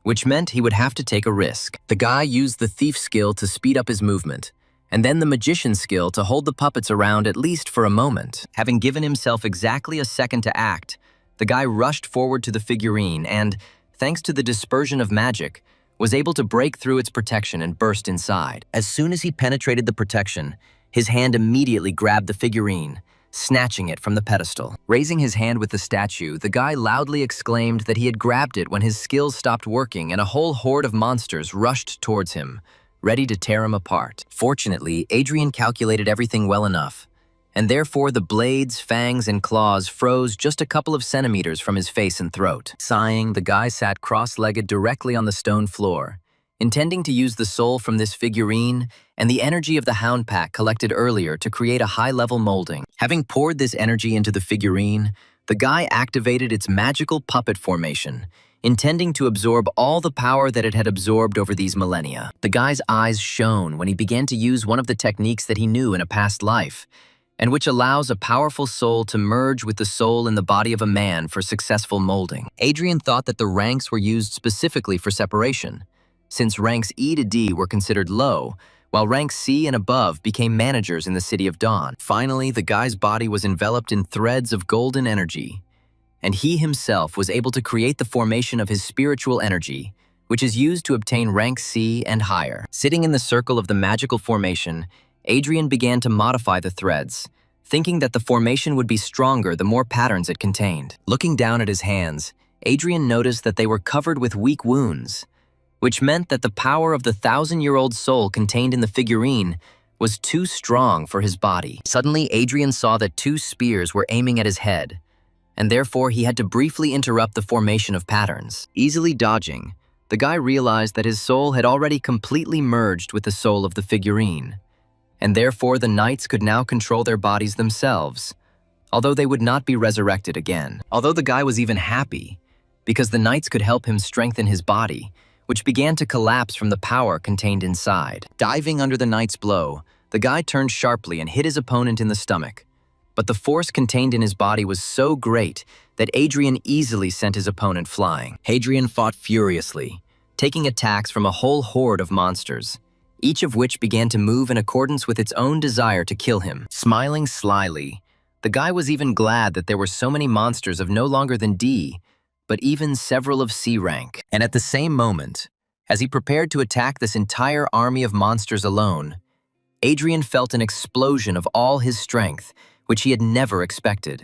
which meant he would have to take a risk. The guy used the thief skill to speed up his movement, and then the magician skill to hold the puppets around at least for a moment. Having given himself exactly a second to act, The guy rushed forward to the figurine and, thanks to the dispersion of magic, was able to break through its protection and burst inside. As soon as he penetrated the protection, his hand immediately grabbed the figurine, snatching it from the pedestal. Raising his hand with the statue, the guy loudly exclaimed that he had grabbed it when his skills stopped working and a whole horde of monsters rushed towards him, ready to tear him apart. Fortunately, Adrian calculated everything well enough, and therefore the blades, fangs, and claws froze just a couple of centimeters from his face and throat. Sighing, the guy sat cross-legged directly on the stone floor, intending to use the soul from this figurine and the energy of the hound pack collected earlier to create a high-level molding. Having poured this energy into the figurine, the guy activated its magical puppet formation, intending to absorb all the power that it had absorbed over these millennia. The guy's eyes shone when he began to use one of the techniques that he knew in a past life, and which allows a powerful soul to merge with the soul in the body of a man for successful molding. Adrian thought that the ranks were used specifically for separation, since ranks E to D were considered low, while ranks C and above became managers in the City of Dawn. Finally, the guy's body was enveloped in threads of golden energy, and he himself was able to create the formation of his spiritual energy, which is used to obtain rank C and higher. Sitting in the circle of the magical formation, Adrian began to modify the threads, thinking that the formation would be stronger the more patterns it contained. Looking down at his hands, Adrian noticed that they were covered with weak wounds, which meant that the power of the 1,000-year-old soul contained in the figurine was too strong for his body. Suddenly, Adrian saw that 2 spears were aiming at his head, and therefore he had to briefly interrupt the formation of patterns. Easily dodging, the guy realized that his soul had already completely merged with the soul of the figurine, and therefore the knights could now control their bodies themselves, although they would not be resurrected again. Although the guy was even happy, because the knights could help him strengthen his body, which began to collapse from the power contained inside. Diving under the knight's blow, the guy turned sharply and hit his opponent in the stomach, but the force contained in his body was so great that Adrian easily sent his opponent flying. Adrian fought furiously, taking attacks from a whole horde of monsters, each of which began to move in accordance with its own desire to kill him. Smiling slyly, the guy was even glad that there were so many monsters of no longer than D, but even several of C rank. And at the same moment, as he prepared to attack this entire army of monsters alone, Adrian felt an explosion of all his strength, which he had never expected.